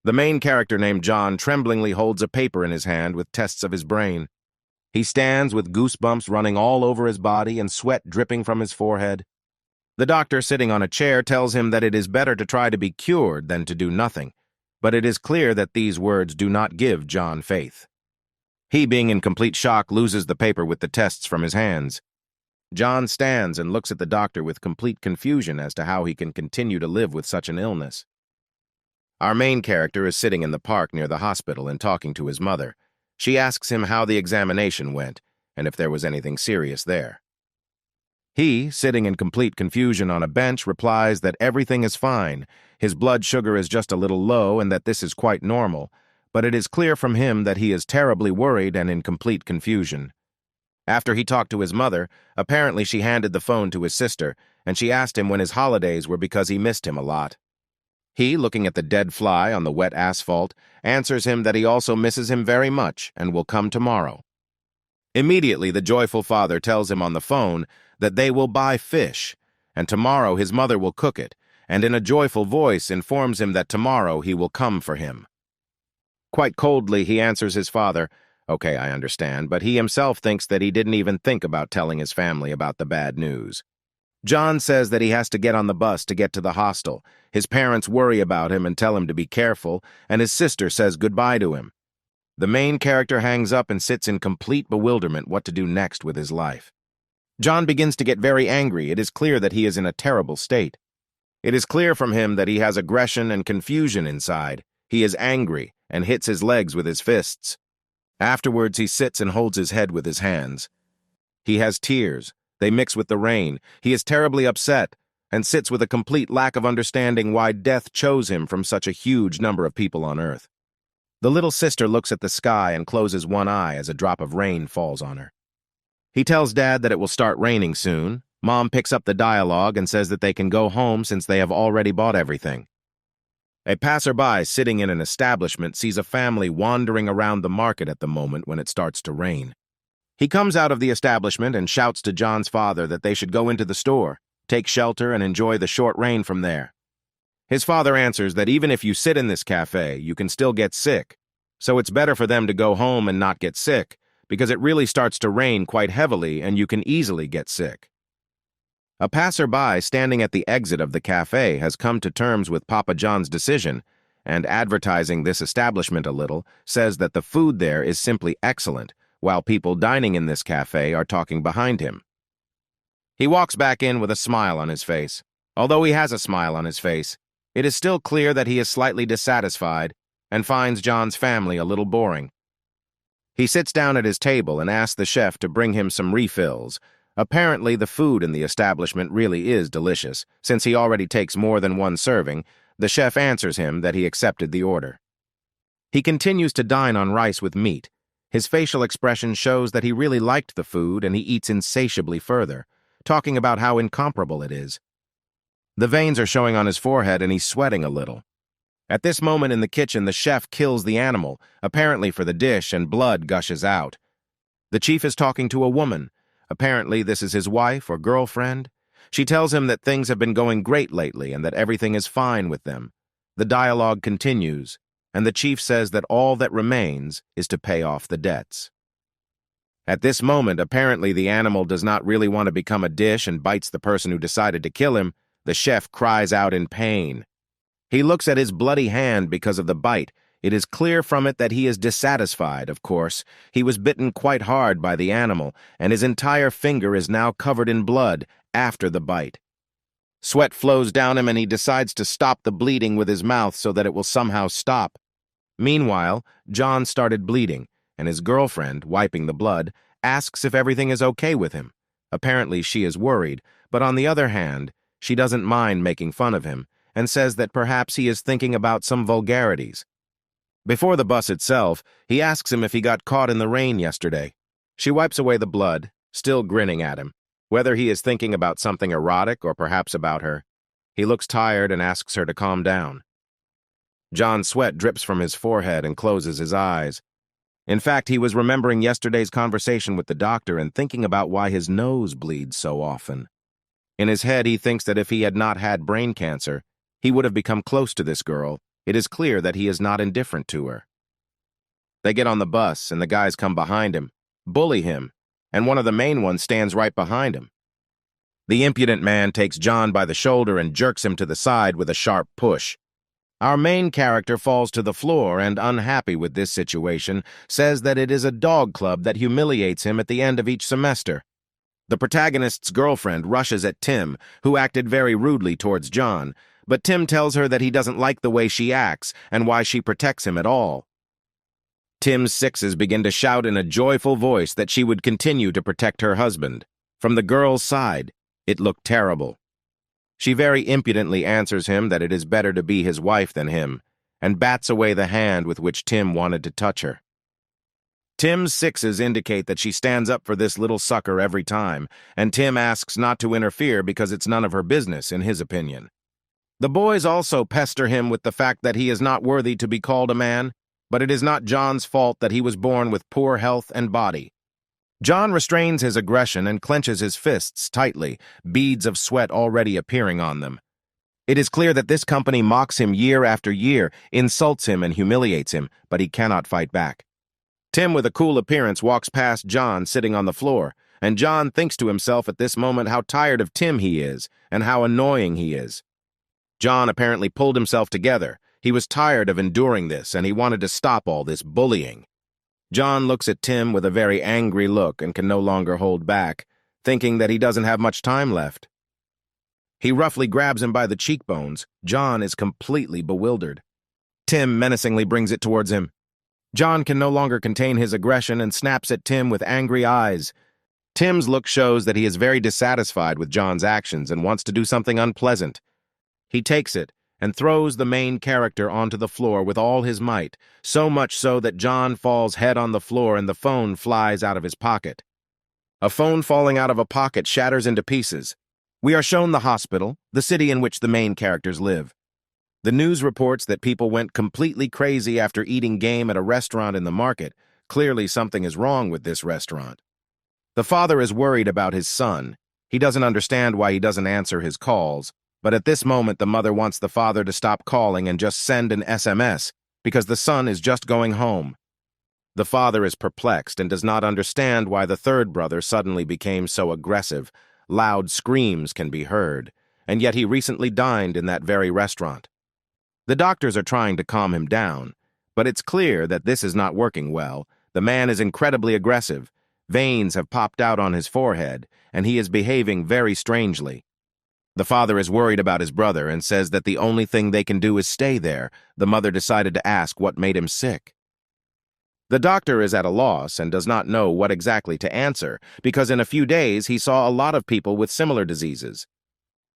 The main character named John tremblingly holds a paper in his hand with tests of his brain. He stands with goosebumps running all over his body and sweat dripping from his forehead. The doctor sitting on a chair tells him that it is better to try to be cured than to do nothing, but it is clear that these words do not give John faith. He, being in complete shock, loses the paper with the tests from his hands. John stands and looks at the doctor with complete confusion as to how he can continue to live with such an illness. Our main character is sitting in the park near the hospital and talking to his mother. She asks him how the examination went and if there was anything serious there. He, sitting in complete confusion on a bench, replies that everything is fine, his blood sugar is just a little low and that this is quite normal, but it is clear from him that he is terribly worried and in complete confusion. After he talked to his mother, apparently she handed the phone to his sister, and she asked him when his holidays were because he missed him a lot. He, looking at the dead fly on the wet asphalt, answers him that he also misses him very much and will come tomorrow. Immediately, the joyful father tells him on the phone that they will buy fish, and tomorrow his mother will cook it, and in a joyful voice informs him that tomorrow he will come for him. Quite coldly, he answers his father, "Okay, I understand," but he himself thinks that he didn't even think about telling his family about the bad news. John says that he has to get on the bus to get to the hostel. His parents worry about him and tell him to be careful, and his sister says goodbye to him. The main character hangs up and sits in complete bewilderment what to do next with his life. John begins to get very angry. It is clear that he is in a terrible state. It is clear from him that he has aggression and confusion inside. He is angry and hits his legs with his fists. Afterwards, he sits and holds his head with his hands. He has tears. They mix with the rain. He is terribly upset and sits with a complete lack of understanding why death chose him from such a huge number of people on Earth. The little sister looks at the sky and closes one eye as a drop of rain falls on her. He tells Dad that it will start raining soon. Mom picks up the dialogue and says that they can go home since they have already bought everything. A passerby sitting in an establishment sees a family wandering around the market at the moment when it starts to rain. He comes out of the establishment and shouts to John's father that they should go into the store, take shelter, and enjoy the short rain from there. His father answers that even if you sit in this cafe, you can still get sick, so it's better for them to go home and not get sick, because it really starts to rain quite heavily and you can easily get sick. A passerby standing at the exit of the cafe has come to terms with Papa John's decision, and advertising this establishment a little, says that the food there is simply excellent, while people dining in this cafe are talking behind him. He walks back in with a smile on his face. Although he has a smile on his face, it is still clear that he is slightly dissatisfied and finds John's family a little boring. He sits down at his table and asks the chef to bring him some refills. Apparently, the food in the establishment really is delicious. Since he already takes more than one serving, the chef answers him that he accepted the order. He continues to dine on rice with meat. His facial expression shows that he really liked the food and he eats insatiably further, talking about how incomparable it is. The veins are showing on his forehead and he's sweating a little. At this moment in the kitchen, the chef kills the animal, apparently for the dish, and blood gushes out. The chief is talking to a woman. Apparently this is his wife or girlfriend. She tells him that things have been going great lately and that everything is fine with them. The dialogue continues, and the chief says that all that remains is to pay off the debts. At this moment, apparently the animal does not really want to become a dish and bites the person who decided to kill him. The chef cries out in pain. He looks at his bloody hand because of the bite. It is clear from it that he is dissatisfied, of course. He was bitten quite hard by the animal, and his entire finger is now covered in blood after the bite. Sweat flows down him and he decides to stop the bleeding with his mouth so that it will somehow stop. Meanwhile, John started bleeding, and his girlfriend, wiping the blood, asks if everything is okay with him. Apparently she is worried, but on the other hand, she doesn't mind making fun of him, and says that perhaps he is thinking about some vulgarities. Before the bus itself, he asks him if he got caught in the rain yesterday. She wipes away the blood, still grinning at him, whether he is thinking about something erotic or perhaps about her. He looks tired and asks her to calm down. John's sweat drips from his forehead and closes his eyes. In fact, he was remembering yesterday's conversation with the doctor and thinking about why his nose bleeds so often. In his head, he thinks that if he had not had brain cancer, he would have become close to this girl, It is clear that he is not indifferent to her. They get on the bus, and the guys come behind him, bully him, and one of the main ones stands right behind him. The impudent man takes John by the shoulder and jerks him to the side with a sharp push. Our main character falls to the floor and, unhappy with this situation, says that it is a dog club that humiliates him at the end of each semester. The protagonist's girlfriend rushes at Tim, who acted very rudely towards John, but Tim tells her that he doesn't like the way she acts and why she protects him at all. Tim's sixes begin to shout in a joyful voice that she would continue to protect her husband. From the girl's side, it looked terrible. She very impudently answers him that it is better to be his wife than him, and bats away the hand with which Tim wanted to touch her. Tim's sixes indicate that she stands up for this little sucker every time, and Tim asks not to interfere because it's none of her business, in his opinion. The boys also pester him with the fact that he is not worthy to be called a man, but it is not John's fault that he was born with poor health and body. John restrains his aggression and clenches his fists tightly, beads of sweat already appearing on them. It is clear that this company mocks him year after year, insults him and humiliates him, but he cannot fight back. Tim, with a cool appearance, walks past John sitting on the floor, and John thinks to himself at this moment how tired of Tim he is, and how annoying he is. John apparently pulled himself together. He was tired of enduring this, and he wanted to stop all this bullying. John looks at Tim with a very angry look and can no longer hold back, thinking that he doesn't have much time left. He roughly grabs him by the cheekbones. John is completely bewildered. Tim menacingly brings it towards him. John can no longer contain his aggression and snaps at Tim with angry eyes. Tim's look shows that he is very dissatisfied with John's actions and wants to do something unpleasant. He takes it and throws the main character onto the floor with all his might, so much so that John falls head on the floor and the phone flies out of his pocket. A phone falling out of a pocket shatters into pieces. We are shown the hospital, the city in which the main characters live. The news reports that people went completely crazy after eating game at a restaurant in the market. Clearly something is wrong with this restaurant. The father is worried about his son. He doesn't understand why he doesn't answer his calls, but at this moment the mother wants the father to stop calling and just send an SMS because the son is just going home. The father is perplexed and does not understand why the third brother suddenly became so aggressive. Loud screams can be heard, and yet he recently dined in that very restaurant. The doctors are trying to calm him down, but it's clear that this is not working well. The man is incredibly aggressive. Veins have popped out on his forehead, and he is behaving very strangely. The father is worried about his brother and says that the only thing they can do is stay there. The mother decided to ask what made him sick. The doctor is at a loss and does not know what exactly to answer, because in a few days he saw a lot of people with similar diseases.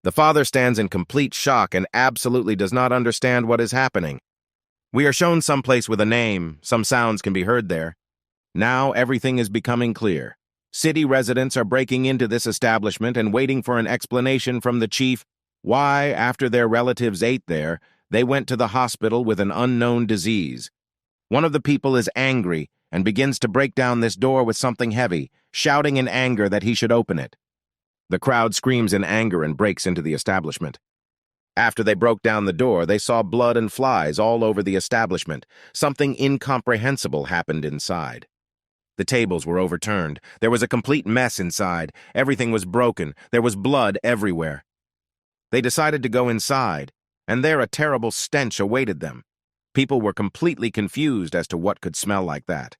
The father stands in complete shock and absolutely does not understand what is happening. We are shown someplace with a name. Some sounds can be heard there. Now everything is becoming clear. City residents are breaking into this establishment and waiting for an explanation from the chief why, after their relatives ate there, they went to the hospital with an unknown disease. One of the people is angry and begins to break down this door with something heavy, shouting in anger that he should open it. The crowd screams in anger and breaks into the establishment. After they broke down the door, they saw blood and flies all over the establishment. Something incomprehensible happened inside. The tables were overturned. There was a complete mess inside. Everything was broken. There was blood everywhere. They decided to go inside, and there a terrible stench awaited them. People were completely confused as to what could smell like that.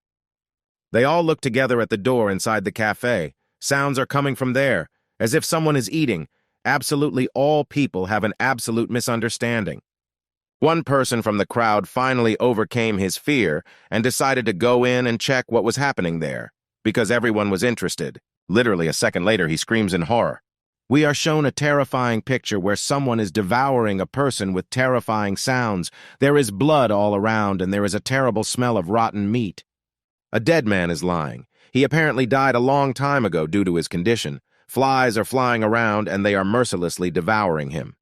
They all look together at the door inside the cafe. Sounds are coming from there, as if someone is eating. Absolutely all people have an absolute misunderstanding. One person from the crowd finally overcame his fear and decided to go in and check what was happening there, because everyone was interested. Literally a second later, he screams in horror. We are shown a terrifying picture where someone is devouring a person with terrifying sounds. There is blood all around, and there is a terrible smell of rotten meat. A dead man is lying. He apparently died a long time ago due to his condition. Flies are flying around, and they are mercilessly devouring him.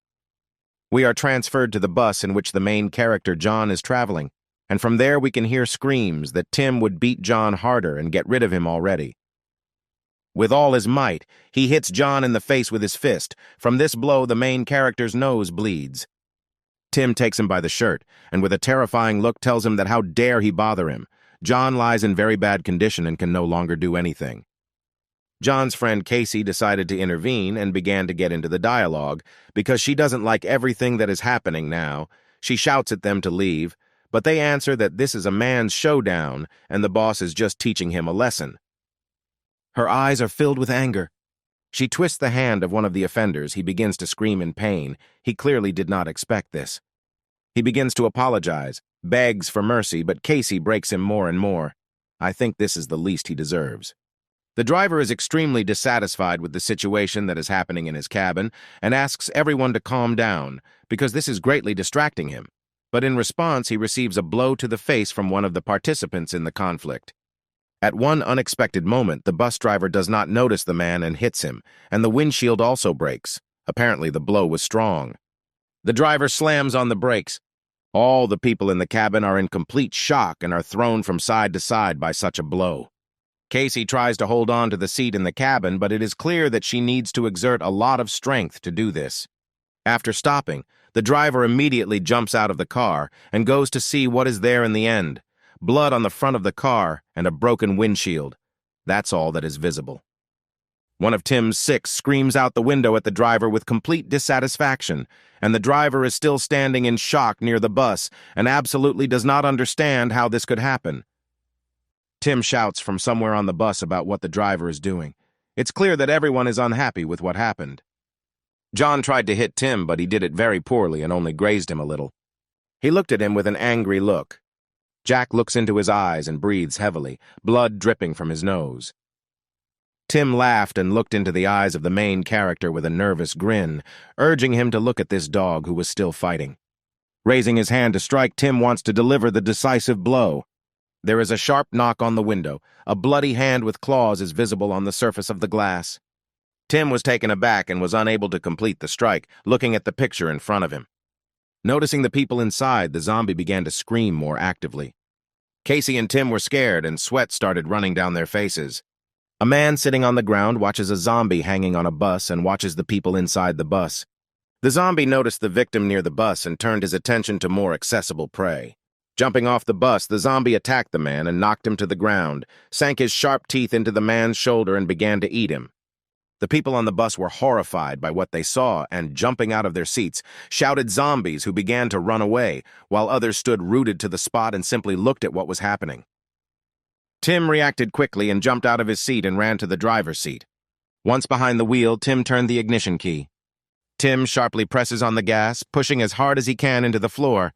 We are transferred to the bus in which the main character, John, is traveling, and from there we can hear screams that Tim would beat John harder and get rid of him already. With all his might, he hits John in the face with his fist. From this blow, the main character's nose bleeds. Tim takes him by the shirt, and with a terrifying look tells him that how dare he bother him. John lies in very bad condition and can no longer do anything. John's friend Casey decided to intervene and began to get into the dialogue, because she doesn't like everything that is happening now. She shouts at them to leave, but they answer that this is a man's showdown and the boss is just teaching him a lesson. Her eyes are filled with anger. She twists the hand of one of the offenders. He begins to scream in pain. He clearly did not expect this. He begins to apologize, begs for mercy, but Casey breaks him more and more. I think this is the least he deserves. The driver is extremely dissatisfied with the situation that is happening in his cabin and asks everyone to calm down because this is greatly distracting him. But in response, he receives a blow to the face from one of the participants in the conflict. At one unexpected moment, the bus driver does not notice the man and hits him, and the windshield also breaks. Apparently, the blow was strong. The driver slams on the brakes. All the people in the cabin are in complete shock and are thrown from side to side by such a blow. Casey tries to hold on to the seat in the cabin, but it is clear that she needs to exert a lot of strength to do this. After stopping, the driver immediately jumps out of the car and goes to see what is there in the end. Blood on the front of the car and a broken windshield. That's all that is visible. One of Tim's six screams out the window at the driver with complete dissatisfaction, and the driver is still standing in shock near the bus and absolutely does not understand how this could happen. Tim shouts from somewhere on the bus about what the driver is doing. It's clear that everyone is unhappy with what happened. John tried to hit Tim, but he did it very poorly and only grazed him a little. He looked at him with an angry look. Jack looks into his eyes and breathes heavily, blood dripping from his nose. Tim laughed and looked into the eyes of the main character with a nervous grin, urging him to look at this dog who was still fighting. Raising his hand to strike, Tim wants to deliver the decisive blow. There is a sharp knock on the window. A bloody hand with claws is visible on the surface of the glass. Tim was taken aback and was unable to complete the strike, looking at the picture in front of him. Noticing the people inside, the zombie began to scream more actively. Casey and Tim were scared, and sweat started running down their faces. A man sitting on the ground watches a zombie hanging on a bus and watches the people inside the bus. The zombie noticed the victim near the bus and turned his attention to more accessible prey. Jumping off the bus, the zombie attacked the man and knocked him to the ground, sank his sharp teeth into the man's shoulder and began to eat him. The people on the bus were horrified by what they saw and, jumping out of their seats, shouted zombies who began to run away, while others stood rooted to the spot and simply looked at what was happening. Tim reacted quickly and jumped out of his seat and ran to the driver's seat. Once behind the wheel, Tim turned the ignition key. Tim sharply presses on the gas, pushing as hard as he can into the floor.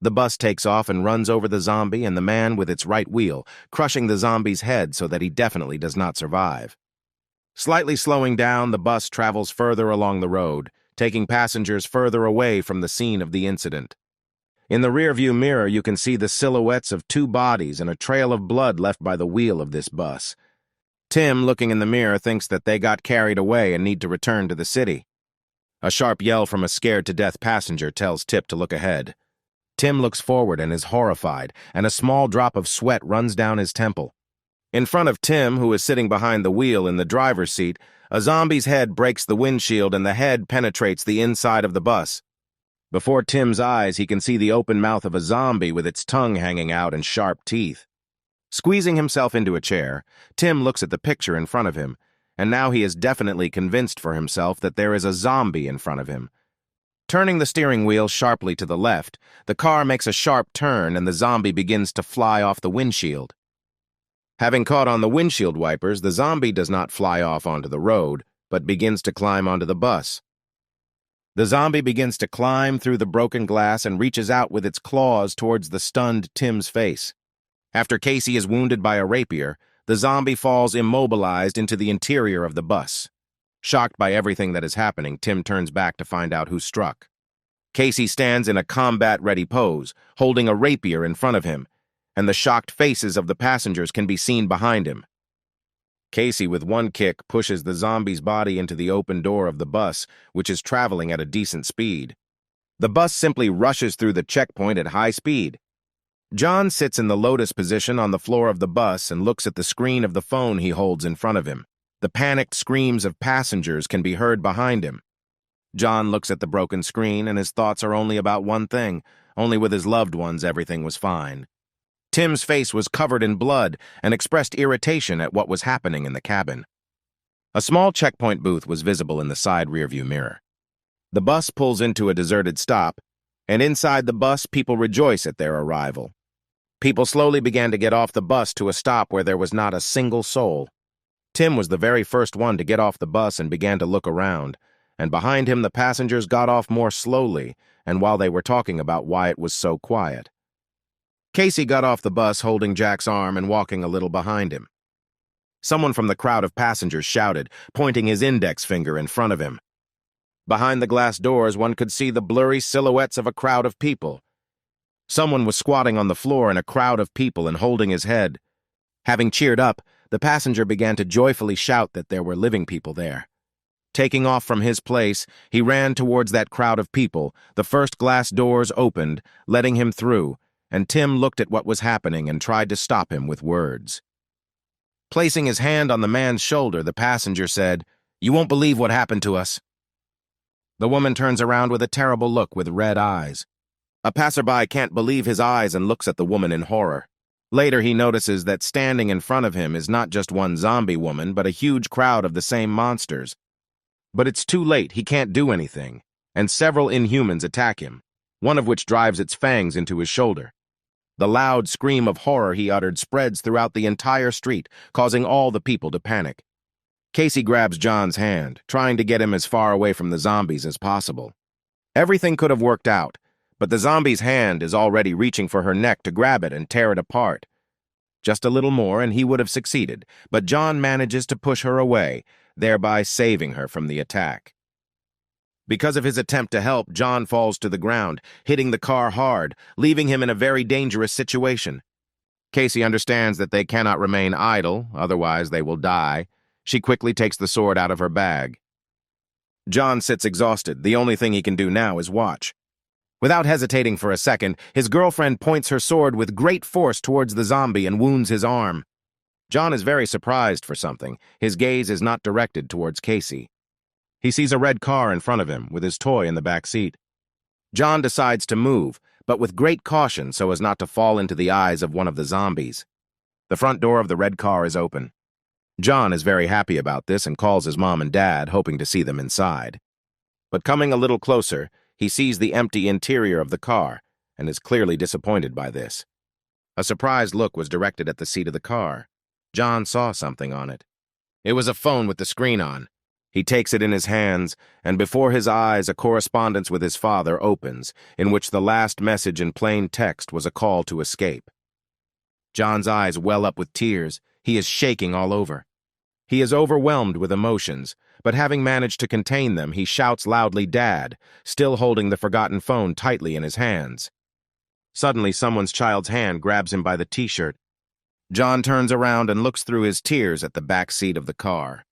The bus takes off and runs over the zombie and the man with its right wheel, crushing the zombie's head so that he definitely does not survive. Slightly slowing down, the bus travels further along the road, taking passengers further away from the scene of the incident. In the rearview mirror, you can see the silhouettes of two bodies and a trail of blood left by the wheel of this bus. Tim, looking in the mirror, thinks that they got carried away and need to return to the city. A sharp yell from a scared-to-death passenger tells Tip to look ahead. Tim looks forward and is horrified, and a small drop of sweat runs down his temple. In front of Tim, who is sitting behind the wheel in the driver's seat, a zombie's head breaks the windshield and the head penetrates the inside of the bus. Before Tim's eyes, he can see the open mouth of a zombie with its tongue hanging out and sharp teeth. Squeezing himself into a chair, Tim looks at the picture in front of him, and now he is definitely convinced for himself that there is a zombie in front of him. Turning the steering wheel sharply to the left, the car makes a sharp turn and the zombie begins to fly off the windshield. Having caught on the windshield wipers, the zombie does not fly off onto the road, but begins to climb onto the bus. The zombie begins to climb through the broken glass and reaches out with its claws towards the stunned Tim's face. After Casey is wounded by a rapier, the zombie falls immobilized into the interior of the bus. Shocked by everything that is happening, Tim turns back to find out who struck. Casey stands in a combat-ready pose, holding a rapier in front of him, and the shocked faces of the passengers can be seen behind him. Casey, with one kick, pushes the zombie's body into the open door of the bus, which is traveling at a decent speed. The bus simply rushes through the checkpoint at high speed. John sits in the lotus position on the floor of the bus and looks at the screen of the phone he holds in front of him. The panicked screams of passengers can be heard behind him. John looks at the broken screen, and his thoughts are only about one thing. Only with his loved ones everything was fine. Tim's face was covered in blood and expressed irritation at what was happening in the cabin. A small checkpoint booth was visible in the side rearview mirror. The bus pulls into a deserted stop, and inside the bus, people rejoice at their arrival. People slowly began to get off the bus to a stop where there was not a single soul. Tim was the very first one to get off the bus and began to look around, and behind him the passengers got off more slowly, and while they were talking about why it was so quiet. Casey got off the bus holding Jack's arm and walking a little behind him. Someone from the crowd of passengers shouted, pointing his index finger in front of him. Behind the glass doors, one could see the blurry silhouettes of a crowd of people. Someone was squatting on the floor in a crowd of people and holding his head. Having cheered up, the passenger began to joyfully shout that there were living people there. Taking off from his place, he ran towards that crowd of people. The first glass doors opened, letting him through, and Tim looked at what was happening and tried to stop him with words. Placing his hand on the man's shoulder, the passenger said, "You won't believe what happened to us." The woman turns around with a terrible look with red eyes. A passerby can't believe his eyes and looks at the woman in horror. Later, he notices that standing in front of him is not just one zombie woman, but a huge crowd of the same monsters. But it's too late, he can't do anything, and several Inhumans attack him, one of which drives its fangs into his shoulder. The loud scream of horror he uttered spreads throughout the entire street, causing all the people to panic. Casey grabs John's hand, trying to get him as far away from the zombies as possible. Everything could have worked out, but the zombie's hand is already reaching for her neck to grab it and tear it apart. Just a little more and he would have succeeded, but John manages to push her away, thereby saving her from the attack. Because of his attempt to help, John falls to the ground, hitting the car hard, leaving him in a very dangerous situation. Casey understands that they cannot remain idle, otherwise they will die. She quickly takes the sword out of her bag. John sits exhausted. The only thing he can do now is watch. Without hesitating for a second, his girlfriend points her sword with great force towards the zombie and wounds his arm. John is very surprised for something. His gaze is not directed towards Casey. He sees a red car in front of him, with his toy in the back seat. John decides to move, but with great caution so as not to fall into the eyes of one of the zombies. The front door of the red car is open. John is very happy about this and calls his mom and dad, hoping to see them inside. But coming a little closer, he sees the empty interior of the car and is clearly disappointed by this. A surprised look was directed at the seat of the car. John saw something on it. It was a phone with the screen on. He takes it in his hands, and before his eyes a correspondence with his father opens, in which the last message in plain text was a call to escape. John's eyes well up with tears. He is shaking all over. He is overwhelmed with emotions, but having managed to contain them, he shouts loudly, "Dad," still holding the forgotten phone tightly in his hands. Suddenly, someone's child's hand grabs him by the t-shirt. John turns around and looks through his tears at the back seat of the car.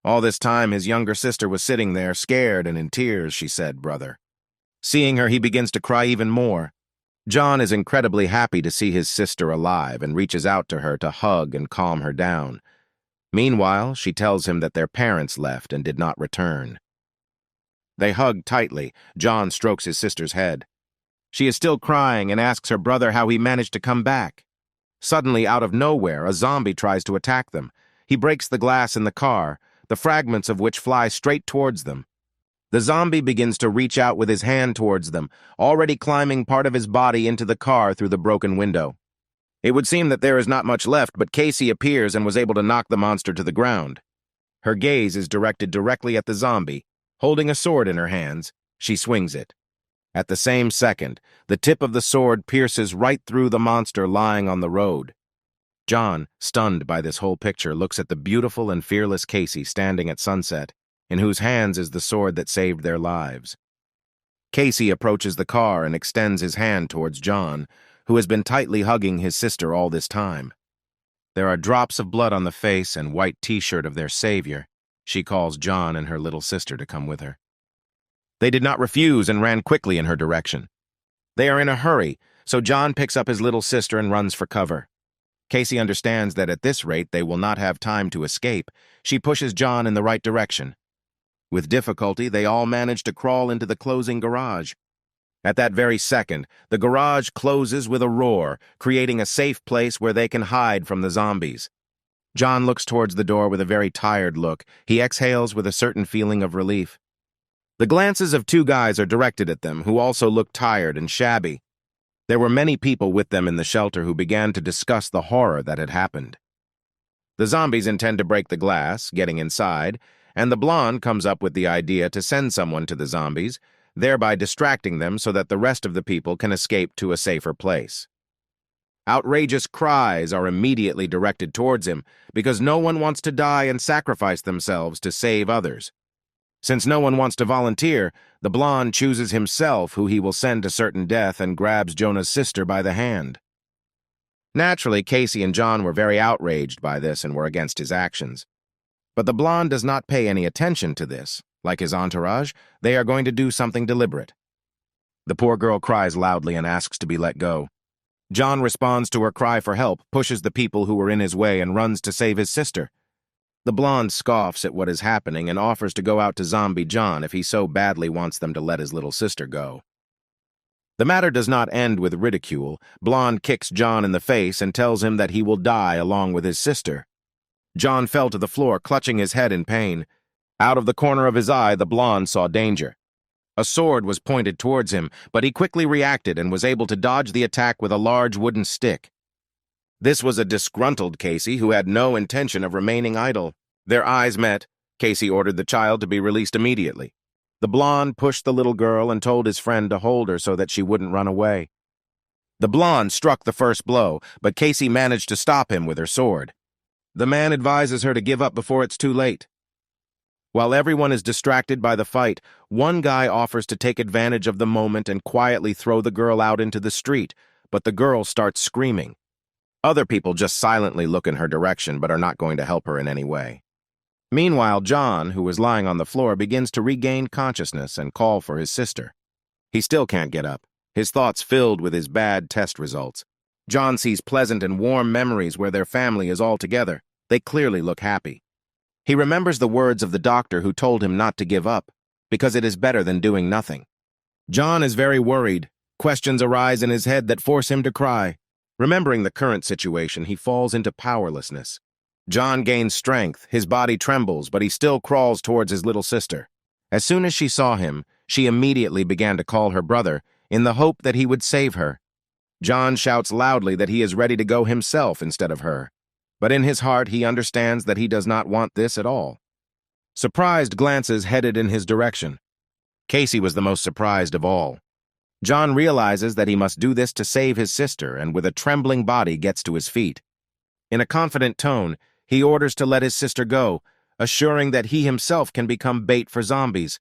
All this time, his younger sister was sitting there, scared and in tears, she said, "Brother." Seeing her, he begins to cry even more. John is incredibly happy to see his sister alive and reaches out to her to hug and calm her down. Meanwhile, she tells him that their parents left and did not return. They hug tightly. John strokes his sister's head. She is still crying and asks her brother how he managed to come back. Suddenly, out of nowhere, a zombie tries to attack them. He breaks the glass in the car, the fragments of which fly straight towards them. The zombie begins to reach out with his hand towards them, already climbing part of his body into the car through the broken window. It would seem that there is not much left, but Casey appears and was able to knock the monster to the ground. Her gaze is directed directly at the zombie. Holding a sword in her hands, she swings it. At the same second, the tip of the sword pierces right through the monster lying on the road. John, stunned by this whole picture, looks at the beautiful and fearless Casey standing at sunset, in whose hands is the sword that saved their lives. Casey approaches the car and extends his hand towards John, who has been tightly hugging his sister all this time. There are drops of blood on the face and white t-shirt of their savior. She calls John and her little sister to come with her. They did not refuse and ran quickly in her direction. They are in a hurry, so John picks up his little sister and runs for cover. Casey understands that at this rate they will not have time to escape. She pushes John in the right direction. With difficulty, they all manage to crawl into the closing garage. At that very second, the garage closes with a roar, creating a safe place where they can hide from the zombies. John looks towards the door with a very tired look. He exhales with a certain feeling of relief. The glances of two guys are directed at them, who also look tired and shabby. There were many people with them in the shelter who began to discuss the horror that had happened. The zombies intend to break the glass, getting inside, and the blonde comes up with the idea to send someone to the zombies, thereby distracting them so that the rest of the people can escape to a safer place. Outrageous cries are immediately directed towards him because no one wants to die and sacrifice themselves to save others. Since no one wants to volunteer, the blonde chooses himself who he will send to certain death and grabs Jonah's sister by the hand. Naturally, Casey and John were very outraged by this and were against his actions. But the blonde does not pay any attention to this. Like his entourage, they are going to do something deliberate. The poor girl cries loudly and asks to be let go. John responds to her cry for help, pushes the people who were in his way, and runs to save his sister. The blonde scoffs at what is happening and offers to go out to Zombie John if he so badly wants them to let his little sister go. The matter does not end with ridicule. Blonde kicks John in the face and tells him that he will die along with his sister. John fell to the floor, clutching his head in pain. Out of the corner of his eye, the blonde saw danger. A sword was pointed towards him, but he quickly reacted and was able to dodge the attack with a large wooden stick. This was a disgruntled Casey who had no intention of remaining idle. Their eyes met. Casey ordered the child to be released immediately. The blonde pushed the little girl and told his friend to hold her so that she wouldn't run away. The blonde struck the first blow, but Casey managed to stop him with her sword. The man advises her to give up before it's too late. While everyone is distracted by the fight, one guy offers to take advantage of the moment and quietly throw the girl out into the street, but the girl starts screaming. Other people just silently look in her direction but are not going to help her in any way. Meanwhile, John, who is lying on the floor, begins to regain consciousness and call for his sister. He still can't get up, his thoughts filled with his bad test results. John sees pleasant and warm memories where their family is all together. They clearly look happy. He remembers the words of the doctor who told him not to give up, because it is better than doing nothing. John is very worried. Questions arise in his head that force him to cry. Remembering the current situation, he falls into powerlessness. John gains strength, his body trembles, but he still crawls towards his little sister. As soon as she saw him, she immediately began to call her brother, in the hope that he would save her. John shouts loudly that he is ready to go himself instead of her. But in his heart, he understands that he does not want this at all. Surprised glances headed in his direction. Casey was the most surprised of all. John realizes that he must do this to save his sister and with a trembling body gets to his feet. In a confident tone, he orders to let his sister go, assuring that he himself can become bait for zombies.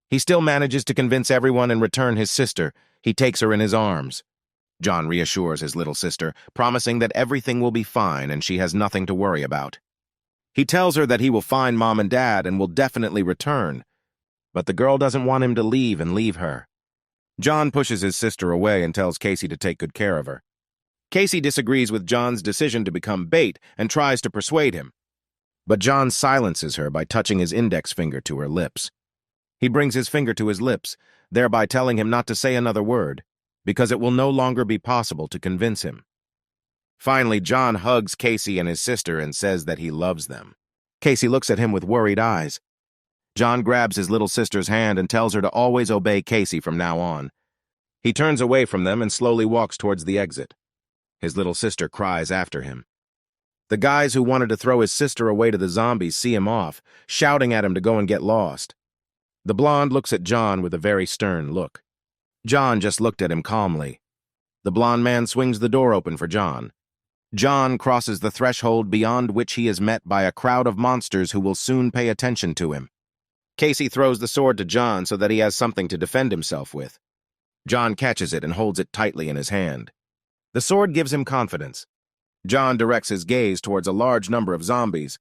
He still manages to convince everyone and return his sister. He takes her in his arms. John reassures his little sister, promising that everything will be fine and she has nothing to worry about. He tells her that he will find Mom and Dad and will definitely return. But the girl doesn't want him to leave and leave her. John pushes his sister away and tells Casey to take good care of her. Casey disagrees with John's decision to become bait and tries to persuade him. But John silences her by touching his index finger to her lips. He brings his finger to his lips, thereby telling him not to say another word, because it will no longer be possible to convince him. Finally, John hugs Casey and his sister and says that he loves them. Casey looks at him with worried eyes. John grabs his little sister's hand and tells her to always obey Casey from now on. He turns away from them and slowly walks towards the exit. His little sister cries after him. The guys who wanted to throw his sister away to the zombies see him off, shouting at him to go and get lost. The blonde looks at John with a very stern look. John just looked at him calmly. The blonde man swings the door open for John. John crosses the threshold beyond which he is met by a crowd of monsters who will soon pay attention to him. Casey throws the sword to John so that he has something to defend himself with. John catches it and holds it tightly in his hand. The sword gives him confidence. John directs his gaze towards a large number of zombies.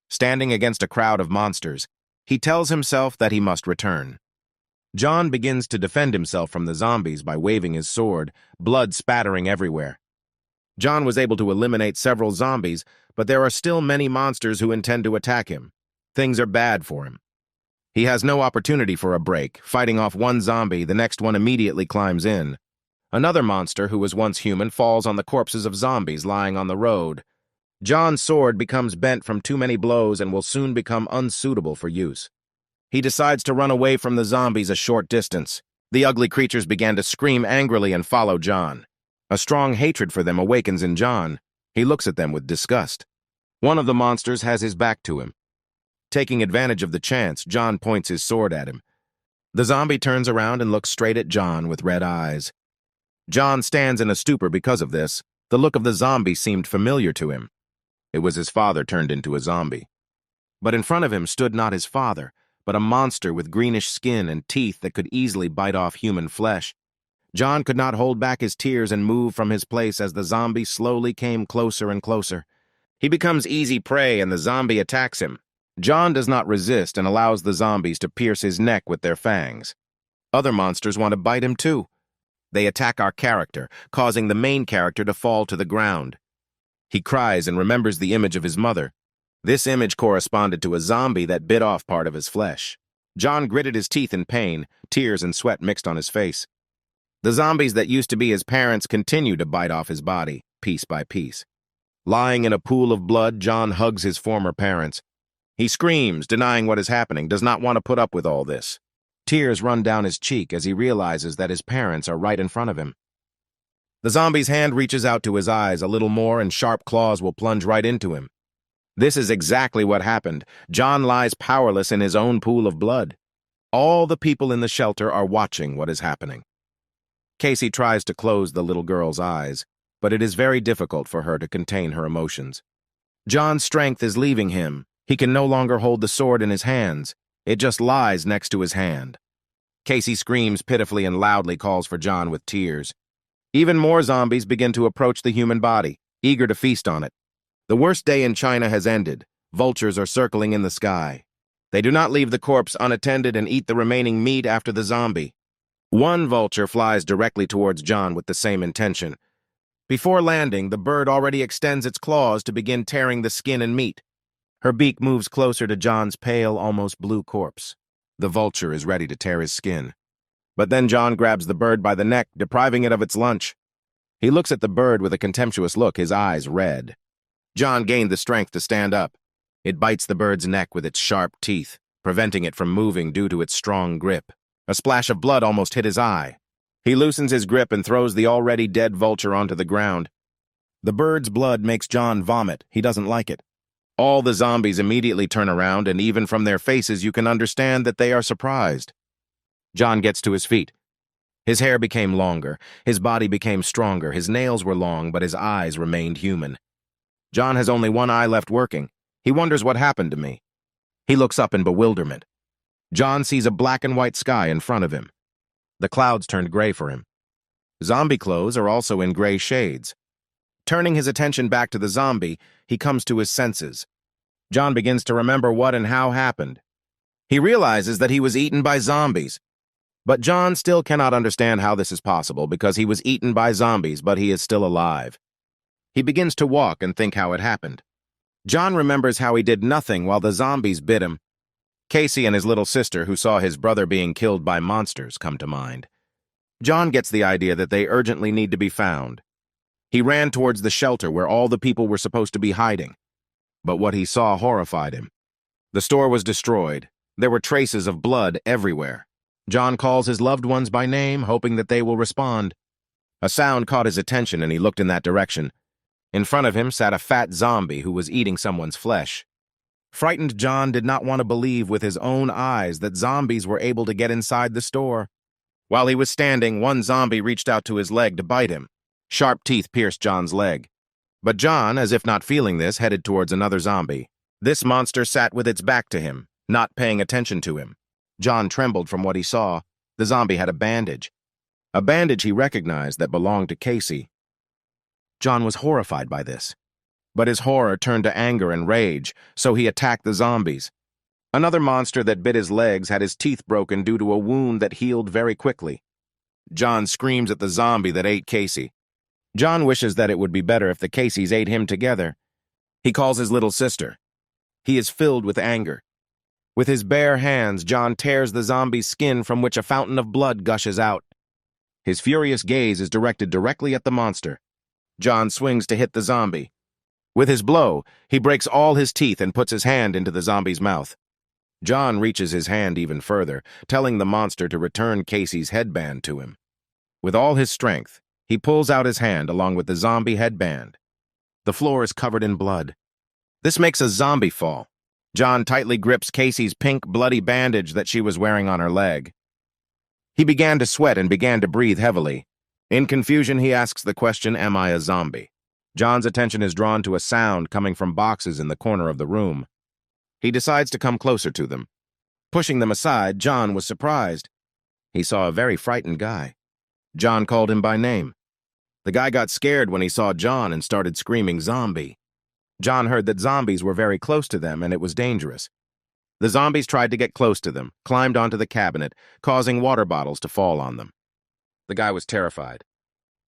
Standing against a crowd of monsters, he tells himself that he must return. John begins to defend himself from the zombies by waving his sword, blood spattering everywhere. John was able to eliminate several zombies, but there are still many monsters who intend to attack him. Things are bad for him. He has no opportunity for a break. Fighting off one zombie, the next one immediately climbs in. Another monster, who was once human, falls on the corpses of zombies lying on the road. John's sword becomes bent from too many blows and will soon become unsuitable for use. He decides to run away from the zombies a short distance. The ugly creatures began to scream angrily and follow John. A strong hatred for them awakens in John. He looks at them with disgust. One of the monsters has his back to him. Taking advantage of the chance, John points his sword at him. The zombie turns around and looks straight at John with red eyes. John stands in a stupor because of this. The look of the zombie seemed familiar to him. It was his father turned into a zombie. But in front of him stood not his father, but a monster with greenish skin and teeth that could easily bite off human flesh. John could not hold back his tears and move from his place as the zombie slowly came closer and closer. He becomes easy prey and the zombie attacks him. John does not resist and allows the zombies to pierce his neck with their fangs. Other monsters want to bite him too. They attack our character, causing the main character to fall to the ground. He cries and remembers the image of his mother. This image corresponded to a zombie that bit off part of his flesh. John gritted his teeth in pain, tears and sweat mixed on his face. The zombies that used to be his parents continue to bite off his body, piece by piece. Lying in a pool of blood, John hugs his former parents. He screams, denying what is happening, does not want to put up with all this. Tears run down his cheek as he realizes that his parents are right in front of him. The zombie's hand reaches out to his eyes a little more and sharp claws will plunge right into him. This is exactly what happened. John lies powerless in his own pool of blood. All the people in the shelter are watching what is happening. Casey tries to close the little girl's eyes, but it is very difficult for her to contain her emotions. John's strength is leaving him. He can no longer hold the sword in his hands. It just lies next to his hand. Casey screams pitifully and loudly calls for John with tears. Even more zombies begin to approach the human body, eager to feast on it. The worst day in China has ended. Vultures are circling in the sky. They do not leave the corpse unattended and eat the remaining meat after the zombie. One vulture flies directly towards John with the same intention. Before landing, the bird already extends its claws to begin tearing the skin and meat. Her beak moves closer to John's pale, almost blue corpse. The vulture is ready to tear his skin. But then John grabs the bird by the neck, depriving it of its lunch. He looks at the bird with a contemptuous look, his eyes red. John gained the strength to stand up. It bites the bird's neck with its sharp teeth, preventing it from moving due to its strong grip. A splash of blood almost hit his eye. He loosens his grip and throws the already dead vulture onto the ground. The bird's blood makes John vomit. He doesn't like it. All the zombies immediately turn around, and even from their faces you can understand that they are surprised. John gets to his feet. His hair became longer, his body became stronger, his nails were long, but his eyes remained human. John has only one eye left working. He wonders what happened to me. He looks up in bewilderment. John sees a black and white sky in front of him. The clouds turned gray for him. Zombie clothes are also in gray shades. Turning his attention back to the zombie, he comes to his senses. John begins to remember what and how happened. He realizes that he was eaten by zombies. But John still cannot understand how this is possible because he was eaten by zombies, but he is still alive. He begins to walk and think how it happened. John remembers how he did nothing while the zombies bit him. Casey and his little sister, who saw his brother being killed by monsters, come to mind. John gets the idea that they urgently need to be found. He ran towards the shelter where all the people were supposed to be hiding. But what he saw horrified him. The store was destroyed. There were traces of blood everywhere. John calls his loved ones by name, hoping that they will respond. A sound caught his attention and he looked in that direction. In front of him sat a fat zombie who was eating someone's flesh. Frightened John did not want to believe with his own eyes that zombies were able to get inside the store. While he was standing, one zombie reached out to his leg to bite him. Sharp teeth pierced John's leg. But John, as if not feeling this, headed towards another zombie. This monster sat with its back to him, not paying attention to him. John trembled from what he saw. The zombie had a bandage. A bandage he recognized that belonged to Casey. John was horrified by this. But his horror turned to anger and rage, so he attacked the zombies. Another monster that bit his legs had his teeth broken due to a wound that healed very quickly. John screams at the zombie that ate Casey. John wishes that it would be better if the Caseys ate him together. He calls his little sister. He is filled with anger. With his bare hands, John tears the zombie's skin from which a fountain of blood gushes out. His furious gaze is directed directly at the monster. John swings to hit the zombie. With his blow, he breaks all his teeth and puts his hand into the zombie's mouth. John reaches his hand even further, telling the monster to return Casey's headband to him. With all his strength, he pulls out his hand along with the zombie headband. The floor is covered in blood. This makes a zombie fall. John tightly grips Casey's pink, bloody bandage that she was wearing on her leg. He began to sweat and began to breathe heavily. In confusion, he asks the question, "Am I a zombie?" John's attention is drawn to a sound coming from boxes in the corner of the room. He decides to come closer to them. Pushing them aside, John was surprised. He saw a very frightened guy. John called him by name. The guy got scared when he saw John and started screaming, "Zombie." John heard that zombies were very close to them and it was dangerous. The zombies tried to get close to them, climbed onto the cabinet, causing water bottles to fall on them. The guy was terrified.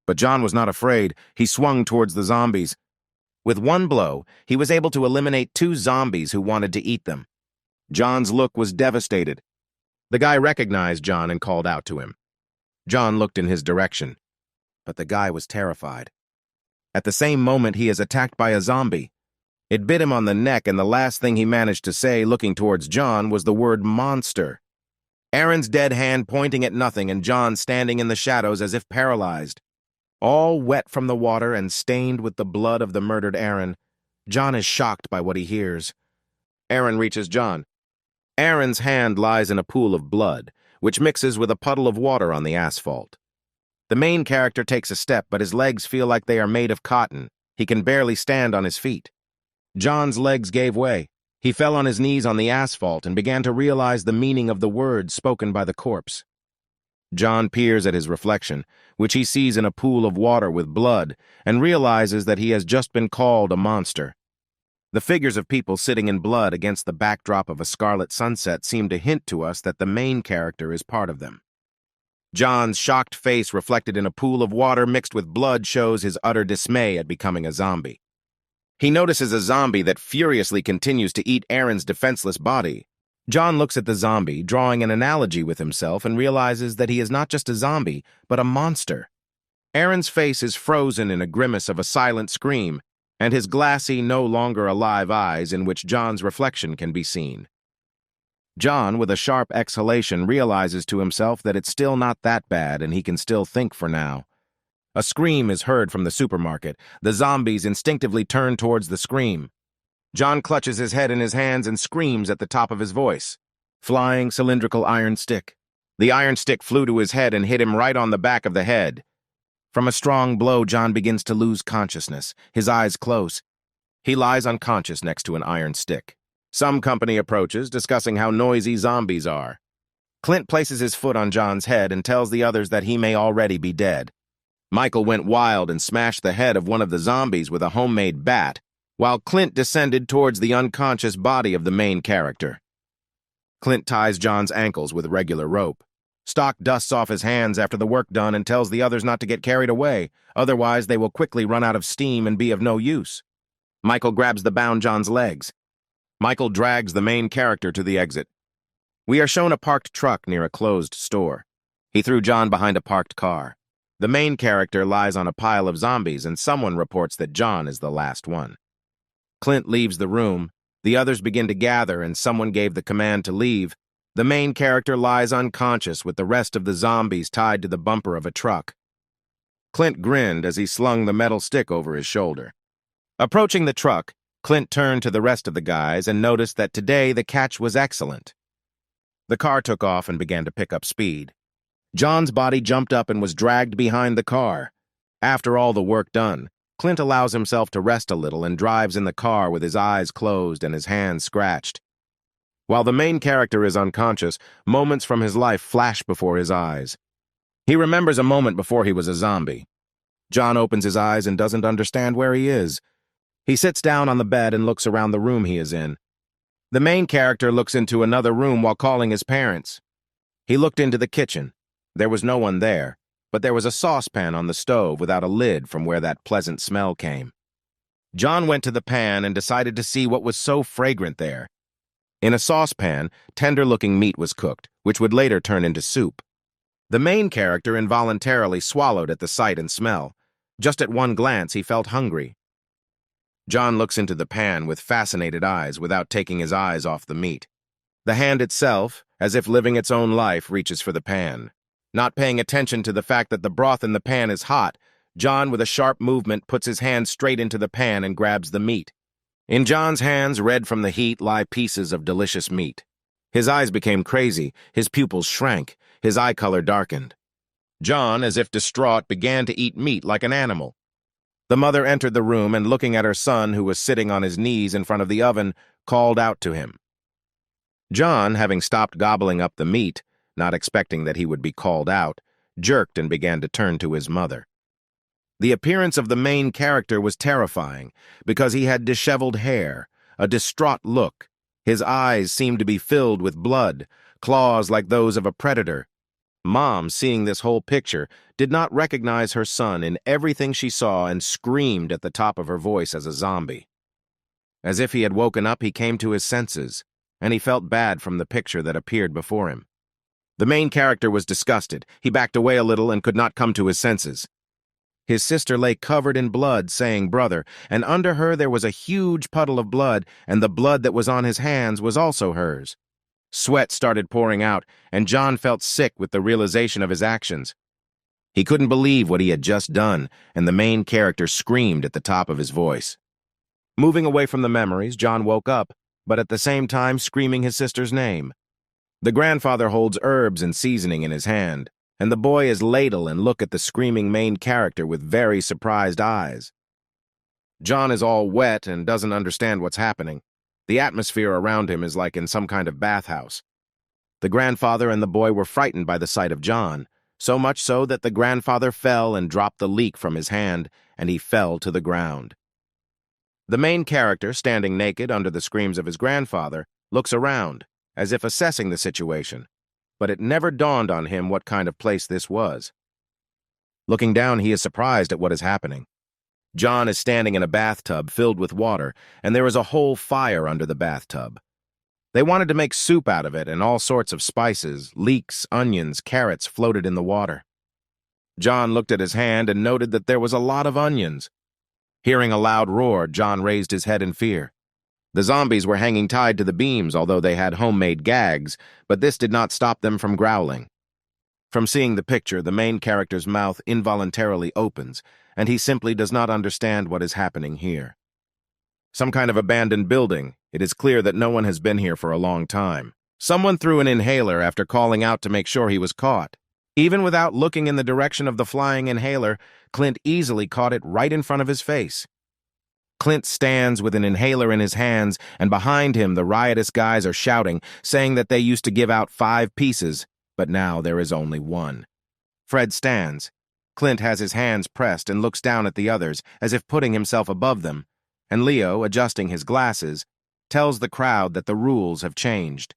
But John was not afraid. He swung towards the zombies. With one blow, he was able to eliminate 2 zombies who wanted to eat them. John's look was devastated. The guy recognized John and called out to him. John looked in his direction, but the guy was terrified. At the same moment, he is attacked by a zombie. It bit him on the neck, and the last thing he managed to say, looking towards John, was the word monster. Aaron's dead hand pointing at nothing, and John standing in the shadows as if paralyzed. All wet from the water and stained with the blood of the murdered Aaron, John is shocked by what he hears. Aaron reaches John. Aaron's hand lies in a pool of blood, which mixes with a puddle of water on the asphalt. The main character takes a step, but his legs feel like they are made of cotton. He can barely stand on his feet. John's legs gave way. He fell on his knees on the asphalt and began to realize the meaning of the words spoken by the corpse. John peers at his reflection, which he sees in a pool of water with blood, and realizes that he has just been called a monster. The figures of people sitting in blood against the backdrop of a scarlet sunset seem to hint to us that the main character is part of them. John's shocked face reflected in a pool of water mixed with blood shows his utter dismay at becoming a zombie. He notices a zombie that furiously continues to eat Aaron's defenseless body. John looks at the zombie, drawing an analogy with himself, and realizes that he is not just a zombie, but a monster. Aaron's face is frozen in a grimace of a silent scream, and his glassy, no longer alive eyes in which John's reflection can be seen. John, with a sharp exhalation, realizes to himself that it's still not that bad and he can still think for now. A scream is heard from the supermarket. The zombies instinctively turn towards the scream. John clutches his head in his hands and screams at the top of his voice. Flying cylindrical iron stick. The iron stick flew to his head and hit him right on the back of the head. From a strong blow, John begins to lose consciousness, his eyes close. He lies unconscious next to an iron stick. Some company approaches, discussing how noisy zombies are. Clint places his foot on John's head and tells the others that he may already be dead. Michael went wild and smashed the head of one of the zombies with a homemade bat, while Clint descended towards the unconscious body of the main character. Clint ties John's ankles with regular rope. Stock dusts off his hands after the work done and tells the others not to get carried away, otherwise they will quickly run out of steam and be of no use. Michael grabs the bound John's legs. Michael drags the main character to the exit. We are shown a parked truck near a closed store. He threw John behind a parked car. The main character lies on a pile of zombies, and someone reports that John is the last one. Clint leaves the room. The others begin to gather, and someone gave the command to leave. The main character lies unconscious with the rest of the zombies tied to the bumper of a truck. Clint grinned as he slung the metal stick over his shoulder. Approaching the truck, Clint turned to the rest of the guys and noticed that today the catch was excellent. The car took off and began to pick up speed. John's body jumped up and was dragged behind the car. After all the work done, Clint allows himself to rest a little and drives in the car with his eyes closed and his hands scratched. While the main character is unconscious, moments from his life flash before his eyes. He remembers a moment before he was a zombie. John opens his eyes and doesn't understand where he is. He sits down on the bed and looks around the room he is in. The main character looks into another room while calling his parents. He looked into the kitchen. There was no one there, but there was a saucepan on the stove without a lid from where that pleasant smell came. John went to the pan and decided to see what was so fragrant there. In a saucepan, tender-looking meat was cooked, which would later turn into soup. The main character involuntarily swallowed at the sight and smell. Just at one glance, he felt hungry. John looks into the pan with fascinated eyes without taking his eyes off the meat. The hand itself, as if living its own life, reaches for the pan. Not paying attention to the fact that the broth in the pan is hot, John, with a sharp movement, puts his hand straight into the pan and grabs the meat. In John's hands, red from the heat, lie pieces of delicious meat. His eyes became crazy, his pupils shrank, his eye color darkened. John, as if distraught, began to eat meat like an animal. The mother entered the room and, looking at her son, who was sitting on his knees in front of the oven, called out to him. John, having stopped gobbling up the meat, not expecting that he would be called out, jerked and began to turn to his mother. The appearance of the main character was terrifying, because he had disheveled hair, a distraught look. His eyes seemed to be filled with blood, claws like those of a predator. Mom, seeing this whole picture, did not recognize her son in everything she saw and screamed at the top of her voice as a zombie. As if he had woken up, he came to his senses, and he felt bad from the picture that appeared before him. The main character was disgusted. He backed away a little and could not come to his senses. His sister lay covered in blood, saying, "Brother," and under her there was a huge puddle of blood, and the blood that was on his hands was also hers. Sweat started pouring out, and John felt sick with the realization of his actions. He couldn't believe what he had just done, and the main character screamed at the top of his voice. Moving away from the memories, John woke up, but at the same time screaming his sister's name. The grandfather holds herbs and seasoning in his hand, and the boy is ladle and look at the screaming main character with very surprised eyes. John is all wet and doesn't understand what's happening. The atmosphere around him is like in some kind of bathhouse. The grandfather and the boy were frightened by the sight of John, so much so that the grandfather fell and dropped the leek from his hand, and he fell to the ground. The main character, standing naked under the screams of his grandfather, looks around, as if assessing the situation, but it never dawned on him what kind of place this was. Looking down, he is surprised at what is happening. John is standing in a bathtub filled with water, and there is a whole fire under the bathtub. They wanted to make soup out of it, and all sorts of spices, leeks, onions, carrots floated in the water. John looked at his hand and noted that there was a lot of onions. Hearing a loud roar, John raised his head in fear. The zombies were hanging tied to the beams, although they had homemade gags, but this did not stop them from growling. From seeing the picture, the main character's mouth involuntarily opens, and he simply does not understand what is happening here. Some kind of abandoned building. It is clear that no one has been here for a long time. Someone threw an inhaler after calling out to make sure he was caught. Even without looking in the direction of the flying inhaler, Clint easily caught it right in front of his face. Clint stands with an inhaler in his hands, and behind him the riotous guys are shouting, saying that they used to give out 5 pieces, but now there is only 1. Fred stands. Clint has his hands pressed and looks down at the others, as if putting himself above them, and Leo, adjusting his glasses, tells the crowd that the rules have changed.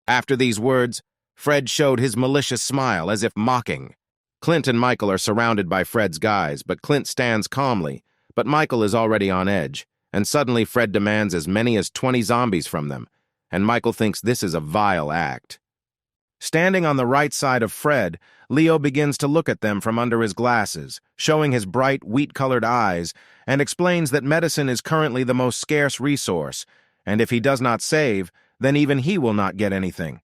After these words, Fred showed his malicious smile, as if mocking. Clint and Michael are surrounded by Fred's guys, but Clint stands calmly, but Michael is already on edge, and suddenly Fred demands as many as 20 zombies from them, and Michael thinks this is a vile act. Standing on the right side of Fred, Leo begins to look at them from under his glasses, showing his bright, wheat-colored eyes, and explains that medicine is currently the most scarce resource, and if he does not save, then even he will not get anything.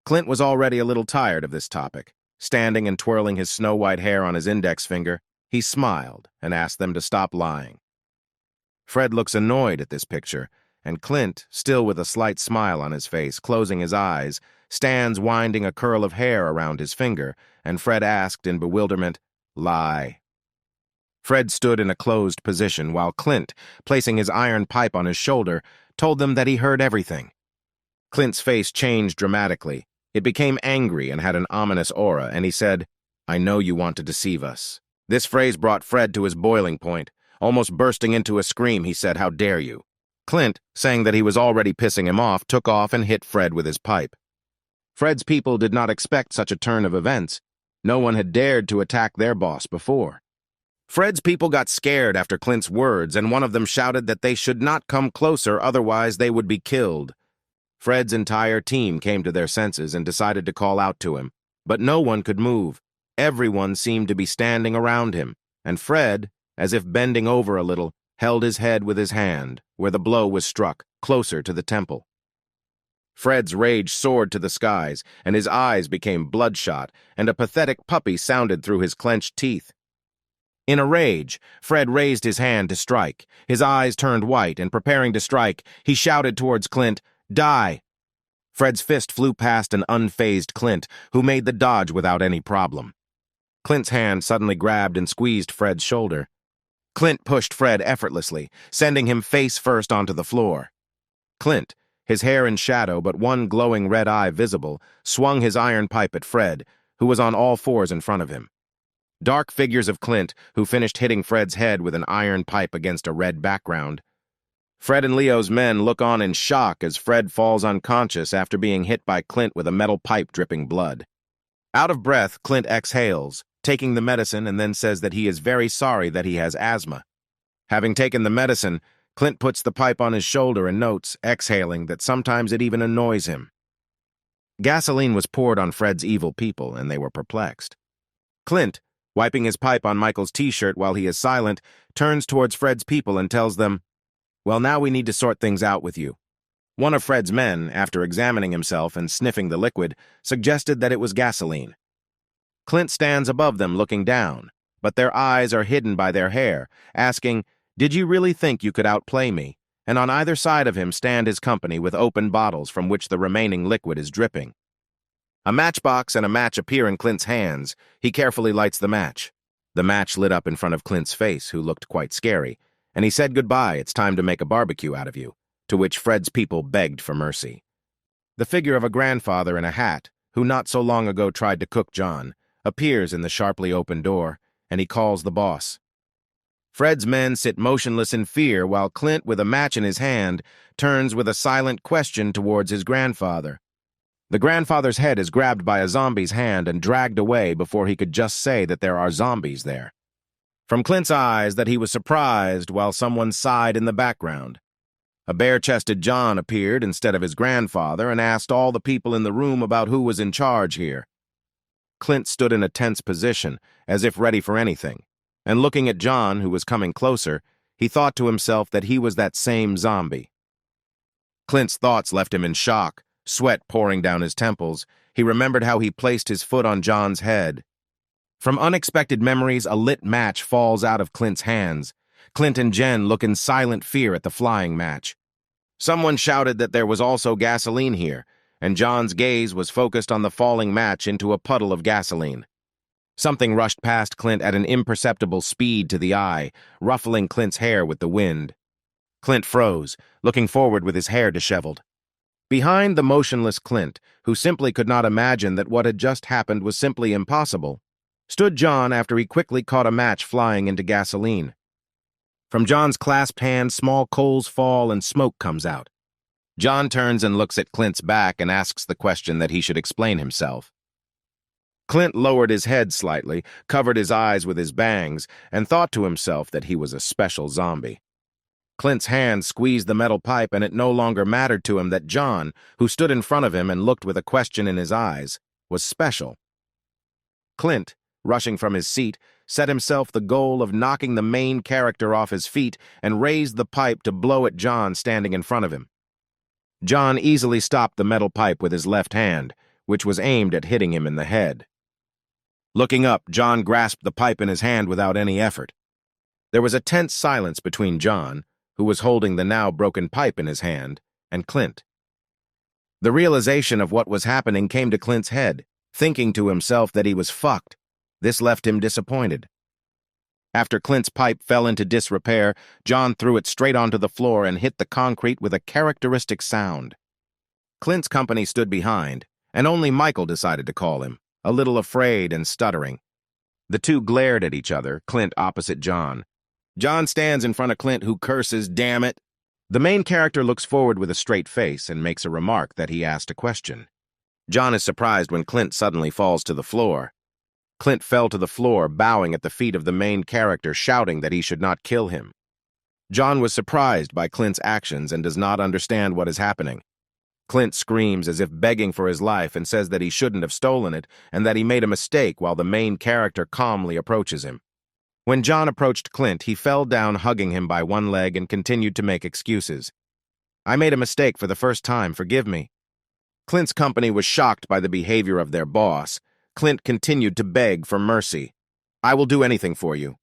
Clint was already a little tired of this topic. Standing and twirling his snow-white hair on his index finger, he smiled and asked them to stop lying. Fred looks annoyed at this picture, and Clint, still with a slight smile on his face, closing his eyes, stands winding a curl of hair around his finger, and Fred asked in bewilderment, "Lie." Fred stood in a closed position while Clint, placing his iron pipe on his shoulder, told them that he heard everything. Clint's face changed dramatically. It became angry and had an ominous aura, and he said, "I know you want to deceive us." This phrase brought Fred to his boiling point. Almost bursting into a scream, he said, "How dare you?" Clint, saying that he was already pissing him off, took off and hit Fred with his pipe. Fred's people did not expect such a turn of events. No one had dared to attack their boss before. Fred's people got scared after Clint's words, and one of them shouted that they should not come closer, otherwise they would be killed. Fred's entire team came to their senses and decided to call out to him, but no one could move. Everyone seemed to be standing around him, and Fred, as if bending over a little, held his head with his hand, where the blow was struck, closer to the temple. Fred's rage soared to the skies, and his eyes became bloodshot, and a pathetic puppy sounded through his clenched teeth. In a rage, Fred raised his hand to strike. His eyes turned white, and preparing to strike, he shouted towards Clint, "Die!" Fred's fist flew past an unfazed Clint, who made the dodge without any problem. Clint's hand suddenly grabbed and squeezed Fred's shoulder. Clint pushed Fred effortlessly, sending him face first onto the floor. Clint, his hair in shadow but one glowing red eye visible, swung his iron pipe at Fred, who was on all fours in front of him. Dark figures of Clint, who finished hitting Fred's head with an iron pipe against a red background. Fred and Leo's men look on in shock as Fred falls unconscious after being hit by Clint with a metal pipe dripping blood. Out of breath, Clint exhales, taking the medicine, and then says that he is very sorry that he has asthma. Having taken the medicine, Clint puts the pipe on his shoulder and notes, exhaling, that sometimes it even annoys him. Gasoline was poured on Fred's evil people, and they were perplexed. Clint, wiping his pipe on Michael's t-shirt while he is silent, turns towards Fred's people and tells them, "Well, now we need to sort things out with you." One of Fred's men, after examining himself and sniffing the liquid, suggested that it was gasoline. Clint stands above them looking down, but their eyes are hidden by their hair, asking, "Did you really think you could outplay me?" And on either side of him stand his company with open bottles from which the remaining liquid is dripping. A matchbox and a match appear in Clint's hands. He carefully lights the match. The match lit up in front of Clint's face, who looked quite scary, and he said, "Goodbye, it's time to make a barbecue out of you," to which Fred's people begged for mercy. The figure of a grandfather in a hat, who not so long ago tried to cook John, appears in the sharply opened door, and he calls the boss. Fred's men sit motionless in fear while Clint, with a match in his hand, turns with a silent question towards his grandfather. The grandfather's head is grabbed by a zombie's hand and dragged away before he could just say that there are zombies there. From Clint's eyes that he was surprised while someone sighed in the background. A bare-chested John appeared instead of his grandfather and asked all the people in the room about who was in charge here. Clint stood in a tense position, as if ready for anything, and looking at John, who was coming closer, he thought to himself that he was that same zombie. Clint's thoughts left him in shock, sweat pouring down his temples. He remembered how he placed his foot on John's head. From unexpected memories, a lit match falls out of Clint's hands. Clint and Jen look in silent fear at the flying match. Someone shouted that there was also gasoline here, and John's gaze was focused on the falling match into a puddle of gasoline. Something rushed past Clint at an imperceptible speed to the eye, ruffling Clint's hair with the wind. Clint froze, looking forward with his hair disheveled. Behind the motionless Clint, who simply could not imagine that what had just happened was simply impossible, stood John after he quickly caught a match flying into gasoline. From John's clasped hand, small coals fall and smoke comes out. John turns and looks at Clint's back and asks the question that he should explain himself. Clint lowered his head slightly, covered his eyes with his bangs, and thought to himself that he was a special zombie. Clint's hand squeezed the metal pipe, and it no longer mattered to him that John, who stood in front of him and looked with a question in his eyes, was special. Clint, rushing from his seat, set himself the goal of knocking the main character off his feet and raised the pipe to blow at John standing in front of him. John easily stopped the metal pipe with his left hand, which was aimed at hitting him in the head. Looking up, John grasped the pipe in his hand without any effort. There was a tense silence between John, who was holding the now broken pipe in his hand, and Clint. The realization of what was happening came to Clint's head, thinking to himself that he was fucked. This left him disappointed. After Clint's pipe fell into disrepair, John threw it straight onto the floor and hit the concrete with a characteristic sound. Clint's company stood behind, and only Michael decided to call him, a little afraid and stuttering. The two glared at each other, Clint opposite John. John stands in front of Clint, who curses, "Damn it." The main character looks forward with a straight face and makes a remark that he asked a question. John is surprised when Clint suddenly falls to the floor. Clint fell to the floor, bowing at the feet of the main character, shouting that he should not kill him. John was surprised by Clint's actions and does not understand what is happening. Clint screams as if begging for his life and says that he shouldn't have stolen it and that he made a mistake while the main character calmly approaches him. When John approached Clint, he fell down, hugging him by one leg, and continued to make excuses. "I made a mistake for the first time, forgive me." Clint's company was shocked by the behavior of their boss. Clint continued to beg for mercy. "I will do anything for you."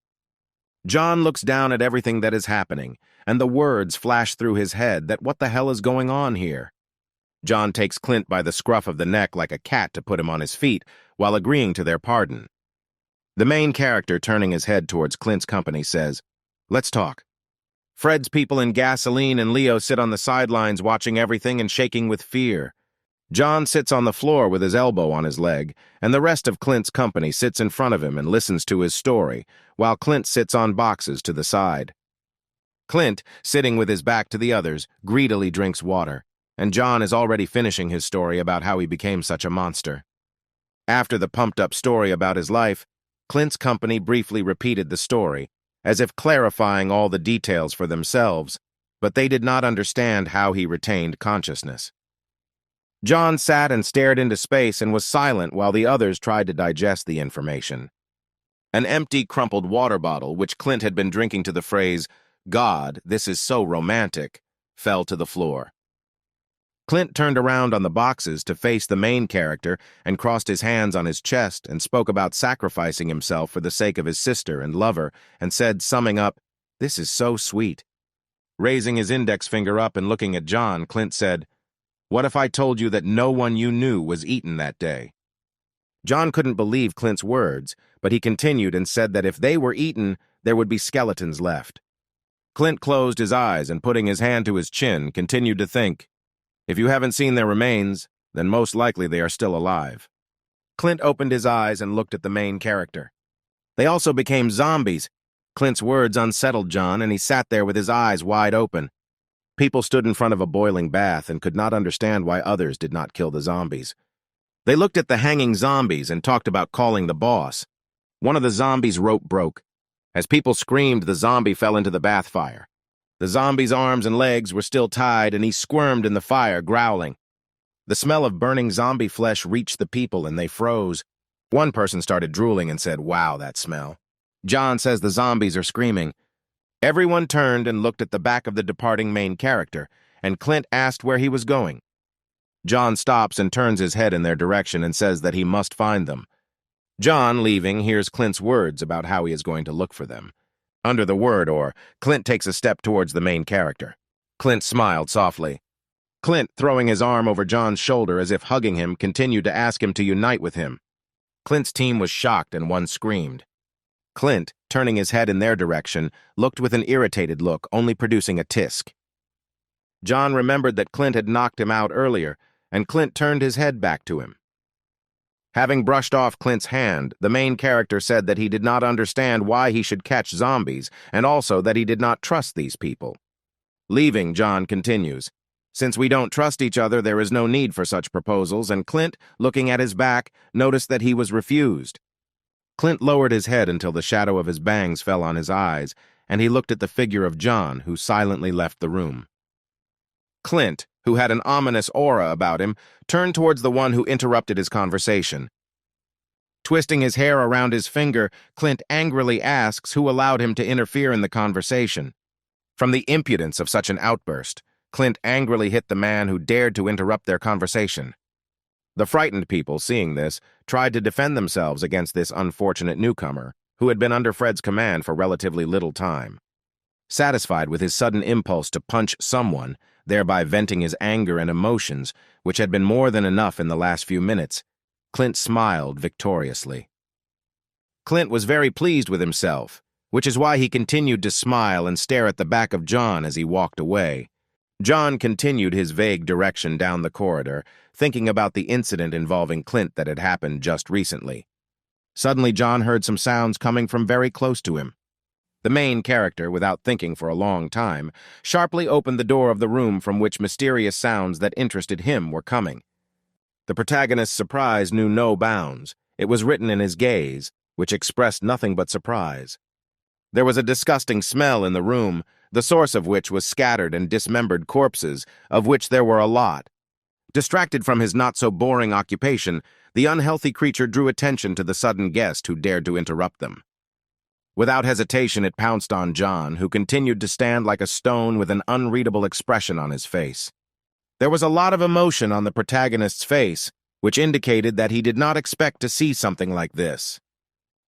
John looks down at everything that is happening, and the words flash through his head that what the hell is going on here? John takes Clint by the scruff of the neck like a cat to put him on his feet, while agreeing to their pardon. The main character, turning his head towards Clint's company, says, "Let's talk." Fred's people in Gasoline and Leo sit on the sidelines watching everything and shaking with fear. John sits on the floor with his elbow on his leg, and the rest of Clint's company sits in front of him and listens to his story, while Clint sits on boxes to the side. Clint, sitting with his back to the others, greedily drinks water, and John is already finishing his story about how he became such a monster. After the pumped-up story about his life, Clint's company briefly repeated the story, as if clarifying all the details for themselves, but they did not understand how he retained consciousness. John sat and stared into space and was silent while the others tried to digest the information. An empty, crumpled water bottle, which Clint had been drinking to the phrase, "God, this is so romantic," fell to the floor. Clint turned around on the boxes to face the main character and crossed his hands on his chest and spoke about sacrificing himself for the sake of his sister and lover and said, summing up, "This is so sweet." Raising his index finger up and looking at John, Clint said, "What if I told you that no one you knew was eaten that day?" John couldn't believe Clint's words, but he continued and said that if they were eaten, there would be skeletons left. Clint closed his eyes and, putting his hand to his chin, continued to think, "If you haven't seen their remains, then most likely they are still alive." Clint opened his eyes and looked at the main character. "They also became zombies." Clint's words unsettled John, and he sat there with his eyes wide open. People stood in front of a boiling bath and could not understand why others did not kill the zombies. They looked at the hanging zombies and talked about calling the boss. One of the zombies' rope broke. As people screamed, the zombie fell into the bath fire. The zombie's arms and legs were still tied, and he squirmed in the fire, growling. The smell of burning zombie flesh reached the people, and they froze. One person started drooling and said, "Wow, that smell." John says the zombies are screaming. Everyone turned and looked at the back of the departing main character, and Clint asked where he was going. John stops and turns his head in their direction and says that he must find them. John, leaving, hears Clint's words about how he is going to look for them. Under the word "or," Clint takes a step towards the main character. Clint smiled softly. Clint, throwing his arm over John's shoulder as if hugging him, continued to ask him to unite with him. Clint's team was shocked and one screamed. Clint, turning his head in their direction, looked with an irritated look, only producing a tisk. John remembered that Clint had knocked him out earlier, and Clint turned his head back to him. Having brushed off Clint's hand, the main character said that he did not understand why he should catch zombies, and also that he did not trust these people. Leaving, John continues, "Since we don't trust each other, there is no need for such proposals," and Clint, looking at his back, noticed that he was refused. Clint lowered his head until the shadow of his bangs fell on his eyes, and he looked at the figure of John, who silently left the room. Clint, who had an ominous aura about him, turned towards the one who interrupted his conversation. Twisting his hair around his finger, Clint angrily asks who allowed him to interfere in the conversation. From the impudence of such an outburst, Clint angrily hit the man who dared to interrupt their conversation. The frightened people, seeing this, tried to defend themselves against this unfortunate newcomer, who had been under Fred's command for relatively little time. Satisfied with his sudden impulse to punch someone, thereby venting his anger and emotions, which had been more than enough in the last few minutes, Clint smiled victoriously. Clint was very pleased with himself, which is why he continued to smile and stare at the back of John as he walked away. John continued his vague direction down the corridor, thinking about the incident involving Clint that had happened just recently. Suddenly, John heard some sounds coming from very close to him. The main character, without thinking for a long time, sharply opened the door of the room from which mysterious sounds that interested him were coming. The protagonist's surprise knew no bounds. It was written in his gaze, which expressed nothing but surprise. There was a disgusting smell in the room, the source of which was scattered and dismembered corpses, of which there were a lot. Distracted from his not-so-boring occupation, the unhealthy creature drew attention to the sudden guest who dared to interrupt them. Without hesitation, it pounced on John, who continued to stand like a stone with an unreadable expression on his face. There was a lot of emotion on the protagonist's face, which indicated that he did not expect to see something like this.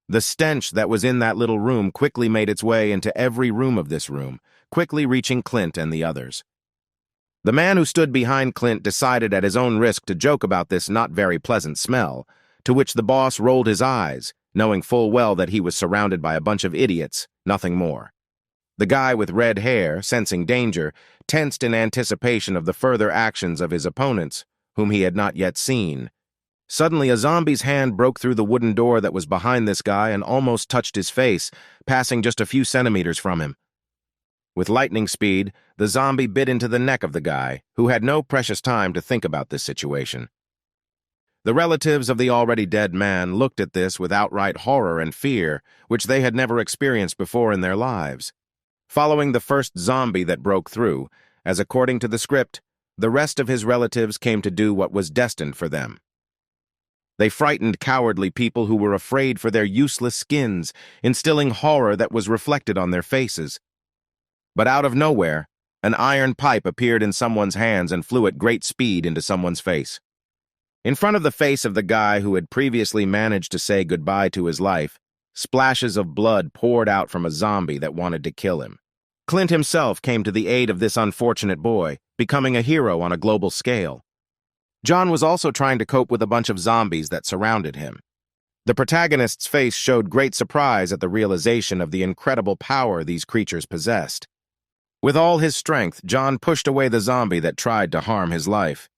The stench that was in that little room quickly made its way into every room of this room, quickly reaching Clint and the others. The man who stood behind Clint decided at his own risk to joke about this not very pleasant smell, to which the boss rolled his eyes, knowing full well that he was surrounded by a bunch of idiots, nothing more. The guy with red hair, sensing danger, tensed in anticipation of the further actions of his opponents, whom he had not yet seen. Suddenly, a zombie's hand broke through the wooden door that was behind this guy and almost touched his face, passing just a few centimeters from him. With lightning speed, the zombie bit into the neck of the guy, who had no precious time to think about this situation. The relatives of the already dead man looked at this with outright horror and fear, which they had never experienced before in their lives. Following the first zombie that broke through, as according to the script, the rest of his relatives came to do what was destined for them. They frightened cowardly people who were afraid for their useless skins, instilling horror that was reflected on their faces. But out of nowhere, an iron pipe appeared in someone's hands and flew at great speed into someone's face. In front of the face of the guy who had previously managed to say goodbye to his life, splashes of blood poured out from a zombie that wanted to kill him. Clint himself came to the aid of this unfortunate boy, becoming a hero on a global scale. John was also trying to cope with a bunch of zombies that surrounded him. The protagonist's face showed great surprise at the realization of the incredible power these creatures possessed. With all his strength, John pushed away the zombie that tried to harm his life.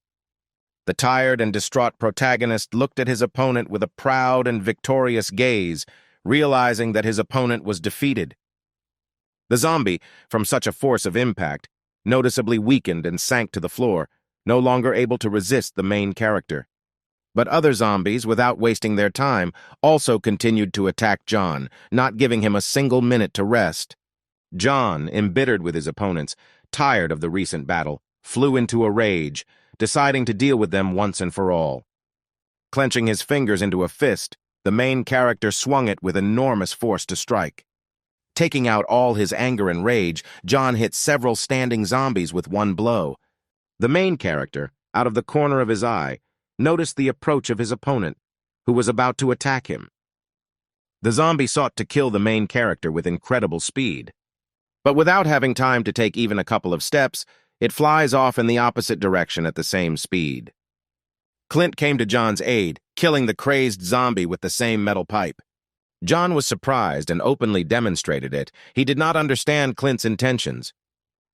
The tired and distraught protagonist looked at his opponent with a proud and victorious gaze, realizing that his opponent was defeated. The zombie, from such a force of impact, noticeably weakened and sank to the floor, no longer able to resist the main character. But other zombies, without wasting their time, also continued to attack John, not giving him a single minute to rest. John, embittered with his opponents, tired of the recent battle, flew into a rage, deciding to deal with them once and for all. Clenching his fingers into a fist, the main character swung it with enormous force to strike. Taking out all his anger and rage, John hit several standing zombies with one blow. The main character, out of the corner of his eye, noticed the approach of his opponent, who was about to attack him. The zombie sought to kill the main character with incredible speed. But without having time to take even a couple of steps, it flies off in the opposite direction at the same speed. Clint came to John's aid, killing the crazed zombie with the same metal pipe. John was surprised and openly demonstrated it. He did not understand Clint's intentions.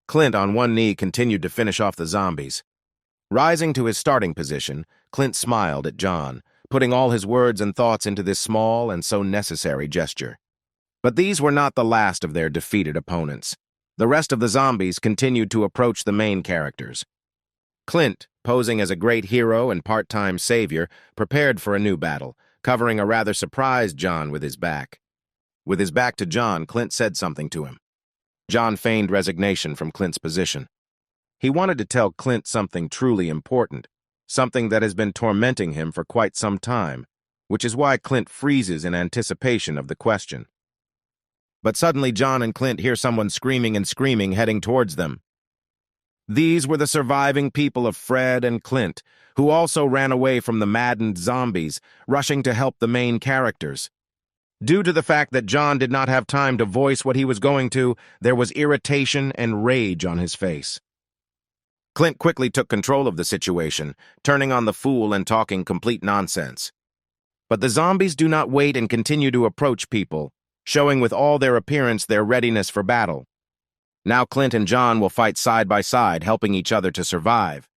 Clint, on one knee, continued to finish off the zombies. Rising to his starting position, Clint smiled at John, putting all his words and thoughts into this small and so necessary gesture. But these were not the last of their defeated opponents. The rest of the zombies continued to approach the main characters. Clint, posing as a great hero and part-time savior, prepared for a new battle, covering a rather surprised John with his back. With his back to John, Clint said something to him. John feigned resignation from Clint's position. He wanted to tell Clint something truly important, something that has been tormenting him for quite some time, which is why Clint freezes in anticipation of the question. But suddenly John and Clint hear someone screaming and screaming heading towards them. These were the surviving people of Fred and Clint, who also ran away from the maddened zombies, rushing to help the main characters. Due to the fact that John did not have time to voice what he was going to, there was irritation and rage on his face. Clint quickly took control of the situation, turning on the fool and talking complete nonsense. But the zombies do not wait and continue to approach people, showing with all their appearance their readiness for battle. Now Clint and John will fight side by side, helping each other to survive.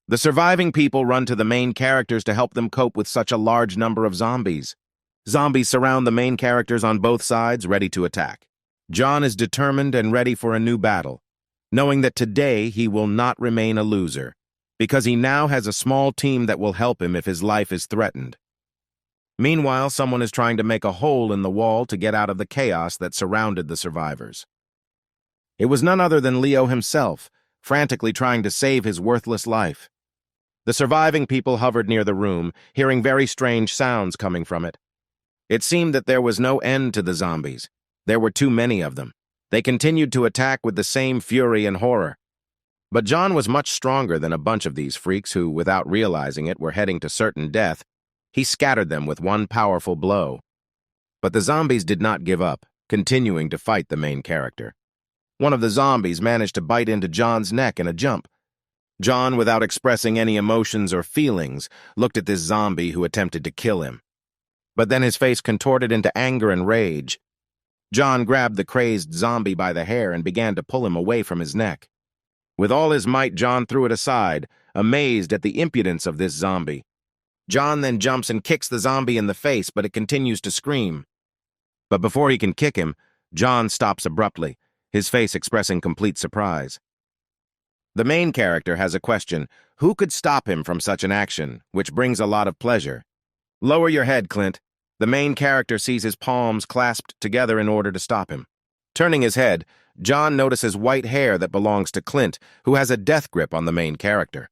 The surviving people run to the main characters to help them cope with such a large number of zombies. Zombies surround the main characters on both sides, ready to attack. John is determined and ready for a new battle, knowing that today he will not remain a loser, because he now has a small team that will help him if his life is threatened. Meanwhile, someone is trying to make a hole in the wall to get out of the chaos that surrounded the survivors. It was none other than Leo himself, frantically trying to save his worthless life. The surviving people hovered near the room, hearing very strange sounds coming from it. It seemed that there was no end to the zombies. There were too many of them. They continued to attack with the same fury and horror. But John was much stronger than a bunch of these freaks who, without realizing it, were heading to certain death. He scattered them with one powerful blow. But the zombies did not give up, continuing to fight the main character. One of the zombies managed to bite into John's neck in a jump. John, without expressing any emotions or feelings, looked at this zombie who attempted to kill him. But then his face contorted into anger and rage. John grabbed the crazed zombie by the hair and began to pull him away from his neck. With all his might, John threw it aside, amazed at the impudence of this zombie. John then jumps and kicks the zombie in the face, but it continues to scream. But before he can kick him, John stops abruptly, his face expressing complete surprise. The main character has a question: who could stop him from such an action, which brings a lot of pleasure? Lower your head, Clint. The main character sees his palms clasped together in order to stop him. Turning his head, John notices white hair that belongs to Clint, who has a death grip on the main character.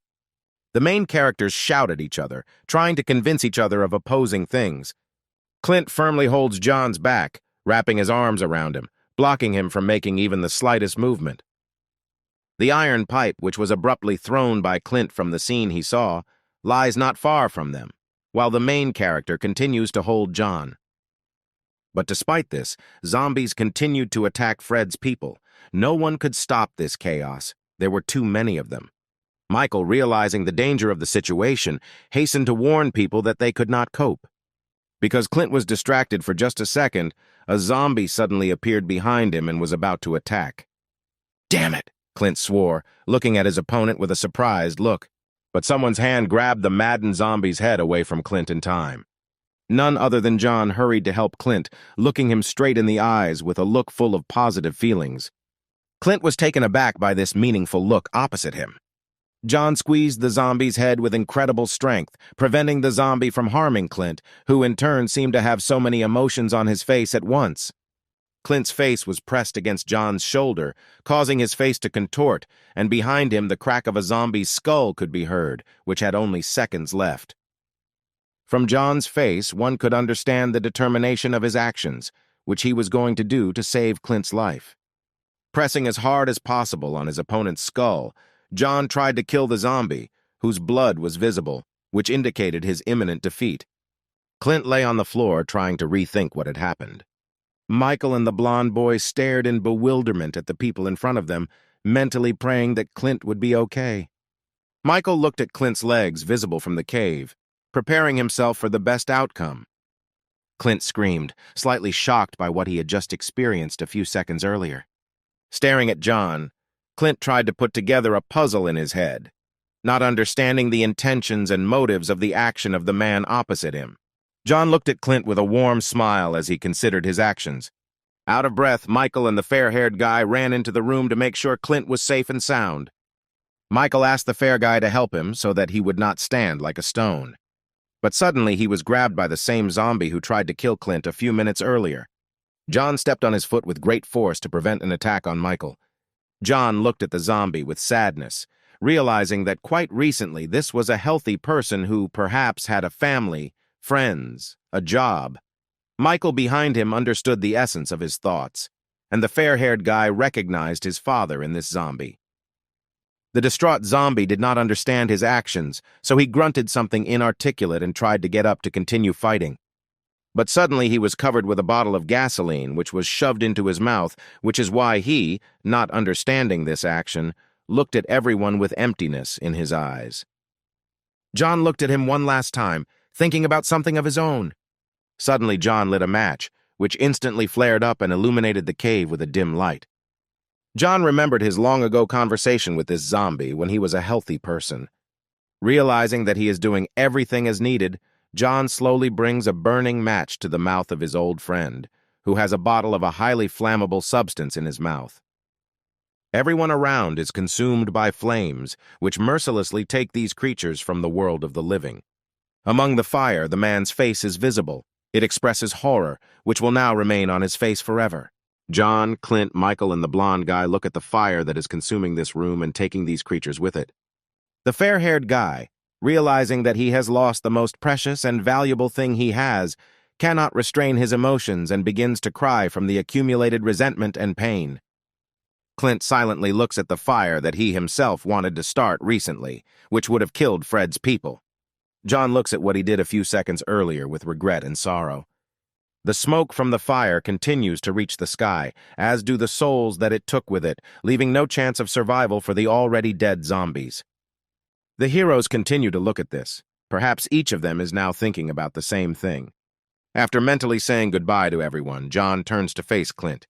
The main characters shout at each other, trying to convince each other of opposing things. Clint firmly holds John's back, wrapping his arms around him, blocking him from making even the slightest movement. The iron pipe, which was abruptly thrown by Clint from the scene he saw, lies not far from them, while the main character continues to hold John. But despite this, zombies continued to attack Fred's people. No one could stop this chaos. There were too many of them. Michael, realizing the danger of the situation, hastened to warn people that they could not cope. Because Clint was distracted for just a second, a zombie suddenly appeared behind him and was about to attack. "Damn it!" Clint swore, looking at his opponent with a surprised look. But someone's hand grabbed the maddened zombie's head away from Clint in time. None other than John hurried to help Clint, looking him straight in the eyes with a look full of positive feelings. Clint was taken aback by this meaningful look opposite him. John squeezed the zombie's head with incredible strength, preventing the zombie from harming Clint, who in turn seemed to have so many emotions on his face at once. Clint's face was pressed against John's shoulder, causing his face to contort, and behind him the crack of a zombie's skull could be heard, which had only seconds left. From John's face, one could understand the determination of his actions, which he was going to do to save Clint's life. Pressing as hard as possible on his opponent's skull, John tried to kill the zombie, whose blood was visible, which indicated his imminent defeat. Clint lay on the floor trying to rethink what had happened. Michael and the blonde boy stared in bewilderment at the people in front of them, mentally praying that Clint would be okay. Michael looked at Clint's legs visible from the cave, preparing himself for the best outcome. Clint screamed, slightly shocked by what he had just experienced a few seconds earlier. Staring at John, Clint tried to put together a puzzle in his head, not understanding the intentions and motives of the action of the man opposite him. John looked at Clint with a warm smile as he considered his actions. Out of breath, Michael and the fair-haired guy ran into the room to make sure Clint was safe and sound. Michael asked the fair guy to help him so that he would not stand like a stone. But suddenly he was grabbed by the same zombie who tried to kill Clint a few minutes earlier. John stepped on his foot with great force to prevent an attack on Michael. John looked at the zombie with sadness, realizing that quite recently this was a healthy person who perhaps had a family, friends, a job. Michael behind him understood the essence of his thoughts, and the fair-haired guy recognized his father in this zombie. The distraught zombie did not understand his actions, so he grunted something inarticulate and tried to get up to continue fighting. But suddenly he was covered with a bottle of gasoline, which was shoved into his mouth, which is why he, not understanding this action, looked at everyone with emptiness in his eyes. John looked at him one last time, thinking about something of his own. Suddenly John lit a match, which instantly flared up and illuminated the cave with a dim light. John remembered his long-ago conversation with this zombie when he was a healthy person. Realizing that he is doing everything as needed, John slowly brings a burning match to the mouth of his old friend, who has a bottle of a highly flammable substance in his mouth. Everyone around is consumed by flames, which mercilessly take these creatures from the world of the living. Among the fire, the man's face is visible. It expresses horror, which will now remain on his face forever. John, Clint, Michael, and the blonde guy look at the fire that is consuming this room and taking these creatures with it. The fair-haired guy, realizing that he has lost the most precious and valuable thing he has, cannot restrain his emotions and begins to cry from the accumulated resentment and pain. Clint silently looks at the fire that he himself wanted to start recently, which would have killed Fred's people. John looks at what he did a few seconds earlier with regret and sorrow. The smoke from the fire continues to reach the sky, as do the souls that it took with it, leaving no chance of survival for the already dead zombies. The heroes continue to look at this. Perhaps each of them is now thinking about the same thing. After mentally saying goodbye to everyone, John turns to face Clint.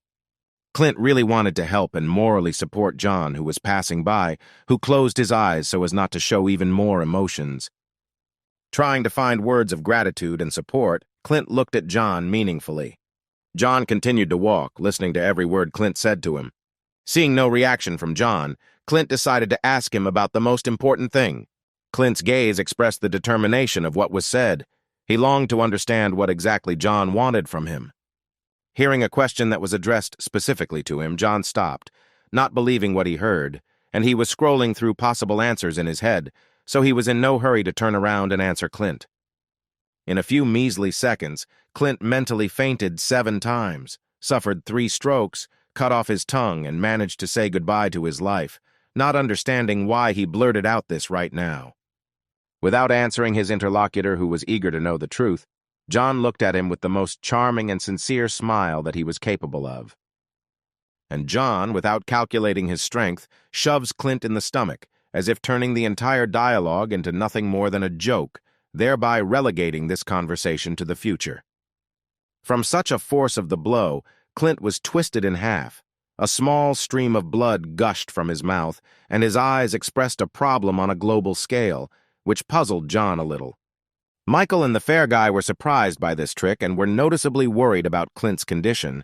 Clint really wanted to help and morally support John, who was passing by, who closed his eyes so as not to show even more emotions. Trying to find words of gratitude and support, Clint looked at John meaningfully. John continued to walk, listening to every word Clint said to him. Seeing no reaction from John, Clint decided to ask him about the most important thing. Clint's gaze expressed the determination of what was said. He longed to understand what exactly John wanted from him. Hearing a question that was addressed specifically to him, John stopped, not believing what he heard, and he was scrolling through possible answers in his head, so he was in no hurry to turn around and answer Clint. In a few measly seconds, Clint mentally fainted 7 times, suffered 3 strokes, cut off his tongue, and managed to say goodbye to his life, not understanding why he blurted out this right now. Without answering his interlocutor, who was eager to know the truth, John looked at him with the most charming and sincere smile that he was capable of. And John, without calculating his strength, shoves Clint in the stomach, as if turning the entire dialogue into nothing more than a joke, thereby relegating this conversation to the future. From such a force of the blow, Clint was twisted in half. A small stream of blood gushed from his mouth, and his eyes expressed a problem on a global scale, which puzzled John a little. Michael and the fair guy were surprised by this trick and were noticeably worried about Clint's condition.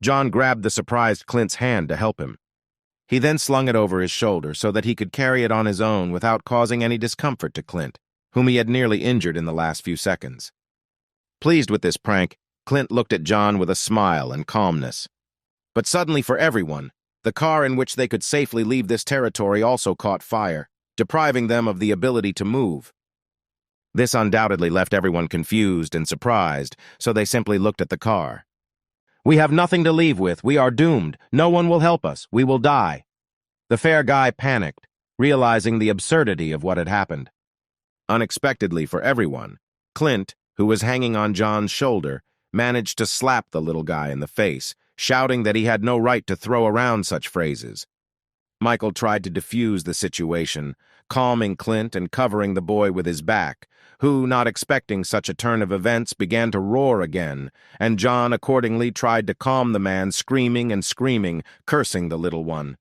John grabbed the surprised Clint's hand to help him. He then slung it over his shoulder so that he could carry it on his own without causing any discomfort to Clint, whom he had nearly injured in the last few seconds. Pleased with this prank, Clint looked at John with a smile and calmness. But suddenly for everyone, the car in which they could safely leave this territory also caught fire, depriving them of the ability to move. This undoubtedly left everyone confused and surprised, so they simply looked at the car. "We have nothing to leave with. We are doomed. No one will help us. We will die." The fair guy panicked, realizing the absurdity of what had happened. Unexpectedly for everyone, Clint, who was hanging on John's shoulder, managed to slap the little guy in the face, shouting that he had no right to throw around such phrases. Michael tried to defuse the situation, calming Clint and covering the boy with his back, who, not expecting such a turn of events, began to roar again, and John accordingly tried to calm the man, screaming and screaming, cursing the little one.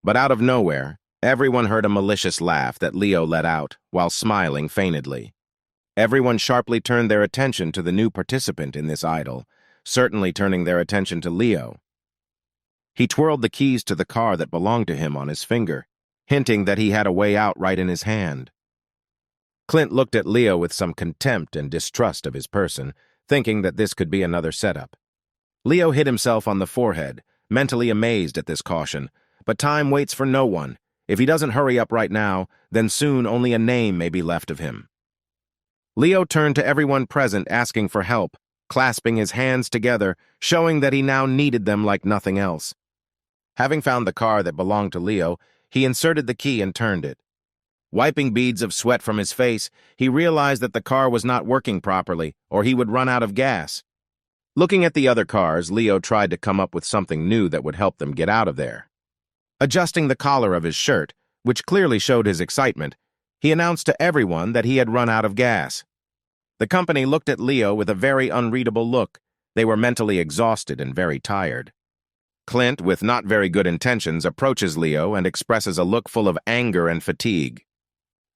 But out of nowhere, everyone heard a malicious laugh that Leo let out, while smiling feignedly. Everyone sharply turned their attention to the new participant in this idyll, certainly turning their attention to Leo. He twirled the keys to the car that belonged to him on his finger, hinting that he had a way out right in his hand. Clint looked at Leo with some contempt and distrust of his person, thinking that this could be another setup. Leo hit himself on the forehead, mentally amazed at this caution, but time waits for no one. If he doesn't hurry up right now, then soon only a name may be left of him. Leo turned to everyone present asking for help, clasping his hands together, showing that he now needed them like nothing else. Having found the car that belonged to Leo, he inserted the key and turned it. Wiping beads of sweat from his face, he realized that the car was not working properly, or he would run out of gas. Looking at the other cars, Leo tried to come up with something new that would help them get out of there. Adjusting the collar of his shirt, which clearly showed his excitement, he announced to everyone that he had run out of gas. The company looked at Leo with a very unreadable look. They were mentally exhausted and very tired. Clint, with not very good intentions, approaches Leo and expresses a look full of anger and fatigue.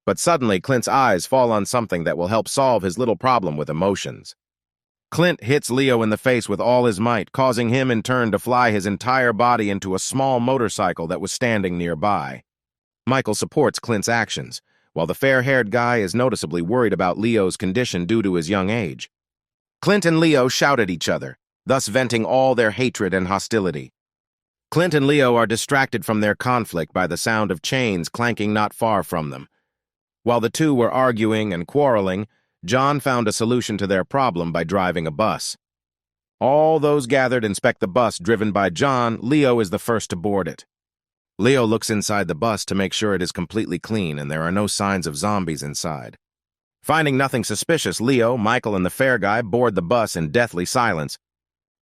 But suddenly, Clint's eyes fall on something that will help solve his little problem with emotions. Clint hits Leo in the face with all his might, causing him in turn to fly his entire body into a small motorcycle that was standing nearby. Michael supports Clint's actions, while the fair-haired guy is noticeably worried about Leo's condition due to his young age. Clint and Leo shout at each other, thus venting all their hatred and hostility. Clint and Leo are distracted from their conflict by the sound of chains clanking not far from them. While the two were arguing and quarreling, John found a solution to their problem by driving a bus. All those gathered inspect the bus driven by John. Leo is the first to board it. Leo looks inside the bus to make sure it is completely clean and there are no signs of zombies inside. Finding nothing suspicious, Leo, Michael, and the fair guy board the bus in deathly silence.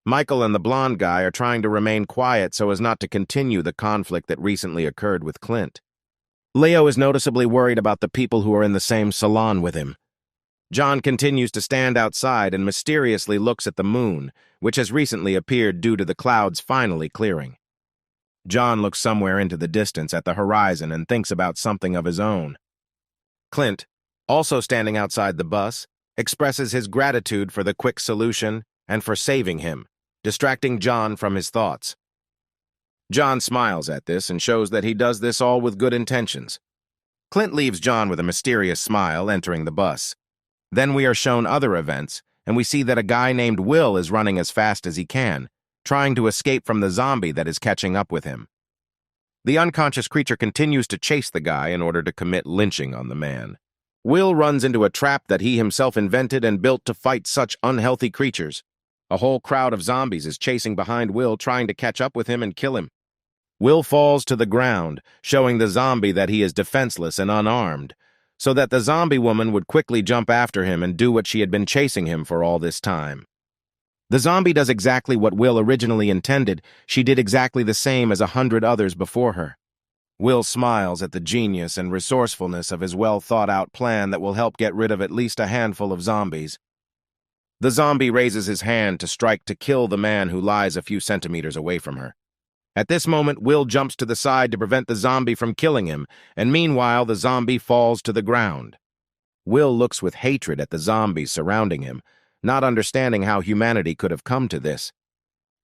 Michael and the blonde guy are trying to remain quiet so as not to continue the conflict that recently occurred with Clint. Leo is noticeably worried about the people who are in the same salon with him. John continues to stand outside and mysteriously looks at the moon, which has recently appeared due to the clouds finally clearing. John looks somewhere into the distance at the horizon and thinks about something of his own. Clint, also standing outside the bus, expresses his gratitude for the quick solution and for saving him, distracting John from his thoughts. John smiles at this and shows that he does this all with good intentions. Clint leaves John with a mysterious smile, entering the bus. Then we are shown other events, and we see that a guy named Will is running as fast as he can, trying to escape from the zombie that is catching up with him. The unconscious creature continues to chase the guy in order to commit lynching on the man. Will runs into a trap that he himself invented and built to fight such unhealthy creatures. A whole crowd of zombies is chasing behind Will, trying to catch up with him and kill him. Will falls to the ground, showing the zombie that he is defenseless and unarmed, so that the zombie woman would quickly jump after him and do what she had been chasing him for all this time. The zombie does exactly what Will originally intended. She did exactly the same as 100 others before her. Will smiles at the genius and resourcefulness of his well-thought-out plan that will help get rid of at least a handful of zombies. The zombie raises his hand to strike to kill the man who lies a few centimeters away from her. At this moment, Will jumps to the side to prevent the zombie from killing him, and meanwhile the zombie falls to the ground. Will looks with hatred at the zombies surrounding him, not understanding how humanity could have come to this.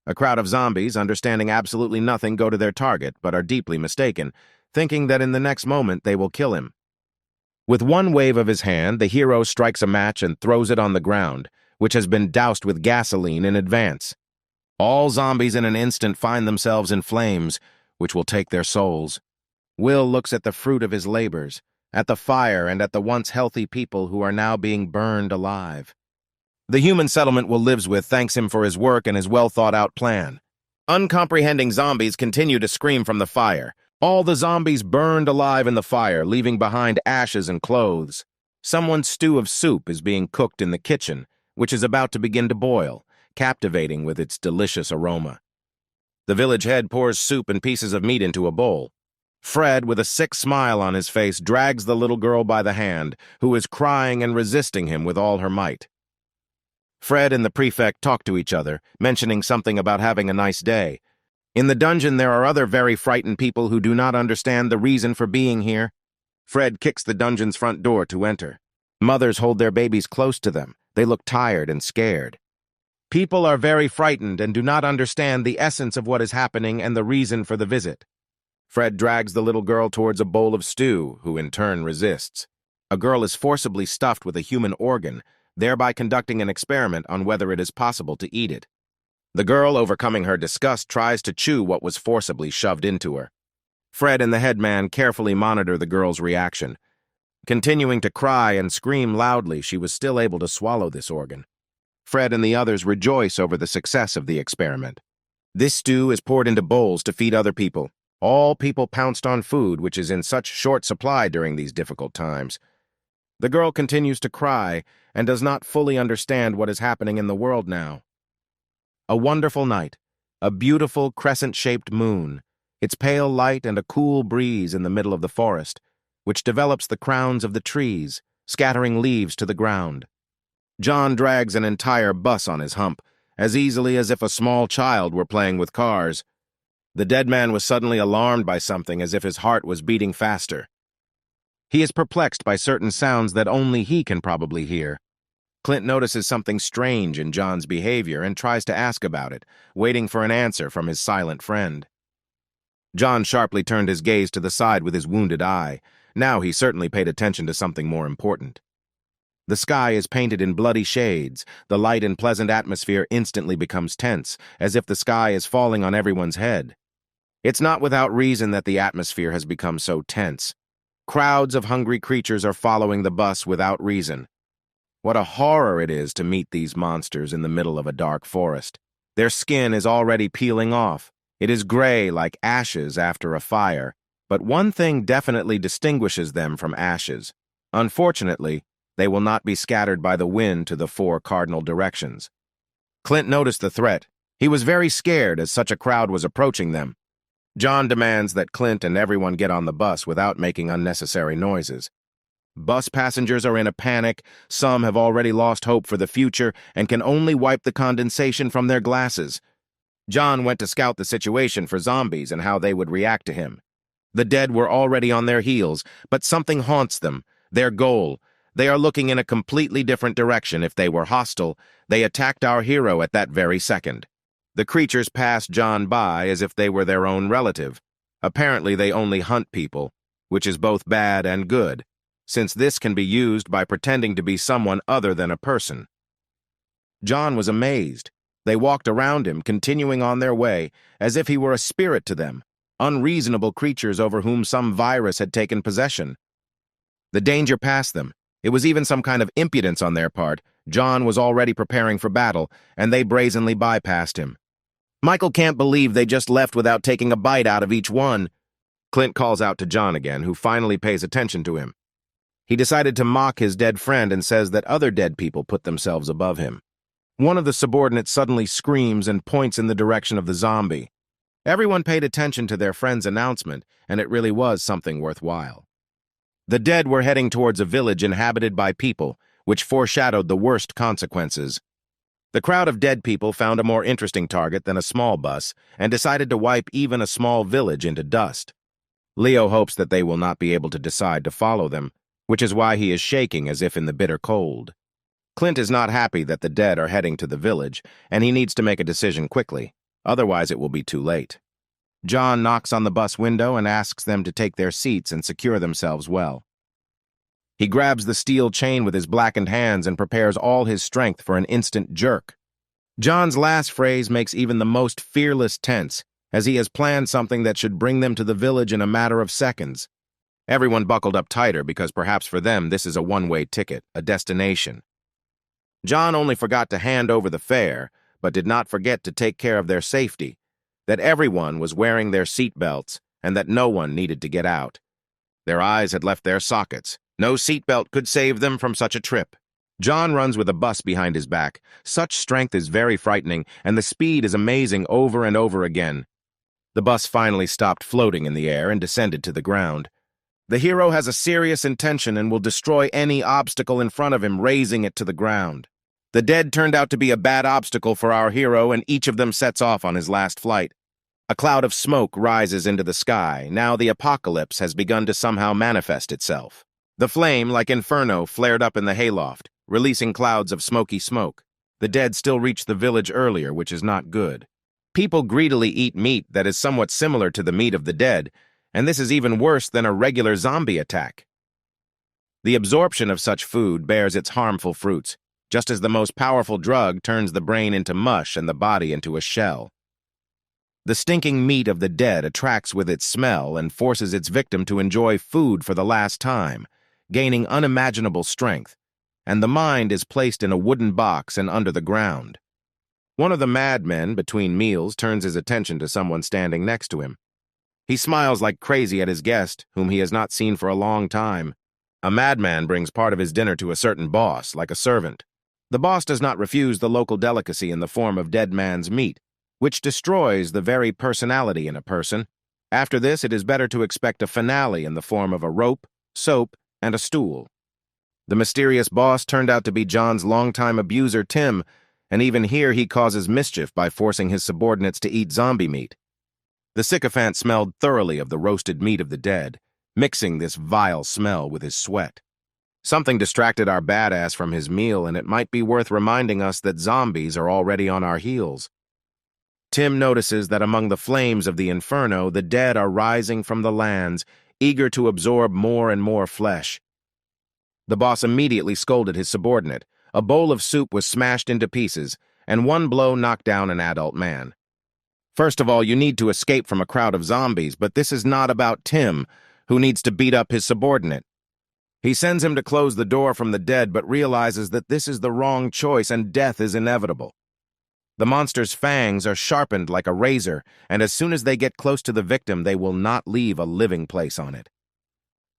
A crowd of zombies, understanding absolutely nothing, go to their target, but are deeply mistaken, thinking that in the next moment they will kill him. With one wave of his hand, the hero strikes a match and throws it on the ground, which has been doused with gasoline in advance. All zombies in an instant find themselves in flames, which will take their souls. Will looks at the fruit of his labors, at the fire and at the once healthy people who are now being burned alive. The human settlement Will lives with thanks him for his work and his well-thought-out plan. Uncomprehending zombies continue to scream from the fire. All the zombies burned alive in the fire, leaving behind ashes and clothes. Someone's stew of soup is being cooked in the kitchen, which is about to begin to boil, captivating with its delicious aroma. The village head pours soup and pieces of meat into a bowl. Fred, with a sick smile on his face, drags the little girl by the hand, who is crying and resisting him with all her might. Fred and the prefect talk to each other, mentioning something about having a nice day. In the dungeon, there are other very frightened people who do not understand the reason for being here. Fred kicks the dungeon's front door to enter. Mothers hold their babies close to them. They look tired and scared. People are very frightened and do not understand the essence of what is happening and the reason for the visit. Fred drags the little girl towards a bowl of stew, who in turn resists. A girl is forcibly stuffed with a human organ, thereby conducting an experiment on whether it is possible to eat it. The girl, overcoming her disgust, tries to chew what was forcibly shoved into her. Fred and the headman carefully monitor the girl's reaction. Continuing to cry and scream loudly, she was still able to swallow this organ. Fred and the others rejoice over the success of the experiment. This stew is poured into bowls to feed other people. All people pounced on food, which is in such short supply during these difficult times. The girl continues to cry and does not fully understand what is happening in the world now. A wonderful night, a beautiful crescent-shaped moon, its pale light and a cool breeze in the middle of the forest, which develops the crowns of the trees, scattering leaves to the ground. John drags an entire bus on his hump, as easily as if a small child were playing with cars. The dead man was suddenly alarmed by something, as if his heart was beating faster. He is perplexed by certain sounds that only he can probably hear. Clint notices something strange in John's behavior and tries to ask about it, waiting for an answer from his silent friend. John sharply turned his gaze to the side with his wounded eye. Now he certainly paid attention to something more important. The sky is painted in bloody shades. The light and pleasant atmosphere instantly becomes tense, as if the sky is falling on everyone's head. It's not without reason that the atmosphere has become so tense. Crowds of hungry creatures are following the bus without reason. What a horror it is to meet these monsters in the middle of a dark forest. Their skin is already peeling off. It is gray like ashes after a fire. But one thing definitely distinguishes them from ashes. Unfortunately, they will not be scattered by the wind to the 4 cardinal directions. Clint noticed the threat. He was very scared as such a crowd was approaching them. John demands that Clint and everyone get on the bus without making unnecessary noises. Bus passengers are in a panic, some have already lost hope for the future and can only wipe the condensation from their glasses. John went to scout the situation for zombies and how they would react to him. The dead were already on their heels, but something haunts them, their goal. They are looking in a completely different direction. If they were hostile, they attacked our hero at that very second. The creatures passed John by as if they were their own relative. Apparently they only hunt people, which is both bad and good, since this can be used by pretending to be someone other than a person. John was amazed. They walked around him, continuing on their way, as if he were a spirit to them, unreasonable creatures over whom some virus had taken possession. The danger passed them. It was even some kind of impudence on their part. John was already preparing for battle, and they brazenly bypassed him. Michael can't believe they just left without taking a bite out of each one. Clint calls out to John again, who finally pays attention to him. He decided to mock his dead friend and says that other dead people put themselves above him. One of the subordinates suddenly screams and points in the direction of the zombie. Everyone paid attention to their friend's announcement, and it really was something worthwhile. The dead were heading towards a village inhabited by people, which foreshadowed the worst consequences. The crowd of dead people found a more interesting target than a small bus and decided to wipe even a small village into dust. Leo hopes that they will not be able to decide to follow them, which is why he is shaking as if in the bitter cold. Clint is not happy that the dead are heading to the village, and he needs to make a decision quickly, otherwise it will be too late. John knocks on the bus window and asks them to take their seats and secure themselves well. He grabs the steel chain with his blackened hands and prepares all his strength for an instant jerk. John's last phrase makes even the most fearless tense, as he has planned something that should bring them to the village in a matter of seconds. Everyone buckled up tighter because perhaps for them this is a one-way ticket, a destination. John only forgot to hand over the fare, but did not forget to take care of their safety, that everyone was wearing their seat belts, and that no one needed to get out. Their eyes had left their sockets. No seatbelt could save them from such a trip. John runs with a bus behind his back. Such strength is very frightening, and the speed is amazing over and over again. The bus finally stopped floating in the air and descended to the ground. The hero has a serious intention and will destroy any obstacle in front of him, razing it to the ground. The dead turned out to be a bad obstacle for our hero, and each of them sets off on his last flight. A cloud of smoke rises into the sky. Now the apocalypse has begun to somehow manifest itself. The flame, like inferno, flared up in the hayloft, releasing clouds of smoky smoke. The dead still reach the village earlier, which is not good. People greedily eat meat that is somewhat similar to the meat of the dead, and this is even worse than a regular zombie attack. The absorption of such food bears its harmful fruits, just as the most powerful drug turns the brain into mush and the body into a shell. The stinking meat of the dead attracts with its smell and forces its victim to enjoy food for the last time, gaining unimaginable strength, and the mind is placed in a wooden box and under the ground. One of the madmen, between meals, turns his attention to someone standing next to him. He smiles like crazy at his guest, whom he has not seen for a long time. A madman brings part of his dinner to a certain boss, like a servant. The boss does not refuse the local delicacy in the form of dead man's meat, which destroys the very personality in a person. After this, it is better to expect a finale in the form of a rope, soap, and a stool. The mysterious boss turned out to be John's longtime abuser, Tim, and even here he causes mischief by forcing his subordinates to eat zombie meat. The sycophant smelled thoroughly of the roasted meat of the dead, mixing this vile smell with his sweat. Something distracted our badass from his meal, and it might be worth reminding us that zombies are already on our heels. Tim notices that among the flames of the inferno, the dead are rising from the lands, eager to absorb more and more flesh. The boss immediately scolded his subordinate. A bowl of soup was smashed into pieces, and one blow knocked down an adult man. First of all, you need to escape from a crowd of zombies, but this is not about Tim, who needs to beat up his subordinate. He sends him to close the door from the dead, but realizes that this is the wrong choice and death is inevitable. The monster's fangs are sharpened like a razor, and as soon as they get close to the victim, they will not leave a living place on it.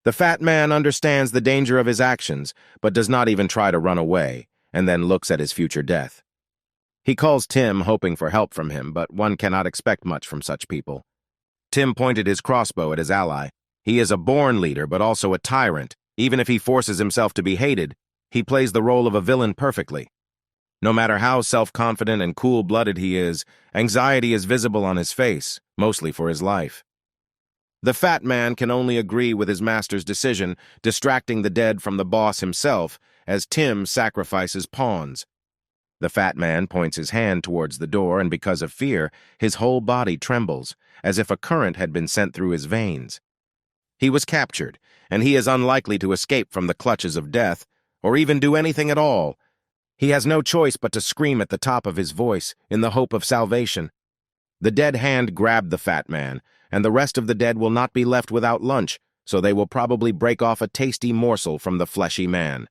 The fat man understands the danger of his actions, but does not even try to run away, and then looks at his future death. He calls Tim, hoping for help from him, but one cannot expect much from such people. Tim pointed his crossbow at his ally. He is a born leader, but also a tyrant. Even if he forces himself to be hated, he plays the role of a villain perfectly. No matter how self-confident and cool-blooded he is, anxiety is visible on his face, mostly for his life. The fat man can only agree with his master's decision, distracting the dead from the boss himself, as Tim sacrifices pawns. The fat man points his hand towards the door, and because of fear, his whole body trembles, as if a current had been sent through his veins. He was captured, and he is unlikely to escape from the clutches of death, or even do anything at all. He has no choice but to scream at the top of his voice, in the hope of salvation. The dead hand grabbed the fat man, and the rest of the dead will not be left without lunch, so they will probably break off a tasty morsel from the fleshy man.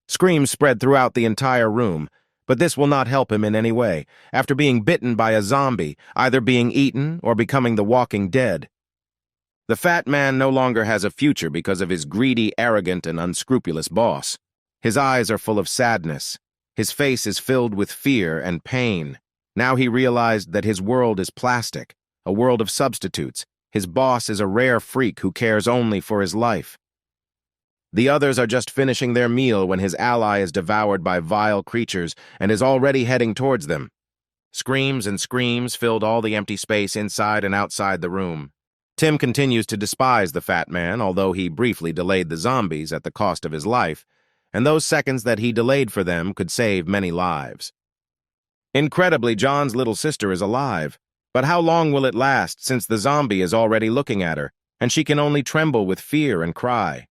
Screams spread throughout the entire room, but this will not help him in any way, after being bitten by a zombie, either being eaten or becoming the walking dead. The fat man no longer has a future because of his greedy, arrogant, and unscrupulous boss. His eyes are full of sadness. His face is filled with fear and pain. Now he realized that his world is plastic, a world of substitutes. His boss is a rare freak who cares only for his life. The others are just finishing their meal when his ally is devoured by vile creatures and is already heading towards them. Screams and screams filled all the empty space inside and outside the room. Tim continues to despise the fat man, although he briefly delayed the zombies at the cost of his life, and those seconds that he delayed for them could save many lives. Incredibly, John's little sister is alive, but how long will it last since the zombie is already looking at her, and she can only tremble with fear and cry?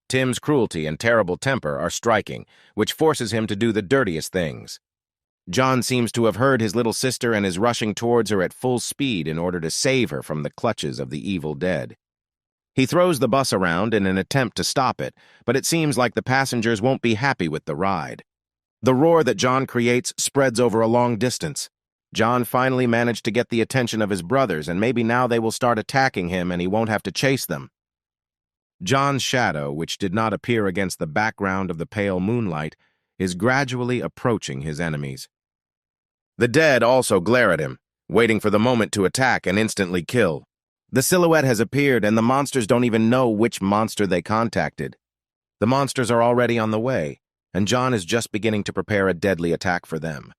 Tim's cruelty and terrible temper are striking, which forces him to do the dirtiest things. John seems to have heard his little sister and is rushing towards her at full speed in order to save her from the clutches of the evil dead. He throws the bus around in an attempt to stop it, but it seems like the passengers won't be happy with the ride. The roar that John creates spreads over a long distance. John finally managed to get the attention of his brothers, and maybe now they will start attacking him and he won't have to chase them. John's shadow, which did not appear against the background of the pale moonlight, is gradually approaching his enemies. The dead also glare at him, waiting for the moment to attack and instantly kill. The silhouette has appeared, and the monsters don't even know which monster they contacted. The monsters are already on the way, and John is just beginning to prepare a deadly attack for them.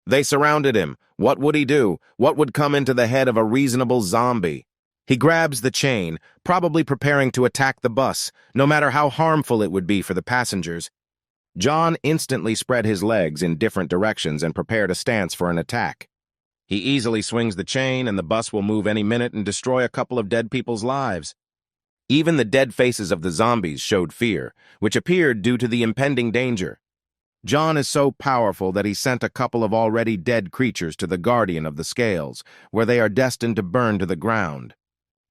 They surrounded him. What would he do? What would come into the head of a reasonable zombie? He grabs the chain, probably preparing to attack the bus, no matter how harmful it would be for the passengers. John instantly spread his legs in different directions and prepared a stance for an attack. He easily swings the chain, and the bus will move any minute and destroy a couple of dead people's lives. Even the dead faces of the zombies showed fear, which appeared due to the impending danger. John is so powerful that he sent a couple of already dead creatures to the guardian of the scales, where they are destined to burn to the ground.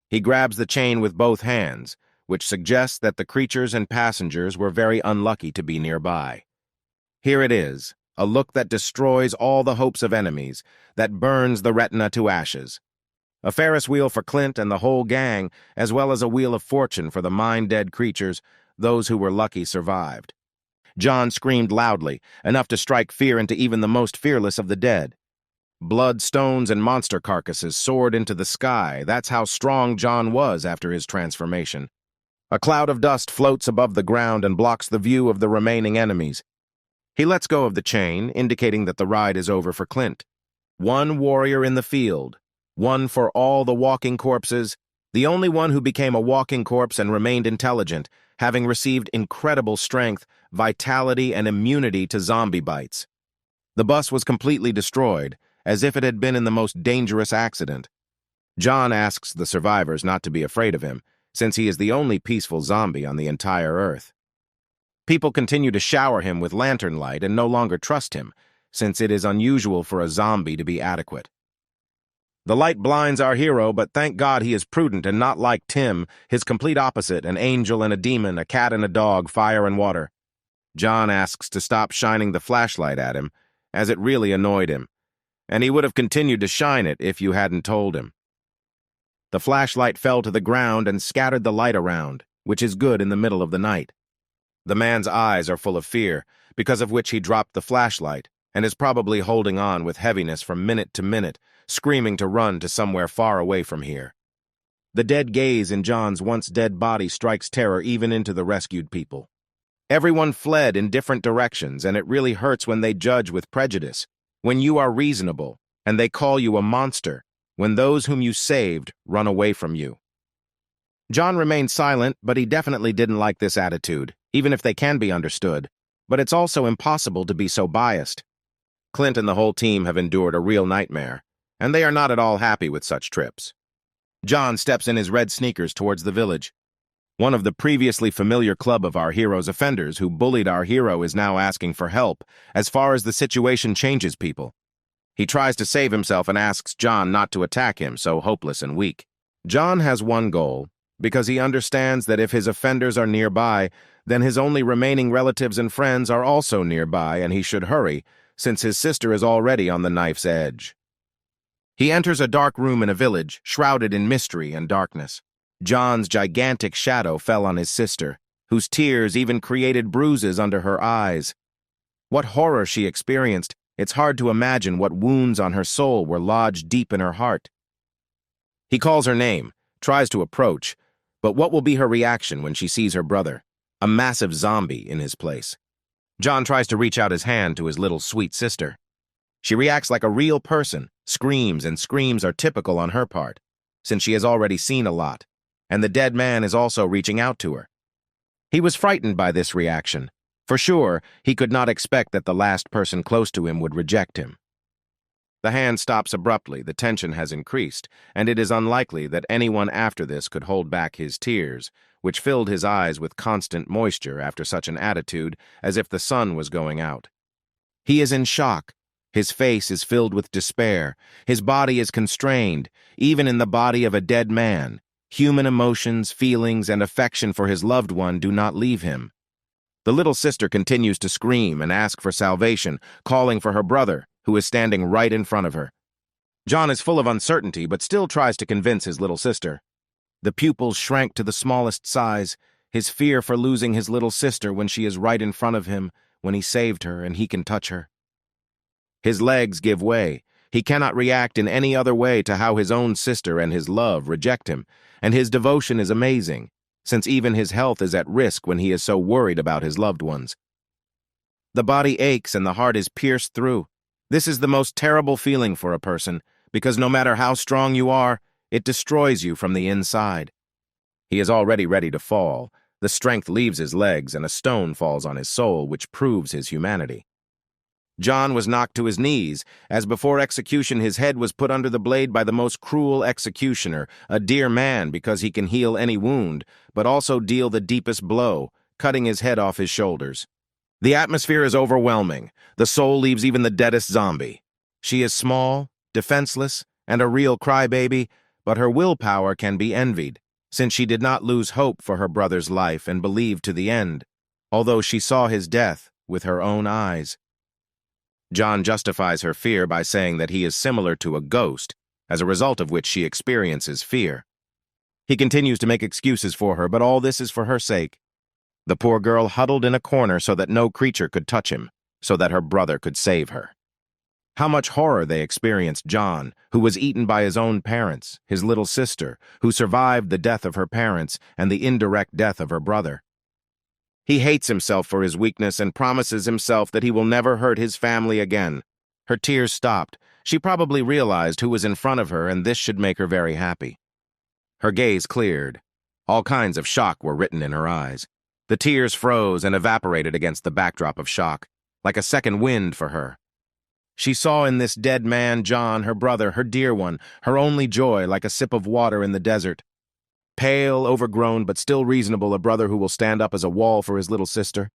He grabs the chain with both hands, which suggests that the creatures and passengers were very unlucky to be nearby. Here it is, a look that destroys all the hopes of enemies, that burns the retina to ashes. A Ferris wheel for Clint and the whole gang, as well as a wheel of fortune for the mind-dead creatures. Those who were lucky survived. John screamed loudly, enough to strike fear into even the most fearless of the dead. Blood, stones, and monster carcasses soared into the sky. That's how strong John was after his transformation. A cloud of dust floats above the ground and blocks the view of the remaining enemies. He lets go of the chain, indicating that the ride is over for Clint. One warrior in the field, one for all the walking corpses, the only one who became a walking corpse and remained intelligent, having received incredible strength, vitality, and immunity to zombie bites. The bus was completely destroyed, as if it had been in the most dangerous accident. John asks the survivors not to be afraid of him, since he is the only peaceful zombie on the entire Earth. People continue to shower him with lantern light and no longer trust him, since it is unusual for a zombie to be adequate. The light blinds our hero, but thank God he is prudent and not like Tim, his complete opposite, an angel and a demon, a cat and a dog, fire and water. John asks to stop shining the flashlight at him, as it really annoyed him, and he would have continued to shine it if you hadn't told him. The flashlight fell to the ground and scattered the light around, which is good in the middle of the night. The man's eyes are full of fear, because of which he dropped the flashlight, and is probably holding on with heaviness from minute to minute, screaming to run to somewhere far away from here. The dead gaze in John's once-dead body strikes terror even into the rescued people. Everyone fled in different directions, and it really hurts when they judge with prejudice, when you are reasonable, and they call you a monster, when those whom you saved run away from you. John remained silent, but he definitely didn't like this attitude, even if they can be understood. But it's also impossible to be so biased. Clint and the whole team have endured a real nightmare, and they are not at all happy with such trips. John steps in his red sneakers towards the village. One of the previously familiar club of our hero's offenders who bullied our hero is now asking for help as far as the situation changes people. He tries to save himself and asks John not to attack him, so hopeless and weak. John has one goal, because he understands that if his offenders are nearby, then his only remaining relatives and friends are also nearby, and he should hurry, since his sister is already on the knife's edge. He enters a dark room in a village, shrouded in mystery and darkness. John's gigantic shadow fell on his sister, whose tears even created bruises under her eyes. What horror she experienced! It's hard to imagine what wounds on her soul were lodged deep in her heart. He calls her name, tries to approach, but what will be her reaction when she sees her brother, a massive zombie in his place? John tries to reach out his hand to his little sweet sister. She reacts like a real person. Screams and screams are typical on her part, since she has already seen a lot, and the dead man is also reaching out to her. He was frightened by this reaction. For sure, he could not expect that the last person close to him would reject him. The hand stops abruptly, the tension has increased, and it is unlikely that anyone after this could hold back his tears, which filled his eyes with constant moisture after such an attitude, as if the sun was going out. He is in shock. His face is filled with despair. His body is constrained, even in the body of a dead man. Human emotions, feelings, and affection for his loved one do not leave him. The little sister continues to scream and ask for salvation, calling for her brother, who is standing right in front of her. John is full of uncertainty, but still tries to convince his little sister. The pupils shrank to the smallest size, his fear for losing his little sister when she is right in front of him, when he saved her and he can touch her. His legs give way. He cannot react in any other way to how his own sister and his love reject him, and his devotion is amazing, since even his health is at risk when he is so worried about his loved ones. The body aches and the heart is pierced through. This is the most terrible feeling for a person, because no matter how strong you are, it destroys you from the inside. He is already ready to fall. The strength leaves his legs and a stone falls on his soul, which proves his humanity. John was knocked to his knees, as before execution his head was put under the blade by the most cruel executioner, a dear man because he can heal any wound, but also deal the deepest blow, cutting his head off his shoulders. The atmosphere is overwhelming. The soul leaves even the deadest zombie. She is small, defenseless, and a real crybaby, but her willpower can be envied, since she did not lose hope for her brother's life and believed to the end, although she saw his death with her own eyes. John justifies her fear by saying that he is similar to a ghost, as a result of which she experiences fear. He continues to make excuses for her, but all this is for her sake. The poor girl huddled in a corner so that no creature could touch him, so that her brother could save her. How much horror they experienced John, who was eaten by his own parents, his little sister, who survived the death of her parents and the indirect death of her brother. He hates himself for his weakness and promises himself that he will never hurt his family again. Her tears stopped. She probably realized who was in front of her, and this should make her very happy. Her gaze cleared. All kinds of shock were written in her eyes. The tears froze and evaporated against the backdrop of shock, like a second wind for her. She saw in this dead man John, her brother, her dear one, her only joy, like a sip of water in the desert. Pale, overgrown, but still reasonable, a brother who will stand up as a wall for his little sister.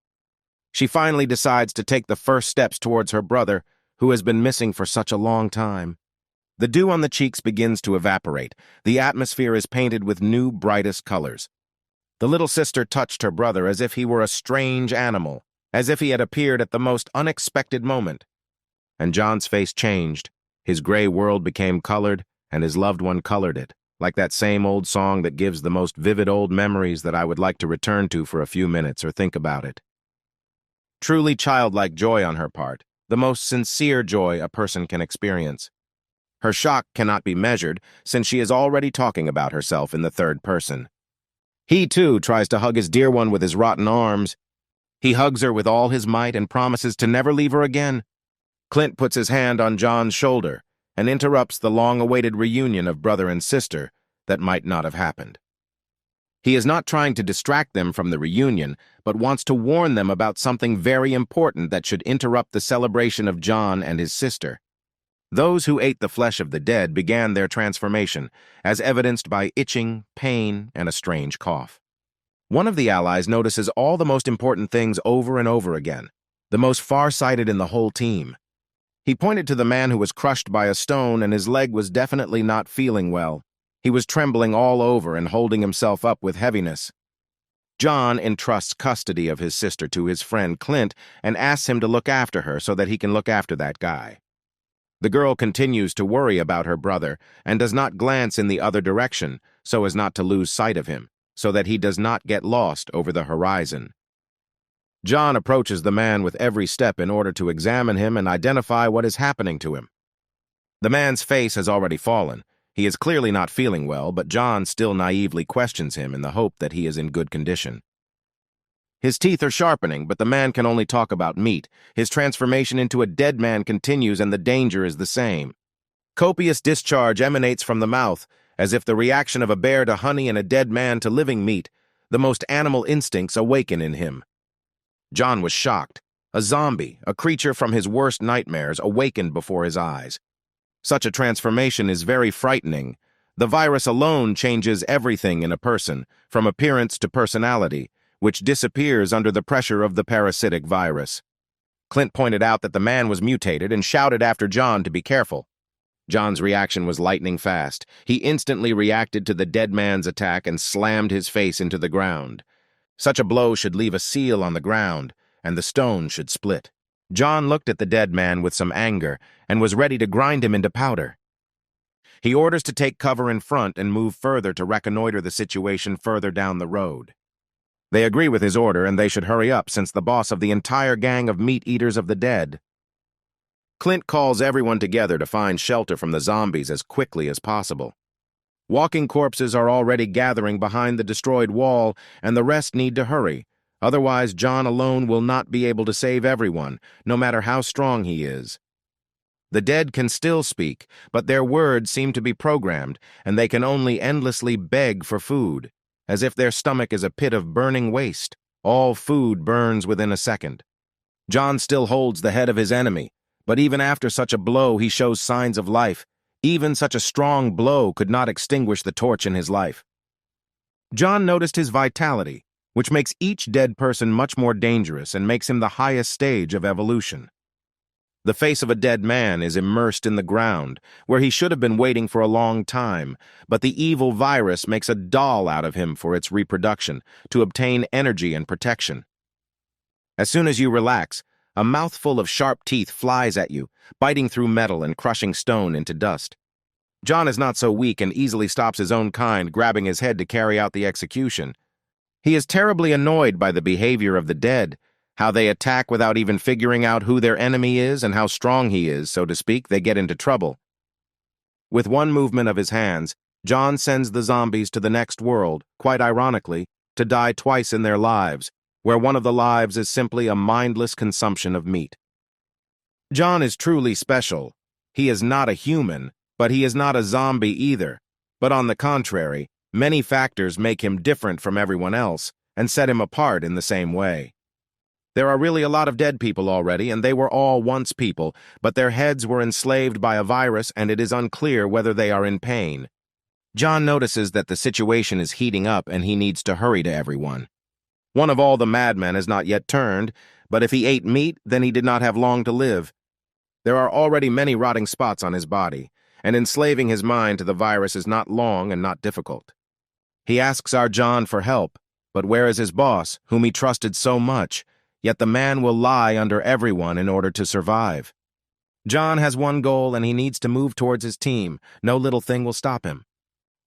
She finally decides to take the first steps towards her brother, who has been missing for such a long time. The dew on the cheeks begins to evaporate. The atmosphere is painted with new, brightest colors. The little sister touched her brother as if he were a strange animal, as if he had appeared at the most unexpected moment. And John's face changed. His gray world became colored, and his loved one colored it, like that same old song that gives the most vivid old memories that I would like to return to for a few minutes or think about it. Truly childlike joy on her part, the most sincere joy a person can experience. Her shock cannot be measured, since she is already talking about herself in the third person. He, too, tries to hug his dear one with his rotten arms. He hugs her with all his might and promises to never leave her again. Clint puts his hand on John's shoulder and interrupts the long-awaited reunion of brother and sister that might not have happened. He is not trying to distract them from the reunion, but wants to warn them about something very important that should interrupt the celebration of John and his sister. Those who ate the flesh of the dead began their transformation, as evidenced by itching, pain, and a strange cough. One of the allies notices all the most important things over and over again, the most far-sighted in the whole team. He pointed to the man who was crushed by a stone, and his leg was definitely not feeling well. He was trembling all over and holding himself up with heaviness. John entrusts custody of his sister to his friend Clint and asks him to look after her so that he can look after that guy. The girl continues to worry about her brother and does not glance in the other direction so as not to lose sight of him, so that he does not get lost over the horizon. John approaches the man with every step in order to examine him and identify what is happening to him. The man's face has already fallen. He is clearly not feeling well, but John still naively questions him in the hope that he is in good condition. His teeth are sharpening, but the man can only talk about meat. His transformation into a dead man continues, and the danger is the same. Copious discharge emanates from the mouth, as if the reaction of a bear to honey and a dead man to living meat. The most animal instincts awaken in him. John was shocked. A zombie, a creature from his worst nightmares, awakened before his eyes. Such a transformation is very frightening. The virus alone changes everything in a person, from appearance to personality, which disappears under the pressure of the parasitic virus. Clint pointed out that the man was mutated and shouted after John to be careful. John's reaction was lightning fast. He instantly reacted to the dead man's attack and slammed his face into the ground. Such a blow should leave a seal on the ground, and the stone should split. John looked at the dead man with some anger and was ready to grind him into powder. He orders to take cover in front and move further to reconnoiter the situation further down the road. They agree with his order, and they should hurry up since the boss of the entire gang of meat-eaters of the dead. Clint calls everyone together to find shelter from the zombies as quickly as possible. Walking corpses are already gathering behind the destroyed wall, and the rest need to hurry. Otherwise, John alone will not be able to save everyone, no matter how strong he is. The dead can still speak, but their words seem to be programmed, and they can only endlessly beg for food, as if their stomach is a pit of burning waste. All food burns within a second. John still holds the head of his enemy, but even after such a blow, he shows signs of life. Even such a strong blow could not extinguish the torch in his life. John noticed his vitality, which makes each dead person much more dangerous and makes him the highest stage of evolution. The face of a dead man is immersed in the ground, where he should have been waiting for a long time, but the evil virus makes a doll out of him for its reproduction, to obtain energy and protection. As soon as you relax, a mouthful of sharp teeth flies at you, biting through metal and crushing stone into dust. John is not so weak and easily stops his own kind, grabbing his head to carry out the execution. He is terribly annoyed by the behavior of the dead, how they attack without even figuring out who their enemy is and how strong he is, so to speak. They get into trouble. With one movement of his hands, John sends the zombies to the next world, quite ironically, to die twice in their lives, where one of the lives is simply a mindless consumption of meat. John is truly special. He is not a human, but he is not a zombie either. But on the contrary, many factors make him different from everyone else and set him apart in the same way. There are really a lot of dead people already, and they were all once people, but their heads were enslaved by a virus, and it is unclear whether they are in pain. John notices that the situation is heating up and he needs to hurry to everyone. One of all the madmen has not yet turned, but if he ate meat, then he did not have long to live. There are already many rotting spots on his body, and enslaving his mind to the virus is not long and not difficult. He asks our John for help, but where is his boss, whom he trusted so much? Yet the man will lie under everyone in order to survive. John has one goal and he needs to move towards his team. No little thing will stop him.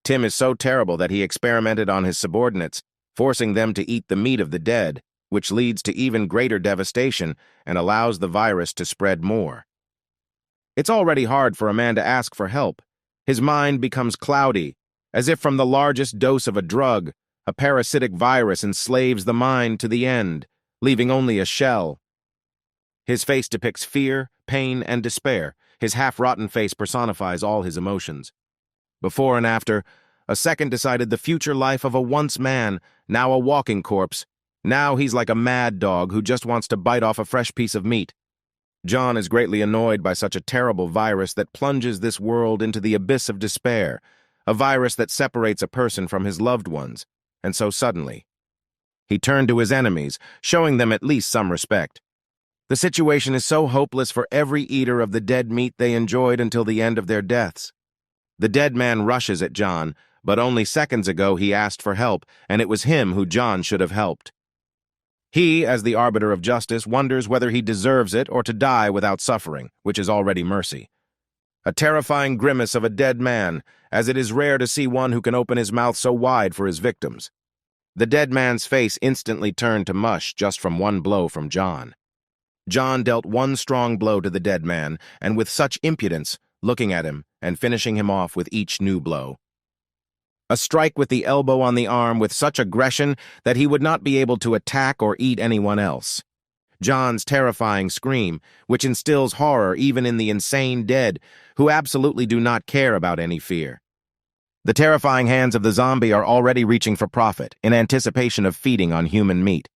Tim is so terrible that he experimented on his subordinates, forcing them to eat the meat of the dead, which leads to even greater devastation and allows the virus to spread more. It's already hard for a man to ask for help. His mind becomes cloudy, as if from the largest dose of a drug, a parasitic virus enslaves the mind to the end, leaving only a shell. His face depicts fear, pain, and despair. His half-rotten face personifies all his emotions. Before and after, a second decided the future life of a once man, now a walking corpse. Now he's like a mad dog who just wants to bite off a fresh piece of meat. John is greatly annoyed by such a terrible virus that plunges this world into the abyss of despair, a virus that separates a person from his loved ones, and so suddenly. He turned to his enemies, showing them at least some respect. The situation is so hopeless for every eater of the dead meat they enjoyed until the end of their deaths. The dead man rushes at John, but only seconds ago he asked for help, and it was him who John should have helped. He, as the arbiter of justice, wonders whether he deserves it or to die without suffering, which is already mercy. A terrifying grimace of a dead man, as it is rare to see one who can open his mouth so wide for his victims. The dead man's face instantly turned to mush just from one blow from John. John dealt one strong blow to the dead man, and with such impudence, looking at him and finishing him off with each new blow. A strike with the elbow on the arm with such aggression that he would not be able to attack or eat anyone else. John's terrifying scream, which instills horror even in the insane dead, who absolutely do not care about any fear. The terrifying hands of the zombie are already reaching for profit, in anticipation of feeding on human meat.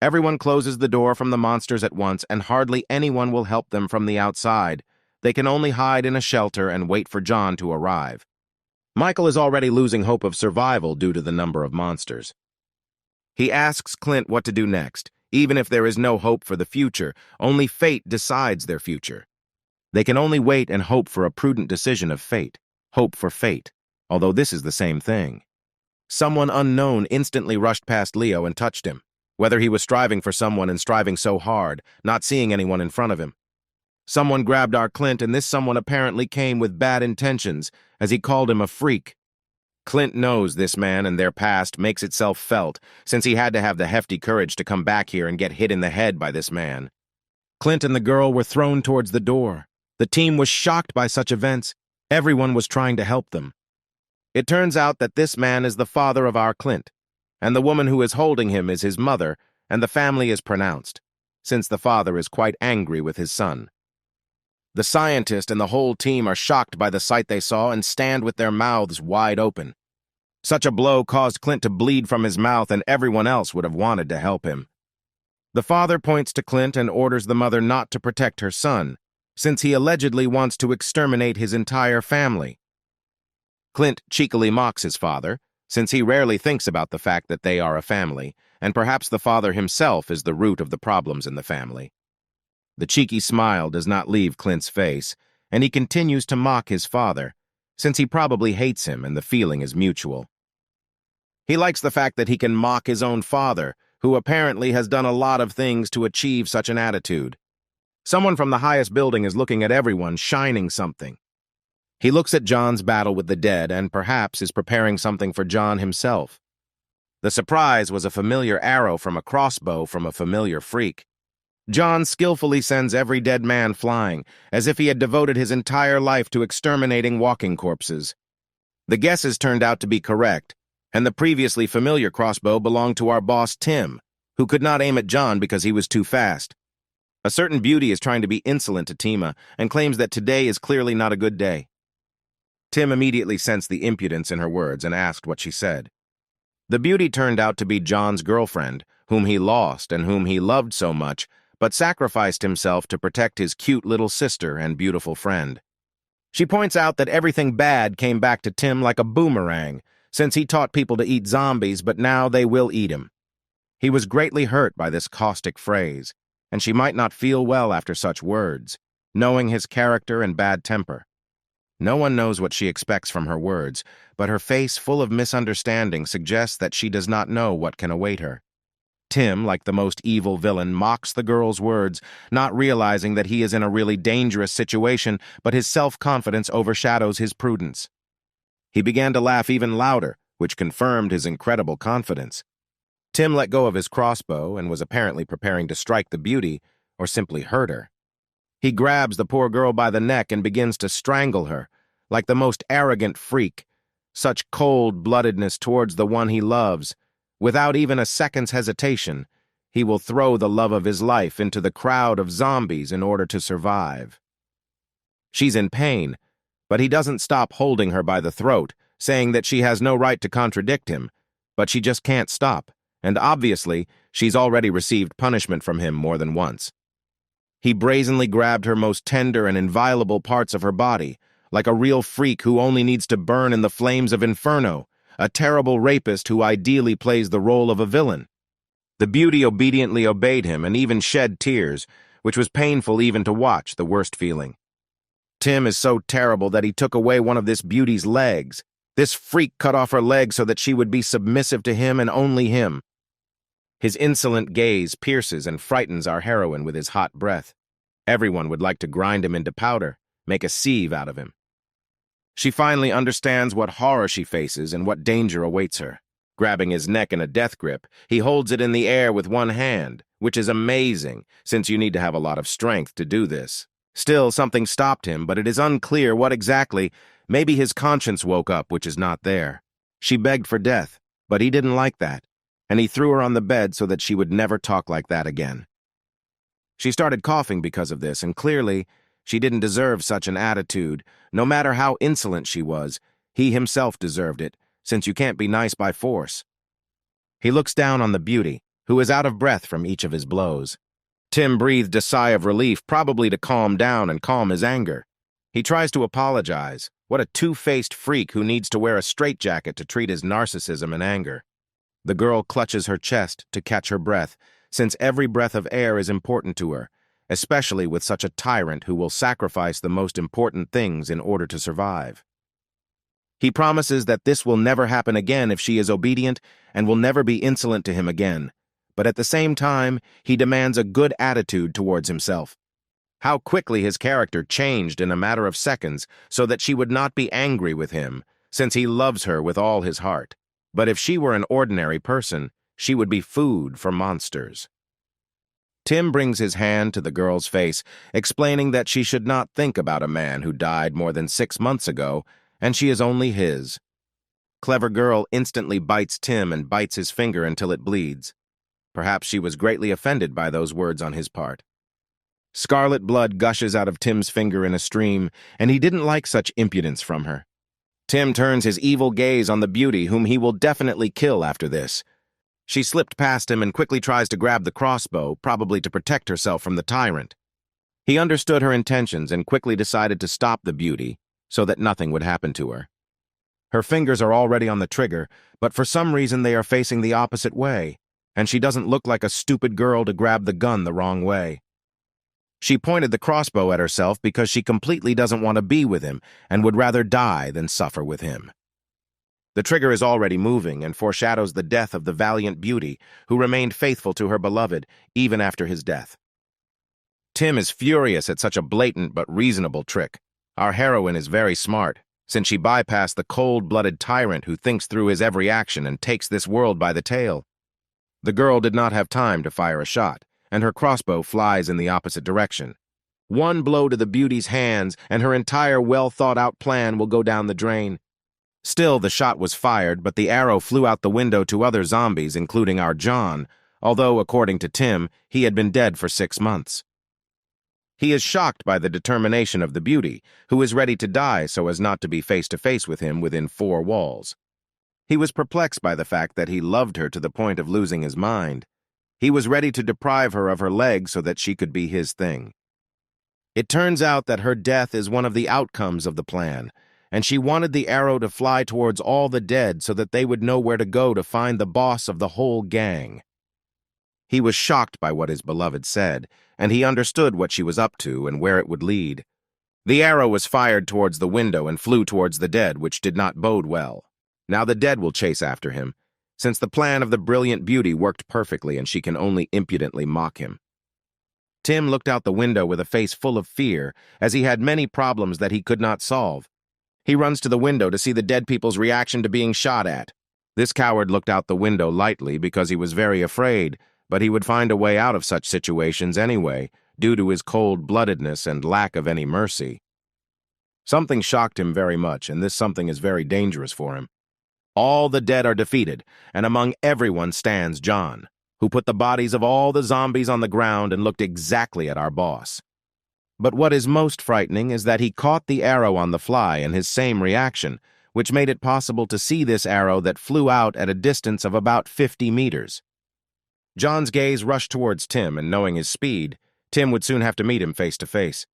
Everyone closes the door from the monsters at once, and hardly anyone will help them from the outside. They can only hide in a shelter and wait for John to arrive. Michael is already losing hope of survival due to the number of monsters. He asks Clint what to do next. Even if there is no hope for the future, only fate decides their future. They can only wait and hope for a prudent decision of fate. Hope for fate, although this is the same thing. Someone unknown instantly rushed past Leo and touched him, whether he was striving for someone and striving so hard, not seeing anyone in front of him. Someone grabbed our Clint, and this someone apparently came with bad intentions, as he called him a freak. Clint knows this man and their past makes itself felt, since he had to have the hefty courage to come back here and get hit in the head by this man. Clint and the girl were thrown towards the door. The team was shocked by such events. Everyone was trying to help them. It turns out that this man is the father of our Clint, and the woman who is holding him is his mother, and the family is pronounced, since the father is quite angry with his son. The scientist and the whole team are shocked by the sight they saw and stand with their mouths wide open. Such a blow caused Clint to bleed from his mouth, and everyone else would have wanted to help him. The father points to Clint and orders the mother not to protect her son, since he allegedly wants to exterminate his entire family. Clint cheekily mocks his father, since he rarely thinks about the fact that they are a family, and perhaps the father himself is the root of the problems in the family. The cheeky smile does not leave Clint's face, and he continues to mock his father, since he probably hates him and the feeling is mutual. He likes the fact that he can mock his own father, who apparently has done a lot of things to achieve such an attitude. Someone from the highest building is looking at everyone, shining something. He looks at John's battle with the dead and perhaps is preparing something for John himself. The surprise was a familiar arrow from a crossbow from a familiar freak. John skillfully sends every dead man flying, as if he had devoted his entire life to exterminating walking corpses. The guesses turned out to be correct, and the previously familiar crossbow belonged to our boss Tim, who could not aim at John because he was too fast. A certain beauty is trying to be insolent to Tima and claims that today is clearly not a good day. Tim immediately sensed the impudence in her words and asked what she said. The beauty turned out to be John's girlfriend, whom he lost and whom he loved so much, but sacrificed himself to protect his cute little sister and beautiful friend. She points out that everything bad came back to Tim like a boomerang, since he taught people to eat zombies, but now they will eat him. He was greatly hurt by this caustic phrase, and she might not feel well after such words, knowing his character and bad temper. No one knows what she expects from her words, but her face full of misunderstanding suggests that she does not know what can await her. Tim, like the most evil villain, mocks the girl's words, not realizing that he is in a really dangerous situation, but his self-confidence overshadows his prudence. He began to laugh even louder, which confirmed his incredible confidence. Tim let go of his crossbow and was apparently preparing to strike the beauty, or simply hurt her. He grabs the poor girl by the neck and begins to strangle her, like the most arrogant freak, such cold-bloodedness towards the one he loves. Without even a second's hesitation, he will throw the love of his life into the crowd of zombies in order to survive. She's in pain, but he doesn't stop holding her by the throat, saying that she has no right to contradict him, but she just can't stop, and obviously, she's already received punishment from him more than once. He brazenly grabbed her most tender and inviolable parts of her body, like a real freak who only needs to burn in the flames of inferno, a terrible rapist who ideally plays the role of a villain. The beauty obediently obeyed him and even shed tears, which was painful even to watch, the worst feeling. Tim is so terrible that he took away one of this beauty's legs. This freak cut off her leg so that she would be submissive to him and only him. His insolent gaze pierces and frightens our heroine with his hot breath. Everyone would like to grind him into powder, make a sieve out of him. She finally understands what horror she faces and what danger awaits her. Grabbing his neck in a death grip, he holds it in the air with one hand, which is amazing, since you need to have a lot of strength to do this. Still, something stopped him, but it is unclear what exactly. Maybe his conscience woke up, which is not there. She begged for death, but he didn't like that, and he threw her on the bed so that she would never talk like that again. She started coughing because of this, and clearly, she didn't deserve such an attitude. No matter how insolent she was, he himself deserved it, since you can't be nice by force. He looks down on the beauty, who is out of breath from each of his blows. Tim breathed a sigh of relief, probably to calm down and calm his anger. He tries to apologize. What a two-faced freak who needs to wear a straitjacket to treat his narcissism and anger. The girl clutches her chest to catch her breath, since every breath of air is important to her, especially with such a tyrant who will sacrifice the most important things in order to survive. He promises that this will never happen again if she is obedient and will never be insolent to him again, but at the same time, he demands a good attitude towards himself. How quickly his character changed in a matter of seconds so that she would not be angry with him, since he loves her with all his heart. But if she were an ordinary person, she would be food for monsters. Tim brings his hand to the girl's face, explaining that she should not think about a man who died more than 6 months ago, and she is only his. Clever girl instantly bites Tim and bites his finger until it bleeds. Perhaps she was greatly offended by those words on his part. Scarlet blood gushes out of Tim's finger in a stream, and he didn't like such impudence from her. Tim turns his evil gaze on the beauty whom he will definitely kill after this. She slipped past him and quickly tries to grab the crossbow, probably to protect herself from the tyrant. He understood her intentions and quickly decided to stop the beauty so that nothing would happen to her. Her fingers are already on the trigger, but for some reason they are facing the opposite way, and she doesn't look like a stupid girl to grab the gun the wrong way. She pointed the crossbow at herself because she completely doesn't want to be with him and would rather die than suffer with him. The trigger is already moving and foreshadows the death of the valiant beauty who remained faithful to her beloved even after his death. Tim is furious at such a blatant but reasonable trick. Our heroine is very smart, since she bypassed the cold-blooded tyrant who thinks through his every action and takes this world by the tail. The girl did not have time to fire a shot, and her crossbow flies in the opposite direction. One blow to the beauty's hands, and her entire well-thought-out plan will go down the drain. Still, the shot was fired, but the arrow flew out the window to other zombies, including our John, although, according to Tim, he had been dead for 6 months. He is shocked by the determination of the beauty, who is ready to die so as not to be face-to-face with him within 4 walls. He was perplexed by the fact that he loved her to the point of losing his mind. He was ready to deprive her of her leg so that she could be his thing. It turns out that her death is one of the outcomes of the plan, and she wanted the arrow to fly towards all the dead so that they would know where to go to find the boss of the whole gang. He was shocked by what his beloved said, and he understood what she was up to and where it would lead. The arrow was fired towards the window and flew towards the dead, which did not bode well. Now the dead will chase after him, since the plan of the brilliant beauty worked perfectly and she can only impudently mock him. Tim looked out the window with a face full of fear, as he had many problems that he could not solve. He runs to the window to see the dead people's reaction to being shot at. This coward looked out the window lightly because he was very afraid, but he would find a way out of such situations anyway, due to his cold-bloodedness and lack of any mercy. Something shocked him very much, and this something is very dangerous for him. All the dead are defeated, and among everyone stands John, who put the bodies of all the zombies on the ground and looked exactly at our boss. But what is most frightening is that he caught the arrow on the fly in his same reaction, which made it possible to see this arrow that flew out at a distance of about 50 meters. John's gaze rushed towards Tim, and knowing his speed, Tim would soon have to meet him face to face.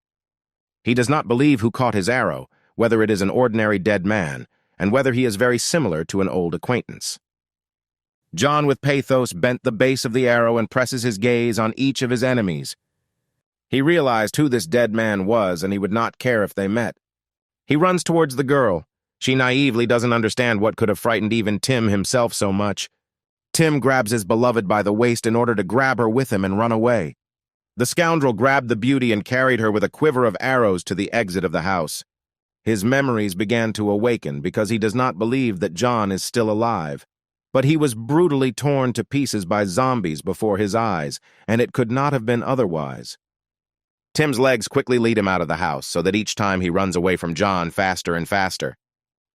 He does not believe who caught his arrow, whether it is an ordinary dead man, and whether he is very similar to an old acquaintance. John with pathos bent the base of the arrow and presses his gaze on each of his enemies. He realized who this dead man was, and he would not care if they met. He runs towards the girl. She naively doesn't understand what could have frightened even Tim himself so much. Tim grabs his beloved by the waist in order to grab her with him and run away. The scoundrel grabbed the beauty and carried her with a quiver of arrows to the exit of the house. His memories began to awaken because he does not believe that John is still alive. But he was brutally torn to pieces by zombies before his eyes, and it could not have been otherwise. Tim's legs quickly lead him out of the house, so that each time he runs away from John faster and faster.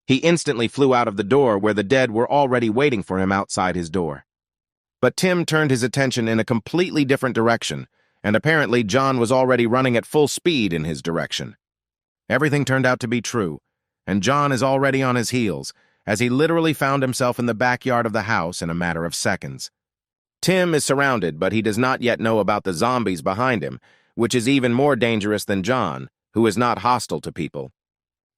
He instantly flew out of the door where the dead were already waiting for him outside his door. But Tim turned his attention in a completely different direction, and apparently John was already running at full speed in his direction. Everything turned out to be true, and John is already on his heels, as he literally found himself in the backyard of the house in a matter of seconds. Tim is surrounded, but he does not yet know about the zombies behind him, which is even more dangerous than John, who is not hostile to people.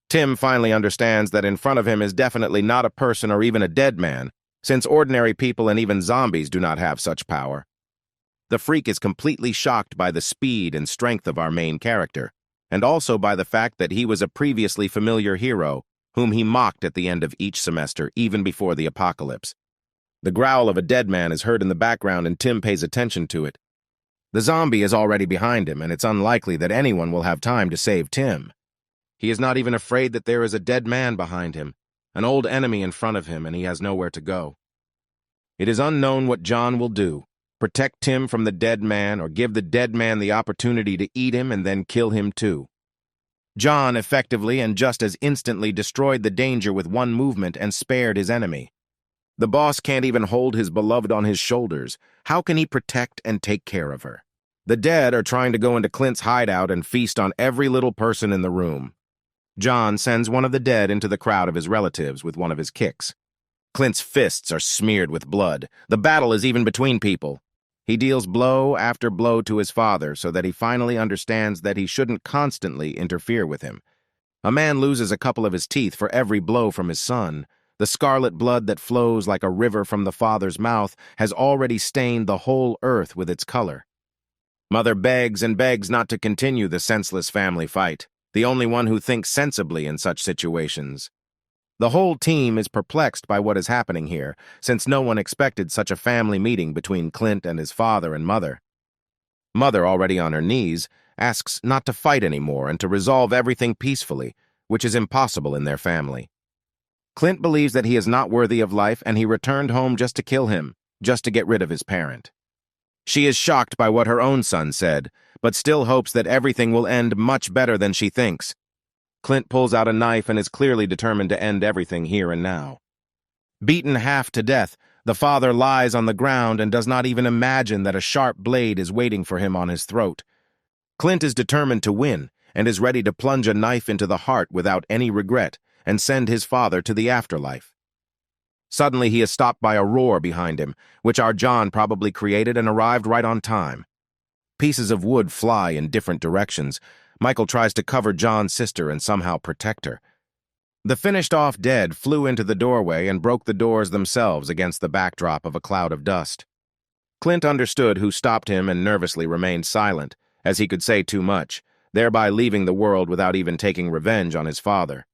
Tim finally understands that in front of him is definitely not a person or even a dead man, since ordinary people and even zombies do not have such power. The freak is completely shocked by the speed and strength of our main character, and also by the fact that he was a previously familiar hero, whom he mocked at the end of each semester, even before the apocalypse. The growl of a dead man is heard in the background, and Tim pays attention to it. The zombie is already behind him, and it's unlikely that anyone will have time to save Tim. He is not even afraid that there is a dead man behind him, an old enemy in front of him, and he has nowhere to go. It is unknown what John will do, protect Tim from the dead man or give the dead man the opportunity to eat him and then kill him too. John effectively and just as instantly destroyed the danger with one movement and spared his enemy. The boss can't even hold his beloved on his shoulders. How can he protect and take care of her? The dead are trying to go into Clint's hideout and feast on every little person in the room. John sends one of the dead into the crowd of his relatives with one of his kicks. Clint's fists are smeared with blood. The battle is even between people. He deals blow after blow to his father so that he finally understands that he shouldn't constantly interfere with him. A man loses a couple of his teeth for every blow from his son. The scarlet blood that flows like a river from the father's mouth has already stained the whole earth with its color. Mother begs and begs not to continue the senseless family fight, the only one who thinks sensibly in such situations. The whole team is perplexed by what is happening here, since no one expected such a family meeting between Clint and his father and mother. Mother, already on her knees, asks not to fight anymore and to resolve everything peacefully, which is impossible in their family. Clint believes that he is not worthy of life, and he returned home just to kill him, just to get rid of his parent. She is shocked by what her own son said, but still hopes that everything will end much better than she thinks. Clint pulls out a knife and is clearly determined to end everything here and now. Beaten half to death, the father lies on the ground and does not even imagine that a sharp blade is waiting for him on his throat. Clint is determined to win and is ready to plunge a knife into the heart without any regret and send his father to the afterlife. Suddenly he is stopped by a roar behind him, which our John probably created and arrived right on time. Pieces of wood fly in different directions. Michael tries to cover John's sister and somehow protect her. The finished-off dead flew into the doorway and broke the doors themselves against the backdrop of a cloud of dust. Clint understood who stopped him and nervously remained silent, as he could say too much, thereby leaving the world without even taking revenge on his father.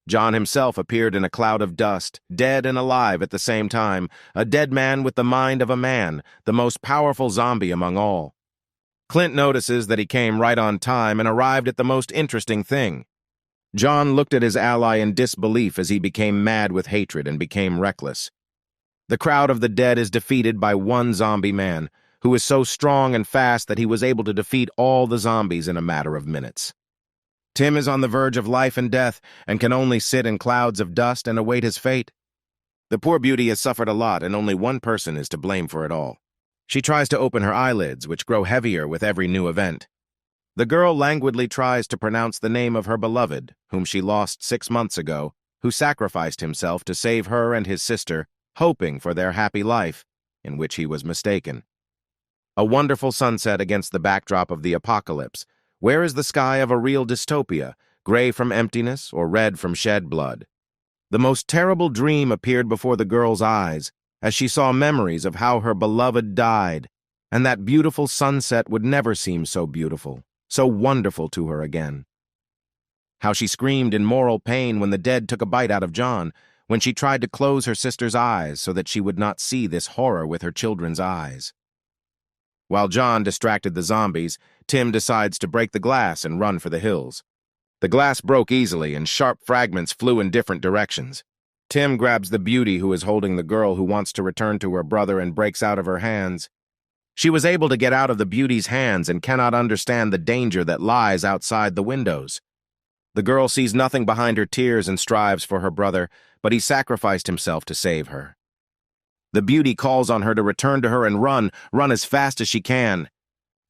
John himself appeared in a cloud of dust, dead and alive at the same time, a dead man with the mind of a man, the most powerful zombie among all. Clint notices that he came right on time and arrived at the most interesting thing. John looked at his ally in disbelief as he became mad with hatred and became reckless. The crowd of the dead is defeated by one zombie man, who is so strong and fast that he was able to defeat all the zombies in a matter of minutes. Tim is on the verge of life and death and can only sit in clouds of dust and await his fate. The poor beauty has suffered a lot, and only one person is to blame for it all. She tries to open her eyelids, which grow heavier with every new event. The girl languidly tries to pronounce the name of her beloved, whom she lost 6 months ago, who sacrificed himself to save her and his sister, hoping for their happy life, in which he was mistaken. A wonderful sunset against the backdrop of the apocalypse. Where is the sky of a real dystopia, gray from emptiness or red from shed blood? The most terrible dream appeared before the girl's eyes as she saw memories of how her beloved died, and that beautiful sunset would never seem so beautiful, so wonderful to her again. How she screamed in moral pain when the dead took a bite out of John, when she tried to close her sister's eyes so that she would not see this horror with her children's eyes. While John distracted the zombies, Tim decides to break the glass and run for the hills. The glass broke easily and sharp fragments flew in different directions. Tim grabs the beauty who is holding the girl who wants to return to her brother and breaks out of her hands. She was able to get out of the beauty's hands and cannot understand the danger that lies outside the windows. The girl sees nothing behind her tears and strives for her brother, but he sacrificed himself to save her. The beauty calls on her to return to her and run as fast as she can.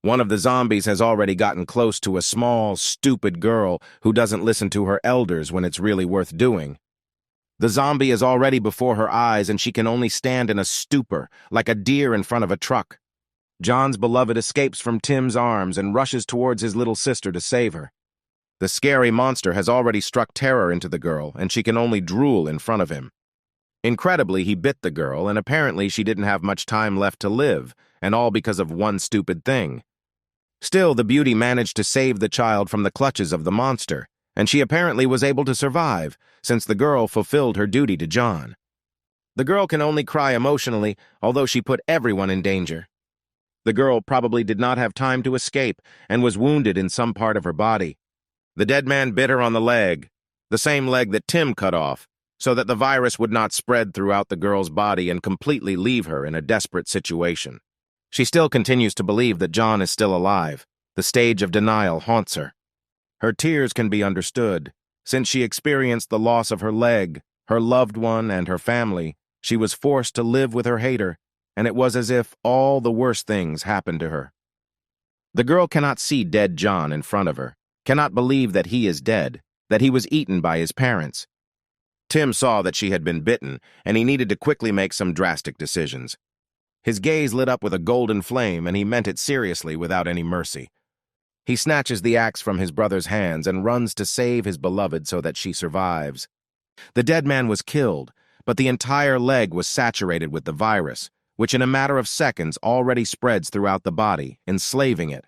One of the zombies has already gotten close to a small, stupid girl who doesn't listen to her elders when it's really worth doing. The zombie is already before her eyes and she can only stand in a stupor, like a deer in front of a truck. John's beloved escapes from Tim's arms and rushes towards his little sister to save her. The scary monster has already struck terror into the girl and she can only drool in front of him. Incredibly, he bit the girl, and apparently she didn't have much time left to live, and all because of one stupid thing. Still, the beauty managed to save the child from the clutches of the monster, and she apparently was able to survive, since the girl fulfilled her duty to John. The girl can only cry emotionally, although she put everyone in danger. The girl probably did not have time to escape, and was wounded in some part of her body. The dead man bit her on the leg, the same leg that Tim cut off, so that the virus would not spread throughout the girl's body and completely leave her in a desperate situation. She still continues to believe that John is still alive. The stage of denial haunts her. Her tears can be understood. Since she experienced the loss of her leg, her loved one, and her family, she was forced to live with her hater, and it was as if all the worst things happened to her. The girl cannot see dead John in front of her, cannot believe that he is dead, that he was eaten by his parents. Tim saw that she had been bitten, and he needed to quickly make some drastic decisions. His gaze lit up with a golden flame, and he meant it seriously without any mercy. He snatches the axe from his brother's hands and runs to save his beloved so that she survives. The dead man was killed, but the entire leg was saturated with the virus, which in a matter of seconds already spreads throughout the body, enslaving it.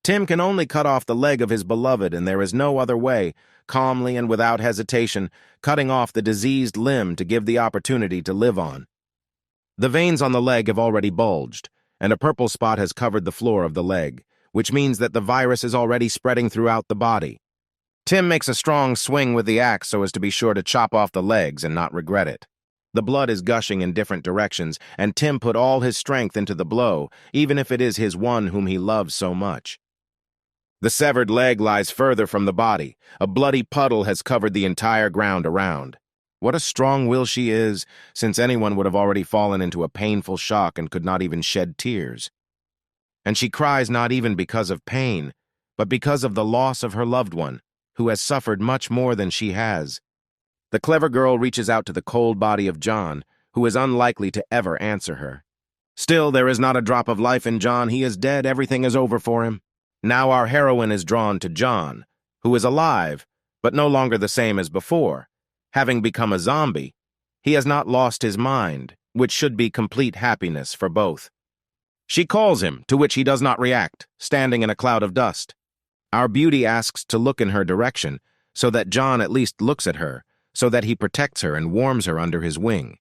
Tim can only cut off the leg of his beloved, and there is no other way, calmly and without hesitation, cutting off the diseased limb to give the opportunity to live on. The veins on the leg have already bulged, and a purple spot has covered the floor of the leg, which means that the virus is already spreading throughout the body. Tim makes a strong swing with the axe so as to be sure to chop off the legs and not regret it. The blood is gushing in different directions, and Tim put all his strength into the blow, even if it is his one whom he loves so much. The severed leg lies further from the body. A bloody puddle has covered the entire ground around. What a strong will she is, since anyone would have already fallen into a painful shock and could not even shed tears. And she cries not even because of pain, but because of the loss of her loved one, who has suffered much more than she has. The clever girl reaches out to the cold body of John, who is unlikely to ever answer her. Still, there is not a drop of life in John. He is dead. Everything is over for him. Now our heroine is drawn to John, who is alive, but no longer the same as before. Having become a zombie, he has not lost his mind, which should be complete happiness for both. She calls him, to which he does not react, standing in a cloud of dust. Our beauty asks to look in her direction, so that John at least looks at her, so that he protects her and warms her under his wing.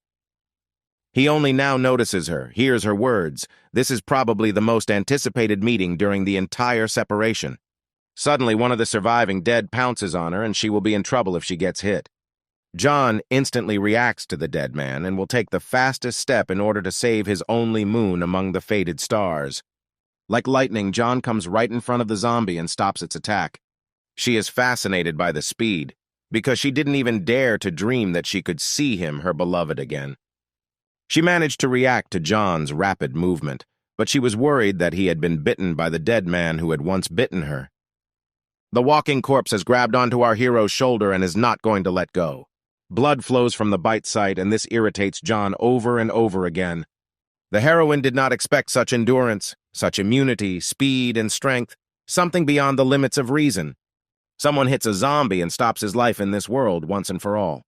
He only now notices her, hears her words. This is probably the most anticipated meeting during the entire separation. Suddenly, one of the surviving dead pounces on her, and she will be in trouble if she gets hit. John instantly reacts to the dead man and will take the fastest step in order to save his only moon among the fated stars. Like lightning, John comes right in front of the zombie and stops its attack. She is fascinated by the speed, because she didn't even dare to dream that she could see him, her beloved, again. She managed to react to John's rapid movement, but she was worried that he had been bitten by the dead man who had once bitten her. The walking corpse has grabbed onto our hero's shoulder and is not going to let go. Blood flows from the bite site, and this irritates John over and over again. The heroine did not expect such endurance, such immunity, speed, and strength, something beyond the limits of reason. Someone hits a zombie and stops his life in this world once and for all.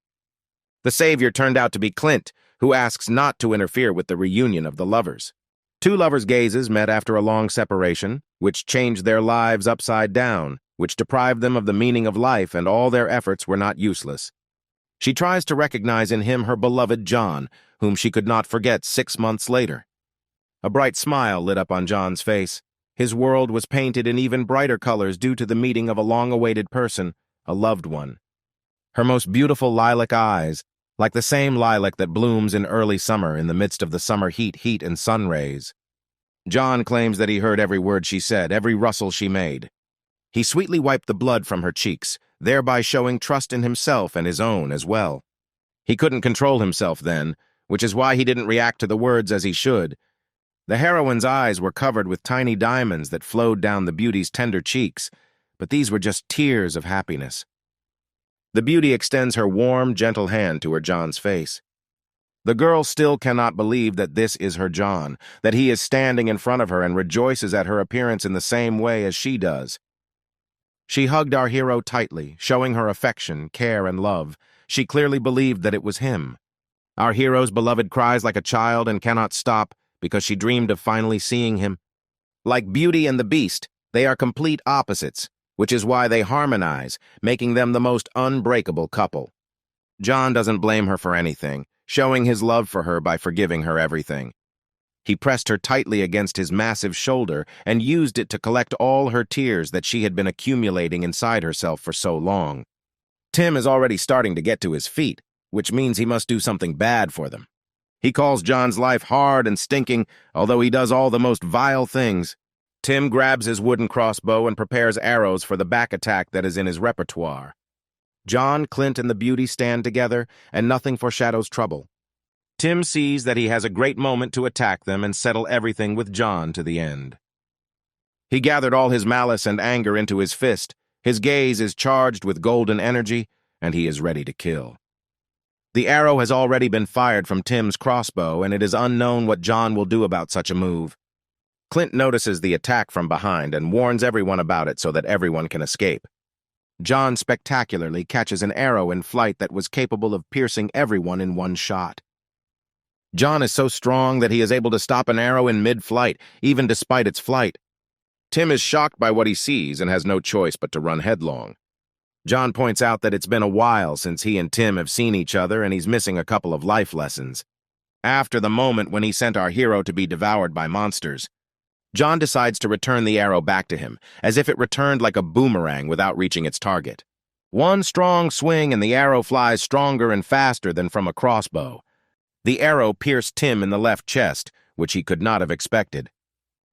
The savior turned out to be Clint, who asks not to interfere with the reunion of the lovers. Two lovers' gazes met after a long separation, which changed their lives upside down, which deprived them of the meaning of life, and all their efforts were not useless. She tries to recognize in him her beloved John, whom she could not forget 6 months later. A bright smile lit up on John's face. His world was painted in even brighter colors due to the meeting of a long-awaited person, a loved one. Her most beautiful lilac eyes, like the same lilac that blooms in early summer in the midst of the summer heat and sun rays. John claims that he heard every word she said, every rustle she made. He sweetly wiped the blood from her cheeks, thereby showing trust in himself and his own as well. He couldn't control himself then, which is why he didn't react to the words as he should. The heroine's eyes were covered with tiny diamonds that flowed down the beauty's tender cheeks, but these were just tears of happiness. The beauty extends her warm, gentle hand to her John's face. The girl still cannot believe that this is her John, that he is standing in front of her and rejoices at her appearance in the same way as she does. She hugged our hero tightly, showing her affection, care, and love. She clearly believed that it was him. Our hero's beloved cries like a child and cannot stop because she dreamed of finally seeing him. Like Beauty and the Beast, they are complete opposites, which is why they harmonize, making them the most unbreakable couple. John doesn't blame her for anything, showing his love for her by forgiving her everything. He pressed her tightly against his massive shoulder and used it to collect all her tears that she had been accumulating inside herself for so long. Tim is already starting to get to his feet, which means he must do something bad for them. He calls John's life hard and stinking, although he does all the most vile things. Tim grabs his wooden crossbow and prepares arrows for the back attack that is in his repertoire. John, Clint, and the beauty stand together, and nothing foreshadows trouble. Tim sees that he has a great moment to attack them and settle everything with John to the end. He gathered all his malice and anger into his fist. His gaze is charged with golden energy, and he is ready to kill. The arrow has already been fired from Tim's crossbow, and it is unknown what John will do about such a move. Clint notices the attack from behind and warns everyone about it so that everyone can escape. John spectacularly catches an arrow in flight that was capable of piercing everyone in one shot. John is so strong that he is able to stop an arrow in mid-flight, even despite its flight. Tim is shocked by what he sees and has no choice but to run headlong. John points out that it's been a while since he and Tim have seen each other and he's missing a couple of life lessons. After the moment when he sent our hero to be devoured by monsters, John decides to return the arrow back to him, as if it returned like a boomerang without reaching its target. One strong swing and the arrow flies stronger and faster than from a crossbow. The arrow pierced Tim in the left chest, which he could not have expected.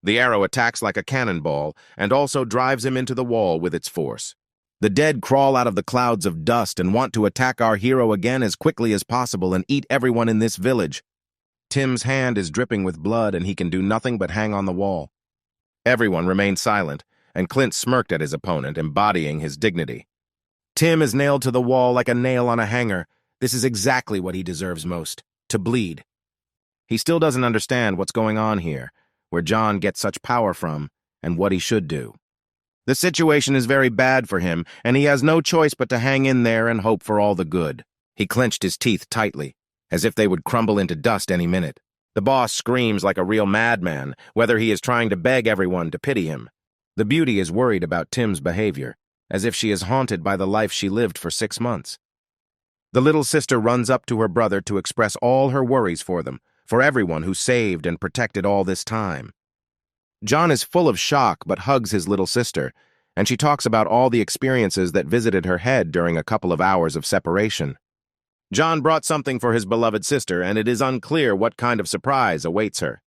The arrow attacks like a cannonball and also drives him into the wall with its force. The dead crawl out of the clouds of dust and want to attack our hero again as quickly as possible and eat everyone in this village. Tim's hand is dripping with blood and he can do nothing but hang on the wall. Everyone remained silent, and Clint smirked at his opponent, embodying his dignity. Tim is nailed to the wall like a nail on a hanger. This is exactly what he deserves most, to bleed. He still doesn't understand what's going on here, where John gets such power from, and what he should do. The situation is very bad for him, and he has no choice but to hang in there and hope for all the good. He clenched his teeth tightly, as if they would crumble into dust any minute. The boss screams like a real madman, whether he is trying to beg everyone to pity him. The beauty is worried about Tim's behavior, as if she is haunted by the life she lived for 6 months. The little sister runs up to her brother to express all her worries for them, for everyone who saved and protected all this time. John is full of shock but hugs his little sister, and she talks about all the experiences that visited her head during a couple of hours of separation. John brought something for his beloved sister, and it is unclear what kind of surprise awaits her.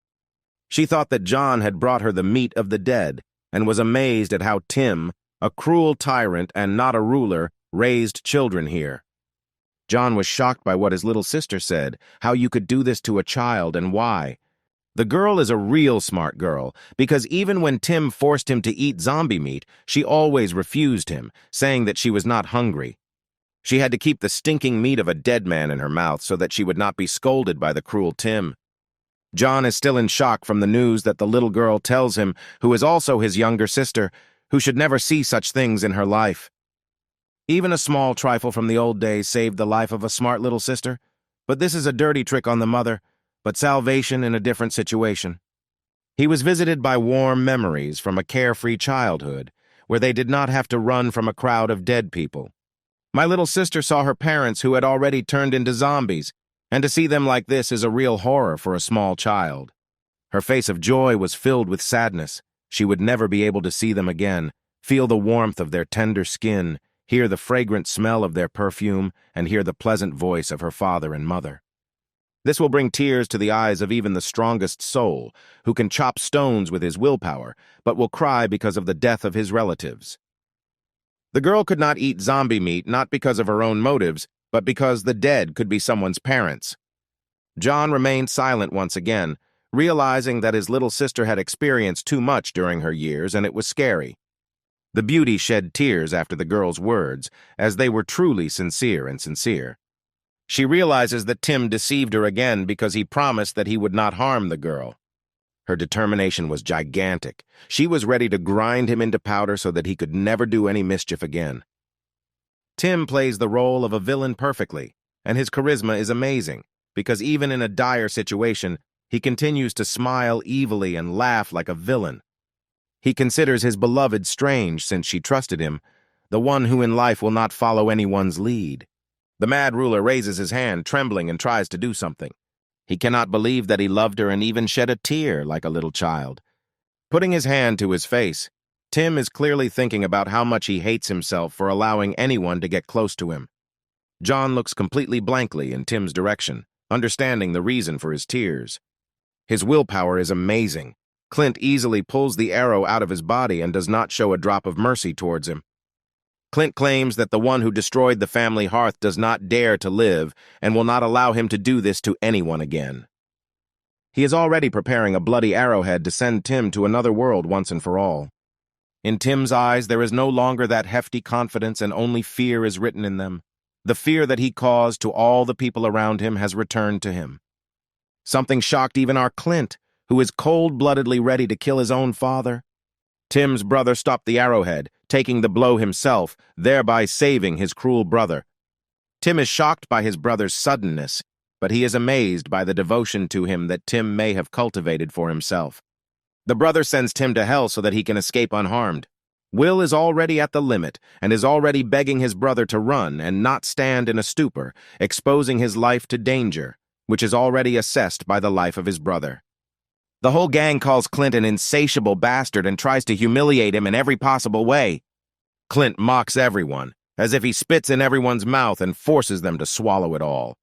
She thought that John had brought her the meat of the dead, and was amazed at how Tim, a cruel tyrant and not a ruler, raised children here. John was shocked by what his little sister said, how you could do this to a child and why. The girl is a real smart girl, because even when Tim forced him to eat zombie meat, she always refused him, saying that she was not hungry. She had to keep the stinking meat of a dead man in her mouth so that she would not be scolded by the cruel Tim. John is still in shock from the news that the little girl tells him, who is also his younger sister, who should never see such things in her life. Even a small trifle from the old days saved the life of a smart little sister, but this is a dirty trick on the mother, but salvation in a different situation. He was visited by warm memories from a carefree childhood, where they did not have to run from a crowd of dead people. My little sister saw her parents who had already turned into zombies, and to see them like this is a real horror for a small child. Her face of joy was filled with sadness. She would never be able to see them again, feel the warmth of their tender skin, hear the fragrant smell of their perfume, and hear the pleasant voice of her father and mother. This will bring tears to the eyes of even the strongest soul, who can chop stones with his willpower, but will cry because of the death of his relatives. The girl could not eat zombie meat not because of her own motives, but because the dead could be someone's parents. John remained silent once again, realizing that his little sister had experienced too much during her years, and it was scary. The beauty shed tears after the girl's words, as they were truly sincere. She realizes that Tim deceived her again because he promised that he would not harm the girl. Her determination was gigantic. She was ready to grind him into powder so that he could never do any mischief again. Tim plays the role of a villain perfectly, and his charisma is amazing, because even in a dire situation, he continues to smile evilly and laugh like a villain. He considers his beloved strange since she trusted him, the one who in life will not follow anyone's lead. The mad ruler raises his hand, trembling, and tries to do something. He cannot believe that he loved her and even shed a tear like a little child. Putting his hand to his face, Tim is clearly thinking about how much he hates himself for allowing anyone to get close to him. John looks completely blankly in Tim's direction, understanding the reason for his tears. His willpower is amazing. Clint easily pulls the arrow out of his body and does not show a drop of mercy towards him. Clint claims that the one who destroyed the family hearth does not dare to live and will not allow him to do this to anyone again. He is already preparing a bloody arrowhead to send Tim to another world once and for all. In Tim's eyes, there is no longer that hefty confidence, and only fear is written in them. The fear that he caused to all the people around him has returned to him. Something shocked even our Clint, who is cold-bloodedly ready to kill his own father. Tim's brother stopped the arrowhead, taking the blow himself, thereby saving his cruel brother. Tim is shocked by his brother's suddenness, but he is amazed by the devotion to him that Tim may have cultivated for himself. The brother sends Tim to hell so that he can escape unharmed. Will is already at the limit and is already begging his brother to run and not stand in a stupor, exposing his life to danger, which is already assessed by the life of his brother. The whole gang calls Clint an insatiable bastard and tries to humiliate him in every possible way. Clint mocks everyone, as if he spits in everyone's mouth and forces them to swallow it all.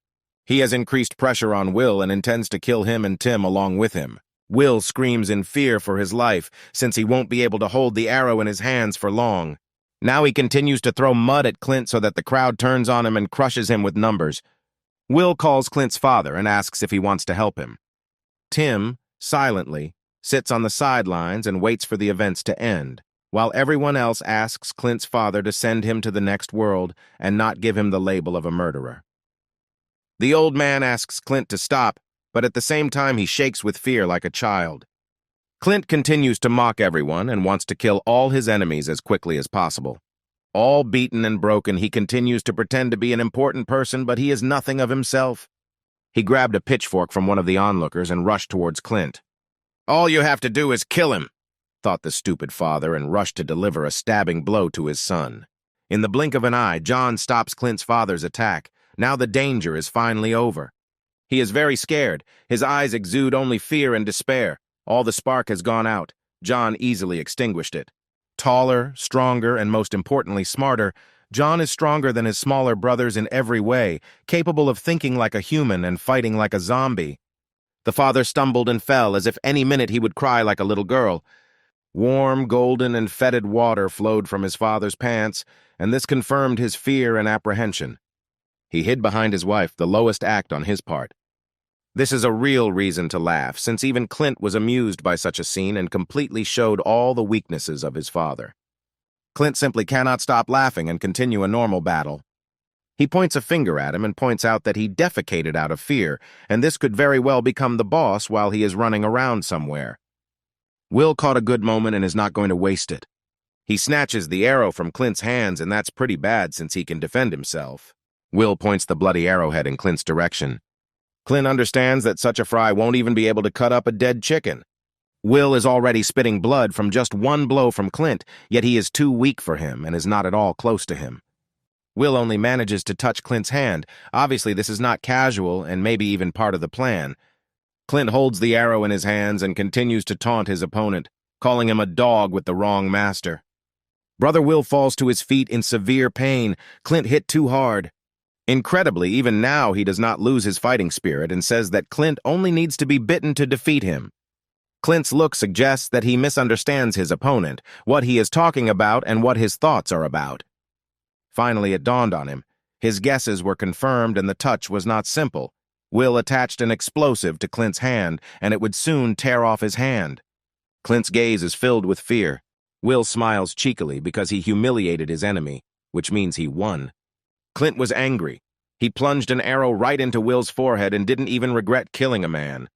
He has increased pressure on Will and intends to kill him and Tim along with him. Will screams in fear for his life, since he won't be able to hold the arrow in his hands for long. Now he continues to throw mud at Clint so that the crowd turns on him and crushes him with numbers. Will calls Clint's father and asks if he wants to help him. Tim, silently, sits on the sidelines and waits for the events to end, while everyone else asks Clint's father to send him to the next world and not give him the label of a murderer. The old man asks Clint to stop, but at the same time he shakes with fear like a child. Clint continues to mock everyone and wants to kill all his enemies as quickly as possible. All beaten and broken, he continues to pretend to be an important person, but he is nothing of himself. He grabbed a pitchfork from one of the onlookers and rushed towards Clint. "All you have to do is kill him," thought the stupid father, and rushed to deliver a stabbing blow to his son. In the blink of an eye, John stops Clint's father's attack. Now the danger is finally over. He is very scared. His eyes exude only fear and despair. All the spark has gone out. John easily extinguished it. Taller, stronger, and most importantly, smarter, John is stronger than his smaller brothers in every way, capable of thinking like a human and fighting like a zombie. The father stumbled and fell as if any minute he would cry like a little girl. Warm, golden, and fetid water flowed from his father's pants, and this confirmed his fear and apprehension. He hid behind his wife, the lowest act on his part. This is a real reason to laugh, since even Clint was amused by such a scene and completely showed all the weaknesses of his father. Clint simply cannot stop laughing and continue a normal battle. He points a finger at him and points out that he defecated out of fear, and this could very well become the boss while he is running around somewhere. Will caught a good moment and is not going to waste it. He snatches the arrow from Clint's hands, and that's pretty bad since he can defend himself. Will points the bloody arrowhead in Clint's direction. Clint understands that such a fry won't even be able to cut up a dead chicken. Will is already spitting blood from just one blow from Clint, yet he is too weak for him and is not at all close to him. Will only manages to touch Clint's hand. Obviously, this is not casual and maybe even part of the plan. Clint holds the arrow in his hands and continues to taunt his opponent, calling him a dog with the wrong master. Brother Will falls to his feet in severe pain. Clint hit too hard. Incredibly, even now he does not lose his fighting spirit and says that Clint only needs to be bitten to defeat him. Clint's look suggests that he misunderstands his opponent, what he is talking about, and what his thoughts are about. Finally, it dawned on him. His guesses were confirmed and the touch was not simple. Will attached an explosive to Clint's hand, and it would soon tear off his hand. Clint's gaze is filled with fear. Will smiles cheekily because he humiliated his enemy, which means he won. Clint was angry. He plunged an arrow right into Will's forehead and didn't even regret killing a man.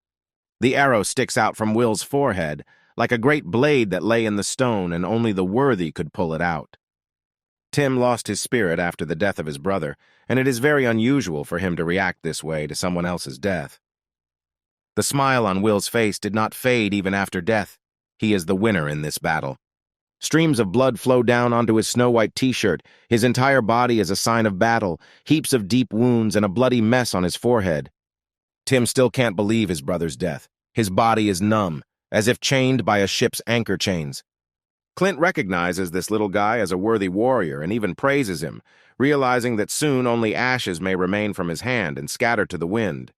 The arrow sticks out from Will's forehead, like a great blade that lay in the stone, and only the worthy could pull it out. Tim lost his spirit after the death of his brother, and it is very unusual for him to react this way to someone else's death. The smile on Will's face did not fade even after death. He is the winner in this battle. Streams of blood flow down onto his snow-white t-shirt. His entire body is a sign of battle, heaps of deep wounds and a bloody mess on his forehead. Tim still can't believe his brother's death. His body is numb, as if chained by a ship's anchor chains. Clint recognizes this little guy as a worthy warrior and even praises him, realizing that soon only ashes may remain from his hand and scatter to the wind.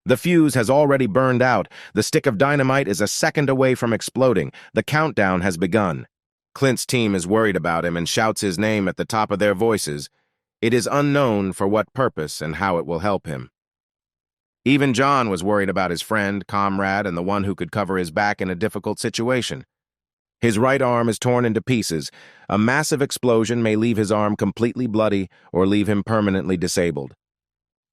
The fuse has already burned out. The stick of dynamite is a second away from exploding. The countdown has begun. Clint's team is worried about him and shouts his name at the top of their voices. It is unknown for what purpose and how it will help him. Even John was worried about his friend, comrade, and the one who could cover his back in a difficult situation. His right arm is torn into pieces. A massive explosion may leave his arm completely bloody or leave him permanently disabled.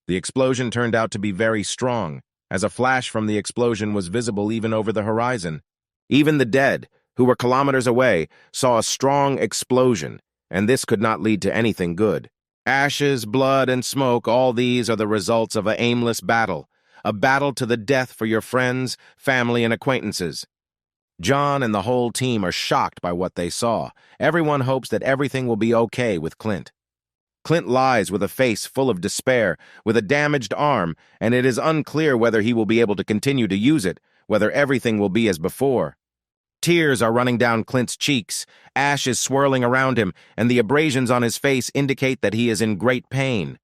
The explosion turned out to be very strong, as a flash from the explosion was visible even over the horizon. Even the dead, who were kilometers away, saw a strong explosion, and this could not lead to anything good. Ashes, blood, and smoke, all these are the results of an aimless battle, a battle to the death for your friends, family, and acquaintances. John and the whole team are shocked by what they saw. Everyone hopes that everything will be okay with Clint. Clint lies with a face full of despair, with a damaged arm, and it is unclear whether he will be able to continue to use it, whether everything will be as before. Tears are running down Clint's cheeks, ash is swirling around him, and the abrasions on his face indicate that he is in great pain.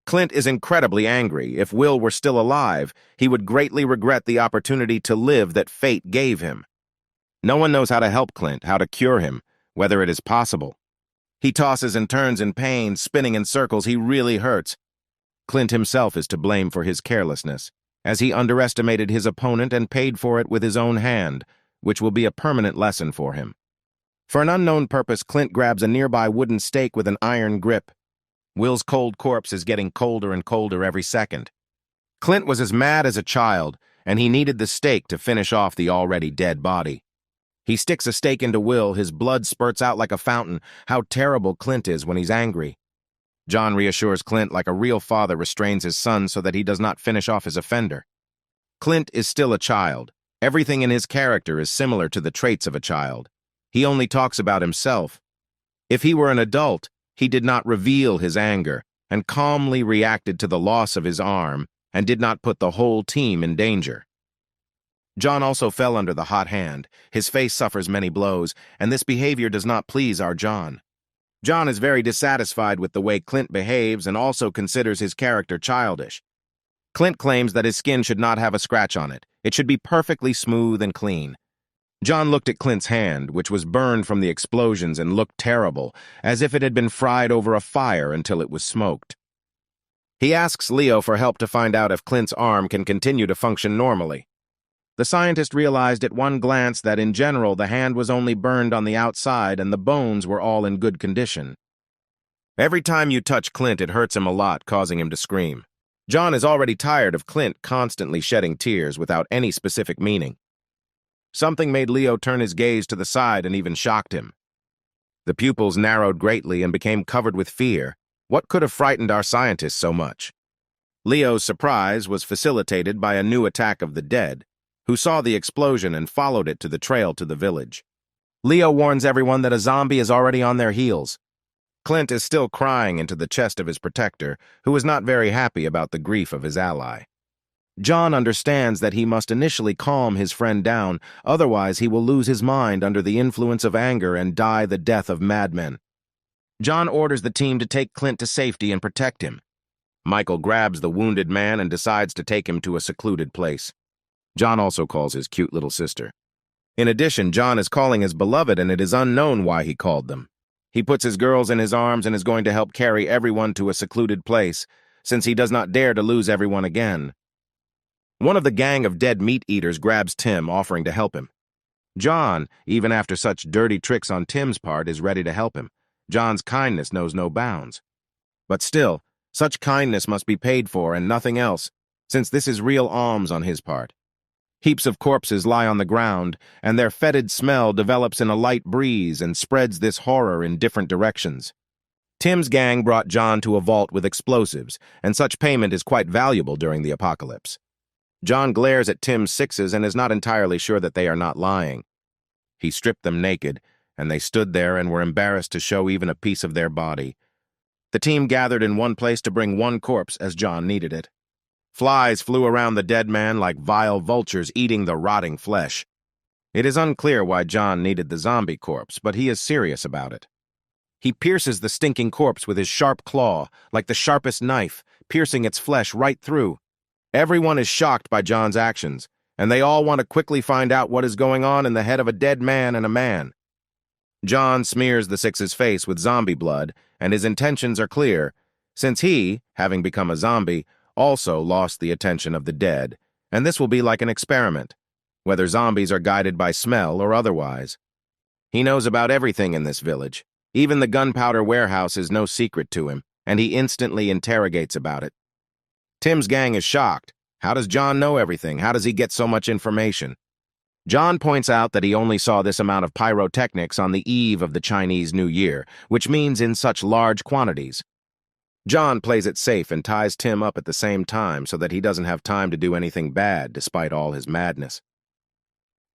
Clint is incredibly angry. If Will were still alive, he would greatly regret the opportunity to live that fate gave him. No one knows how to help Clint, how to cure him, whether it is possible. He tosses and turns in pain, spinning in circles. He really hurts. Clint himself is to blame for his carelessness, as he underestimated his opponent and paid for it with his own hand, which will be a permanent lesson for him. For an unknown purpose, Clint grabs a nearby wooden stake with an iron grip. Will's cold corpse is getting colder and colder every second. Clint was as mad as a child, and he needed the stake to finish off the already dead body. He sticks a stake into Will, his blood spurts out like a fountain. How terrible Clint is when he's angry. John reassures Clint like a real father restrains his son so that he does not finish off his offender. Clint is still a child. Everything in his character is similar to the traits of a child. He only talks about himself. If he were an adult, he did not reveal his anger and calmly reacted to the loss of his arm and did not put the whole team in danger. John also fell under the hot hand. His face suffers many blows, and this behavior does not please our John. John is very dissatisfied with the way Clint behaves and also considers his character childish. Clint claims that his skin should not have a scratch on it. It should be perfectly smooth and clean. John looked at Clint's hand, which was burned from the explosions and looked terrible, as if it had been fried over a fire until it was smoked. He asks Leo for help to find out if Clint's arm can continue to function normally. The scientist realized at one glance that in general the hand was only burned on the outside and the bones were all in good condition. Every time you touch Clint, it hurts him a lot, causing him to scream. John is already tired of Clint constantly shedding tears without any specific meaning. Something made Leo turn his gaze to the side and even shocked him. The pupils narrowed greatly and became covered with fear. What could have frightened our scientist so much? Leo's surprise was facilitated by a new attack of the dead, who saw the explosion and followed it to the trail to the village. Leo warns everyone that a zombie is already on their heels. Clint is still crying into the chest of his protector, who is not very happy about the grief of his ally. John understands that he must initially calm his friend down, otherwise he will lose his mind under the influence of anger and die the death of madmen. John orders the team to take Clint to safety and protect him. Michael grabs the wounded man and decides to take him to a secluded place. John also calls his cute little sister. In addition, John is calling his beloved, and it is unknown why he called them. He puts his girls in his arms and is going to help carry everyone to a secluded place, since he does not dare to lose everyone again. One of the gang of dead meat-eaters grabs Tim, offering to help him. John, even after such dirty tricks on Tim's part, is ready to help him. John's kindness knows no bounds. But still, such kindness must be paid for and nothing else, since this is real alms on his part. Heaps of corpses lie on the ground, and their fetid smell develops in a light breeze and spreads this horror in different directions. Tim's gang brought John to a vault with explosives, and such payment is quite valuable during the apocalypse. John glares at Tim's sixes and is not entirely sure that they are not lying. He stripped them naked, and they stood there and were embarrassed to show even a piece of their body. The team gathered in one place to bring one corpse as John needed it. Flies flew around the dead man like vile vultures eating the rotting flesh. It is unclear why John needed the zombie corpse, but he is serious about it. He pierces the stinking corpse with his sharp claw, like the sharpest knife, piercing its flesh right through. Everyone is shocked by John's actions, and they all want to quickly find out what is going on in the head of a dead man and a man. John smears the six's face with zombie blood, and his intentions are clear, since he, having become a zombie, also lost the attention of the dead, and this will be like an experiment, whether zombies are guided by smell or otherwise. He knows about everything in this village. Even the gunpowder warehouse is no secret to him, and he instantly interrogates about it. Tim's gang is shocked. How does John know everything? How does he get so much information? John points out that he only saw this amount of pyrotechnics on the eve of the Chinese New Year, which means in such large quantities. John plays it safe and ties Tim up at the same time so that he doesn't have time to do anything bad despite all his madness.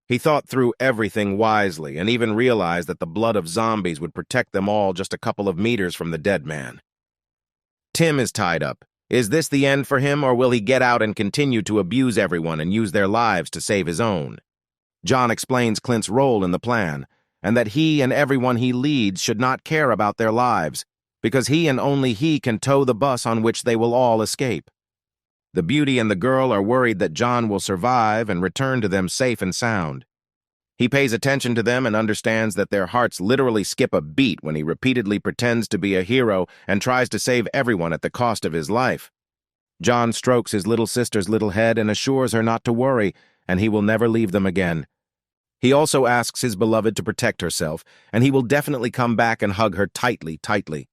He thought through everything wisely and even realized that the blood of zombies would protect them all just a couple of meters from the dead man. Tim is tied up. Is this the end for him, or will he get out and continue to abuse everyone and use their lives to save his own? John explains Clint's role in the plan, and that he and everyone he leads should not care about their lives, because he and only he can tow the bus on which they will all escape. The beauty and the girl are worried that John will survive and return to them safe and sound. He pays attention to them and understands that their hearts literally skip a beat when he repeatedly pretends to be a hero and tries to save everyone at the cost of his life. John strokes his little sister's little head and assures her not to worry, and he will never leave them again. He also asks his beloved to protect herself, and he will definitely come back and hug her tightly, tightly.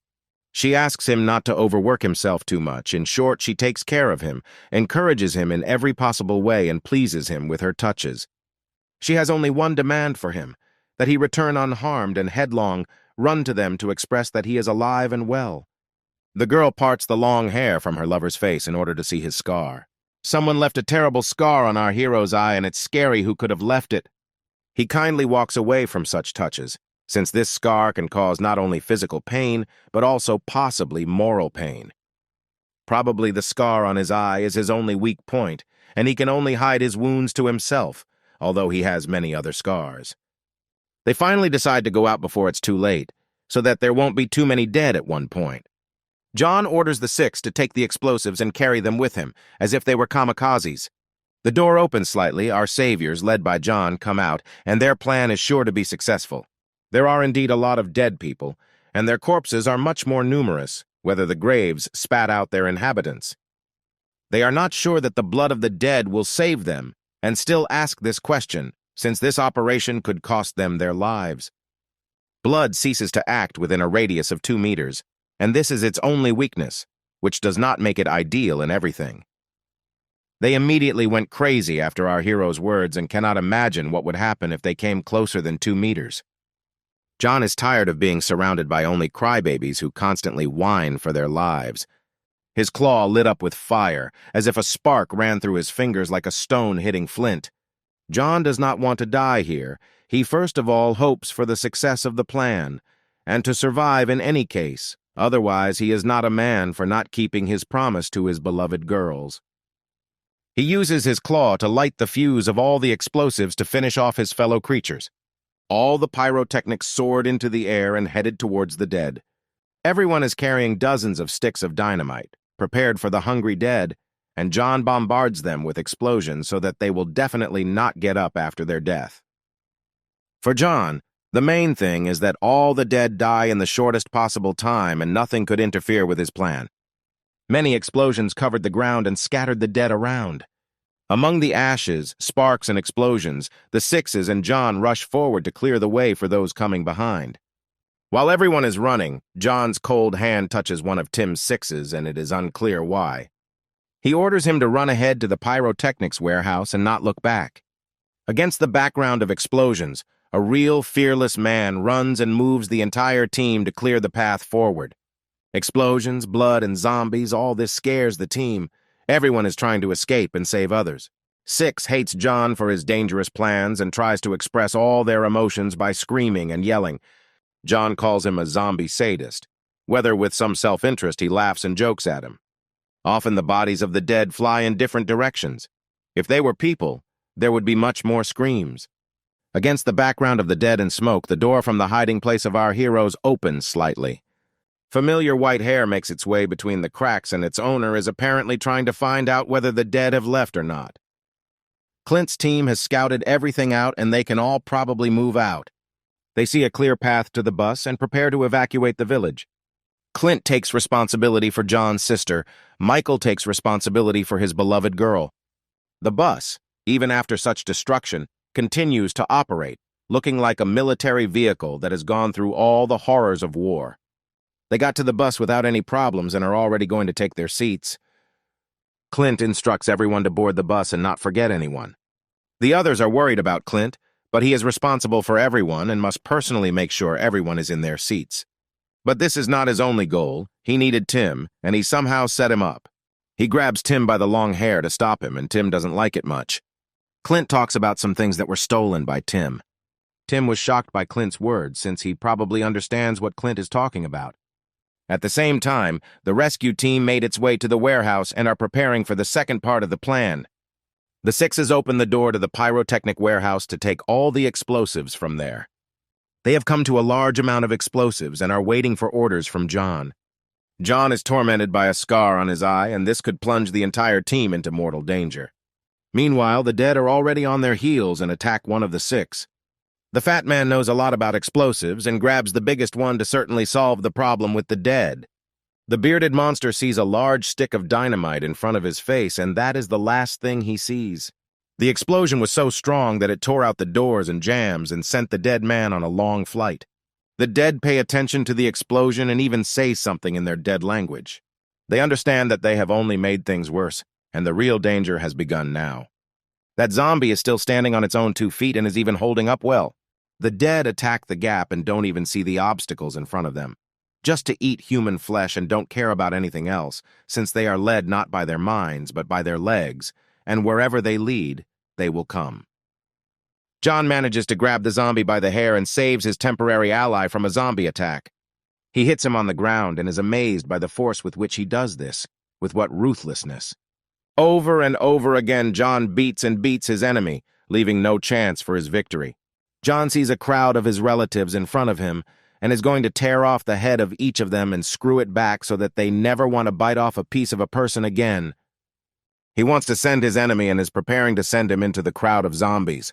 She asks him not to overwork himself too much. In short, she takes care of him, encourages him in every possible way, and pleases him with her touches. She has only one demand for him, that he return unharmed and headlong, run to them to express that he is alive and well. The girl parts the long hair from her lover's face in order to see his scar. Someone left a terrible scar on our hero's eye, and it's scary who could have left it. He kindly walks away from such touches, since this scar can cause not only physical pain, but also possibly moral pain. Probably the scar on his eye is his only weak point, and he can only hide his wounds to himself, although he has many other scars. They finally decide to go out before it's too late, so that there won't be too many dead at one point. John orders the 6 to take the explosives and carry them with him, as if they were kamikazes. The door opens slightly, our saviors, led by John, come out, and their plan is sure to be successful. There are indeed a lot of dead people, and their corpses are much more numerous, whether the graves spat out their inhabitants. They are not sure that the blood of the dead will save them, and still ask this question, since this operation could cost them their lives. Blood ceases to act within a radius of 2 meters, and this is its only weakness, which does not make it ideal in everything. They immediately went crazy after our hero's words and cannot imagine what would happen if they came closer than 2 meters. John is tired of being surrounded by only crybabies who constantly whine for their lives. His claw lit up with fire, as if a spark ran through his fingers like a stone hitting flint. John does not want to die here. He first of all hopes for the success of the plan, and to survive in any case. Otherwise, he is not a man for not keeping his promise to his beloved girls. He uses his claw to light the fuse of all the explosives to finish off his fellow creatures. All the pyrotechnics soared into the air and headed towards the dead. Everyone is carrying dozens of sticks of dynamite, prepared for the hungry dead, and John bombards them with explosions so that they will definitely not get up after their death. For John, the main thing is that all the dead die in the shortest possible time and nothing could interfere with his plan. Many explosions covered the ground and scattered the dead around. Among the ashes, sparks, and explosions, the 6s and John rush forward to clear the way for those coming behind. While everyone is running, John's cold hand touches one of Tim's 6s, and it is unclear why. He orders him to run ahead to the pyrotechnics warehouse and not look back. Against the background of explosions, a real fearless man runs and moves the entire team to clear the path forward. Explosions, blood, and zombies, all this scares the team. Everyone is trying to escape and save others. 6 hates John for his dangerous plans and tries to express all their emotions by screaming and yelling. John calls him a zombie sadist. Whether with some self-interest, he laughs and jokes at him. Often the bodies of the dead fly in different directions. If they were people, there would be much more screams. Against the background of the dead and smoke, the door from the hiding place of our heroes opens slightly. Familiar white hair makes its way between the cracks, and its owner is apparently trying to find out whether the dead have left or not. Clint's team has scouted everything out, and they can all probably move out. They see a clear path to the bus and prepare to evacuate the village. Clint takes responsibility for John's sister. Michael takes responsibility for his beloved girl. The bus, even after such destruction, continues to operate, looking like a military vehicle that has gone through all the horrors of war. They got to the bus without any problems and are already going to take their seats. Clint instructs everyone to board the bus and not forget anyone. The others are worried about Clint, but he is responsible for everyone and must personally make sure everyone is in their seats. But this is not his only goal. He needed Tim, and he somehow set him up. He grabs Tim by the long hair to stop him, and Tim doesn't like it much. Clint talks about some things that were stolen by Tim. Tim was shocked by Clint's words, since he probably understands what Clint is talking about. At the same time, the rescue team made its way to the warehouse and are preparing for the second part of the plan. The 6s open the door to the pyrotechnic warehouse to take all the explosives from there. They have come to a large amount of explosives and are waiting for orders from John. John is tormented by a scar on his eye, and this could plunge the entire team into mortal danger. Meanwhile, the dead are already on their heels and attack one of the 6. The fat man knows a lot about explosives and grabs the biggest one to certainly solve the problem with the dead. The bearded monster sees a large stick of dynamite in front of his face, and that is the last thing he sees. The explosion was so strong that it tore out the doors and jambs and sent the dead man on a long flight. The dead pay attention to the explosion and even say something in their dead language. They understand that they have only made things worse, and the real danger has begun now. That zombie is still standing on its own 2 feet and is even holding up well. The dead attack the gap and don't even see the obstacles in front of them. just to eat human flesh and don't care about anything else, since they are led not by their minds, but by their legs, and wherever they lead, they will come. John manages to grab the zombie by the hair and saves his temporary ally from a zombie attack. He hits him on the ground and is amazed by the force with which he does this, with what ruthlessness. Over and over again, John beats and beats his enemy, leaving no chance for his victory. John sees a crowd of his relatives in front of him and is going to tear off the head of each of them and screw it back so that they never want to bite off a piece of a person again. He wants to send his enemy and is preparing to send him into the crowd of zombies.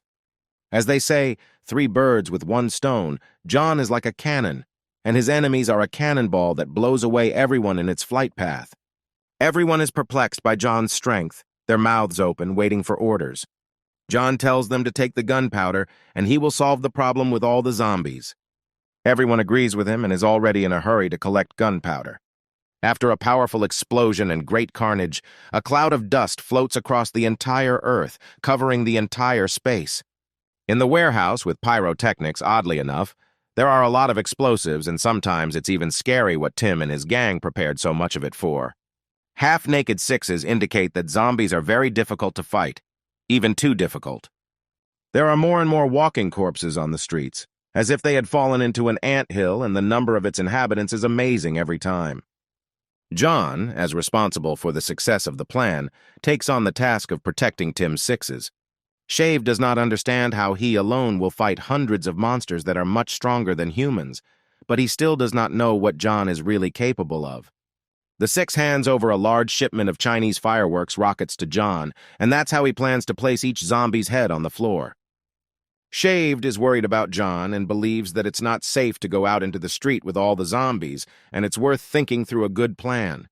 As they say, 3 birds with 1 stone, John is like a cannon, and his enemies are a cannonball that blows away everyone in its flight path. Everyone is perplexed by John's strength, their mouths open, waiting for orders. John tells them to take the gunpowder, and he will solve the problem with all the zombies. Everyone agrees with him and is already in a hurry to collect gunpowder. After a powerful explosion and great carnage, a cloud of dust floats across the entire earth, covering the entire space. In the warehouse with pyrotechnics, oddly enough, there are a lot of explosives, and sometimes it's even scary what Tim and his gang prepared so much of it for. Half-naked sixes indicate that zombies are very difficult to fight, even too difficult. There are more and more walking corpses on the streets, as if they had fallen into an anthill, and the number of its inhabitants is amazing every time. John, as responsible for the success of the plan, takes on the task of protecting Tim's sixes. Shave does not understand how he alone will fight hundreds of monsters that are much stronger than humans, but he still does not know what John is really capable of. The Six hands over a large shipment of Chinese fireworks rockets to John, and that's how he plans to place each zombie's head on the floor. Shaved is worried about John and believes that it's not safe to go out into the street with all the zombies, and it's worth thinking through a good plan.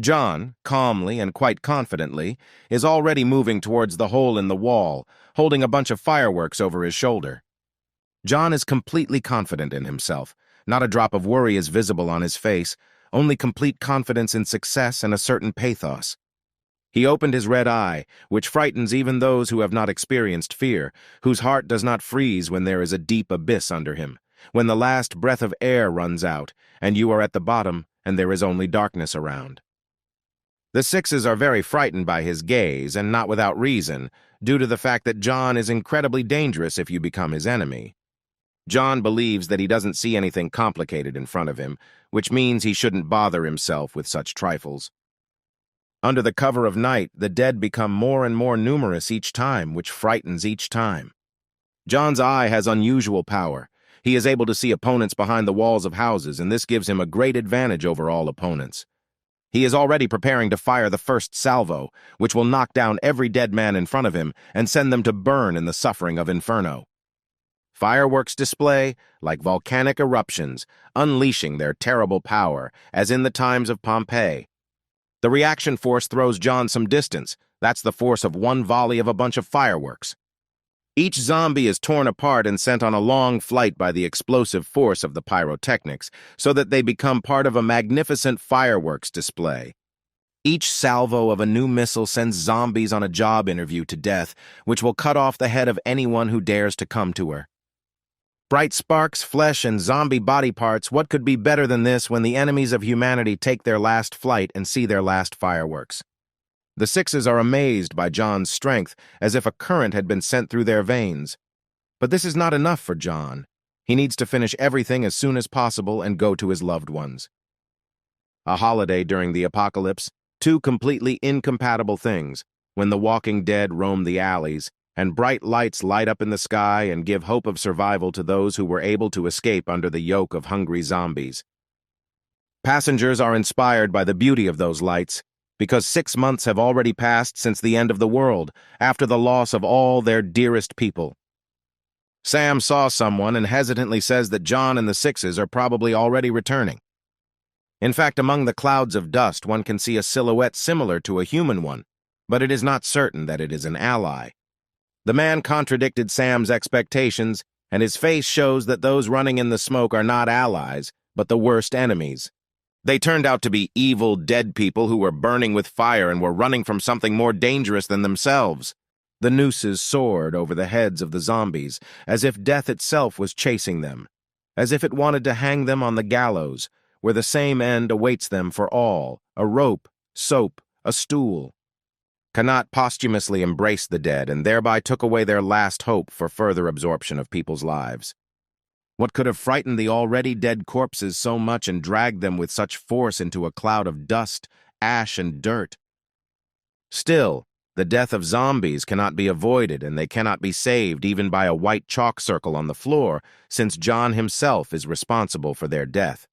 John, calmly and quite confidently, is already moving towards the hole in the wall, holding a bunch of fireworks over his shoulder. John is completely confident in himself. Not a drop of worry is visible on his face, only complete confidence in success and a certain pathos. He opened his red eye, which frightens even those who have not experienced fear, whose heart does not freeze when there is a deep abyss under him, when the last breath of air runs out, and you are at the bottom, and there is only darkness around. The Sixes are very frightened by his gaze, and not without reason, due to the fact that John is incredibly dangerous if you become his enemy. John believes that he doesn't see anything complicated in front of him, which means he shouldn't bother himself with such trifles. Under the cover of night, the dead become more and more numerous each time, which frightens each time. John's eye has unusual power. He is able to see opponents behind the walls of houses, and this gives him a great advantage over all opponents. He is already preparing to fire the first salvo, which will knock down every dead man in front of him and send them to burn in the suffering of Inferno. Fireworks display like volcanic eruptions, unleashing their terrible power, as in the times of Pompeii. The reaction force throws John some distance. That's the force of one volley of a bunch of fireworks. Each zombie is torn apart and sent on a long flight by the explosive force of the pyrotechnics, so that they become part of a magnificent fireworks display. Each salvo of a new missile sends zombies on a job interview to death, which will cut off the head of anyone who dares to come to her. Bright sparks, flesh, and zombie body parts, what could be better than this when the enemies of humanity take their last flight and see their last fireworks? The Sixes are amazed by John's strength, as if a current had been sent through their veins. But this is not enough for John. He needs to finish everything as soon as possible and go to his loved ones. A holiday during the apocalypse, 2 completely incompatible things, when the walking dead roam the alleys, and bright lights light up in the sky and give hope of survival to those who were able to escape under the yoke of hungry zombies. Passengers are inspired by the beauty of those lights, because 6 months have already passed since the end of the world, after the loss of all their dearest people. Sam saw someone and hesitantly says that John and the Sixes are probably already returning. In fact, among the clouds of dust, one can see a silhouette similar to a human one, but it is not certain that it is an ally. The man contradicted Sam's expectations, and his face shows that those running in the smoke are not allies, but the worst enemies. They turned out to be evil, dead people who were burning with fire and were running from something more dangerous than themselves. The nooses soared over the heads of the zombies, as if death itself was chasing them. as if it wanted to hang them on the gallows, where the same end awaits them for all, a rope, soap, a stool. Connaught posthumously embraced the dead and thereby took away their last hope for further absorption of people's lives. What could have frightened the already dead corpses so much and dragged them with such force into a cloud of dust, ash, and dirt? Still, the death of zombies cannot be avoided, and they cannot be saved even by a white chalk circle on the floor, since John himself is responsible for their death.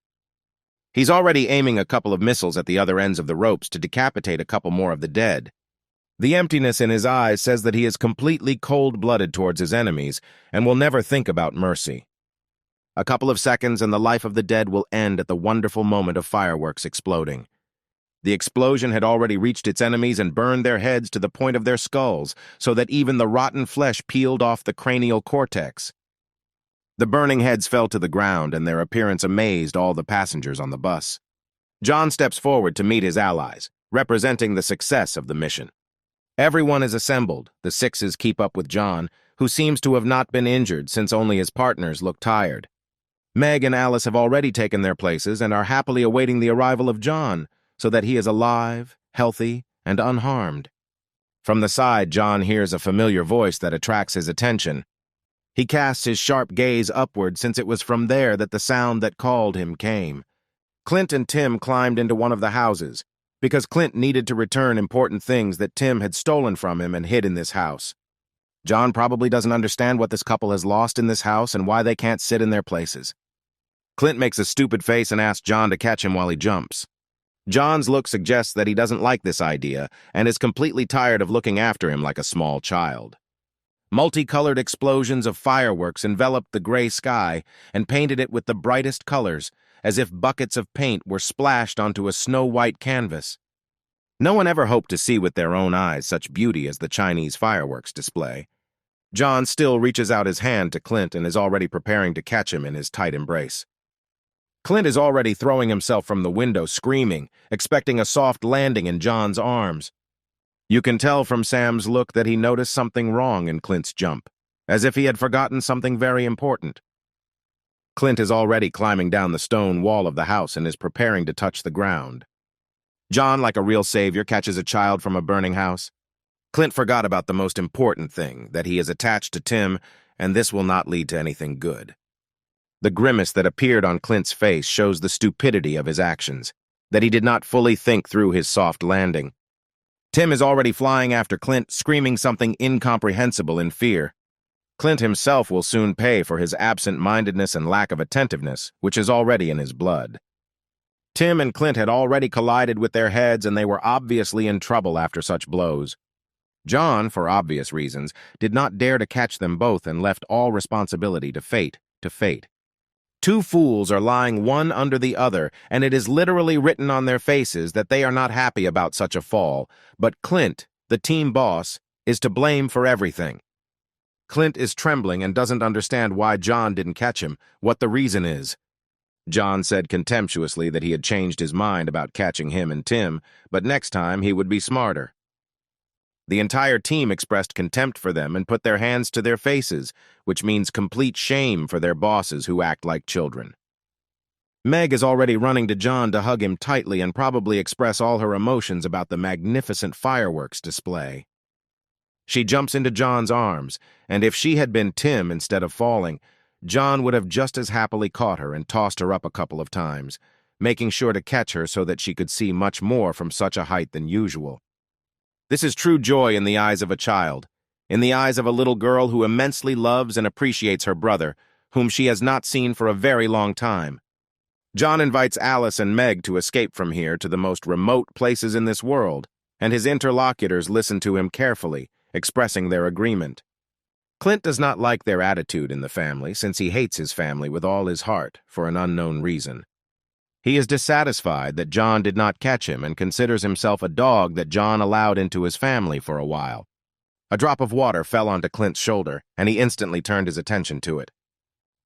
He's already aiming a couple of missiles at the other ends of the ropes to decapitate a couple more of the dead. The emptiness in his eyes says that he is completely cold-blooded towards his enemies and will never think about mercy. A couple of seconds and the life of the dead will end at the wonderful moment of fireworks exploding. The explosion had already reached its enemies and burned their heads to the point of their skulls, so that even the rotten flesh peeled off the cranial cortex. The burning heads fell to the ground, and their appearance amazed all the passengers on the bus. John steps forward to meet his allies, representing the success of the mission. Everyone is assembled. The sixes keep up with John, who seems to have not been injured since only his partners look tired. Meg and Alice have already taken their places and are happily awaiting the arrival of John, so that he is alive, healthy, and unharmed. From the side, John hears a familiar voice that attracts his attention. He casts his sharp gaze upward, since it was from there that the sound that called him came. Clint and Tim climbed into one of the houses, because Clint needed to return important things that Tim had stolen from him and hid in this house. John probably doesn't understand what this couple has lost in this house and why they can't sit in their places. Clint makes a stupid face and asks John to catch him while he jumps. John's look suggests that he doesn't like this idea and is completely tired of looking after him like a small child. Multicolored explosions of fireworks enveloped the gray sky and painted it with the brightest colors, as if buckets of paint were splashed onto a snow-white canvas. No one ever hoped to see with their own eyes such beauty as the Chinese fireworks display. John still reaches out his hand to Clint and is already preparing to catch him in his tight embrace. Clint is already throwing himself from the window, screaming, expecting a soft landing in John's arms. You can tell from Sam's look that he noticed something wrong in Clint's jump, as if he had forgotten something very important. Clint is already climbing down the stone wall of the house and is preparing to touch the ground. John, like a real savior, catches a child from a burning house. Clint forgot about the most important thing, that he is attached to Tim, and this will not lead to anything good. The grimace that appeared on Clint's face shows the stupidity of his actions, that he did not fully think through his soft landing. Tim is already flying after Clint, screaming something incomprehensible in fear. Clint himself will soon pay for his absent-mindedness and lack of attentiveness, which is already in his blood. Tim and Clint had already collided with their heads, and they were obviously in trouble after such blows. John, for obvious reasons, did not dare to catch them both and left all responsibility to fate. Two fools are lying one under the other, and it is literally written on their faces that they are not happy about such a fall, but Clint, the team boss, is to blame for everything. Clint is trembling and doesn't understand why John didn't catch him, what the reason is. John said contemptuously that he had changed his mind about catching him and Tim, but next time he would be smarter. The entire team expressed contempt for them and put their hands to their faces, which means complete shame for their bosses who act like children. Meg is already running to John to hug him tightly and probably express all her emotions about the magnificent fireworks display. She jumps into John's arms, and if she had been Tim instead of falling, John would have just as happily caught her and tossed her up a couple of times, making sure to catch her so that she could see much more from such a height than usual. This is true joy in the eyes of a child, in the eyes of a little girl who immensely loves and appreciates her brother, whom she has not seen for a very long time. John invites Alice and Meg to escape from here to the most remote places in this world, and his interlocutors listen to him carefully, expressing their agreement. Clint does not like their attitude in the family, since he hates his family with all his heart for an unknown reason. He is dissatisfied that John did not catch him and considers himself a dog that John allowed into his family for a while. A drop of water fell onto Clint's shoulder, and he instantly turned his attention to it.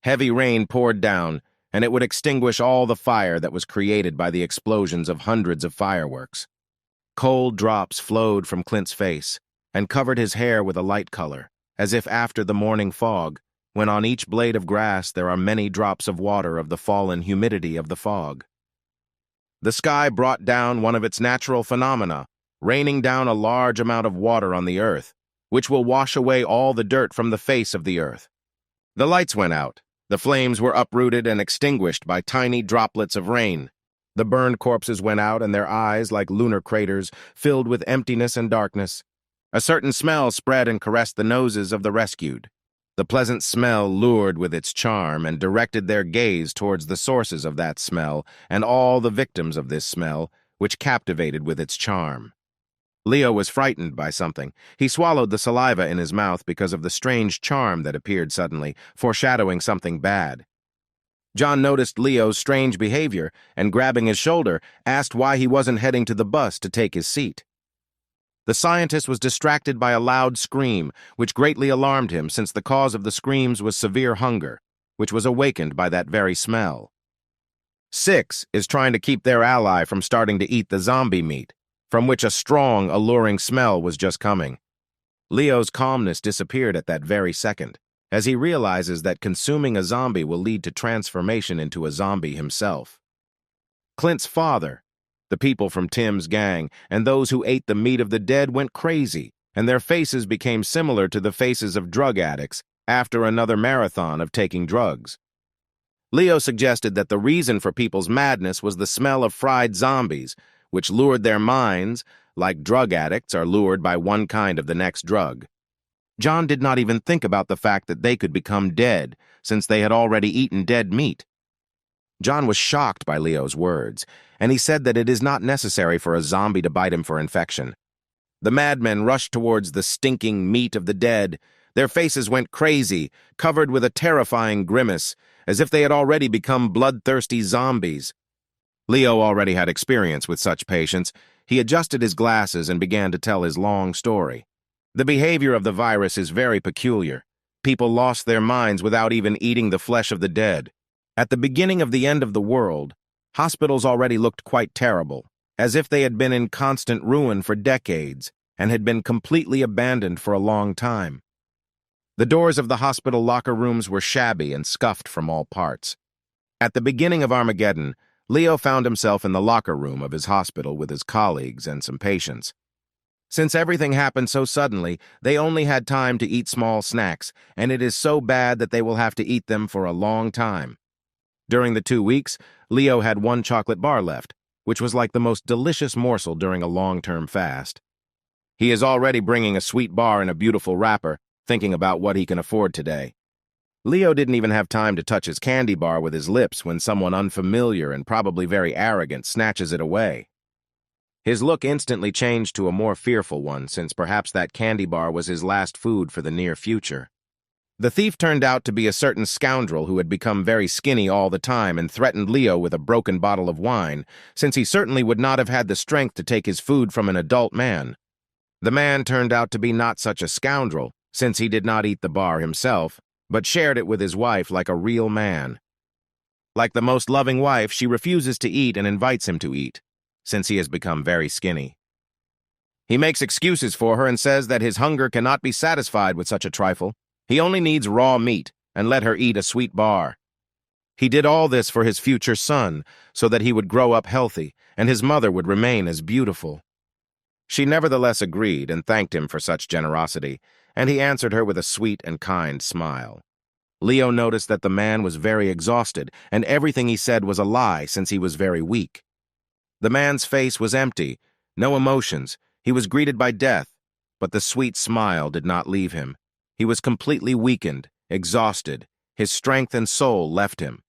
Heavy rain poured down, and it would extinguish all the fire that was created by the explosions of hundreds of fireworks. Cold drops flowed from Clint's face and covered his hair with a light color, as if after the morning fog, when on each blade of grass there are many drops of water of the fallen humidity of the fog. The sky brought down one of its natural phenomena, raining down a large amount of water on the earth, which will wash away all the dirt from the face of the earth. The lights went out. The flames were uprooted and extinguished by tiny droplets of rain. The burned corpses went out, and their eyes, like lunar craters, filled with emptiness and darkness. A certain smell spread and caressed the noses of the rescued. The pleasant smell lured with its charm and directed their gaze towards the sources of that smell and all the victims of this smell, which captivated with its charm. Leo was frightened by something. He swallowed the saliva in his mouth because of the strange charm that appeared suddenly, foreshadowing something bad. John noticed Leo's strange behavior and, grabbing his shoulder, asked why he wasn't heading to the bus to take his seat. The scientist was distracted by a loud scream, which greatly alarmed him since the cause of the screams was severe hunger, which was awakened by that very smell. 6 is trying to keep their ally from starting to eat the zombie meat, from which a strong, alluring smell was just coming. Leo's calmness disappeared at that very second, as he realizes that consuming a zombie will lead to transformation into a zombie himself. Clint's father, the people from Tim's gang, and those who ate the meat of the dead went crazy, and their faces became similar to the faces of drug addicts after another marathon of taking drugs. Leo suggested that the reason for people's madness was the smell of fried zombies, which lured their minds, like drug addicts are lured by one kind of the next drug. John did not even think about the fact that they could become dead, since they had already eaten dead meat. John was shocked by Leo's words, and he said that it is not necessary for a zombie to bite him for infection. The madmen rushed towards the stinking meat of the dead. Their faces went crazy, covered with a terrifying grimace, as if they had already become bloodthirsty zombies. Leo already had experience with such patients. He adjusted his glasses and began to tell his long story. The behavior of the virus is very peculiar. People lost their minds without even eating the flesh of the dead. At the beginning of the end of the world, hospitals already looked quite terrible, as if they had been in constant ruin for decades and had been completely abandoned for a long time. The doors of the hospital locker rooms were shabby and scuffed from all parts. At the beginning of Armageddon, Leo found himself in the locker room of his hospital with his colleagues and some patients. Since everything happened so suddenly, they only had time to eat small snacks, and it is so bad that they will have to eat them for a long time. During the 2 weeks, Leo had 1 chocolate bar left, which was like the most delicious morsel during a long-term fast. He is already bringing a sweet bar in a beautiful wrapper, thinking about what he can afford today. Leo didn't even have time to touch his candy bar with his lips when someone unfamiliar and probably very arrogant snatches it away. His look instantly changed to a more fearful one, since perhaps that candy bar was his last food for the near future. The thief turned out to be a certain scoundrel who had become very skinny all the time and threatened Leo with a broken bottle of wine, since he certainly would not have had the strength to take his food from an adult man. The man turned out to be not such a scoundrel, since he did not eat the bar himself, but shared it with his wife like a real man. Like the most loving wife, she refuses to eat and invites him to eat, since he has become very skinny. He makes excuses for her and says that his hunger cannot be satisfied with such a trifle. He only needs raw meat, and let her eat a sweet bar. He did all this for his future son, so that he would grow up healthy, and his mother would remain as beautiful. She nevertheless agreed and thanked him for such generosity, and he answered her with a sweet and kind smile. Leo noticed that the man was very exhausted, and everything he said was a lie since he was very weak. The man's face was empty, no emotions. He was greeted by death, but the sweet smile did not leave him. He was completely weakened, exhausted. His strength and soul left him.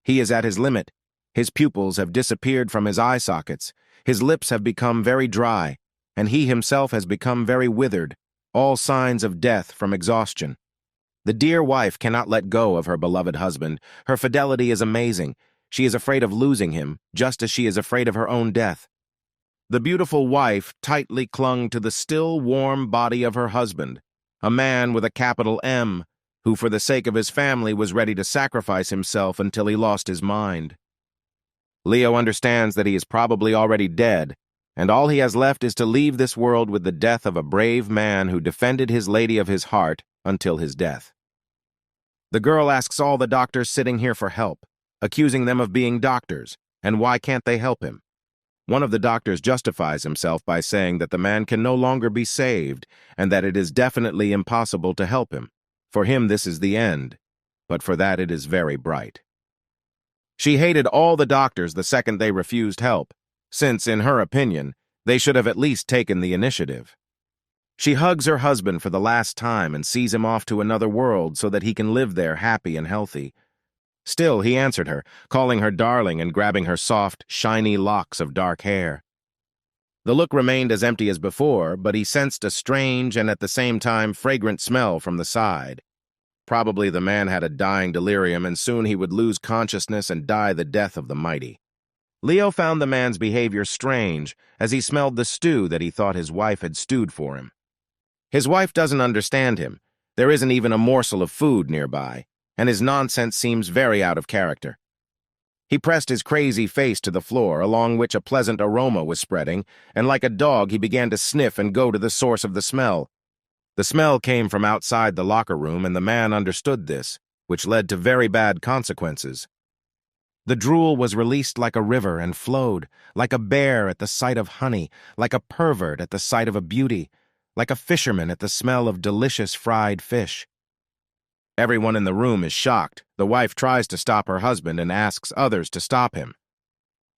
He is at his limit. His pupils have disappeared from his eye sockets. His lips have become very dry, and he himself has become very withered, all signs of death from exhaustion. The dear wife cannot let go of her beloved husband. Her fidelity is amazing. She is afraid of losing him, just as she is afraid of her own death. The beautiful wife tightly clung to the still warm body of her husband, a man with a capital M, who for the sake of his family was ready to sacrifice himself until he lost his mind. Leo understands that he is probably already dead, and all he has left is to leave this world with the death of a brave man who defended his lady of his heart until his death. The girl asks all the doctors sitting here for help, accusing them of being doctors, and why can't they help him? One of the doctors justifies himself by saying that the man can no longer be saved and that it is definitely impossible to help him. For him, this is the end, but for that it is very bright. She hated all the doctors the second they refused help, since, in her opinion, they should have at least taken the initiative. She hugs her husband for the last time and sees him off to another world so that he can live there happy and healthy. Still, he answered her, calling her darling and grabbing her soft, shiny locks of dark hair. The look remained as empty as before, but he sensed a strange and at the same time fragrant smell from the side. Probably the man had a dying delirium, and soon he would lose consciousness and die the death of the mighty. Leo found the man's behavior strange as he smelled the stew that he thought his wife had stewed for him. His wife doesn't understand him. There isn't even a morsel of food nearby, and his nonsense seems very out of character. He pressed his crazy face to the floor, along which a pleasant aroma was spreading, and like a dog he began to sniff and go to the source of the smell. The smell came from outside the locker room, and the man understood this, which led to very bad consequences. The drool was released like a river and flowed, like a bear at the sight of honey, like a pervert at the sight of a beauty, like a fisherman at the smell of delicious fried fish. Everyone in the room is shocked. The wife tries to stop her husband and asks others to stop him.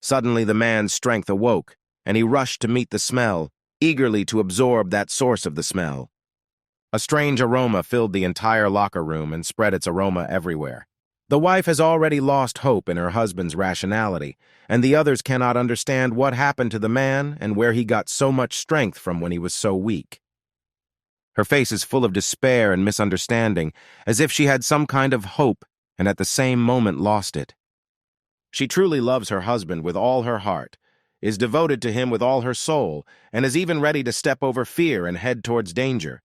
Suddenly the man's strength awoke, and he rushed to meet the smell, eagerly to absorb that source of the smell. A strange aroma filled the entire locker room and spread its aroma everywhere. The wife has already lost hope in her husband's rationality, and the others cannot understand what happened to the man and where he got so much strength from when he was so weak. Her face is full of despair and misunderstanding, as if she had some kind of hope and at the same moment lost it. She truly loves her husband with all her heart, is devoted to him with all her soul, and is even ready to step over fear and head towards danger.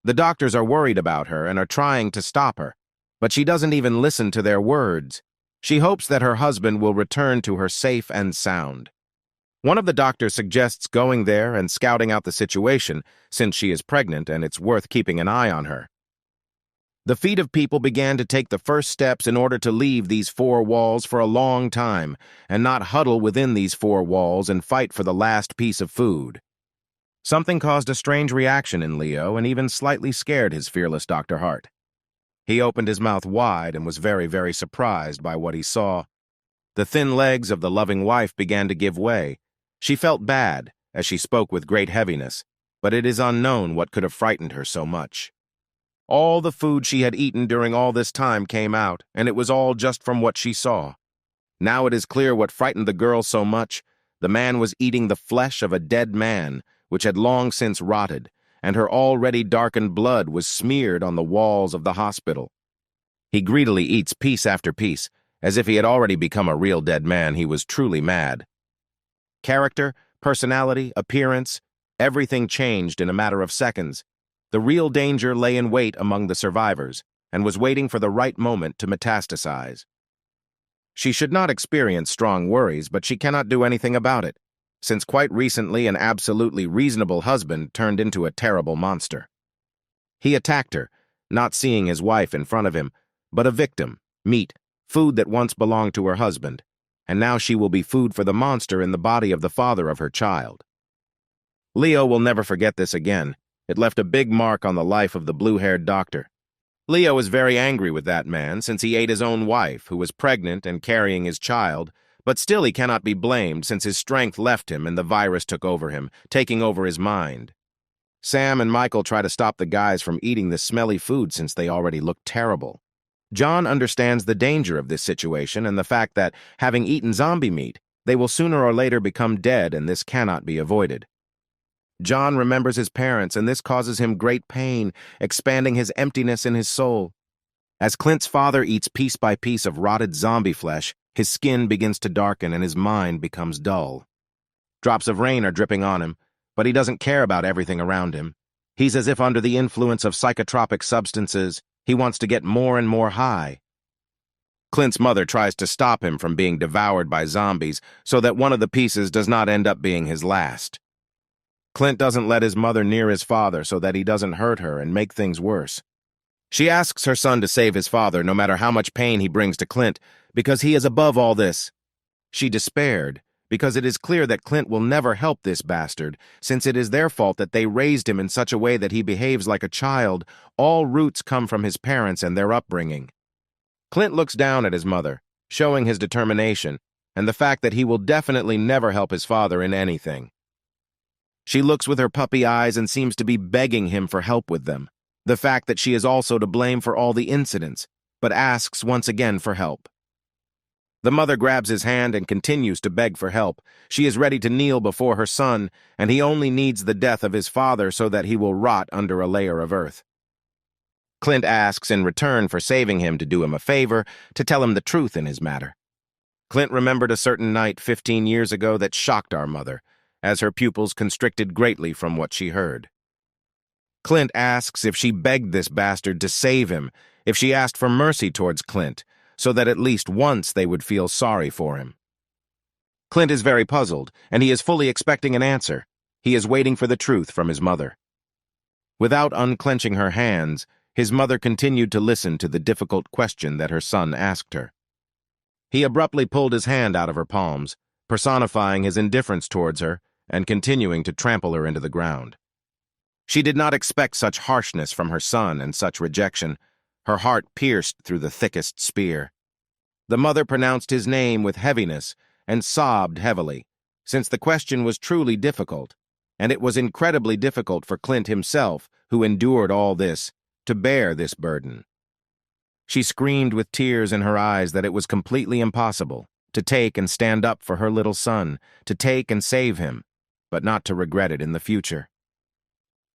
The doctors are worried about her and are trying to stop her, but she doesn't even listen to their words. She hopes that her husband will return to her safe and sound. One of the doctors suggests going there and scouting out the situation, since she is pregnant and it's worth keeping an eye on her. The feet of people began to take the first steps in order to leave these four walls for a long time and not huddle within these four walls and fight for the last piece of food. Something caused a strange reaction in Leo and even slightly scared his fearless Dr. Hart. He opened his mouth wide and was very, very surprised by what he saw. The thin legs of the loving wife began to give way. She felt bad as she spoke with great heaviness, but it is unknown what could have frightened her so much. All the food she had eaten during all this time came out, and it was all just from what she saw. Now it is clear what frightened the girl so much. The man was eating the flesh of a dead man, which had long since rotted, and her already darkened blood was smeared on the walls of the hospital. He greedily eats piece after piece, as if he had already become a real dead man. He was truly mad. Character, personality, appearance, everything changed in a matter of seconds. The real danger lay in wait among the survivors and was waiting for the right moment to metastasize. She should not experience strong worries, but she cannot do anything about it, since quite recently an absolutely reasonable husband turned into a terrible monster. He attacked her, not seeing his wife in front of him, but a victim, meat, food that once belonged to her husband, and now she will be food for the monster in the body of the father of her child. Leo will never forget this again. It left a big mark on the life of the blue-haired doctor. Leo is very angry with that man since he ate his own wife, who was pregnant and carrying his child, but still he cannot be blamed since his strength left him and the virus took over him, taking over his mind. Sam and Michael try to stop the guys from eating the smelly food since they already look terrible. John understands the danger of this situation and the fact that, having eaten zombie meat, they will sooner or later become dead, and this cannot be avoided. John remembers his parents, and this causes him great pain, expanding his emptiness in his soul. As Clint's father eats piece by piece of rotted zombie flesh, his skin begins to darken and his mind becomes dull. Drops of rain are dripping on him, but he doesn't care about everything around him. He's as if under the influence of psychotropic substances. He wants to get more and more high. Clint's mother tries to stop him from being devoured by zombies so that one of the pieces does not end up being his last. Clint doesn't let his mother near his father so that he doesn't hurt her and make things worse. She asks her son to save his father, no matter how much pain he brings to Clint, because he is above all this. She despaired, because it is clear that Clint will never help this bastard, since it is their fault that they raised him in such a way that he behaves like a child. All roots come from his parents and their upbringing. Clint looks down at his mother, showing his determination, and the fact that he will definitely never help his father in anything. She looks with her puppy eyes and seems to be begging him for help with them. The fact that she is also to blame for all the incidents, but asks once again for help. The mother grabs his hand and continues to beg for help. She is ready to kneel before her son, and he only needs the death of his father so that he will rot under a layer of earth. Clint asks in return for saving him to do him a favor, to tell him the truth in his matter. Clint remembered a certain night 15 years ago that shocked our mother, as her pupils constricted greatly from what she heard. Clint asks if she begged this bastard to save him, if she asked for mercy towards Clint, so that at least once they would feel sorry for him. Clint is very puzzled, and he is fully expecting an answer. He is waiting for the truth from his mother. Without unclenching her hands, his mother continued to listen to the difficult question that her son asked her. He abruptly pulled his hand out of her palms, personifying his indifference towards her and continuing to trample her into the ground. She did not expect such harshness from her son and such rejection, her heart pierced through the thickest spear. The mother pronounced his name with heaviness and sobbed heavily, since the question was truly difficult, and it was incredibly difficult for Clint himself, who endured all this, to bear this burden. She screamed with tears in her eyes that it was completely impossible to take and stand up for her little son, to take and save him, but not to regret it in the future.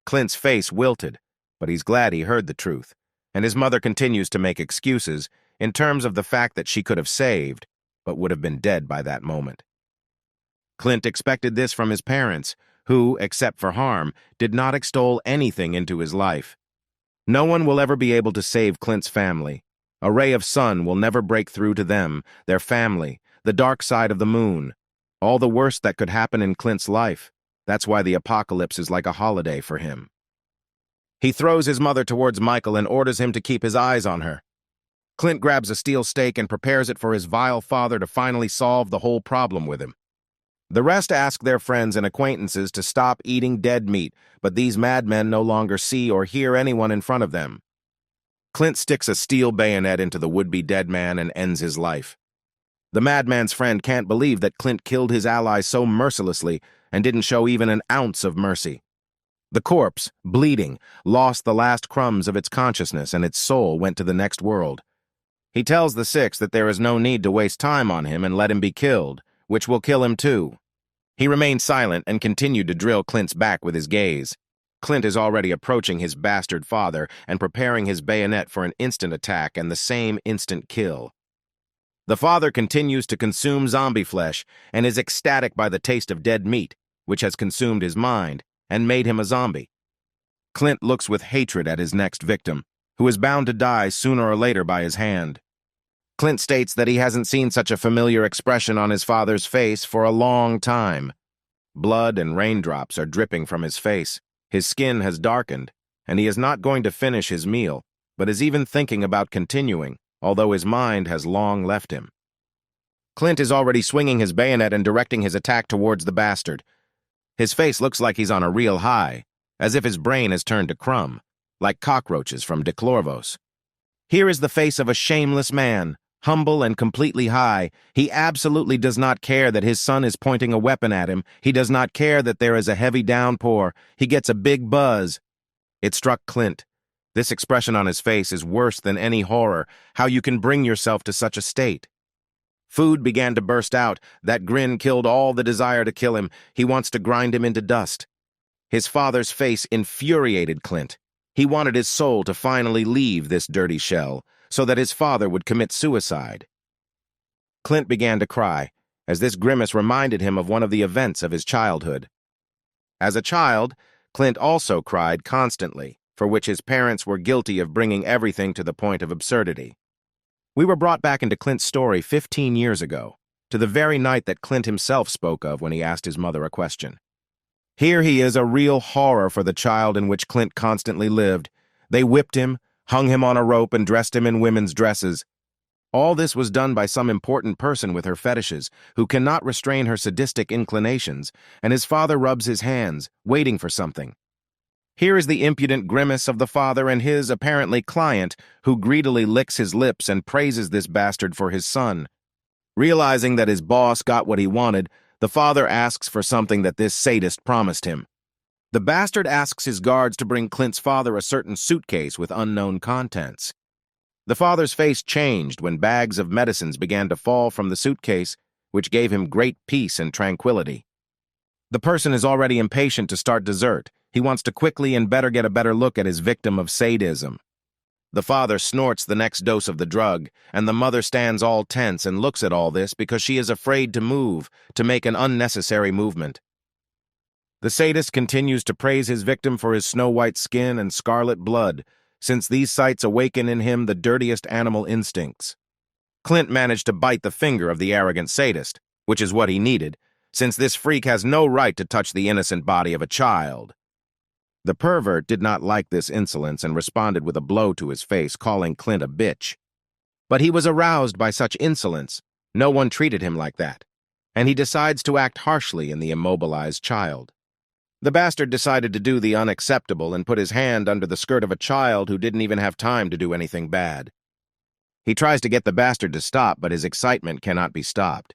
Clint's face wilted, but he's glad he heard the truth, and his mother continues to make excuses in terms of the fact that she could have saved, but would have been dead by that moment. Clint expected this from his parents, who, except for harm, did not extol anything into his life. No one will ever be able to save Clint's family. A ray of sun will never break through to them, their family, the dark side of the moon. All the worst that could happen in Clint's life. That's why the apocalypse is like a holiday for him. He throws his mother towards Michael and orders him to keep his eyes on her. Clint grabs a steel stake and prepares it for his vile father to finally solve the whole problem with him. The rest ask their friends and acquaintances to stop eating dead meat, but these madmen no longer see or hear anyone in front of them. Clint sticks a steel bayonet into the would-be dead man and ends his life. The madman's friend can't believe that Clint killed his ally so mercilessly and didn't show even an ounce of mercy. The corpse, bleeding, lost the last crumbs of its consciousness and its soul went to the next world. He tells the six that there is no need to waste time on him and let him be killed, which will kill him too. He remained silent and continued to drill Clint's back with his gaze. Clint is already approaching his bastard father and preparing his bayonet for an instant attack and the same instant kill. The father continues to consume zombie flesh and is ecstatic by the taste of dead meat, which has consumed his mind and made him a zombie. Clint looks with hatred at his next victim, who is bound to die sooner or later by his hand. Clint states that he hasn't seen such a familiar expression on his father's face for a long time. Blood and raindrops are dripping from his face. His skin has darkened, and he is not going to finish his meal, but is even thinking about continuing, although his mind has long left him. Clint is already swinging his bayonet and directing his attack towards the bastard. His face looks like he's on a real high, as if his brain has turned to crumb, like cockroaches from Declorvos. Here is the face of a shameless man, humble and completely high. He absolutely does not care that his son is pointing a weapon at him. He does not care that there is a heavy downpour. He gets a big buzz. It struck Clint. This expression on his face is worse than any horror, how you can bring yourself to such a state. Food began to burst out. That grin killed all the desire to kill him. He wants to grind him into dust. His father's face infuriated Clint. He wanted his soul to finally leave this dirty shell, so that his father would commit suicide. Clint began to cry, as this grimace reminded him of one of the events of his childhood. As a child, Clint also cried constantly, for which his parents were guilty of bringing everything to the point of absurdity. We were brought back into Clint's story 15 years ago, to the very night that Clint himself spoke of when he asked his mother a question. Here he is, a real horror for the child in which Clint constantly lived. They whipped him, hung him on a rope and dressed him in women's dresses. All this was done by some important person with her fetishes, who cannot restrain her sadistic inclinations, and his father rubs his hands, waiting for something. Here is the impudent grimace of the father and his, apparently, client, who greedily licks his lips and praises this bastard for his son. Realizing that his boss got what he wanted, the father asks for something that this sadist promised him. The bastard asks his guards to bring Clint's father a certain suitcase with unknown contents. The father's face changed when bags of medicines began to fall from the suitcase, which gave him great peace and tranquility. The person is already impatient to start dessert. He wants to quickly and better get a better look at his victim of sadism. The father snorts the next dose of the drug, and the mother stands all tense and looks at all this because she is afraid to move, to make an unnecessary movement. The sadist continues to praise his victim for his snow-white skin and scarlet blood, since these sights awaken in him the dirtiest animal instincts. Clint managed to bite the finger of the arrogant sadist, which is what he needed, since this freak has no right to touch the innocent body of a child. The pervert did not like this insolence and responded with a blow to his face, calling Clint a bitch. But he was aroused by such insolence. No one treated him like that, and he decides to act harshly in the immobilized child. The bastard decided to do the unacceptable and put his hand under the skirt of a child who didn't even have time to do anything bad. He tries to get the bastard to stop, but his excitement cannot be stopped.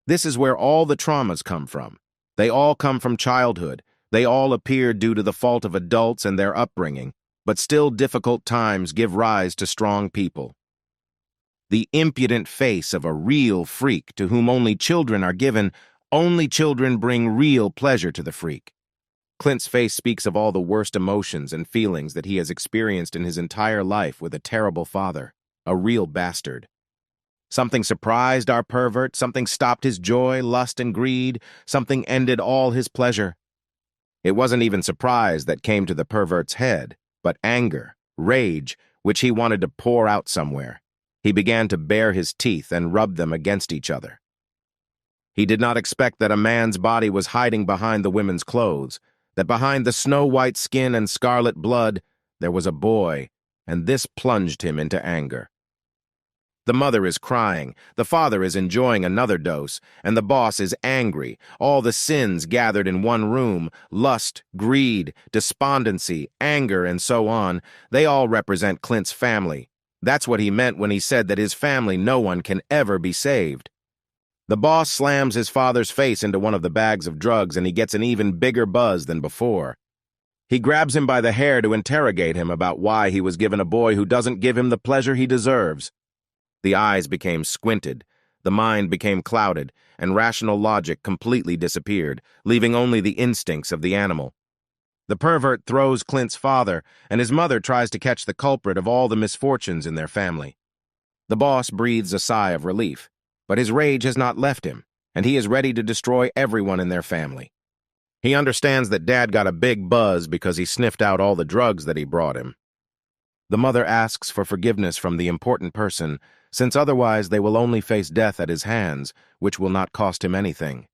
This is where all the traumas come from. They all come from childhood. They all appear due to the fault of adults and their upbringing, but still difficult times give rise to strong people. The impudent face of a real freak to whom only children are given, only children bring real pleasure to the freak. Clint's face speaks of all the worst emotions and feelings that he has experienced in his entire life with a terrible father, a real bastard. Something surprised our pervert, something stopped his joy, lust, and greed, something ended all his pleasure. It wasn't even surprise that came to the pervert's head, but anger, rage, which he wanted to pour out somewhere. He began to bare his teeth and rub them against each other. He did not expect that a man's body was hiding behind the women's clothes, that behind the snow-white skin and scarlet blood there was a boy, and this plunged him into anger. The mother is crying, the father is enjoying another dose, and the boss is angry, all the sins gathered in one room, lust, greed, despondency, anger, and so on, they all represent Clint's family. That's what he meant when he said that his family no one can ever be saved. The boss slams his father's face into one of the bags of drugs and he gets an even bigger buzz than before. He grabs him by the hair to interrogate him about why he was given a boy who doesn't give him the pleasure he deserves. The eyes became squinted, the mind became clouded, and rational logic completely disappeared, leaving only the instincts of the animal. The pervert throws Clint's father, and his mother tries to catch the culprit of all the misfortunes in their family. The boss breathes a sigh of relief, but his rage has not left him, and he is ready to destroy everyone in their family. He understands that Dad got a big buzz because he sniffed out all the drugs that he brought him. The mother asks for forgiveness from the important person, since otherwise they will only face death at his hands, which will not cost him anything.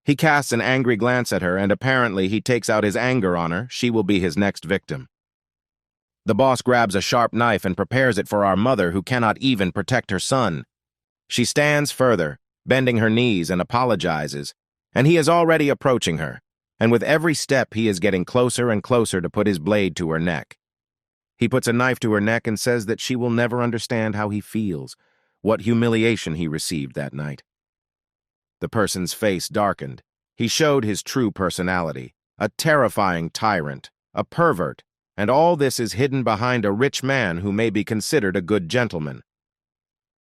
He casts an angry glance at her, and apparently he takes out his anger on her. She will be his next victim. The boss grabs a sharp knife and prepares it for our mother, who cannot even protect her son. She stands further, bending her knees, and apologizes, and he is already approaching her, and with every step he is getting closer and closer to put his blade to her neck. He puts a knife to her neck and says that she will never understand how he feels, what humiliation he received that night. The person's face darkened. He showed his true personality, a terrifying tyrant, a pervert, and all this is hidden behind a rich man who may be considered a good gentleman.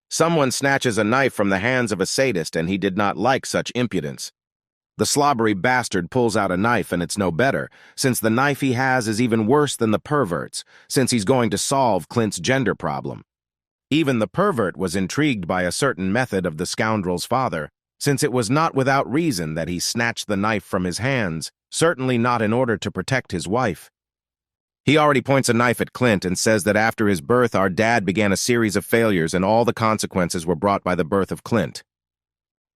Someone snatches a knife from the hands of a sadist, and he did not like such impudence. The slobbery bastard pulls out a knife, and it's no better, since the knife he has is even worse than the pervert's, since he's going to solve Clint's gender problem. Even the pervert was intrigued by a certain method of the scoundrel's father, since it was not without reason that he snatched the knife from his hands, certainly not in order to protect his wife. He already points a knife at Clint and says that after his birth, our dad began a series of failures and all the consequences were brought by the birth of Clint.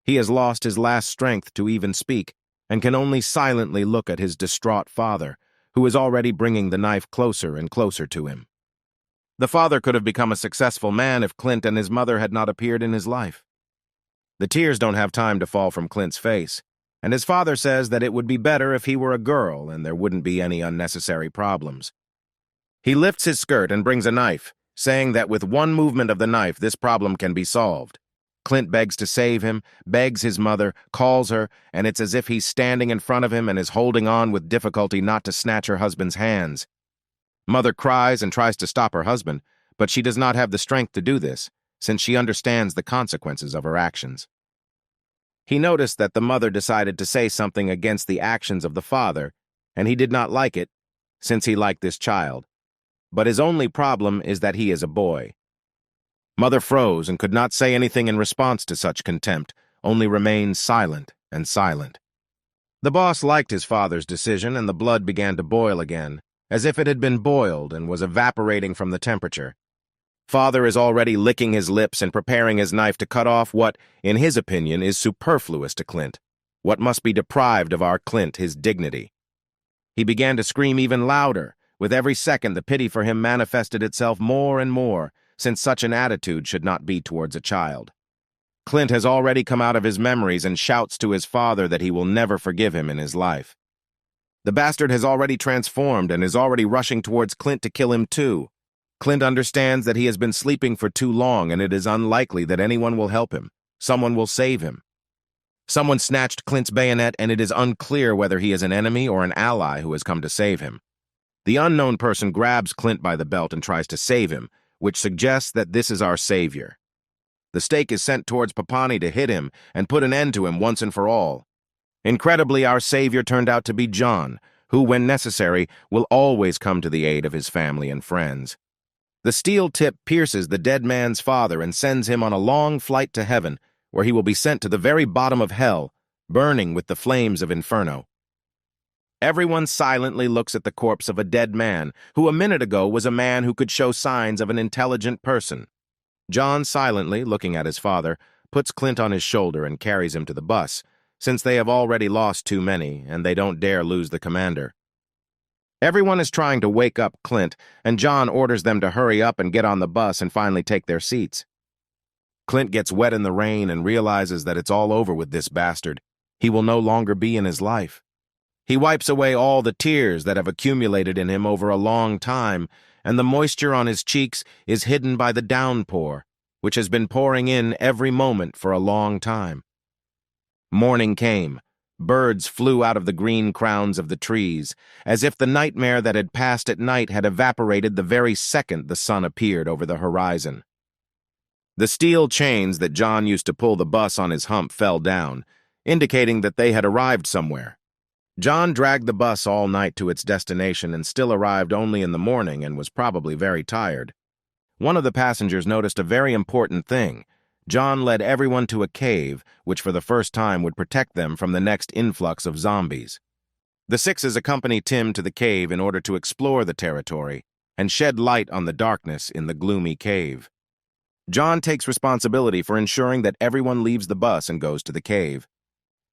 He has lost his last strength to even speak and can only silently look at his distraught father, who is already bringing the knife closer and closer to him. The father could have become a successful man if Clint and his mother had not appeared in his life. The tears don't have time to fall from Clint's face, and his father says that it would be better if he were a girl and there wouldn't be any unnecessary problems. He lifts his skirt and brings a knife, saying that with one movement of the knife this problem can be solved. Clint begs to save him, begs his mother, calls her, and it's as if he's standing in front of him and is holding on with difficulty not to snatch her husband's hands. Mother cries and tries to stop her husband, but she does not have the strength to do this, since she understands the consequences of her actions. He noticed that the mother decided to say something against the actions of the father, and he did not like it, since he liked this child. But his only problem is that he is a boy. Mother froze and could not say anything in response to such contempt, only remained silent and silent. The boss liked his father's decision, and the blood began to boil again, as if it had been boiled and was evaporating from the temperature. Father is already licking his lips and preparing his knife to cut off what, in his opinion, is superfluous to Clint, what must be deprived of our Clint his dignity. He began to scream even louder. With every second, the pity for him manifested itself more and more, since such an attitude should not be towards a child. Clint has already come out of his memories and shouts to his father that he will never forgive him in his life. The bastard has already transformed and is already rushing towards Clint to kill him too. Clint understands that he has been sleeping for too long and it is unlikely that anyone will help him. Someone will save him. Someone snatched Clint's bayonet and it is unclear whether he is an enemy or an ally who has come to save him. The unknown person grabs Clint by the belt and tries to save him, which suggests that this is our savior. The stake is sent towards Papani to hit him and put an end to him once and for all. Incredibly, our savior turned out to be John, who, when necessary, will always come to the aid of his family and friends. The steel tip pierces the dead man's father and sends him on a long flight to heaven, where he will be sent to the very bottom of hell, burning with the flames of inferno. Everyone silently looks at the corpse of a dead man, who a minute ago was a man who could show signs of an intelligent person. John, silently looking at his father, puts Clint on his shoulder and carries him to the bus, since they have already lost too many and they don't dare lose the commander. Everyone is trying to wake up Clint, and John orders them to hurry up and get on the bus and finally take their seats. Clint gets wet in the rain and realizes that it's all over with this bastard. He will no longer be in his life. He wipes away all the tears that have accumulated in him over a long time, and the moisture on his cheeks is hidden by the downpour, which has been pouring in every moment for a long time. Morning came. Birds flew out of the green crowns of the trees, as if the nightmare that had passed at night had evaporated the very second the sun appeared over the horizon. The steel chains that John used to pull the bus on his hump fell down, indicating that they had arrived somewhere. John dragged the bus all night to its destination and still arrived only in the morning and was probably very tired. One of the passengers noticed a very important thing. John led everyone to a cave, which for the first time would protect them from the next influx of zombies. The sixes accompany Tim to the cave in order to explore the territory and shed light on the darkness in the gloomy cave. John takes responsibility for ensuring that everyone leaves the bus and goes to the cave.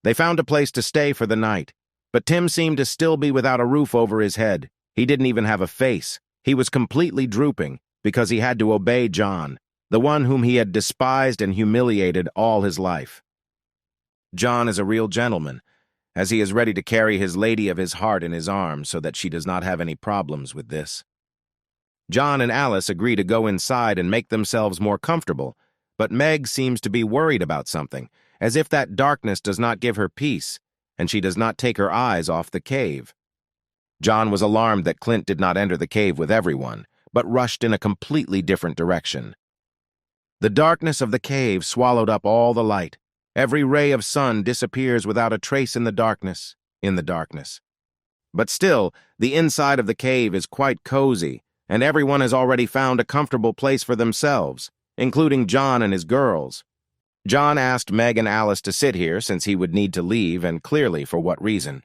They found a place to stay for the night, but Tim seemed to still be without a roof over his head. He didn't even have a face. He was completely drooping because he had to obey John, the one whom he had despised and humiliated all his life. John is a real gentleman, as he is ready to carry his lady of his heart in his arms so that she does not have any problems with this. John and Alice agree to go inside and make themselves more comfortable, but Meg seems to be worried about something, as if that darkness does not give her peace, and she does not take her eyes off the cave. John was alarmed that Clint did not enter the cave with everyone, but rushed in a completely different direction. The darkness of the cave swallowed up all the light. Every ray of sun disappears without a trace in the darkness. But still, the inside of the cave is quite cozy, and everyone has already found a comfortable place for themselves, including John and his girls. John asked Meg and Alice to sit here since he would need to leave, and clearly for what reason.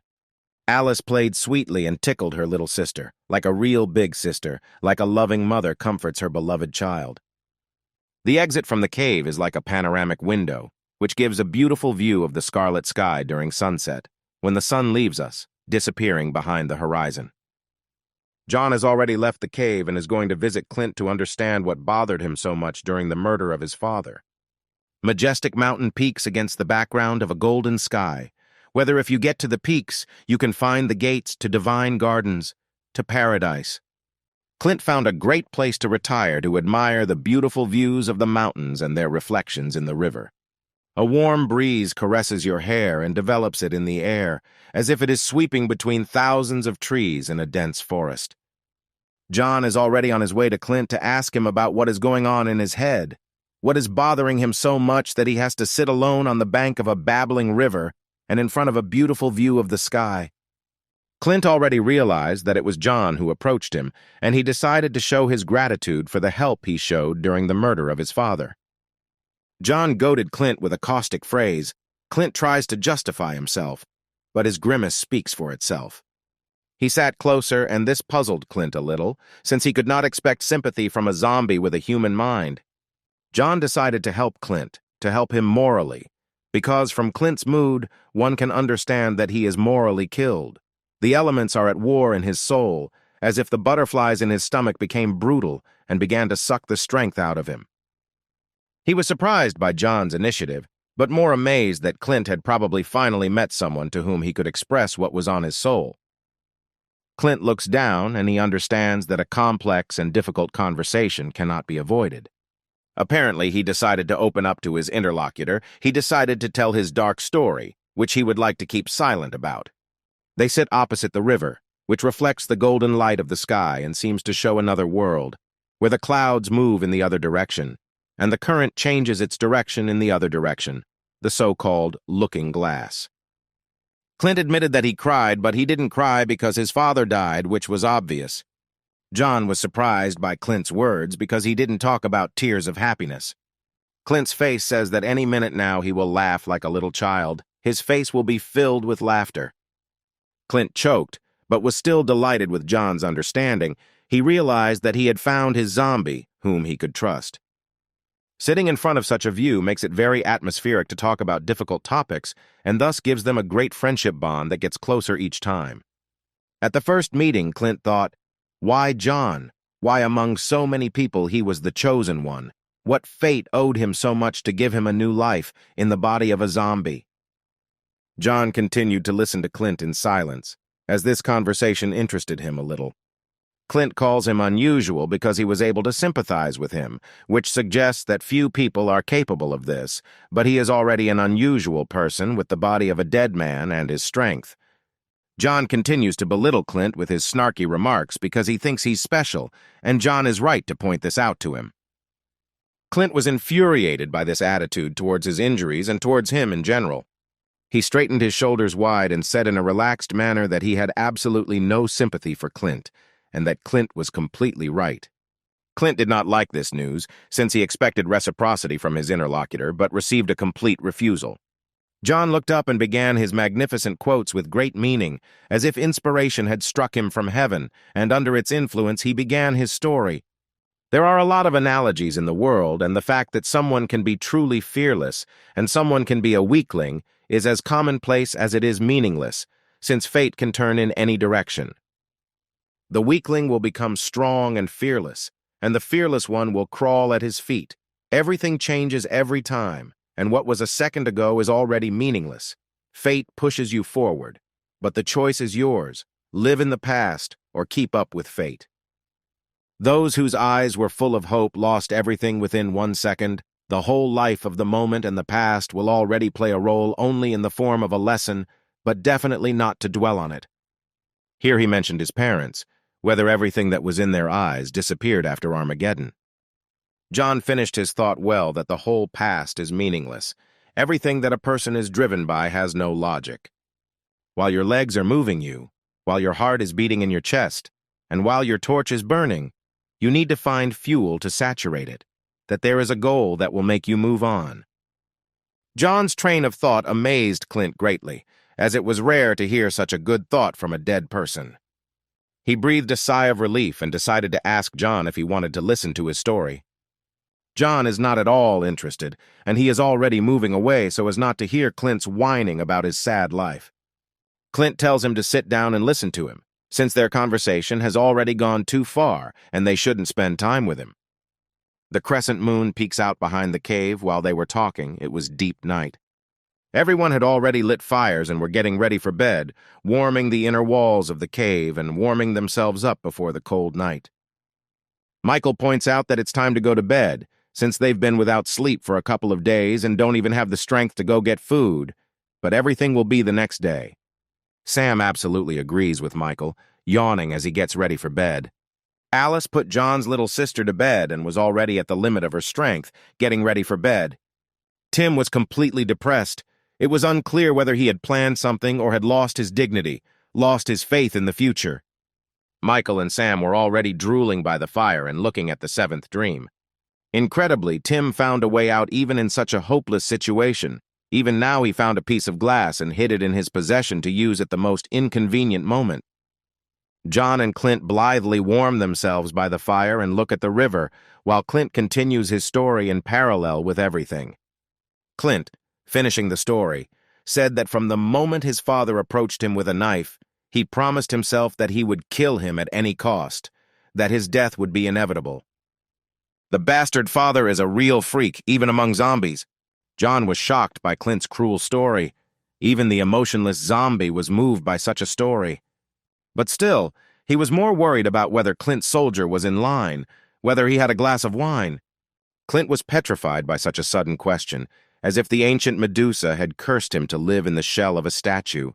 Alice played sweetly and tickled her little sister, like a real big sister, like a loving mother comforts her beloved child. The exit from the cave is like a panoramic window, which gives a beautiful view of the scarlet sky during sunset, when the sun leaves us, disappearing behind the horizon. John has already left the cave and is going to visit Clint to understand what bothered him so much during the murder of his father. Majestic mountain peaks against the background of a golden sky. Whether if you get to the peaks, you can find the gates to divine gardens, to paradise. Clint found a great place to retire to admire the beautiful views of the mountains and their reflections in the river. A warm breeze caresses your hair and develops it in the air, as if it is sweeping between thousands of trees in a dense forest. John is already on his way to Clint to ask him about what is going on in his head. What is bothering him so much that he has to sit alone on the bank of a babbling river and in front of a beautiful view of the sky? Clint already realized that it was John who approached him, and he decided to show his gratitude for the help he showed during the murder of his father. John goaded Clint with a caustic phrase. Clint tries to justify himself, but his grimace speaks for itself. He sat closer, and this puzzled Clint a little, since he could not expect sympathy from a zombie with a human mind. John decided to help Clint, to help him morally, because from Clint's mood, one can understand that he is morally killed. The elements are at war in his soul, as if the butterflies in his stomach became brutal and began to suck the strength out of him. He was surprised by John's initiative, but more amazed that Clint had probably finally met someone to whom he could express what was on his soul. Clint looks down, and he understands that a complex and difficult conversation cannot be avoided. Apparently, he decided to open up to his interlocutor. He decided to tell his dark story, which he would like to keep silent about. They sit opposite the river, which reflects the golden light of the sky and seems to show another world, where the clouds move in the other direction, and the current changes its direction in the other direction, the so-called looking glass. Clint admitted that he cried, but he didn't cry because his father died, which was obvious. John was surprised by Clint's words because he didn't talk about tears of happiness. Clint's face says that any minute now he will laugh like a little child. His face will be filled with laughter. Clint choked, but was still delighted with John's understanding. He realized that he had found his zombie, whom he could trust. Sitting in front of such a view makes it very atmospheric to talk about difficult topics, and thus gives them a great friendship bond that gets closer each time. At the first meeting, Clint thought, why John? Why among so many people he was the chosen one? What fate owed him so much to give him a new life in the body of a zombie? John continued to listen to Clint in silence, as this conversation interested him a little. Clint calls him unusual because he was able to sympathize with him, which suggests that few people are capable of this, but he is already an unusual person with the body of a dead man and his strength. John continues to belittle Clint with his snarky remarks because he thinks he's special, and John is right to point this out to him. Clint was infuriated by this attitude towards his injuries and towards him in general. He straightened his shoulders wide and said in a relaxed manner that he had absolutely no sympathy for Clint, and that Clint was completely right. Clint did not like this news, since he expected reciprocity from his interlocutor, but received a complete refusal. John looked up and began his magnificent quotes with great meaning, as if inspiration had struck him from heaven, and under its influence he began his story. There are a lot of analogies in the world, and the fact that someone can be truly fearless and someone can be a weakling is as commonplace as it is meaningless, since fate can turn in any direction. The weakling will become strong and fearless, and the fearless one will crawl at his feet. Everything changes every time, and what was a second ago is already meaningless. Fate pushes you forward, but the choice is yours. Live in the past or keep up with fate. Those whose eyes were full of hope lost everything within 1 second. The whole life of the moment and the past will already play a role only in the form of a lesson, but definitely not to dwell on it. Here he mentioned his parents, whether everything that was in their eyes disappeared after Armageddon. John finished his thought well that the whole past is meaningless. Everything that a person is driven by has no logic. While your legs are moving you, while your heart is beating in your chest, and while your torch is burning, you need to find fuel to saturate it, that there is a goal that will make you move on. John's train of thought amazed Clint greatly, as it was rare to hear such a good thought from a dead person. He breathed a sigh of relief and decided to ask John if he wanted to listen to his story. John is not at all interested, and he is already moving away so as not to hear Clint's whining about his sad life. Clint tells him to sit down and listen to him, since their conversation has already gone too far and they shouldn't spend time with him. The crescent moon peeks out behind the cave while they were talking. It was deep night. Everyone had already lit fires and were getting ready for bed, warming the inner walls of the cave and warming themselves up before the cold night. Michael points out that it's time to go to bed, since they've been without sleep for a couple of days and don't even have the strength to go get food, but everything will be the next day. Sam absolutely agrees with Michael, yawning as he gets ready for bed. Alice put John's little sister to bed and was already at the limit of her strength, getting ready for bed. Tim was completely depressed. It was unclear whether he had planned something or had lost his dignity, lost his faith in the future. Michael and Sam were already drooling by the fire and looking at the seventh dream. Incredibly, Tim found a way out even in such a hopeless situation. Even now he found a piece of glass and hid it in his possession to use at the most inconvenient moment. John and Clint blithely warm themselves by the fire and look at the river, while Clint continues his story in parallel with everything. Clint, finishing the story, said that from the moment his father approached him with a knife, he promised himself that he would kill him at any cost, that his death would be inevitable. The bastard father is a real freak, even among zombies. John was shocked by Clint's cruel story. Even the emotionless zombie was moved by such a story. But still, he was more worried about whether Clint's soldier was in line, whether he had a glass of wine. Clint was petrified by such a sudden question, as if the ancient Medusa had cursed him to live in the shell of a statue.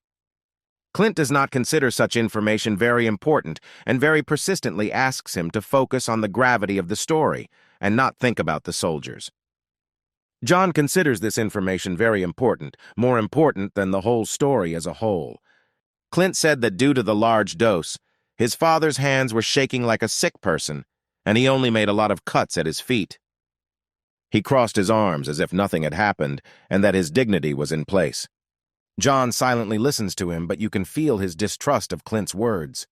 Clint does not consider such information very important and very persistently asks him to focus on the gravity of the story and not think about the soldiers. John considers this information very important, more important than the whole story as a whole. Clint said that due to the large dose, his father's hands were shaking like a sick person, and he only made a lot of cuts at his feet. He crossed his arms as if nothing had happened and that his dignity was in place. John silently listens to him, but you can feel his distrust of Clint's words.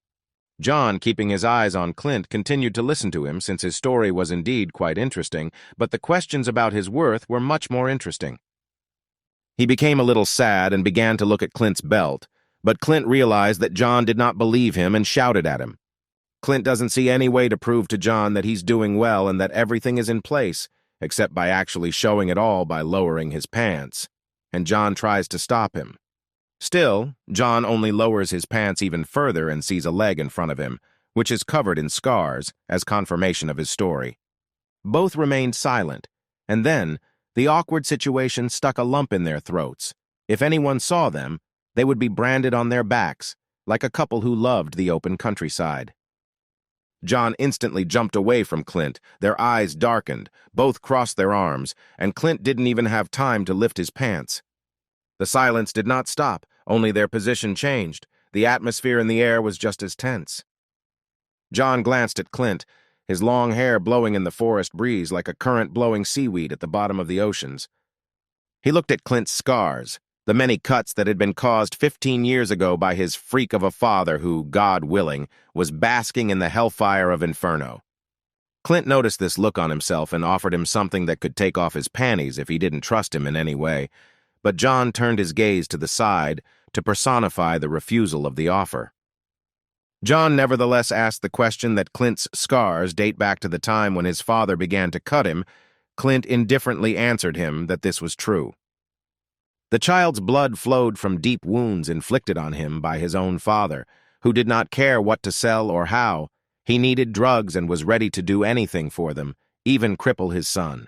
John, keeping his eyes on Clint, continued to listen to him since his story was indeed quite interesting, but the questions about his worth were much more interesting. He became a little sad and began to look at Clint's belt, but Clint realized that John did not believe him and shouted at him. Clint doesn't see any way to prove to John that he's doing well and that everything is in place, except by actually showing it all by lowering his pants, and John tries to stop him. Still, John only lowers his pants even further and sees a leg in front of him, which is covered in scars, as confirmation of his story. Both remained silent, and then the awkward situation stuck a lump in their throats. If anyone saw them, they would be branded on their backs, like a couple who loved the open countryside. John instantly jumped away from Clint, their eyes darkened, both crossed their arms, and Clint didn't even have time to lift his pants. The silence did not stop, only their position changed. The atmosphere in the air was just as tense. John glanced at Clint, his long hair blowing in the forest breeze like a current blowing seaweed at the bottom of the oceans. He looked at Clint's scars, the many cuts that had been caused 15 years ago by his freak of a father who, God willing, was basking in the hellfire of Inferno. Clint noticed this look on himself and offered him something that could take off his panties if he didn't trust him in any way, but John turned his gaze to the side to personify the refusal of the offer. John nevertheless asked the question that Clint's scars date back to the time when his father began to cut him. Clint indifferently answered him that this was true. The child's blood flowed from deep wounds inflicted on him by his own father, who did not care what to sell or how. He needed drugs and was ready to do anything for them, even cripple his son.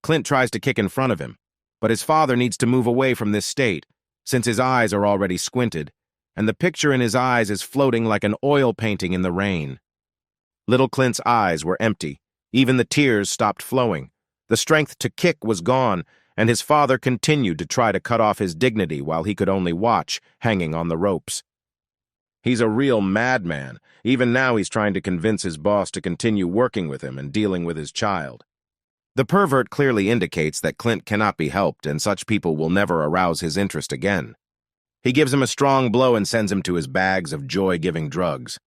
Clint tries to kick in front of him, but his father needs to move away from this state, since his eyes are already squinted, and the picture in his eyes is floating like an oil painting in the rain. Little Clint's eyes were empty. Even the tears stopped flowing. The strength to kick was gone, and his father continued to try to cut off his dignity while he could only watch, hanging on the ropes. He's a real madman. Even now he's trying to convince his boss to continue working with him and dealing with his child. The pervert clearly indicates that Clint cannot be helped and such people will never arouse his interest again. He gives him a strong blow and sends him to his bags of joy-giving drugs.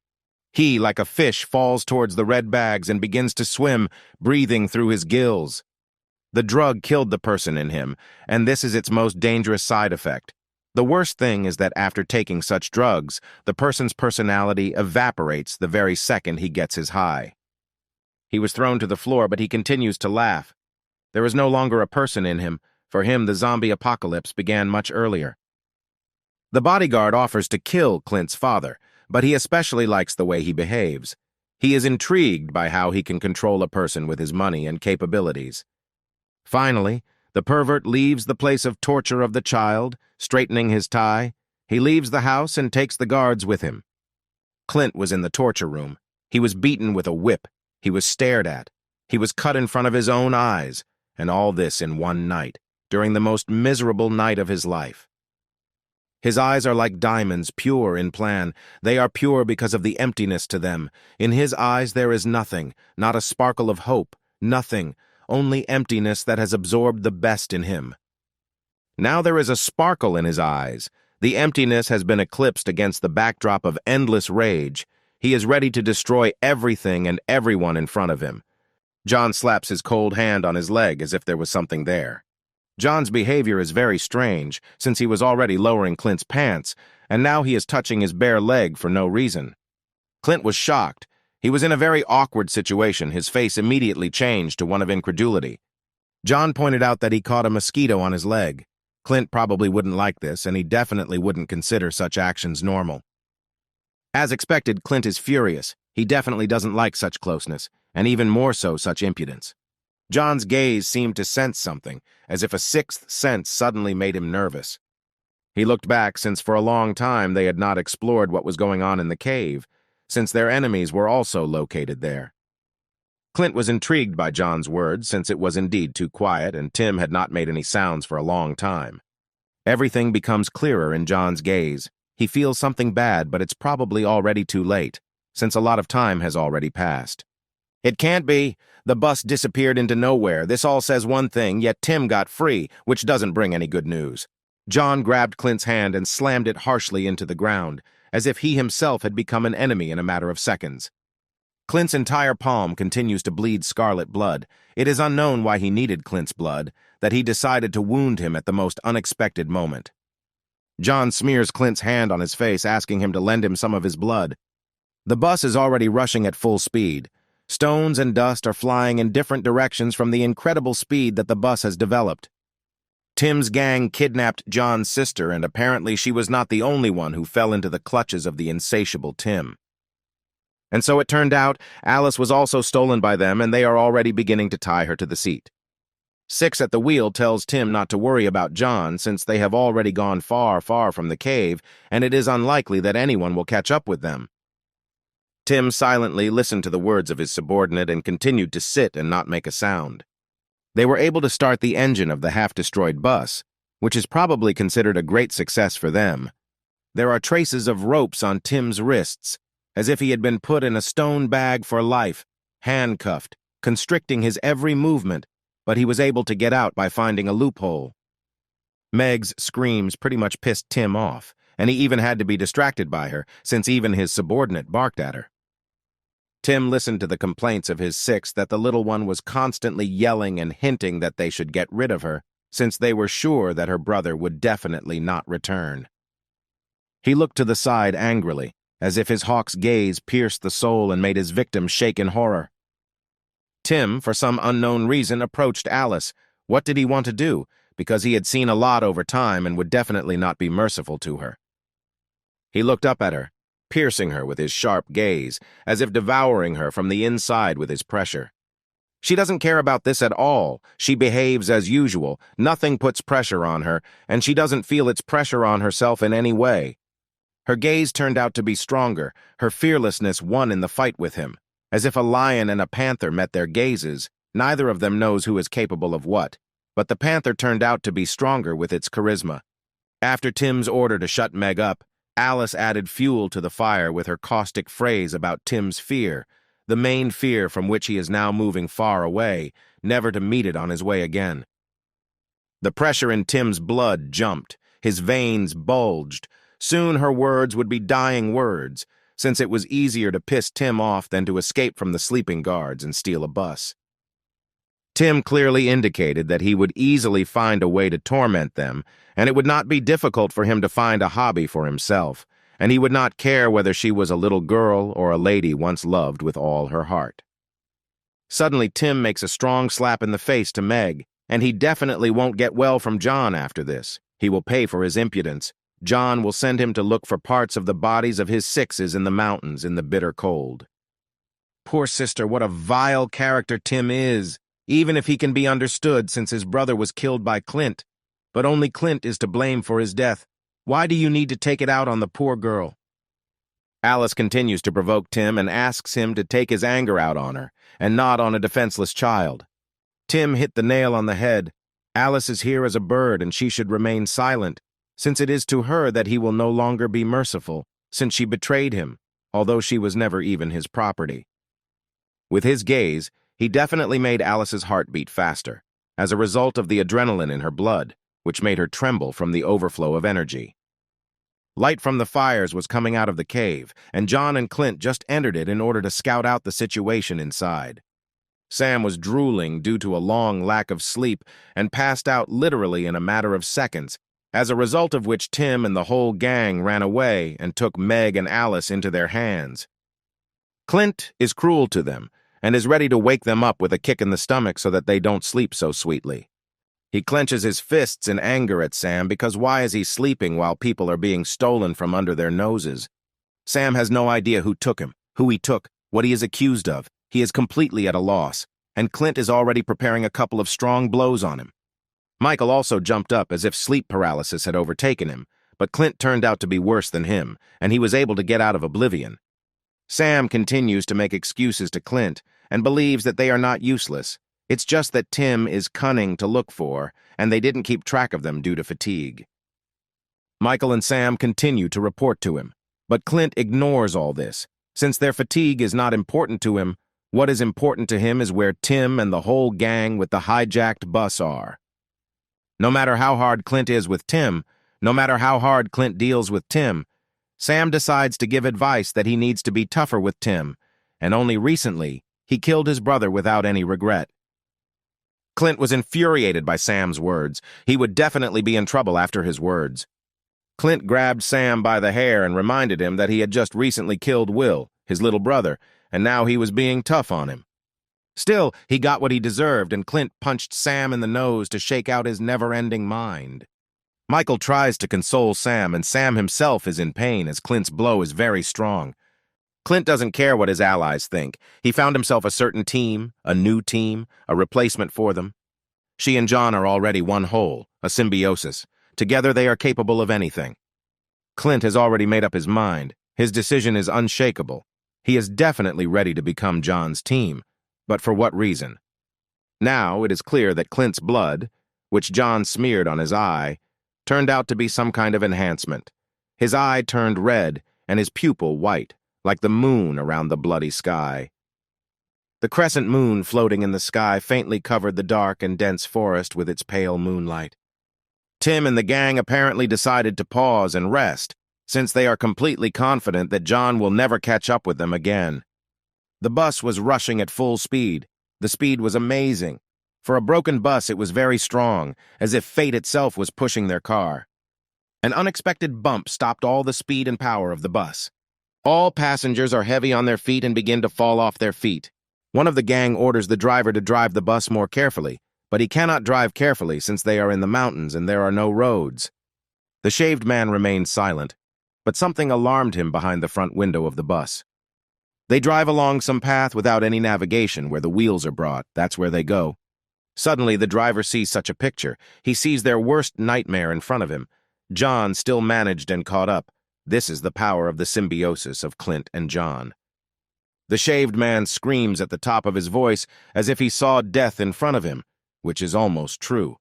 He, like a fish, falls towards the red bags and begins to swim, breathing through his gills. The drug killed the person in him, and this is its most dangerous side effect. The worst thing is that after taking such drugs, the person's personality evaporates the very second he gets his high. He was thrown to the floor, but he continues to laugh. There is no longer a person in him. For him, the zombie apocalypse began much earlier. The bodyguard offers to kill Clint's father, but he especially likes the way he behaves. He is intrigued by how he can control a person with his money and capabilities. Finally, the pervert leaves the place of torture of the child, straightening his tie. He leaves the house and takes the guards with him. Clint was in the torture room. He was beaten with a whip. He was stared at. He was cut in front of his own eyes, and all this in one night, during the most miserable night of his life. His eyes are like diamonds, pure in plan. They are pure because of the emptiness to them. In his eyes there is nothing, not a sparkle of hope, nothing, only emptiness that has absorbed the best in him. Now there is a sparkle in his eyes. The emptiness has been eclipsed against the backdrop of endless rage. He is ready to destroy everything and everyone in front of him. John slaps his cold hand on his leg as if there was something there. John's behavior is very strange, since he was already lowering Clint's pants, and now he is touching his bare leg for no reason. Clint was shocked. He was in a very awkward situation. His face immediately changed to one of incredulity. John pointed out that he caught a mosquito on his leg. Clint probably wouldn't like this, and he definitely wouldn't consider such actions normal. As expected, Clint is furious. He definitely doesn't like such closeness, and even more so such impudence. John's gaze seemed to sense something, as if a sixth sense suddenly made him nervous. He looked back, since for a long time they had not explored what was going on in the cave, since their enemies were also located there. Clint was intrigued by John's words, since it was indeed too quiet, and Tim had not made any sounds for a long time. Everything becomes clearer in John's gaze. He feels something bad, but it's probably already too late, since a lot of time has already passed. It can't be. The bus disappeared into nowhere. This all says one thing, yet Tim got free, which doesn't bring any good news. John grabbed Clint's hand and slammed it harshly into the ground, as if he himself had become an enemy in a matter of seconds. Clint's entire palm continues to bleed scarlet blood. It is unknown why he needed Clint's blood, that he decided to wound him at the most unexpected moment. John smears Clint's hand on his face, asking him to lend him some of his blood. The bus is already rushing at full speed. Stones and dust are flying in different directions from the incredible speed that the bus has developed. Tim's gang kidnapped John's sister, and apparently she was not the only one who fell into the clutches of the insatiable Tim. And so it turned out Alice was also stolen by them, and they are already beginning to tie her to the seat. Six at the wheel tells Tim not to worry about John, since they have already gone far, far from the cave, and it is unlikely that anyone will catch up with them. Tim silently listened to the words of his subordinate and continued to sit and not make a sound. They were able to start the engine of the half-destroyed bus, which is probably considered a great success for them. There are traces of ropes on Tim's wrists, as if he had been put in a stone bag for life, handcuffed, constricting his every movement, but he was able to get out by finding a loophole. Meg's screams pretty much pissed Tim off, and he even had to be distracted by her, since even his subordinate barked at her. Tim listened to the complaints of his six that the little one was constantly yelling and hinting that they should get rid of her, since they were sure that her brother would definitely not return. He looked to the side angrily, as if his hawk's gaze pierced the soul and made his victim shake in horror. Tim, for some unknown reason, approached Alice. What did he want to do? Because he had seen a lot over time and would definitely not be merciful to her. He looked up at her, piercing her with his sharp gaze, as if devouring her from the inside with his pressure. She doesn't care about this at all. She behaves as usual. Nothing puts pressure on her, and she doesn't feel its pressure on herself in any way. Her gaze turned out to be stronger. Her fearlessness won in the fight with him. As if a lion and a panther met their gazes, neither of them knows who is capable of what. But the panther turned out to be stronger with its charisma. After Tim's order to shut Meg up, Alice added fuel to the fire with her caustic phrase about Tim's fear, the main fear from which he is now moving far away, never to meet it on his way again. The pressure in Tim's blood jumped, his veins bulged. Soon her words would be dying words, since it was easier to piss Tim off than to escape from the sleeping guards and steal a bus. Tim clearly indicated that he would easily find a way to torment them, and it would not be difficult for him to find a hobby for himself, and he would not care whether she was a little girl or a lady once loved with all her heart. Suddenly, Tim makes a strong slap in the face to Meg, and he definitely won't get well from John after this. He will pay for his impudence. John will send him to look for parts of the bodies of his sixes in the mountains in the bitter cold. Poor sister, what a vile character Tim is, even if he can be understood since his brother was killed by Clint. But only Clint is to blame for his death. Why do you need to take it out on the poor girl? Alice continues to provoke Tim and asks him to take his anger out on her, and not on a defenseless child. Tim hit the nail on the head. Alice is here as a bird, and she should remain silent, since it is to her that he will no longer be merciful, since she betrayed him, although she was never even his property. With his gaze, he definitely made Alice's heart beat faster, as a result of the adrenaline in her blood, which made her tremble from the overflow of energy. Light from the fires was coming out of the cave, and John and Clint just entered it in order to scout out the situation inside. Sam was drooling due to a long lack of sleep and passed out literally in a matter of seconds, as a result of which Tim and the whole gang ran away and took Meg and Alice into their hands. Clint is cruel to them and is ready to wake them up with a kick in the stomach so that they don't sleep so sweetly. He clenches his fists in anger at Sam because why is he sleeping while people are being stolen from under their noses? Sam has no idea who took him, who he took, what he is accused of. He is completely at a loss, and Clint is already preparing a couple of strong blows on him. Michael also jumped up as if sleep paralysis had overtaken him, but Clint turned out to be worse than him, and he was able to get out of oblivion. Sam continues to make excuses to Clint and believes that they are not useless. It's just that Tim is cunning to look for, and they didn't keep track of them due to fatigue. Michael and Sam continue to report to him, but Clint ignores all this. Since their fatigue is not important to him, what is important to him is where Tim and the whole gang with the hijacked bus are. No matter how hard Clint is with Tim, no matter how hard Clint deals with Tim, Sam decides to give advice that he needs to be tougher with Tim, and only recently, he killed his brother without any regret. Clint was infuriated by Sam's words. He would definitely be in trouble after his words. Clint grabbed Sam by the hair and reminded him that he had just recently killed Will, his little brother, and now he was being tough on him. Still, he got what he deserved, and Clint punched Sam in the nose to shake out his never-ending mind. Michael tries to console Sam, and Sam himself is in pain as Clint's blow is very strong. Clint doesn't care what his allies think. He found himself a certain team, a new team, a replacement for them. She and John are already one whole, a symbiosis. Together they are capable of anything. Clint has already made up his mind. His decision is unshakable. He is definitely ready to become John's team. But for what reason? Now it is clear that Clint's blood, which John smeared on his eye, turned out to be some kind of enhancement. His eye turned red and his pupil white, like the moon around the bloody sky. The crescent moon floating in the sky faintly covered the dark and dense forest with its pale moonlight. Tim and the gang apparently decided to pause and rest, since they are completely confident that John will never catch up with them again. The bus was rushing at full speed. The speed was amazing. For a broken bus, it was very strong, as if fate itself was pushing their car. An unexpected bump stopped all the speed and power of the bus. All passengers are heavy on their feet and begin to fall off their feet. One of the gang orders the driver to drive the bus more carefully, but he cannot drive carefully since they are in the mountains and there are no roads. The shaved man remains silent, but something alarmed him behind the front window of the bus. They drive along some path without any navigation where the wheels are brought. That's where they go. Suddenly, the driver sees such a picture. He sees their worst nightmare in front of him. John still managed and caught up. This is the power of the symbiosis of Clint and John. The shaved man screams at the top of his voice as if he saw death in front of him, which is almost true.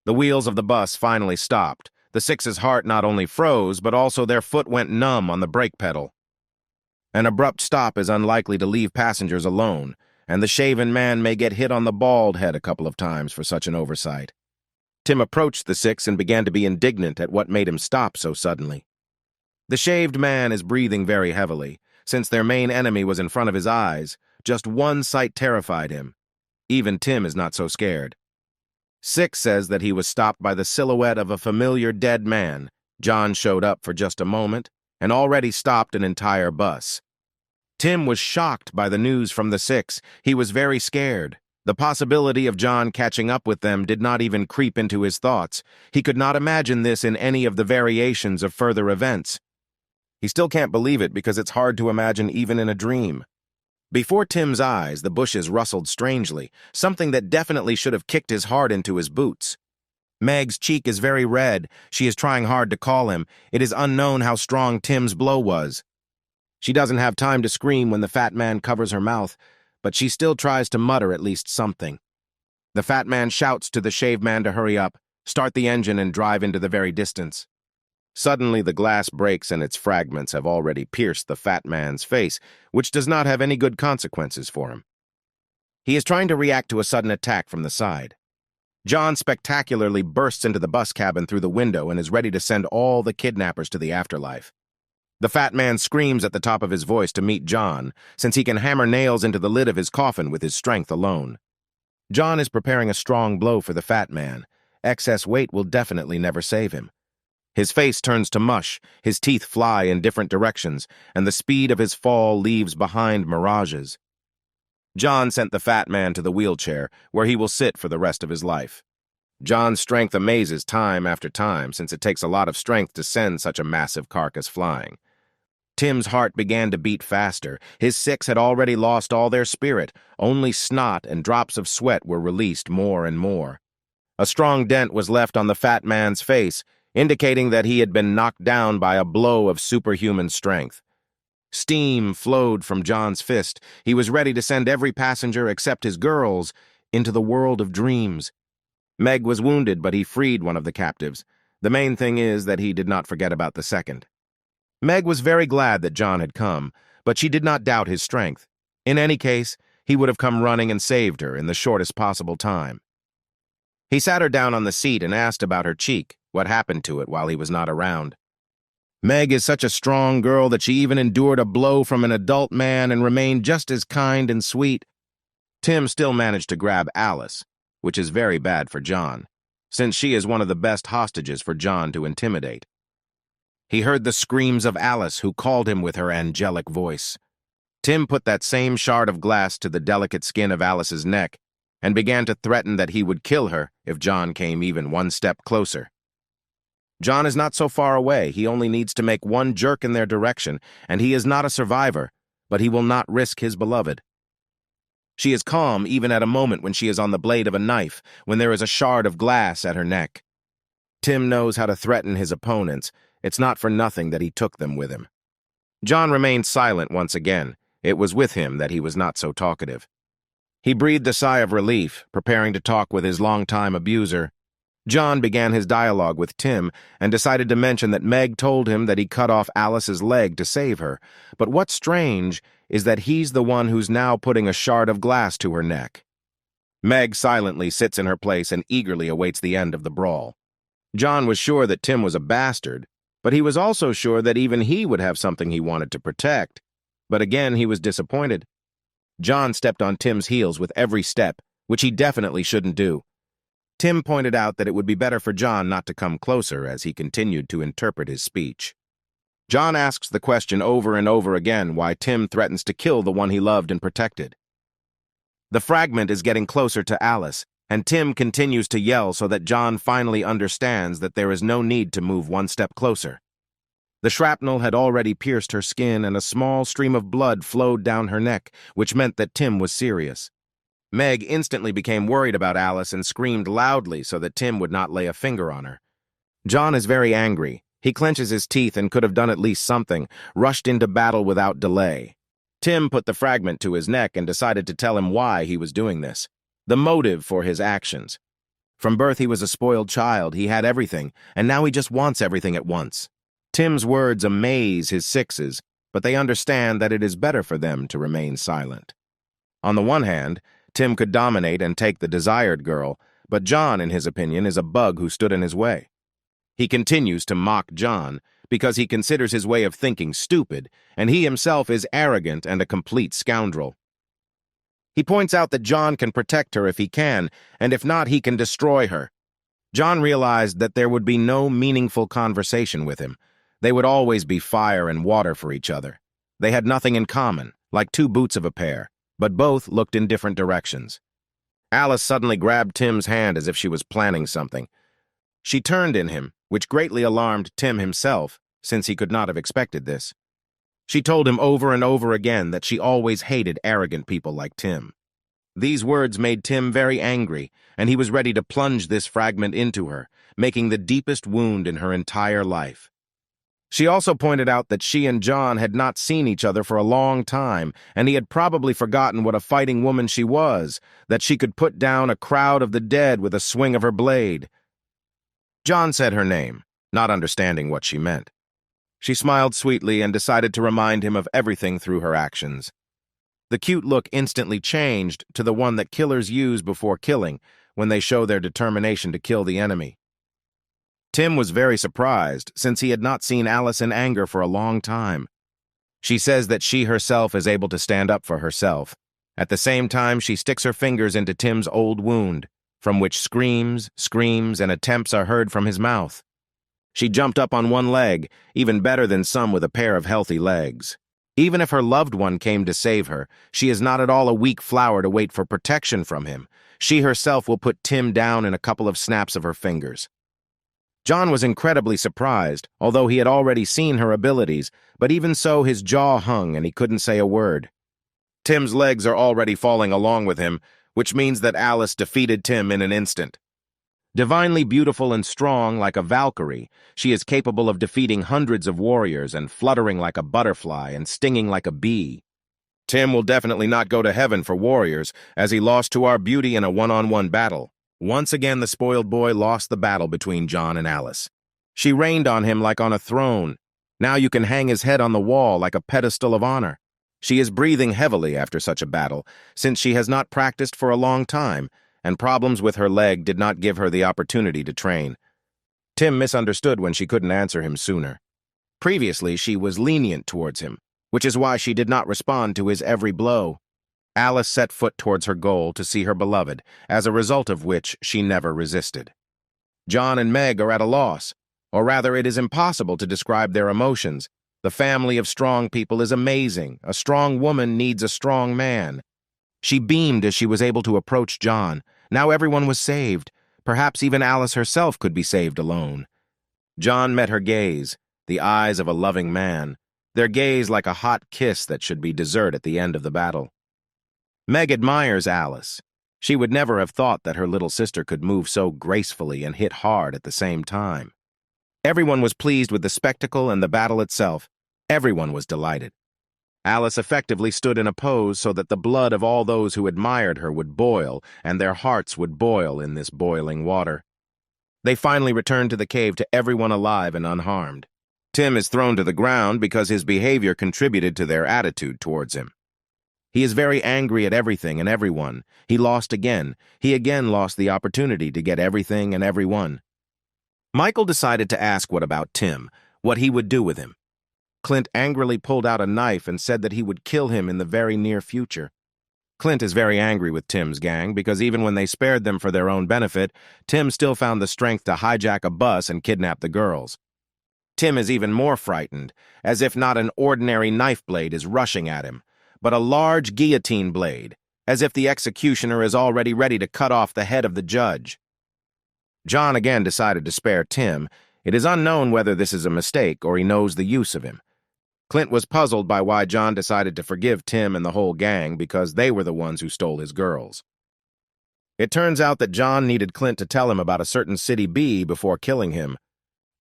The wheels of the bus finally stopped. The six's heart not only froze, but also their foot went numb on the brake pedal. An abrupt stop is unlikely to leave passengers alone, and the shaven man may get hit on the bald head a couple of times for such an oversight. Tim approached the six and began to be indignant at what made him stop so suddenly. The shaved man is breathing very heavily. Since their main enemy was in front of his eyes, just one sight terrified him. Even Tim is not so scared. 6 says that he was stopped by the silhouette of a familiar dead man. John showed up for just a moment and already stopped an entire bus. Tim was shocked by the news from the 6. He was very scared. The possibility of John catching up with them did not even creep into his thoughts. He could not imagine this in any of the variations of further events. He still can't believe it because it's hard to imagine even in a dream. Before Tim's eyes, the bushes rustled strangely, something that definitely should have kicked his heart into his boots. Meg's cheek is very red. She is trying hard to call him. It is unknown how strong Tim's blow was. She doesn't have time to scream when the fat man covers her mouth, but she still tries to mutter at least something. The fat man shouts to the shaved man to hurry up, start the engine, and drive into the very distance. Suddenly, the glass breaks and its fragments have already pierced the fat man's face, which does not have any good consequences for him. He is trying to react to a sudden attack from the side. John spectacularly bursts into the bus cabin through the window and is ready to send all the kidnappers to the afterlife. The fat man screams at the top of his voice to meet John, since he can hammer nails into the lid of his coffin with his strength alone. John is preparing a strong blow for the fat man. Excess weight will definitely never save him. His face turns to mush, his teeth fly in different directions, and the speed of his fall leaves behind mirages. John sent the fat man to the wheelchair, where he will sit for the rest of his life. John's strength amazes time after time, since it takes a lot of strength to send such a massive carcass flying. Tim's heart began to beat faster. His 6 had already lost all their spirit. Only snot and drops of sweat were released more and more. A strong dent was left on the fat man's face, indicating that he had been knocked down by a blow of superhuman strength. Steam flowed from John's fist. He was ready to send every passenger except his girls into the world of dreams. Meg was wounded, but he freed one of the captives. The main thing is that he did not forget about the second. Meg was very glad that John had come, but she did not doubt his strength. In any case, he would have come running and saved her in the shortest possible time. He sat her down on the seat and asked about her cheek, what happened to it while he was not around. Meg is such a strong girl that she even endured a blow from an adult man and remained just as kind and sweet. Tim still managed to grab Alice, which is very bad for John, since she is one of the best hostages for John to intimidate. He heard the screams of Alice, who called him with her angelic voice. Tim put that same shard of glass to the delicate skin of Alice's neck and began to threaten that he would kill her if John came even one step closer. John is not so far away. He only needs to make one jerk in their direction, and he is not a survivor, but he will not risk his beloved. She is calm even at a moment when she is on the blade of a knife, when there is a shard of glass at her neck. Tim knows how to threaten his opponents. It's not for nothing that he took them with him. John remained silent once again. It was with him that he was not so talkative. He breathed a sigh of relief, preparing to talk with his longtime abuser. John began his dialogue with Tim and decided to mention that Meg told him that he cut off Alice's leg to save her. But what's strange is that he's the one who's now putting a shard of glass to her neck. Meg silently sits in her place and eagerly awaits the end of the brawl. John was sure that Tim was a bastard, but he was also sure that even he would have something he wanted to protect. But again, he was disappointed. John stepped on Tim's heels with every step, which he definitely shouldn't do. Tim pointed out that it would be better for John not to come closer as he continued to interpret his speech. John asks the question over and over again why Tim threatens to kill the one he loved and protected. The fragment is getting closer to Alice, and Tim continues to yell so that John finally understands that there is no need to move one step closer. The shrapnel had already pierced her skin and a small stream of blood flowed down her neck, which meant that Tim was serious. Meg instantly became worried about Alice and screamed loudly so that Tim would not lay a finger on her. John is very angry. He clenches his teeth and could have done at least something, rushed into battle without delay. Tim put the fragment to his neck and decided to tell him why he was doing this, the motive for his actions. From birth he was a spoiled child, he had everything, and now he just wants everything at once. Tim's words amaze his 6s, but they understand that it is better for them to remain silent. On the one hand, Tim could dominate and take the desired girl, but John, in his opinion, is a bug who stood in his way. He continues to mock John because he considers his way of thinking stupid, and he himself is arrogant and a complete scoundrel. He points out that John can protect her if he can, and if not, he can destroy her. John realized that there would be no meaningful conversation with him. They would always be fire and water for each other. They had nothing in common, like two boots of a pair, but both looked in different directions. Alice suddenly grabbed Tim's hand as if she was planning something. She turned in him, which greatly alarmed Tim himself, since he could not have expected this. She told him over and over again that she always hated arrogant people like Tim. These words made Tim very angry, and he was ready to plunge this fragment into her, making the deepest wound in her entire life. She also pointed out that she and John had not seen each other for a long time, and he had probably forgotten what a fighting woman she was, that she could put down a crowd of the dead with a swing of her blade. John said her name, not understanding what she meant. She smiled sweetly and decided to remind him of everything through her actions. The cute look instantly changed to the one that killers use before killing, when they show their determination to kill the enemy. Tim was very surprised, since he had not seen Alice in anger for a long time. She says that she herself is able to stand up for herself. At the same time, she sticks her fingers into Tim's old wound, from which screams, and attempts are heard from his mouth. She jumped up on one leg, even better than some with a pair of healthy legs. Even if her loved one came to save her, she is not at all a weak flower to wait for protection from him. She herself will put Tim down in a couple of snaps of her fingers. John was incredibly surprised, although he had already seen her abilities, but even so his jaw hung and he couldn't say a word. Tim's legs are already falling along with him, which means that Alice defeated Tim in an instant. Divinely beautiful and strong like a Valkyrie, she is capable of defeating hundreds of warriors and fluttering like a butterfly and stinging like a bee. Tim will definitely not go to heaven for warriors, as he lost to our beauty in a one-on-one battle. Once again, the spoiled boy lost the battle between John and Alice. She reigned on him like on a throne. Now you can hang his head on the wall like a pedestal of honor. She is breathing heavily after such a battle, since she has not practiced for a long time, and problems with her leg did not give her the opportunity to train. Tim misunderstood when she couldn't answer him sooner. Previously, she was lenient towards him, which is why she did not respond to his every blow. Alice set foot towards her goal to see her beloved, as a result of which she never resisted. John and Meg are at a loss, or rather it is impossible to describe their emotions. The family of strong people is amazing. A strong woman needs a strong man. She beamed as she was able to approach John. Now everyone was saved. Perhaps even Alice herself could be saved alone. John met her gaze, the eyes of a loving man, their gaze like a hot kiss that should be dessert at the end of the battle. Meg admires Alice. She would never have thought that her little sister could move so gracefully and hit hard at the same time. Everyone was pleased with the spectacle and the battle itself. Everyone was delighted. Alice effectively stood in a pose so that the blood of all those who admired her would boil, and their hearts would boil in this boiling water. They finally returned to the cave to everyone alive and unharmed. Tim is thrown to the ground because his behavior contributed to their attitude towards him. He is very angry at everything and everyone. He lost again. He again lost the opportunity to get everything and everyone. Michael decided to ask what about Tim, what he would do with him. Clint angrily pulled out a knife and said that he would kill him in the very near future. Clint is very angry with Tim's gang because even when they spared them for their own benefit, Tim still found the strength to hijack a bus and kidnap the girls. Tim is even more frightened, as if not an ordinary knife blade is rushing at him, but a large guillotine blade, as if the executioner is already ready to cut off the head of the judge. John again decided to spare Tim. It is unknown whether this is a mistake or he knows the use of him. Clint was puzzled by why John decided to forgive Tim and the whole gang because they were the ones who stole his girls. It turns out that John needed Clint to tell him about a certain City B before killing him.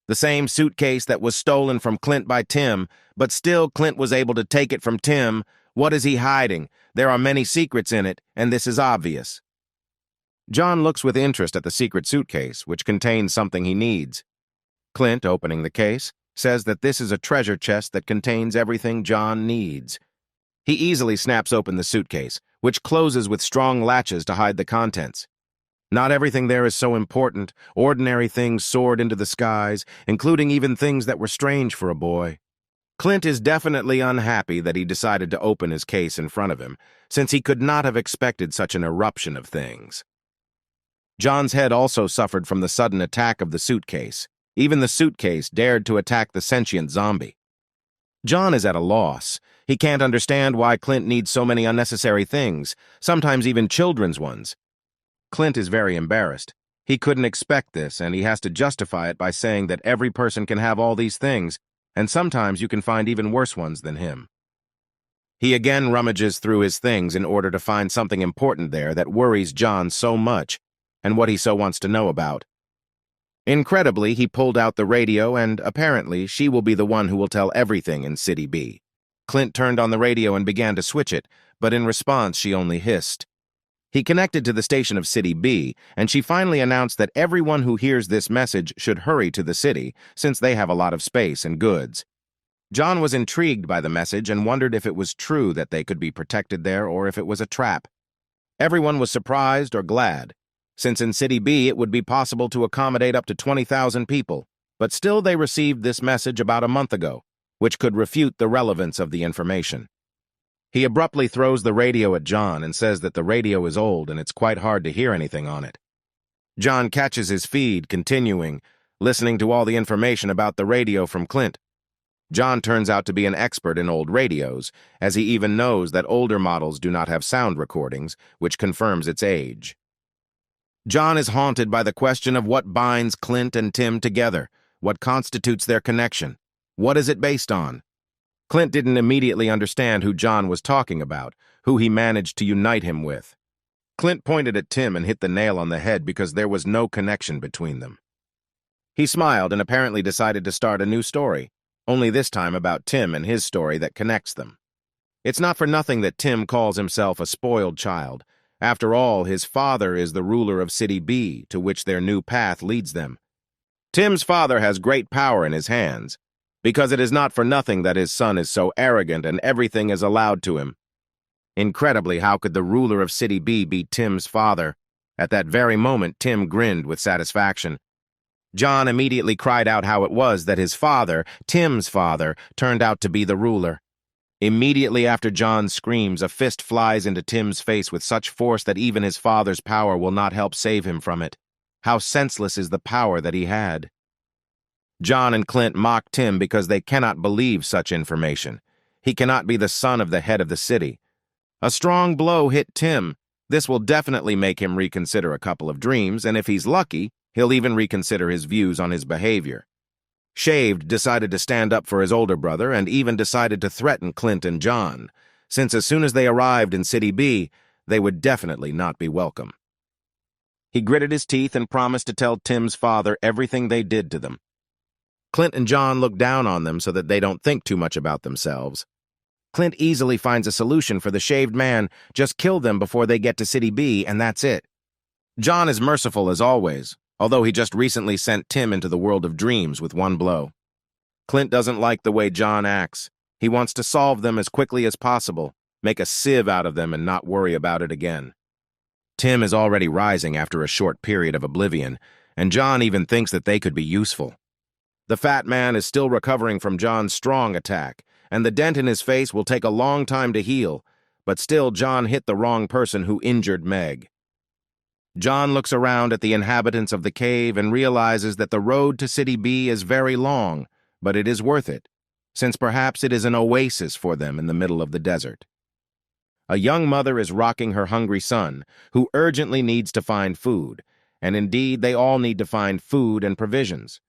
The same suitcase that was stolen from Clint by Tim, but still Clint was able to take it from Tim. What is he hiding? There are many secrets in it, and this is obvious. John looks with interest at the secret suitcase, which contains something he needs. Clint, opening the case, says that this is a treasure chest that contains everything John needs. He easily snaps open the suitcase, which closes with strong latches to hide the contents. Not everything there is so important. Ordinary things soared into the skies, including even things that were strange for a boy. Clint is definitely unhappy that he decided to open his case in front of him, since he could not have expected such an eruption of things. John's head also suffered from the sudden attack of the suitcase. Even the suitcase dared to attack the sentient zombie. John is at a loss. He can't understand why Clint needs so many unnecessary things, sometimes even children's ones. Clint is very embarrassed. He couldn't expect this, and he has to justify it by saying that every person can have all these things, and sometimes you can find even worse ones than him. He again rummages through his things in order to find something important there that worries John so much, and what he so wants to know about. Incredibly, he pulled out the radio, and apparently she will be the one who will tell everything in City B. Clint turned on the radio and began to switch it, but in response she only hissed. He connected to the station of City B, and she finally announced that everyone who hears this message should hurry to the city, since they have a lot of space and goods. John was intrigued by the message and wondered if it was true that they could be protected there or if it was a trap. Everyone was surprised or glad, since in City B it would be possible to accommodate up to 20,000 people, but still they received this message about a month ago, which could refute the relevance of the information. He abruptly throws the radio at John and says that the radio is old and it's quite hard to hear anything on it. John catches his feed, continuing, listening to all the information about the radio from Clint. John turns out to be an expert in old radios, as he even knows that older models do not have sound recordings, which confirms its age. John is haunted by the question of what binds Clint and Tim together, what constitutes their connection. What is it based on? Clint didn't immediately understand who John was talking about, who he managed to unite him with. Clint pointed at Tim and hit the nail on the head because there was no connection between them. He smiled and apparently decided to start a new story, only this time about Tim and his story that connects them. It's not for nothing that Tim calls himself a spoiled child. After all, his father is the ruler of City B, to which their new path leads them. Tim's father has great power in his hands, because it is not for nothing that his son is so arrogant and everything is allowed to him. Incredibly, how could the ruler of City B be Tim's father? At that very moment, Tim grinned with satisfaction. John immediately cried out how it was that his father, Tim's father, turned out to be the ruler. Immediately after John's screams, a fist flies into Tim's face with such force that even his father's power will not help save him from it. How senseless is the power that he had. John and Clint mock Tim because they cannot believe such information. He cannot be the son of the head of the city. A strong blow hit Tim. This will definitely make him reconsider a couple of dreams, and if he's lucky, he'll even reconsider his views on his behavior. Shaved decided to stand up for his older brother and even decided to threaten Clint and John, since as soon as they arrived in City B, they would definitely not be welcome. He gritted his teeth and promised to tell Tim's father everything they did to them. Clint and John look down on them so that they don't think too much about themselves. Clint easily finds a solution for the shaved man. Just kill them before they get to City B, and that's it. John is merciful as always, although he just recently sent Tim into the world of dreams with one blow. Clint doesn't like the way John acts. He wants to solve them as quickly as possible, make a sieve out of them and not worry about it again. Tim is already rising after a short period of oblivion, and John even thinks that they could be useful. The fat man is still recovering from John's strong attack, and the dent in his face will take a long time to heal, but still John hit the wrong person who injured Meg. John looks around at the inhabitants of the cave and realizes that the road to City B is very long, but it is worth it, since perhaps it is an oasis for them in the middle of the desert. A young mother is rocking her hungry son, who urgently needs to find food, and indeed they all need to find food and provisions.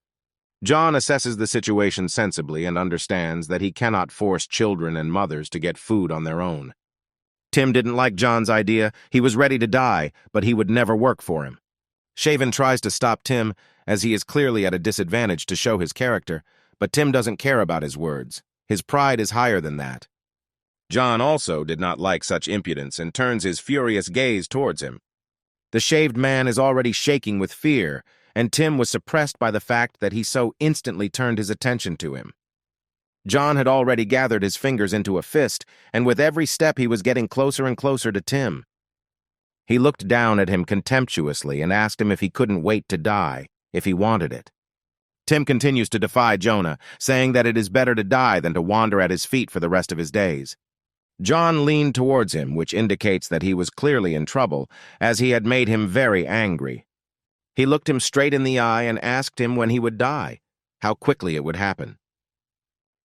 John assesses the situation sensibly and understands that he cannot force children and mothers to get food on their own. Tim didn't like John's idea. He was ready to die, but he would never work for him. Shaven tries to stop Tim, as he is clearly at a disadvantage to show his character, but Tim doesn't care about his words. His pride is higher than that. John also did not like such impudence and turns his furious gaze towards him. The shaved man is already shaking with fear, and Tim was suppressed by the fact that he so instantly turned his attention to him. John had already gathered his fingers into a fist, and with every step he was getting closer and closer to Tim. He looked down at him contemptuously and asked him if he couldn't wait to die, if he wanted it. Tim continues to defy Jonah, saying that it is better to die than to wander at his feet for the rest of his days. John leaned towards him, which indicates that he was clearly in trouble, as he had made him very angry. He looked him straight in the eye and asked him when he would die, how quickly it would happen.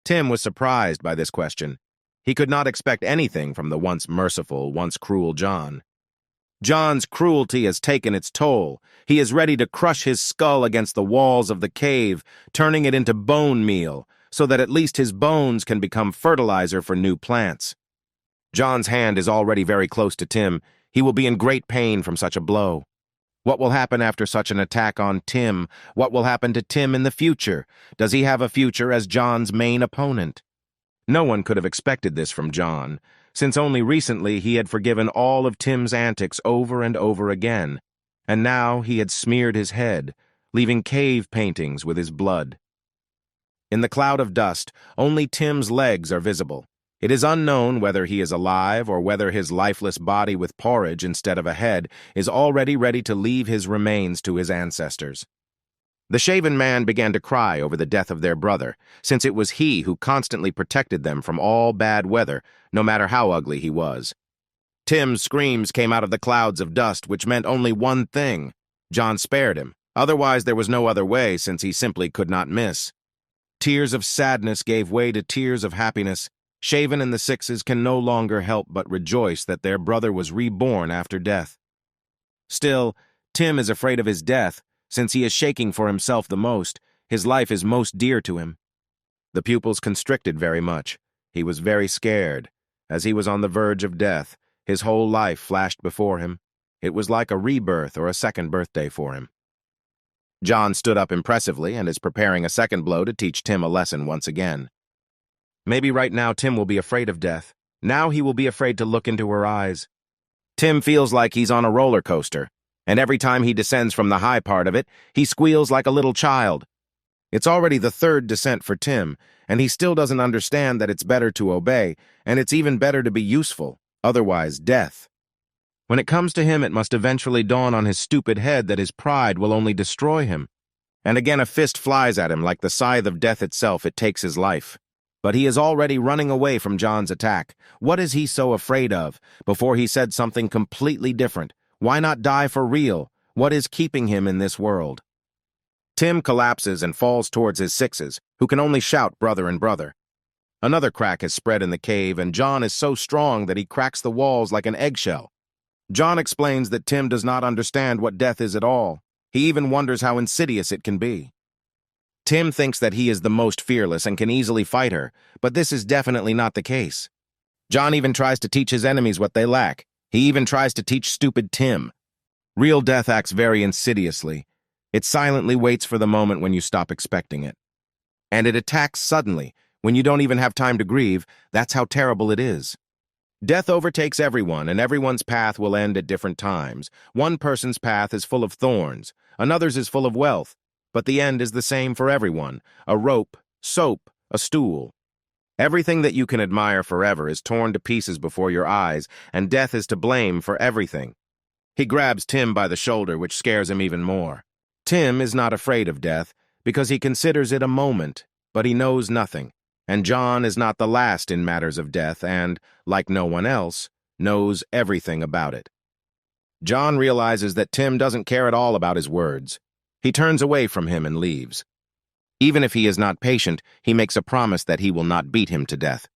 Tim was surprised by this question. He could not expect anything from the once merciful, once cruel John. John's cruelty has taken its toll. He is ready to crush his skull against the walls of the cave, turning it into bone meal, so that at least his bones can become fertilizer for new plants. John's hand is already very close to Tim. He will be in great pain from such a blow. What will happen after such an attack on Tim? What will happen to Tim in the future? Does he have a future as John's main opponent? No one could have expected this from John, since only recently he had forgiven all of Tim's antics over and over again, and now he had smeared his head, leaving cave paintings with his blood. In the cloud of dust, only Tim's legs are visible. It is unknown whether he is alive or whether his lifeless body with porridge instead of a head is already ready to leave his remains to his ancestors. The shaven man began to cry over the death of their brother, since it was he who constantly protected them from all bad weather, no matter how ugly he was. Tim's screams came out of the clouds of dust, which meant only one thing. John spared him. Otherwise, there was no other way, since he simply could not miss. Tears of sadness gave way to tears of happiness. Shaven and the Sixes can no longer help but rejoice that their brother was reborn after death. Still, Tim is afraid of his death, since he is shaking for himself the most. His life is most dear to him. The pupils constricted very much. He was very scared. As he was on the verge of death, his whole life flashed before him. It was like a rebirth or a second birthday for him. John stood up impressively and is preparing a second blow to teach Tim a lesson once again. Maybe right now Tim will be afraid of death. Now he will be afraid to look into her eyes. Tim feels like he's on a roller coaster, and every time he descends from the high part of it, he squeals like a little child. It's already the third descent for Tim, and he still doesn't understand that it's better to obey, and it's even better to be useful, otherwise death. When it comes to him, it must eventually dawn on his stupid head that his pride will only destroy him. And again a fist flies at him like the scythe of death itself. It takes his life. But he is already running away from John's attack. What is he so afraid of? Before he said something completely different. Why not die for real? What is keeping him in this world? Tim collapses and falls towards his Sixes, who can only shout brother and brother. Another crack has spread in the cave, and John is so strong that he cracks the walls like an eggshell. John explains that Tim does not understand what death is at all. He even wonders how insidious it can be. Tim thinks that he is the most fearless and can easily fight her, but this is definitely not the case. John even tries to teach his enemies what they lack. He even tries to teach stupid Tim. Real death acts very insidiously. It silently waits for the moment when you stop expecting it. And it attacks suddenly, when you don't even have time to grieve. That's how terrible it is. Death overtakes everyone, and everyone's path will end at different times. One person's path is full of thorns, another's is full of wealth. But the end is the same for everyone. A rope, soap, a stool. Everything that you can admire forever is torn to pieces before your eyes, and death is to blame for everything. He grabs Tim by the shoulder, which scares him even more. Tim is not afraid of death, because he considers it a moment, but he knows nothing. And John is not the last in matters of death and, like no one else, knows everything about it. John realizes that Tim doesn't care at all about his words. He turns away from him and leaves. Even if he is not patient, he makes a promise that he will not beat him to death.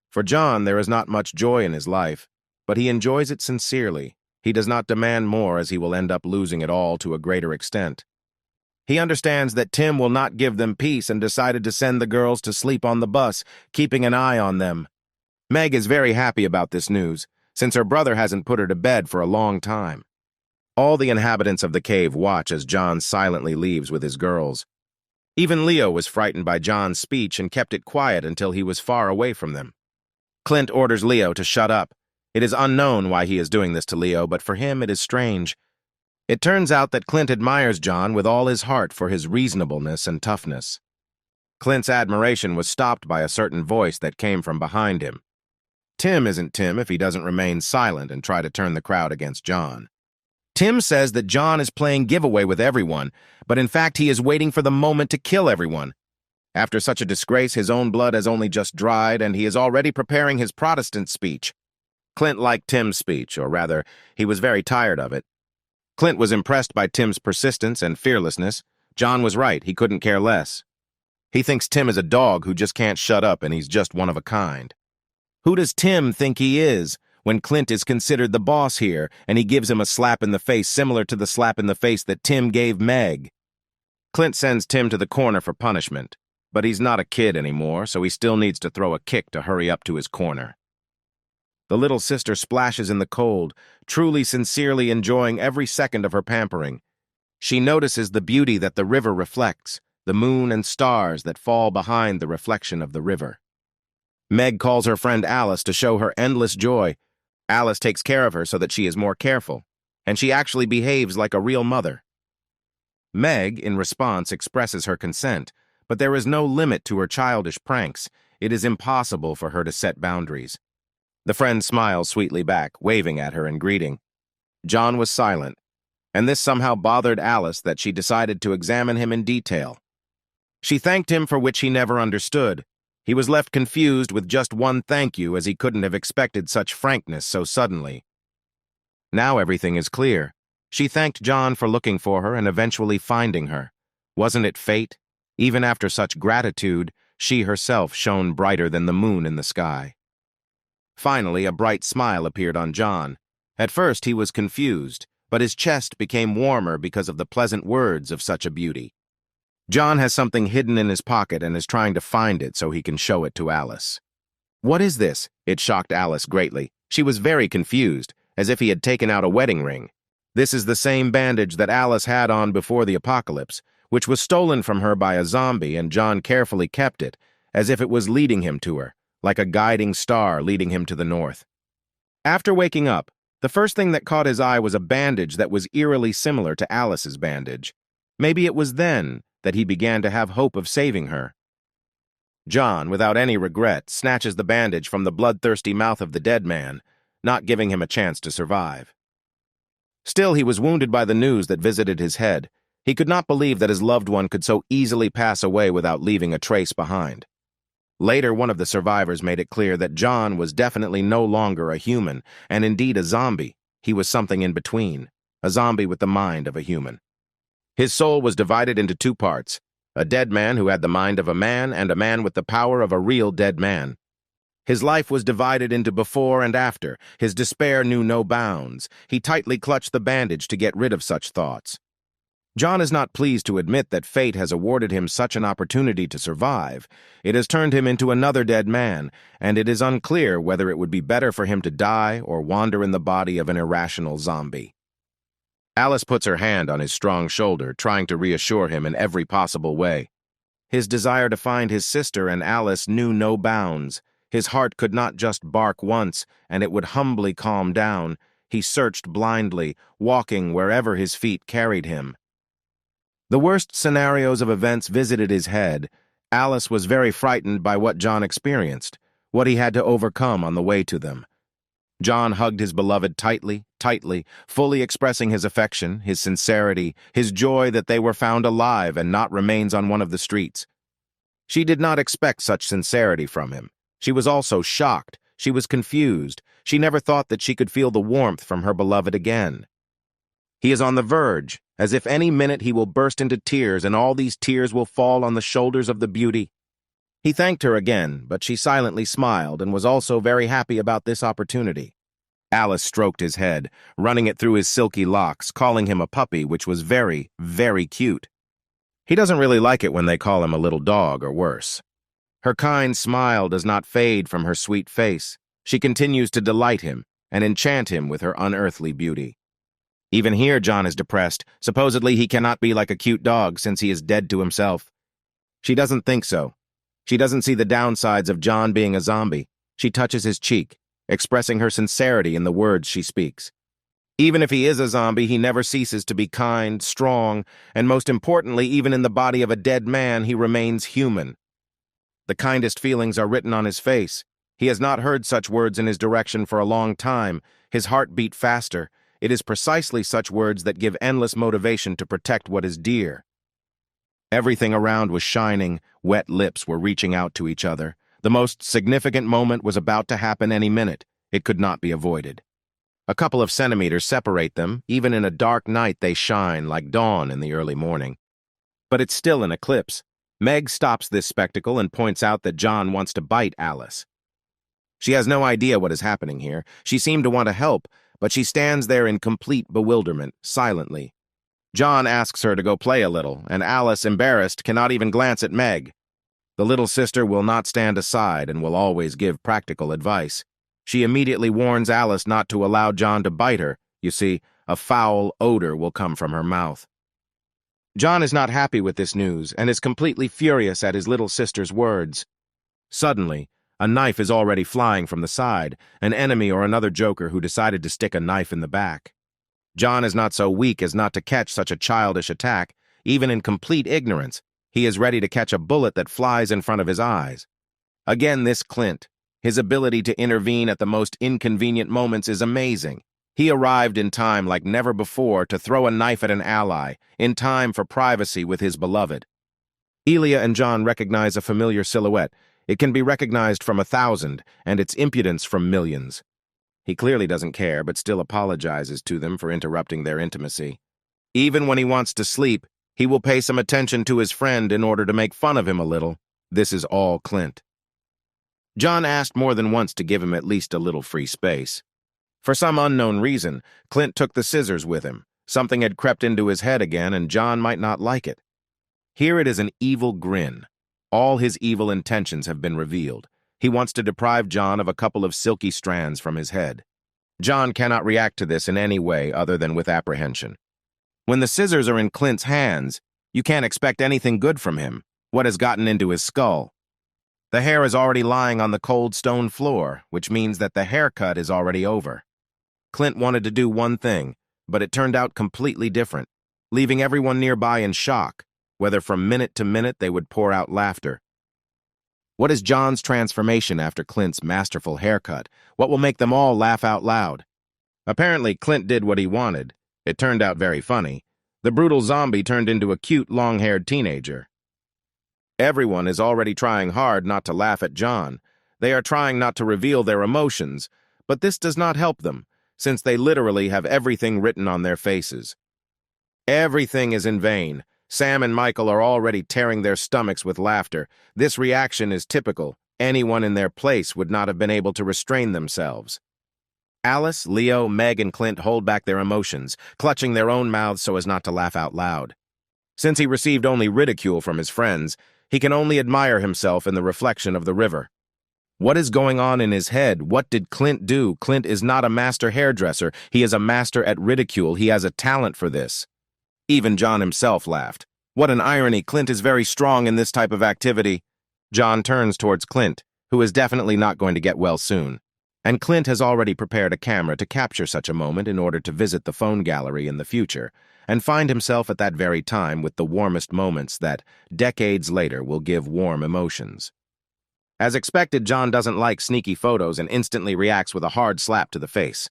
For John, there is not much joy in his life, but he enjoys it sincerely. He does not demand more, as he will end up losing it all to a greater extent. He understands that Tim will not give them peace and decided to send the girls to sleep on the bus, keeping an eye on them. Meg is very happy about this news, since her brother hasn't put her to bed for a long time. All the inhabitants of the cave watch as John silently leaves with his girls. Even Leo was frightened by John's speech and kept it quiet until he was far away from them. Clint orders Leo to shut up. It is unknown why he is doing this to Leo, but for him it is strange. It turns out that Clint admires John with all his heart for his reasonableness and toughness. Clint's admiration was stopped by a certain voice that came from behind him. Tim isn't Tim if he doesn't remain silent and try to turn the crowd against John. Tim says that John is playing giveaway with everyone, but in fact he is waiting for the moment to kill everyone. After such a disgrace, his own blood has only just dried, and he is already preparing his Protestant speech. Clint liked Tim's speech, or rather, he was very tired of it. Clint was impressed by Tim's persistence and fearlessness. John was right, he couldn't care less. He thinks Tim is a dog who just can't shut up, and he's just one of a kind. Who does Tim think he is, when Clint is considered the boss here, and he gives him a slap in the face similar to the slap in the face that Tim gave Meg? Clint sends Tim to the corner for punishment, but he's not a kid anymore, so he still needs to throw a kick to hurry up to his corner. The little sister splashes in the cold, truly sincerely enjoying every second of her pampering. She notices the beauty that the river reflects, the moon and stars that fall behind the reflection of the river. Meg calls her friend Alice to show her endless joy. Alice takes care of her so that she is more careful, and she actually behaves like a real mother. Meg, in response, expresses her consent, but there is no limit to her childish pranks. It is impossible for her to set boundaries. The friend smiles sweetly back, waving at her in greeting. John was silent, and this somehow bothered Alice that she decided to examine him in detail. She thanked him for which he never understood. He was left confused with just one thank you, as he couldn't have expected such frankness so suddenly. Now everything is clear. She thanked John for looking for her and eventually finding her. Wasn't it fate? Even after such gratitude, she herself shone brighter than the moon in the sky. Finally, a bright smile appeared on John. At first he was confused, but his chest became warmer because of the pleasant words of such a beauty. John has something hidden in his pocket and is trying to find it so he can show it to Alice. What is this? It shocked Alice greatly. She was very confused, as if he had taken out a wedding ring. This is the same bandage that Alice had on before the apocalypse, which was stolen from her by a zombie, and John carefully kept it, as if it was leading him to her, like a guiding star leading him to the north. After waking up, the first thing that caught his eye was a bandage that was eerily similar to Alice's bandage. Maybe it was then that he began to have hope of saving her. John, without any regret, snatches the bandage from the bloodthirsty mouth of the dead man, not giving him a chance to survive. Still, he was wounded by the news that visited his head. He could not believe that his loved one could so easily pass away without leaving a trace behind. Later, one of the survivors made it clear that John was definitely no longer a human, and indeed a zombie. He was something in between, a zombie with the mind of a human. His soul was divided into two parts, a dead man who had the mind of a man and a man with the power of a real dead man. His life was divided into before and after. His despair knew no bounds. He tightly clutched the bandage to get rid of such thoughts. John is not pleased to admit that fate has awarded him such an opportunity to survive. It has turned him into another dead man, and it is unclear whether it would be better for him to die or wander in the body of an irrational zombie. Alice puts her hand on his strong shoulder, trying to reassure him in every possible way. His desire to find his sister and Alice knew no bounds. His heart could not just bark once, and it would humbly calm down. He searched blindly, walking wherever his feet carried him. The worst scenarios of events visited his head. Alice was very frightened by what John experienced, what he had to overcome on the way to them. John hugged his beloved tightly, fully expressing his affection, his sincerity, his joy that they were found alive and not remains on one of the streets. She did not expect such sincerity from him. She was also shocked. She was confused. She never thought that she could feel the warmth from her beloved again. He is on the verge, as if any minute he will burst into tears, and all these tears will fall on the shoulders of the beauty. He thanked her again, but she silently smiled and was also very happy about this opportunity. Alice stroked his head, running it through his silky locks, calling him a puppy, which was very, very cute. He doesn't really like it when they call him a little dog or worse. Her kind smile does not fade from her sweet face. She continues to delight him and enchant him with her unearthly beauty. Even here, John is depressed. Supposedly, he cannot be like a cute dog since he is dead to himself. She doesn't think so. She doesn't see the downsides of John being a zombie. She touches his cheek, expressing her sincerity in the words she speaks. Even if he is a zombie, he never ceases to be kind, strong, and most importantly, even in the body of a dead man, he remains human. The kindest feelings are written on his face. He has not heard such words in his direction for a long time. His heart beat faster. It is precisely such words that give endless motivation to protect what is dear. Everything around was shining, wet lips were reaching out to each other. The most significant moment was about to happen any minute. It could not be avoided. A couple of centimeters separate them. Even in a dark night, they shine like dawn in the early morning. But it's still an eclipse. Meg stops this spectacle and points out that John wants to bite Alice. She has no idea what is happening here. She seemed to want to help, but she stands there in complete bewilderment, silently. John asks her to go play a little, and Alice, embarrassed, cannot even glance at Meg. The little sister will not stand aside and will always give practical advice. She immediately warns Alice not to allow John to bite her. You see, a foul odor will come from her mouth. John is not happy with this news and is completely furious at his little sister's words. Suddenly, a knife is already flying from the side, an enemy or another joker who decided to stick a knife in the back. John is not so weak as not to catch such a childish attack. Even in complete ignorance, he is ready to catch a bullet that flies in front of his eyes. Again, this Clint. His ability to intervene at the most inconvenient moments is amazing. He arrived in time like never before to throw a knife at an ally, in time for privacy with his beloved. Elia and John recognize a familiar silhouette. It can be recognized from 1,000, and its impudence from millions. He clearly doesn't care, but still apologizes to them for interrupting their intimacy. Even when he wants to sleep, he will pay some attention to his friend in order to make fun of him a little. This is all Clint. John asked more than once to give him at least a little free space. For some unknown reason, Clint took the scissors with him. Something had crept into his head again, and John might not like it. Here it is an evil grin. All his evil intentions have been revealed. He wants to deprive John of a couple of silky strands from his head. John cannot react to this in any way other than with apprehension. When the scissors are in Clint's hands, you can't expect anything good from him. What has gotten into his skull? The hair is already lying on the cold stone floor, which means that the haircut is already over. Clint wanted to do one thing, but it turned out completely different, leaving everyone nearby in shock, whether from minute to minute they would pour out laughter. What is John's transformation after Clint's masterful haircut? What will make them all laugh out loud? Apparently, Clint did what he wanted. It turned out very funny. The brutal zombie turned into a cute, long-haired teenager. Everyone is already trying hard not to laugh at John. They are trying not to reveal their emotions, but this does not help them, since they literally have everything written on their faces. Everything is in vain. Sam and Michael are already tearing their stomachs with laughter. This reaction is typical. Anyone in their place would not have been able to restrain themselves. Alice, Leo, Meg, and Clint hold back their emotions, clutching their own mouths so as not to laugh out loud. Since he received only ridicule from his friends, he can only admire himself in the reflection of the river. What is going on in his head? What did Clint do? Clint is not a master hairdresser. He is a master at ridicule. He has a talent for this. Even John himself laughed. What an irony. Clint is very strong in this type of activity. John turns towards Clint, who is definitely not going to get well soon. And Clint has already prepared a camera to capture such a moment in order to visit the phone gallery in the future, and find himself at that very time with the warmest moments that, decades later, will give warm emotions. As expected, John doesn't like sneaky photos and instantly reacts with a hard slap to the face.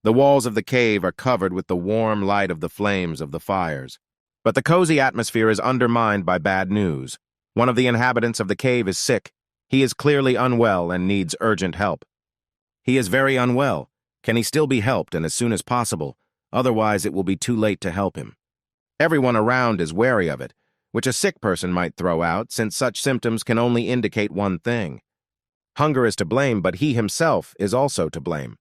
The walls of the cave are covered with the warm light of the flames of the fires. But the cozy atmosphere is undermined by bad news. One of the inhabitants of the cave is sick. He is clearly unwell and needs urgent help. He is very unwell. Can he still be helped, and as soon as possible? Otherwise, it will be too late to help him. Everyone around is wary of it, which a sick person might throw out, since such symptoms can only indicate one thing. Hunger is to blame, but he himself is also to blame.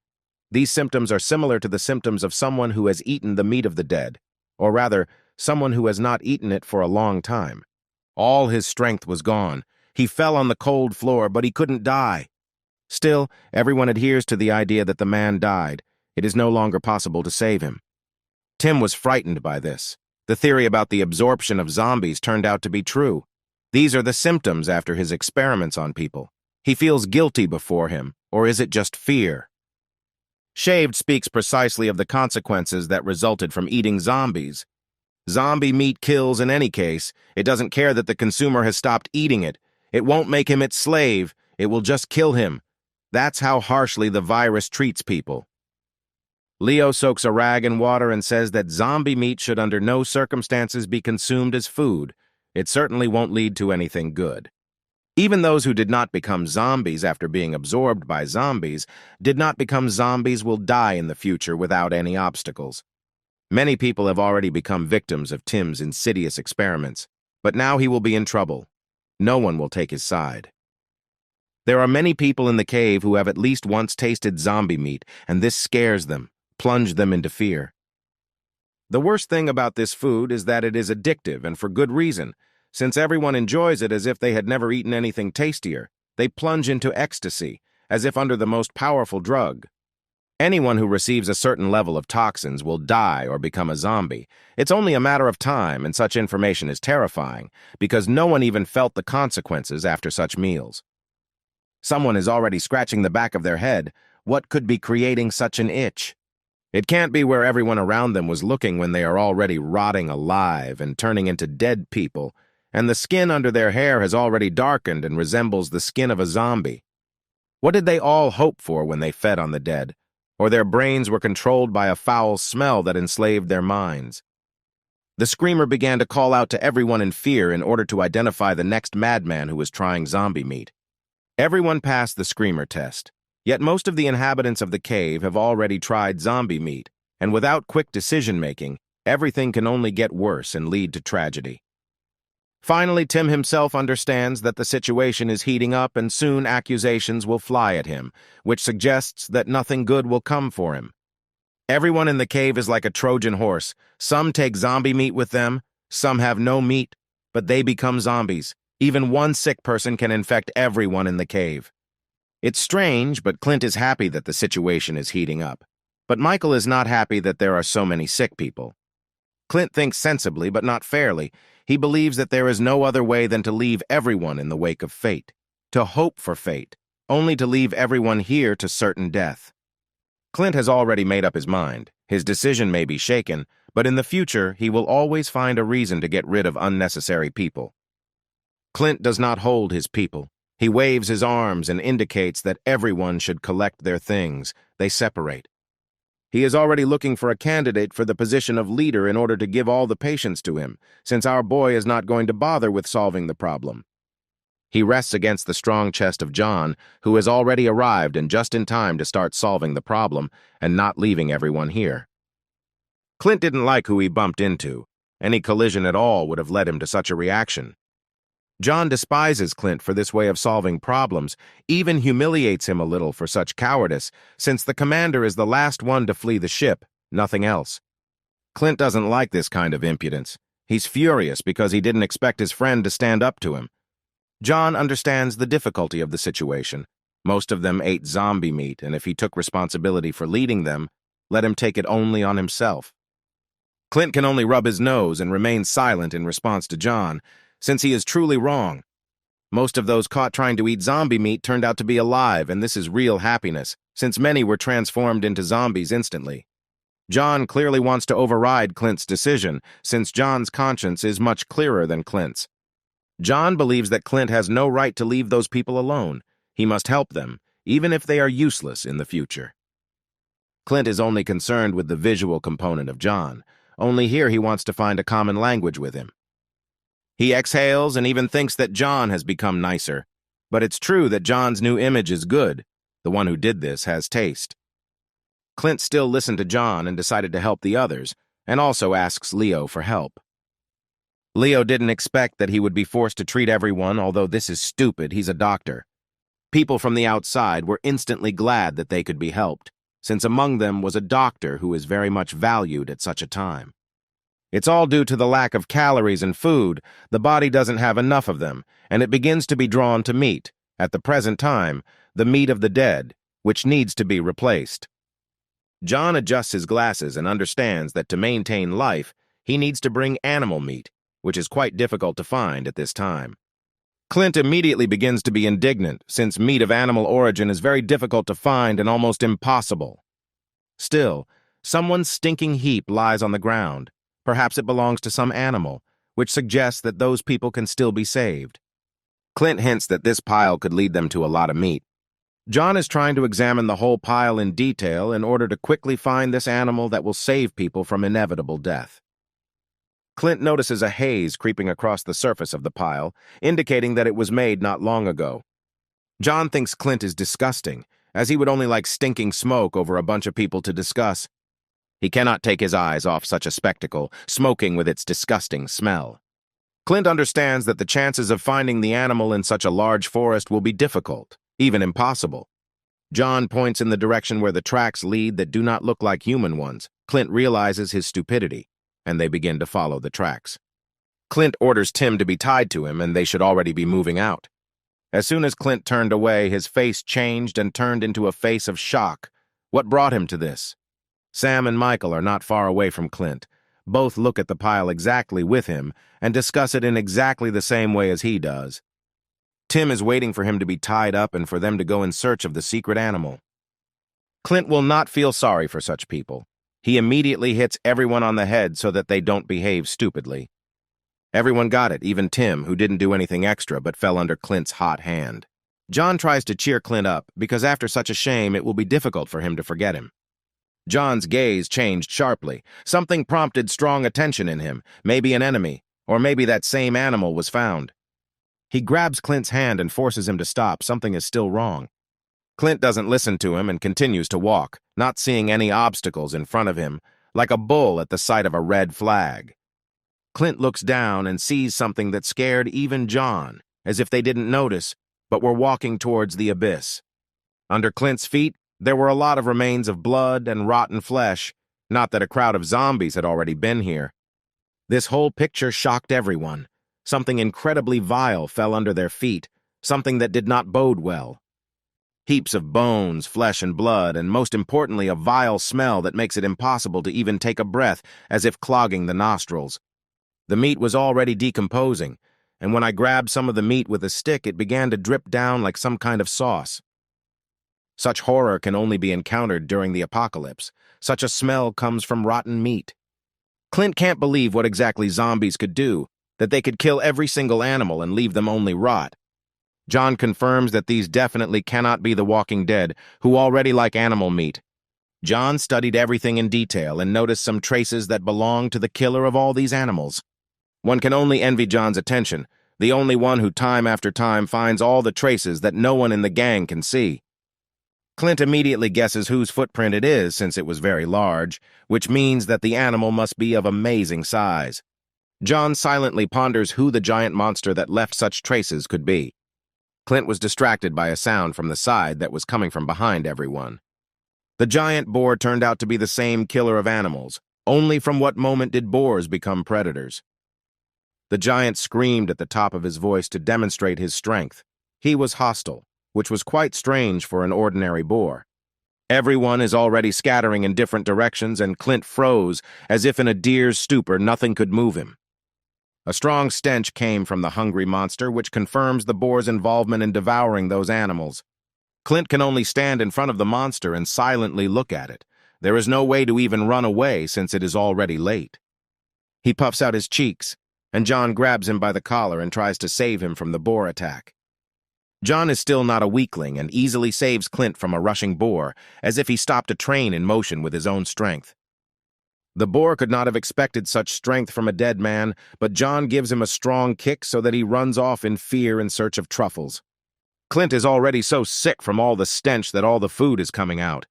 These symptoms are similar to the symptoms of someone who has eaten the meat of the dead, or rather, someone who has not eaten it for a long time. All his strength was gone. He fell on the cold floor, but he couldn't die. Still, everyone adheres to the idea that the man died. It is no longer possible to save him. Tim was frightened by this. The theory about the absorption of zombies turned out to be true. These are the symptoms after his experiments on people. He feels guilty before him, or is it just fear? Shaved speaks precisely of the consequences that resulted from eating zombies. Zombie meat kills in any case. It doesn't care that the consumer has stopped eating it. It won't make him its slave. It will just kill him. That's how harshly the virus treats people. Leo soaks a rag in water and says that zombie meat should under no circumstances be consumed as food. It certainly won't lead to anything good. Even those who did not become zombies after being absorbed by zombies did not become zombies will die in the future without any obstacles. Many people have already become victims of Tim's insidious experiments, but now he will be in trouble. No one will take his side. There are many people in the cave who have at least once tasted zombie meat, and this scares them, plunged them into fear. The worst thing about this food is that it is addictive, and for good reason. Since everyone enjoys it as if they had never eaten anything tastier, they plunge into ecstasy, as if under the most powerful drug. Anyone who receives a certain level of toxins will die or become a zombie. It's only a matter of time, and such information is terrifying, because no one even felt the consequences after such meals. Someone is already scratching the back of their head. What could be creating such an itch? It can't be where everyone around them was looking when they are already rotting alive and turning into dead people, and the skin under their hair has already darkened and resembles the skin of a zombie. What did they all hope for when they fed on the dead? Or their brains were controlled by a foul smell that enslaved their minds? The screamer began to call out to everyone in fear in order to identify the next madman who was trying zombie meat. Everyone passed the screamer test, yet most of the inhabitants of the cave have already tried zombie meat, and without quick decision-making, everything can only get worse and lead to tragedy. Finally, Tim himself understands that the situation is heating up and soon accusations will fly at him, which suggests that nothing good will come for him. Everyone in the cave is like a Trojan horse. Some take zombie meat with them, some have no meat, but they become zombies. Even one sick person can infect everyone in the cave. It's strange, but Clint is happy that the situation is heating up. But Michael is not happy that there are so many sick people. Clint thinks sensibly, but not fairly. He believes that there is no other way than to leave everyone in the wake of fate, to hope for fate, only to leave everyone here to certain death. Clint has already made up his mind. His decision may be shaken, but in the future he will always find a reason to get rid of unnecessary people. Clint does not hold his people. He waves his arms and indicates that everyone should collect their things. They separate. He is already looking for a candidate for the position of leader in order to give all the patients to him, since our boy is not going to bother with solving the problem. He rests against the strong chest of John, who has already arrived and just in time to start solving the problem and not leaving everyone here. Clint didn't like who he bumped into. Any collision at all would have led him to such a reaction. John despises Clint for this way of solving problems, even humiliates him a little for such cowardice, since the commander is the last one to flee the ship, nothing else. Clint doesn't like this kind of impudence. He's furious because he didn't expect his friend to stand up to him. John understands the difficulty of the situation. Most of them ate zombie meat, and if he took responsibility for leading them, let him take it only on himself. Clint can only rub his nose and remain silent in response to John, since he is truly wrong. Most of those caught trying to eat zombie meat turned out to be alive, and this is real happiness, since many were transformed into zombies instantly. John clearly wants to override Clint's decision, since John's conscience is much clearer than Clint's. John believes that Clint has no right to leave those people alone. He must help them, even if they are useless in the future. Clint is only concerned with the visual component of John. Only here he wants to find a common language with him. He exhales and even thinks that John has become nicer. But it's true that John's new image is good. The one who did this has taste. Clint still listened to John and decided to help the others, and also asks Leo for help. Leo didn't expect that he would be forced to treat everyone, although this is stupid, he's a doctor. People from the outside were instantly glad that they could be helped, since among them was a doctor who is very much valued at such a time. It's all due to the lack of calories in food. The body doesn't have enough of them, and it begins to be drawn to meat, at the present time, the meat of the dead, which needs to be replaced. John adjusts his glasses and understands that to maintain life, he needs to bring animal meat, which is quite difficult to find at this time. Clint immediately begins to be indignant, since meat of animal origin is very difficult to find and almost impossible. Still, someone's stinking heap lies on the ground. Perhaps it belongs to some animal, which suggests that those people can still be saved. Clint hints that this pile could lead them to a lot of meat. John is trying to examine the whole pile in detail in order to quickly find this animal that will save people from inevitable death. Clint notices a haze creeping across the surface of the pile, indicating that it was made not long ago. John thinks Clint is disgusting, as he would only like stinking smoke over a bunch of people to discuss. He cannot take his eyes off such a spectacle, smoking with its disgusting smell. Clint understands that the chances of finding the animal in such a large forest will be difficult, even impossible. John points in the direction where the tracks lead that do not look like human ones. Clint realizes his stupidity, and they begin to follow the tracks. Clint orders Tim to be tied to him, and they should already be moving out. As soon as Clint turned away, his face changed and turned into a face of shock. What brought him to this? Sam and Michael are not far away from Clint. Both look at the pile exactly with him and discuss it in exactly the same way as he does. Tim is waiting for him to be tied up and for them to go in search of the secret animal. Clint will not feel sorry for such people. He immediately hits everyone on the head so that they don't behave stupidly. Everyone got it, even Tim, who didn't do anything extra but fell under Clint's hot hand. John tries to cheer Clint up, because after such a shame it will be difficult for him to forget him. John's gaze changed sharply. Something prompted strong attention in him, maybe an enemy, or maybe that same animal was found. He grabs Clint's hand and forces him to stop. Something is still wrong. Clint doesn't listen to him and continues to walk, not seeing any obstacles in front of him, like a bull at the sight of a red flag. Clint looks down and sees something that scared even John, as if they didn't notice, but were walking towards the abyss. Under Clint's feet, there were a lot of remains of blood and rotten flesh, not that a crowd of zombies had already been here. This whole picture shocked everyone. Something incredibly vile fell under their feet, something that did not bode well. Heaps of bones, flesh, and blood, and most importantly, a vile smell that makes it impossible to even take a breath, as if clogging the nostrils. The meat was already decomposing, and when I grabbed some of the meat with a stick, it began to drip down like some kind of sauce. Such horror can only be encountered during the apocalypse. Such a smell comes from rotten meat. Clint can't believe what exactly zombies could do, that they could kill every single animal and leave them only rot. John confirms that these definitely cannot be the Walking Dead, who already like animal meat. John studied everything in detail and noticed some traces that belong to the killer of all these animals. One can only envy John's attention, the only one who time after time finds all the traces that no one in the gang can see. Clint immediately guesses whose footprint it is since it was very large, which means that the animal must be of amazing size. John silently ponders who the giant monster that left such traces could be. Clint was distracted by a sound from the side that was coming from behind everyone. The giant boar turned out to be the same killer of animals. Only from what moment did boars become predators? The giant screamed at the top of his voice to demonstrate his strength. He was hostile, which was quite strange for an ordinary boar. Everyone is already scattering in different directions, and Clint froze, as if in a deer's stupor nothing could move him. A strong stench came from the hungry monster, which confirms the boar's involvement in devouring those animals. Clint can only stand in front of the monster and silently look at it. There is no way to even run away since it is already late. He puffs out his cheeks, and John grabs him by the collar and tries to save him from the boar attack. John is still not a weakling and easily saves Clint from a rushing boar, as if he stopped a train in motion with his own strength. The boar could not have expected such strength from a dead man, but John gives him a strong kick so that he runs off in fear in search of truffles. Clint is already so sick from all the stench that all the food is coming out.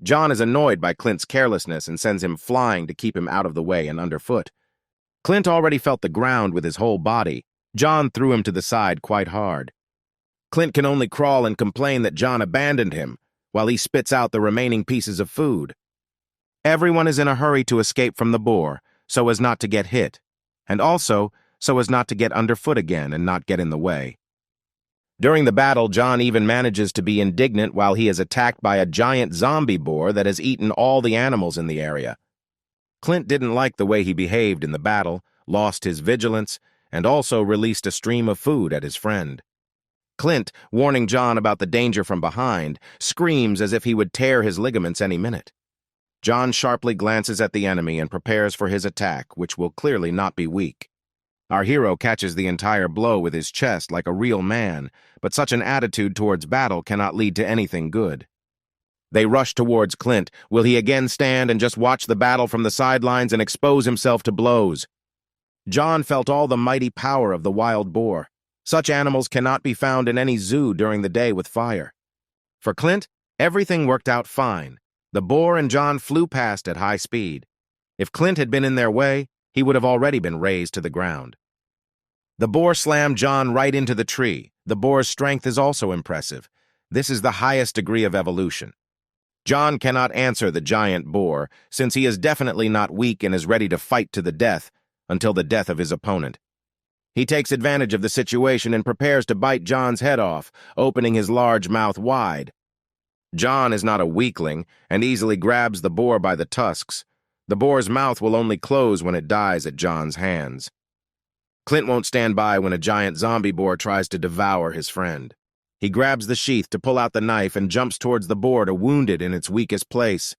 John is annoyed by Clint's carelessness and sends him flying to keep him out of the way and underfoot. Clint already felt the ground with his whole body. John threw him to the side quite hard. Clint can only crawl and complain that John abandoned him, while he spits out the remaining pieces of food. Everyone is in a hurry to escape from the boar, so as not to get hit, and also so as not to get underfoot again and not get in the way. During the battle, John even manages to be indignant while he is attacked by a giant zombie boar that has eaten all the animals in the area. Clint didn't like the way he behaved in the battle, lost his vigilance, and also released a stream of food at his friend. Clint, warning John about the danger from behind, screams as if he would tear his ligaments any minute. John sharply glances at the enemy and prepares for his attack, which will clearly not be weak. Our hero catches the entire blow with his chest like a real man, but such an attitude towards battle cannot lead to anything good. They rush towards Clint. Will he again stand and just watch the battle from the sidelines and expose himself to blows? John felt all the mighty power of the wild boar. Such animals cannot be found in any zoo during the day with fire. For Clint, everything worked out fine. The boar and John flew past at high speed. If Clint had been in their way, he would have already been razed to the ground. The boar slammed John right into the tree. The boar's strength is also impressive. This is the highest degree of evolution. John cannot answer the giant boar, since he is definitely not weak and is ready to fight to the death until the death of his opponent. He takes advantage of the situation and prepares to bite John's head off, opening his large mouth wide. John is not a weakling and easily grabs the boar by the tusks. The boar's mouth will only close when it dies at John's hands. Clint won't stand by when a giant zombie boar tries to devour his friend. He grabs the sheath to pull out the knife and jumps towards the boar to wound it in its weakest place.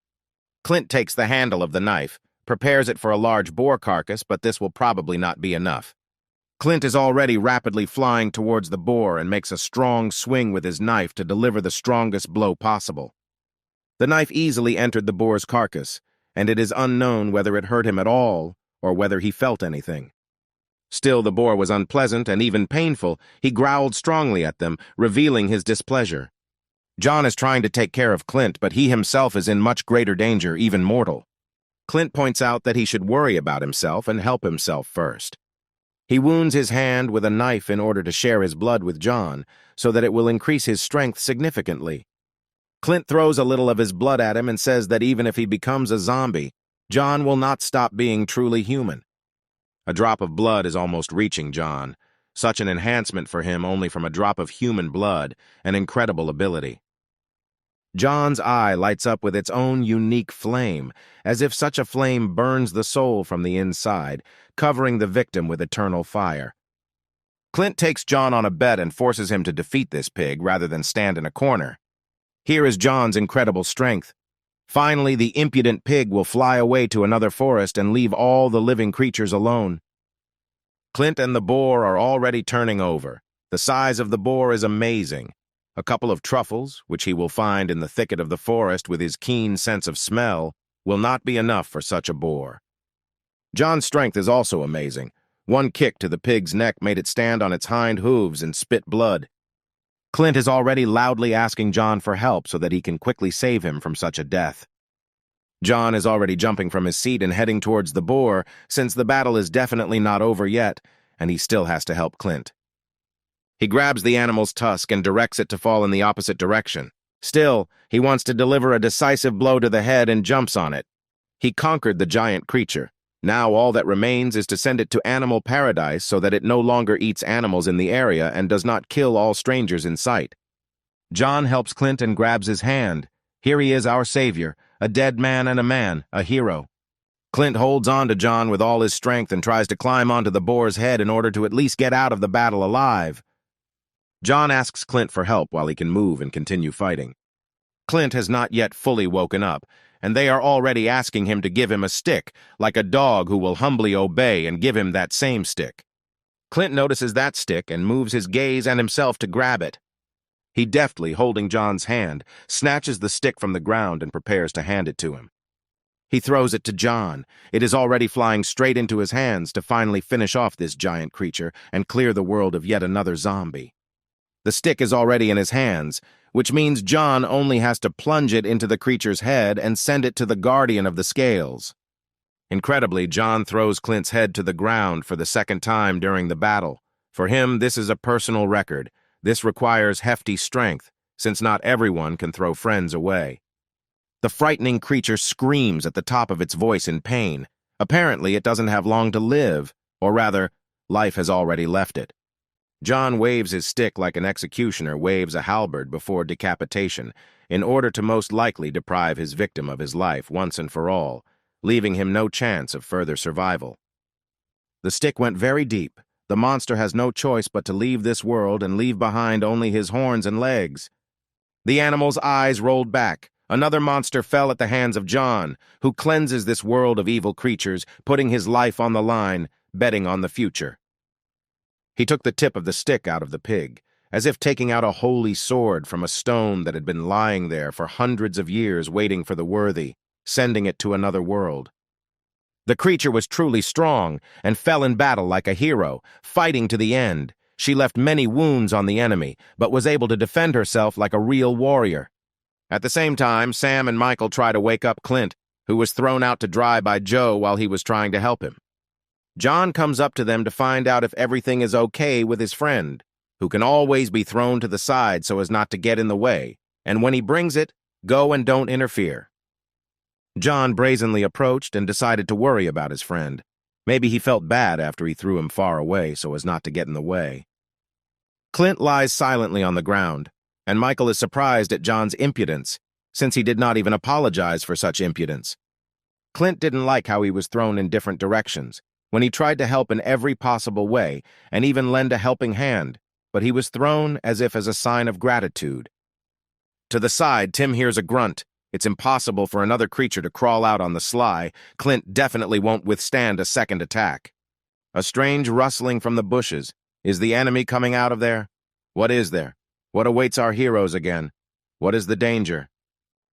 Clint takes the handle of the knife, prepares it for a large boar carcass, but this will probably not be enough. Clint is already rapidly flying towards the boar and makes a strong swing with his knife to deliver the strongest blow possible. The knife easily entered the boar's carcass, and it is unknown whether it hurt him at all or whether he felt anything. Still, the boar was unpleasant and even painful. He growled strongly at them, revealing his displeasure. John is trying to take care of Clint, but he himself is in much greater danger, even mortal. Clint points out that he should worry about himself and help himself first. He wounds his hand with a knife in order to share his blood with John, so that it will increase his strength significantly. Clint throws a little of his blood at him and says that even if he becomes a zombie, John will not stop being truly human. A drop of blood is almost reaching John. Such an enhancement for him only from a drop of human blood, an incredible ability. John's eye lights up with its own unique flame, as if such a flame burns the soul from the inside, covering the victim with eternal fire. Clint takes John on a bet and forces him to defeat this pig rather than stand in a corner. Here is John's incredible strength. Finally, the impudent pig will fly away to another forest and leave all the living creatures alone. Clint and the boar are already turning over. The size of the boar is amazing. A couple of truffles, which he will find in the thicket of the forest with his keen sense of smell, will not be enough for such a boar. John's strength is also amazing. One kick to the pig's neck made it stand on its hind hooves and spit blood. Clint is already loudly asking John for help so that he can quickly save him from such a death. John is already jumping from his seat and heading towards the boar, since the battle is definitely not over yet, and he still has to help Clint. He grabs the animal's tusk and directs it to fall in the opposite direction. Still, he wants to deliver a decisive blow to the head and jumps on it. He conquered the giant creature. Now all that remains is to send it to animal paradise so that it no longer eats animals in the area and does not kill all strangers in sight. John helps Clint and grabs his hand. Here he is, our savior, a dead man and a man, a hero. Clint holds on to John with all his strength and tries to climb onto the boar's head in order to at least get out of the battle alive. John asks Clint for help while he can move and continue fighting. Clint has not yet fully woken up, and they are already asking him to give him a stick, like a dog who will humbly obey and give him that same stick. Clint notices that stick and moves his gaze and himself to grab it. He deftly, holding John's hand, snatches the stick from the ground and prepares to hand it to him. He throws it to John. It is already flying straight into his hands to finally finish off this giant creature and clear the world of yet another zombie. The stick is already in his hands, which means John only has to plunge it into the creature's head and send it to the guardian of the scales. Incredibly, John throws Clint's head to the ground for the second time during the battle. For him, this is a personal record. This requires hefty strength, since not everyone can throw friends away. The frightening creature screams at the top of its voice in pain. Apparently, it doesn't have long to live, or rather, life has already left it. John waves his stick like an executioner waves a halberd before decapitation, in order to most likely deprive his victim of his life once and for all, leaving him no chance of further survival. The stick went very deep. The monster has no choice but to leave this world and leave behind only his horns and legs. The animal's eyes rolled back. Another monster fell at the hands of John, who cleanses this world of evil creatures, putting his life on the line, betting on the future. He took the tip of the stick out of the pig, as if taking out a holy sword from a stone that had been lying there for hundreds of years waiting for the worthy, sending it to another world. The creature was truly strong and fell in battle like a hero, fighting to the end. She left many wounds on the enemy, but was able to defend herself like a real warrior. At the same time, Sam and Michael try to wake up Clint, who was thrown out to dry by Joe while he was trying to help him. John comes up to them to find out if everything is okay with his friend, who can always be thrown to the side so as not to get in the way, and when he brings it, go and don't interfere. John brazenly approached and decided to worry about his friend. Maybe he felt bad after he threw him far away so as not to get in the way. Clint lies silently on the ground, and Michael is surprised at John's impudence, since he did not even apologize for such impudence. Clint didn't like how he was thrown in different directions, when he tried to help in every possible way, and even lend a helping hand, but he was thrown as if as a sign of gratitude. To the side, Tim hears a grunt. It's impossible for another creature to crawl out on the sly. Clint definitely won't withstand a second attack. A strange rustling from the bushes. Is the enemy coming out of there? What is there? What awaits our heroes again? What is the danger?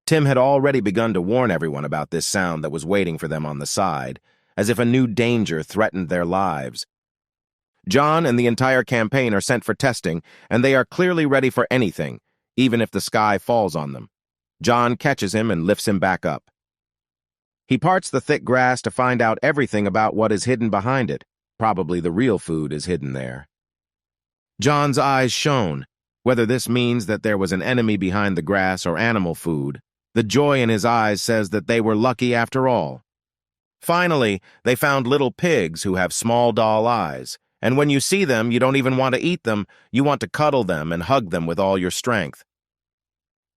Tim had already begun to warn everyone about this sound that was waiting for them on the side, as if a new danger threatened their lives. John and the entire campaign are sent for testing, and they are clearly ready for anything, even if the sky falls on them. John catches him and lifts him back up. He parts the thick grass to find out everything about what is hidden behind it. Probably the real food is hidden there. John's eyes shone. Whether this means that there was an enemy behind the grass or animal food, the joy in his eyes says that they were lucky after all. Finally, they found little pigs who have small doll eyes, and when you see them, you don't even want to eat them, you want to cuddle them and hug them with all your strength.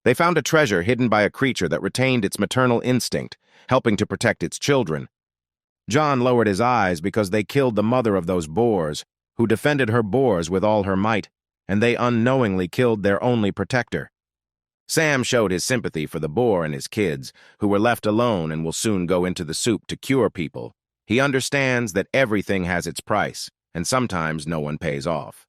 They found a treasure hidden by a creature that retained its maternal instinct, helping to protect its children. John lowered his eyes because they killed the mother of those boars, who defended her boars with all her might, and they unknowingly killed their only protector. Sam showed his sympathy for the boar and his kids, who were left alone and will soon go into the soup to cure people. He understands that everything has its price, and sometimes no one pays off.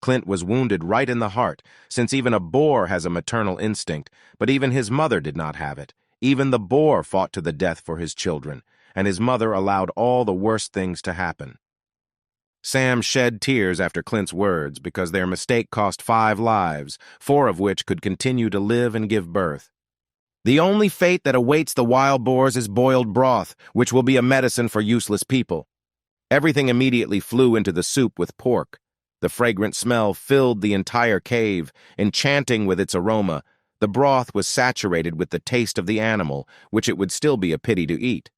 Clint was wounded right in the heart, since even a boar has a maternal instinct, but even his mother did not have it. Even the boar fought to the death for his children, and his mother allowed all the worst things to happen. Sam shed tears after Clint's words because their mistake cost 5 lives, 4 of which could continue to live and give birth. The only fate that awaits the wild boars is boiled broth, which will be a medicine for useless people. Everything immediately flew into the soup with pork. The fragrant smell filled the entire cave, enchanting with its aroma. The broth was saturated with the taste of the animal, which it would still be a pity to eat.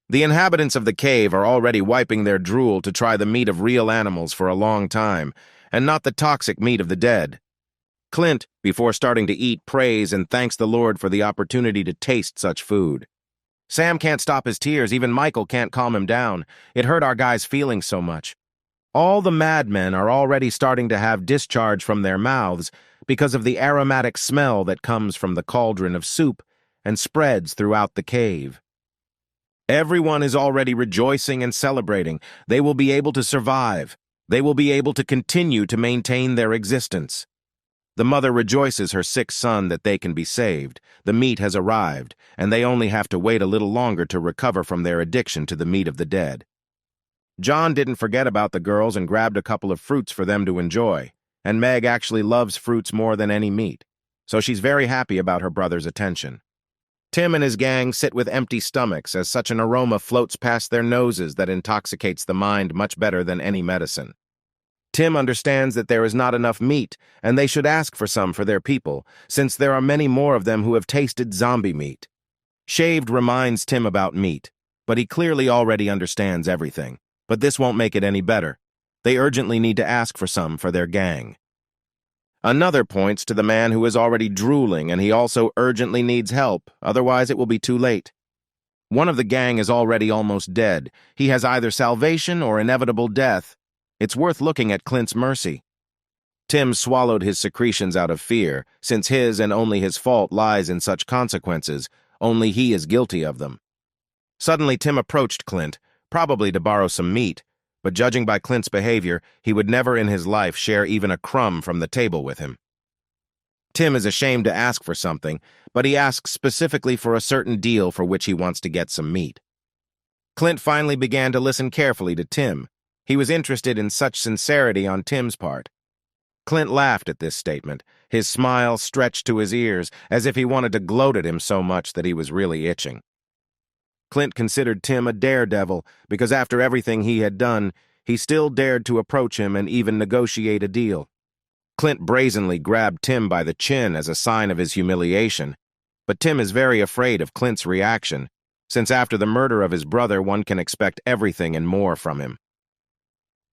The inhabitants of the cave are already wiping their drool to try the meat of real animals for a long time, and not the toxic meat of the dead. Clint, before starting to eat, prays and thanks the Lord for the opportunity to taste such food. Sam can't stop his tears, even Michael can't calm him down. It hurt our guys' feelings so much. All the madmen are already starting to have discharge from their mouths because of the aromatic smell that comes from the cauldron of soup and spreads throughout the cave. Everyone is already rejoicing and celebrating. They will be able to survive. They will be able to continue to maintain their existence. The mother rejoices her sick son that they can be saved. The meat has arrived, and they only have to wait a little longer to recover from their addiction to the meat of the dead. John didn't forget about the girls and grabbed a couple of fruits for them to enjoy, and Meg actually loves fruits more than any meat, so she's very happy about her brother's attention. Tim and his gang sit with empty stomachs as such an aroma floats past their noses that intoxicates the mind much better than any medicine. Tim understands that there is not enough meat, and they should ask for some for their people, since there are many more of them who have tasted zombie meat. Shaved reminds Tim about meat, but he clearly already understands everything. But this won't make it any better. They urgently need to ask for some for their gang. Another points to the man who is already drooling, and he also urgently needs help, otherwise it will be too late. One of the gang is already almost dead. He has either salvation or inevitable death. It's worth looking at Clint's mercy. Tim swallowed his secretions out of fear, since his and only his fault lies in such consequences. Only he is guilty of them. Suddenly Tim approached Clint, probably to borrow some meat, but judging by Clint's behavior, he would never in his life share even a crumb from the table with him. Tim is ashamed to ask for something, but he asks specifically for a certain deal for which he wants to get some meat. Clint finally began to listen carefully to Tim. He was interested in such sincerity on Tim's part. Clint laughed at this statement, his smile stretched to his ears, as if he wanted to gloat at him so much that he was really itching. Clint considered Tim a daredevil, because after everything he had done, he still dared to approach him and even negotiate a deal. Clint brazenly grabbed Tim by the chin as a sign of his humiliation, but Tim is very afraid of Clint's reaction, since after the murder of his brother one can expect everything and more from him.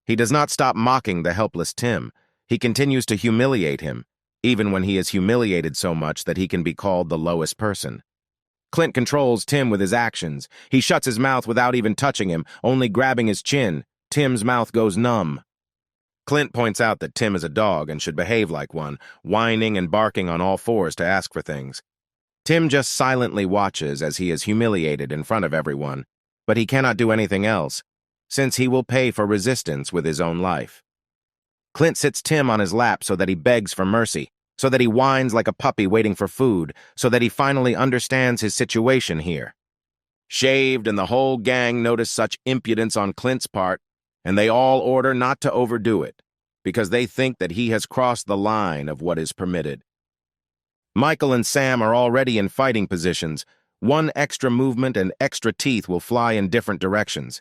He does not stop mocking the helpless Tim. He continues to humiliate him, even when he is humiliated so much that he can be called the lowest person. Clint controls Tim with his actions. He shuts his mouth without even touching him, only grabbing his chin. Tim's mouth goes numb. Clint points out that Tim is a dog and should behave like one, whining and barking on all fours to ask for things. Tim just silently watches as he is humiliated in front of everyone, but he cannot do anything else, since he will pay for resistance with his own life. Clint sits Tim on his lap so that he begs for mercy, so that he whines like a puppy waiting for food, so that he finally understands his situation here. Shaved and the whole gang notice such impudence on Clint's part, and they all order not to overdo it, because they think that he has crossed the line of what is permitted. Michael and Sam are already in fighting positions. One extra movement and extra teeth will fly in different directions.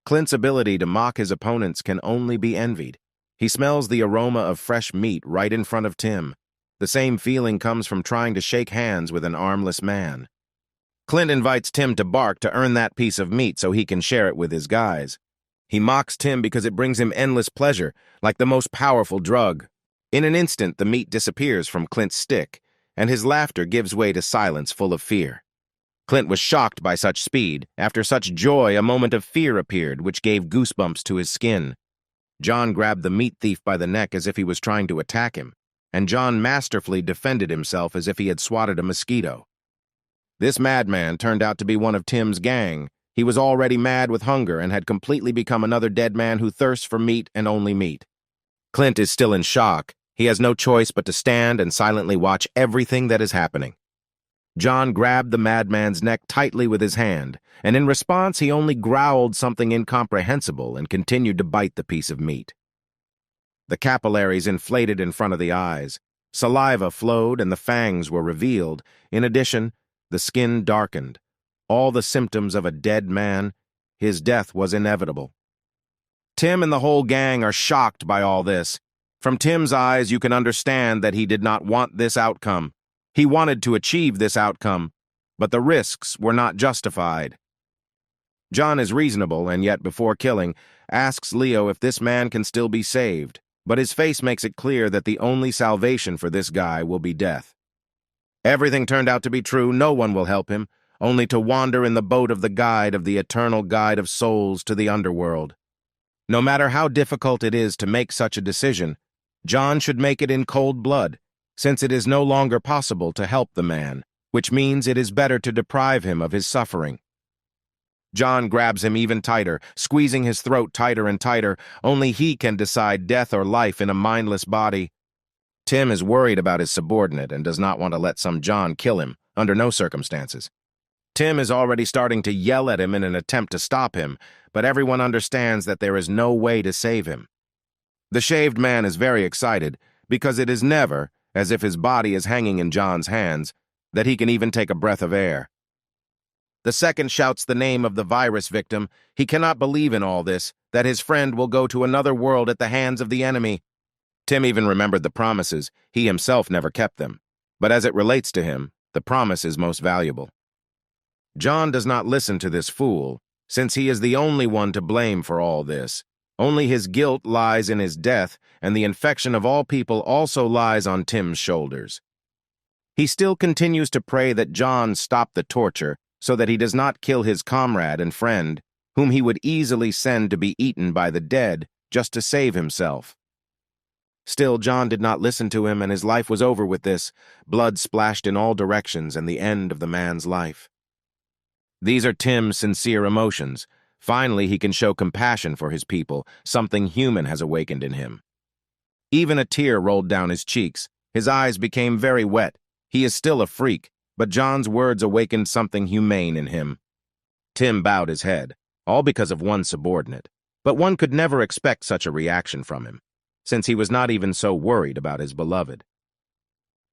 Clint's ability to mock his opponents can only be envied. He smells the aroma of fresh meat right in front of Tim. The same feeling comes from trying to shake hands with an armless man. Clint invites Tim to bark to earn that piece of meat so he can share it with his guys. He mocks Tim because it brings him endless pleasure, like the most powerful drug. In an instant, the meat disappears from Clint's stick, and his laughter gives way to silence full of fear. Clint was shocked by such speed. After such joy, a moment of fear appeared, which gave goosebumps to his skin. John grabbed the meat thief by the neck as if he was trying to attack him, and John masterfully defended himself as if he had swatted a mosquito. This madman turned out to be one of Tim's gang. He was already mad with hunger and had completely become another dead man who thirsts for meat and only meat. Clint is still in shock. He has no choice but to stand and silently watch everything that is happening. John grabbed the madman's neck tightly with his hand, and in response he only growled something incomprehensible and continued to bite the piece of meat. The capillaries inflated in front of the eyes. Saliva flowed and the fangs were revealed. In addition, the skin darkened. All the symptoms of a dead man. His death was inevitable. Tim and the whole gang are shocked by all this. From Tim's eyes, you can understand that he did not want this outcome. He wanted to achieve this outcome, but the risks were not justified. John is reasonable, and yet before killing, asks Leo if this man can still be saved, but his face makes it clear that the only salvation for this guy will be death. Everything turned out to be true. No one will help him, only to wander in the boat of the eternal guide of souls to the underworld. No matter how difficult it is to make such a decision, John should make it in cold blood, since it is no longer possible to help the man, which means it is better to deprive him of his suffering. John grabs him even tighter, squeezing his throat tighter and tighter. Only he can decide death or life in a mindless body. Tim is worried about his subordinate and does not want to let some John kill him, under no circumstances. Tim is already starting to yell at him in an attempt to stop him, but everyone understands that there is no way to save him. The shaved man is very excited, because it is never, as if his body is hanging in John's hands, that he can even take a breath of air. The second shouts the name of the virus victim. He cannot believe in all this, that his friend will go to another world at the hands of the enemy. Tim even remembered the promises. He himself never kept them. But as it relates to him, the promise is most valuable. John does not listen to this fool, since he is the only one to blame for all this. Only his guilt lies in his death, and the infection of all people also lies on Tim's shoulders. He still continues to pray that John stop the torture so that he does not kill his comrade and friend, whom he would easily send to be eaten by the dead just to save himself. Still, John did not listen to him, and his life was over with this. Blood splashed in all directions and the end of the man's life. These are Tim's sincere emotions. Finally, he can show compassion for his people. Something human has awakened in him. Even a tear rolled down his cheeks. His eyes became very wet. He is still a freak, but John's words awakened something humane in him. Tim bowed his head. all because of one subordinate. But one could never expect such a reaction from him, since he was not even so worried about his beloved.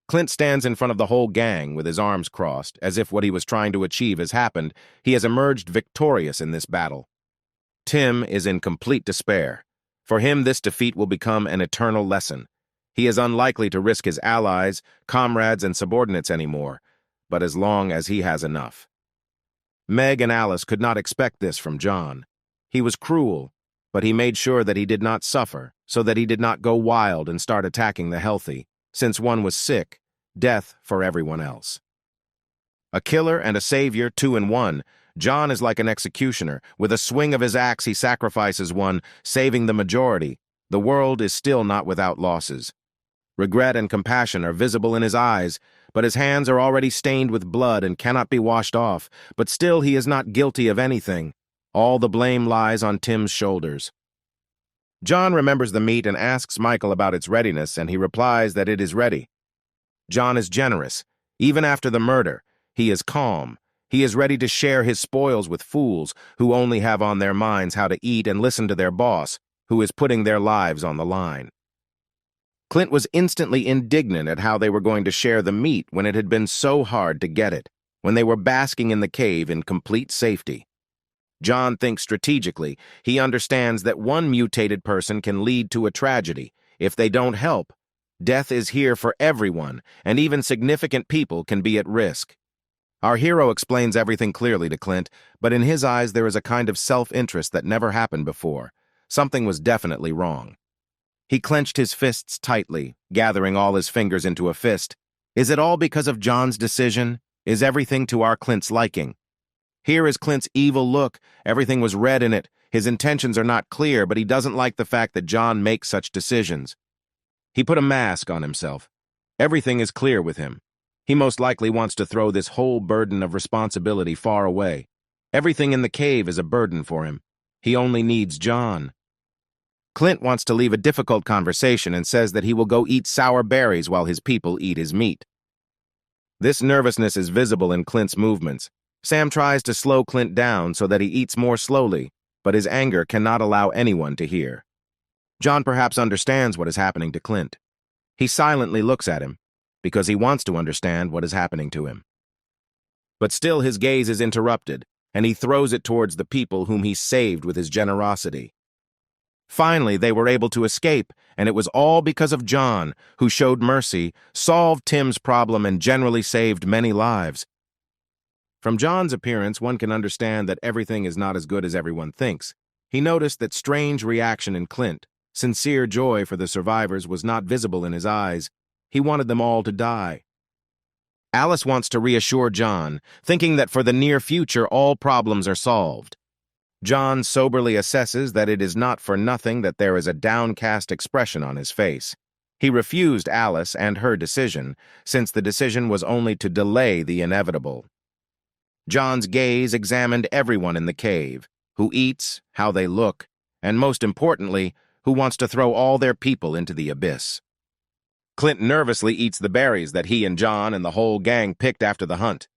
Clint stands in front of the whole gang with his arms crossed, as if what he was trying to achieve has happened. He has emerged victorious in this battle. Tim is in complete despair. For him, this defeat will become an eternal lesson. He is unlikely to risk his allies, comrades, and subordinates anymore, but as long as he has enough. Meg and Alice could not expect this from John. He was cruel, but he made sure that he did not suffer, so that he did not go wild and start attacking the healthy. Since one was sick, death for everyone else. A killer and a savior, 2 in 1, John is like an executioner. With a swing of his axe, he sacrifices one, saving the majority. The world is still not without losses. Regret and compassion are visible in his eyes, but his hands are already stained with blood and cannot be washed off. But still he is not guilty of anything. All the blame lies on Tim's shoulders. John remembers the meat and asks Michael about its readiness, and he replies that it is ready. John is generous. Even after the murder, he is calm. He is ready to share his spoils with fools who only have on their minds how to eat and listen to their boss, who is putting their lives on the line. Clint was instantly indignant at how they were going to share the meat when it had been so hard to get it, when they were basking in the cave in complete safety. John thinks strategically. He understands that one mutated person can lead to a tragedy. If they don't help, death is here for everyone, and even significant people can be at risk. Our hero explains everything clearly to Clint, but in his eyes there is a kind of self-interest that never happened before. Something was definitely wrong. He clenched his fists tightly, gathering all his fingers into a fist. Is it all because of John's decision? Is everything to our Clint's liking? Here is Clint's evil look. Everything was red in it. His intentions are not clear, but he doesn't like the fact that John makes such decisions. He put a mask on himself. Everything is clear with him. He most likely wants to throw this whole burden of responsibility far away. Everything in the cave is a burden for him. He only needs John. Clint wants to leave a difficult conversation and says that he will go eat sour berries while his people eat his meat. This nervousness is visible in Clint's movements. Sam tries to slow Clint down so that he eats more slowly, but his anger cannot allow anyone to hear. John perhaps understands what is happening to Clint. He silently looks at him, because he wants to understand what is happening to him. But still his gaze is interrupted, and he throws it towards the people whom he saved with his generosity. Finally, they were able to escape, and it was all because of John, who showed mercy, solved Tim's problem, and generally saved many lives. From John's appearance, one can understand that everything is not as good as everyone thinks. He noticed that strange reaction in Clint. Sincere joy for the survivors was not visible in his eyes. He wanted them all to die. Alice wants to reassure John, thinking that for the near future all problems are solved. John soberly assesses that it is not for nothing that there is a downcast expression on his face. He refused Alice and her decision, since the decision was only to delay the inevitable. John's gaze examined everyone in the cave, who eats, how they look, and most importantly, who wants to throw all their people into the abyss. Clint nervously eats the berries that he and John and the whole gang picked after the hunt.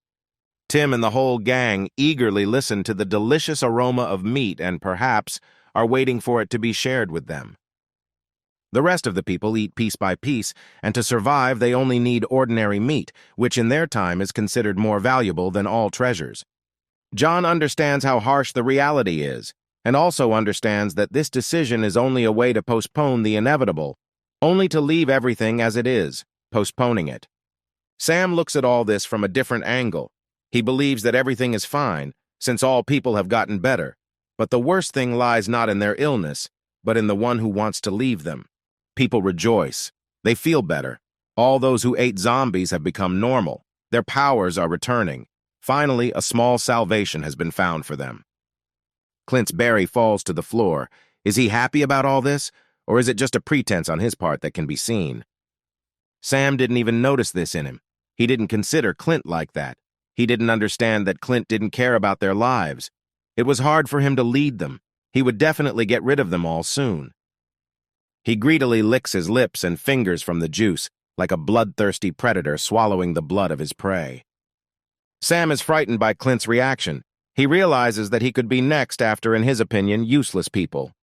Tim and the whole gang eagerly listen to the delicious aroma of meat and perhaps are waiting for it to be shared with them. The rest of the people eat piece by piece, and to survive they only need ordinary meat, which in their time is considered more valuable than all treasures. John understands how harsh the reality is, and also understands that this decision is only a way to postpone the inevitable, only to leave everything as it is, postponing it. Sam looks at all this from a different angle. He believes that everything is fine, since all people have gotten better, but the worst thing lies not in their illness, but in the one who wants to leave them. People rejoice. They feel better. All those who ate zombies have become normal. Their powers are returning. Finally, a small salvation has been found for them. Clint's berry falls to the floor. Is he happy about all this, or is it just a pretense on his part that can be seen? Sam didn't even notice this in him. He didn't consider Clint like that. He didn't understand that Clint didn't care about their lives. It was hard for him to lead them. He would definitely get rid of them all soon. He greedily licks his lips and fingers from the juice, like a bloodthirsty predator swallowing the blood of his prey. Sam is frightened by Clint's reaction. He realizes that he could be next after, in his opinion, useless people.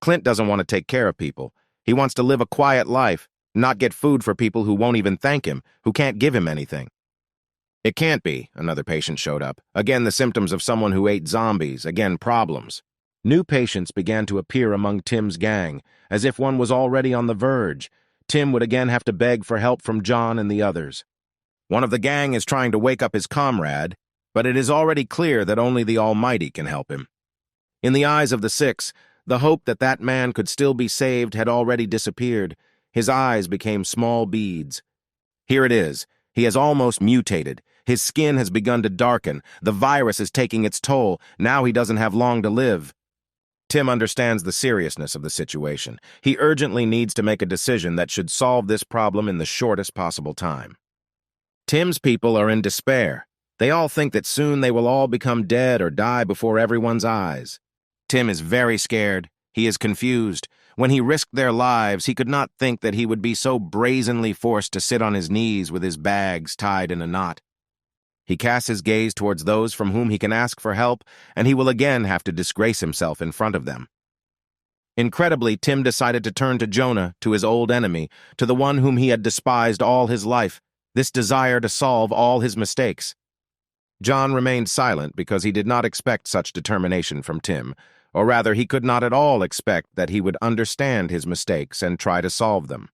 Clint doesn't want to take care of people. He wants to live a quiet life, not get food for people who won't even thank him, who can't give him anything. It can't be, another patient showed up. Again, the symptoms of someone who ate zombies, again, problems. New patients began to appear among Tim's gang, as if one was already on the verge. Tim would again have to beg for help from John and the others. One of the gang is trying to wake up his comrade, but it is already clear that only the Almighty can help him. In the eyes of the six, the hope that that man could still be saved had already disappeared. His eyes became small beads. Here it is. He has almost mutated. His skin has begun to darken. The virus is taking its toll. Now he doesn't have long to live. Tim understands the seriousness of the situation. He urgently needs to make a decision that should solve this problem in the shortest possible time. Tim's people are in despair. They all think that soon they will all become dead or die before everyone's eyes. Tim is very scared. He is confused. When he risked their lives, he could not think that he would be so brazenly forced to sit on his knees with his bags tied in a knot. He casts his gaze towards those from whom he can ask for help, and he will again have to disgrace himself in front of them. Incredibly, Tim decided to turn to Jonah, to his old enemy, to the one whom he had despised all his life, this desire to solve all his mistakes. John remained silent because he did not expect such determination from Tim, or rather he could not at all expect that he would understand his mistakes and try to solve them.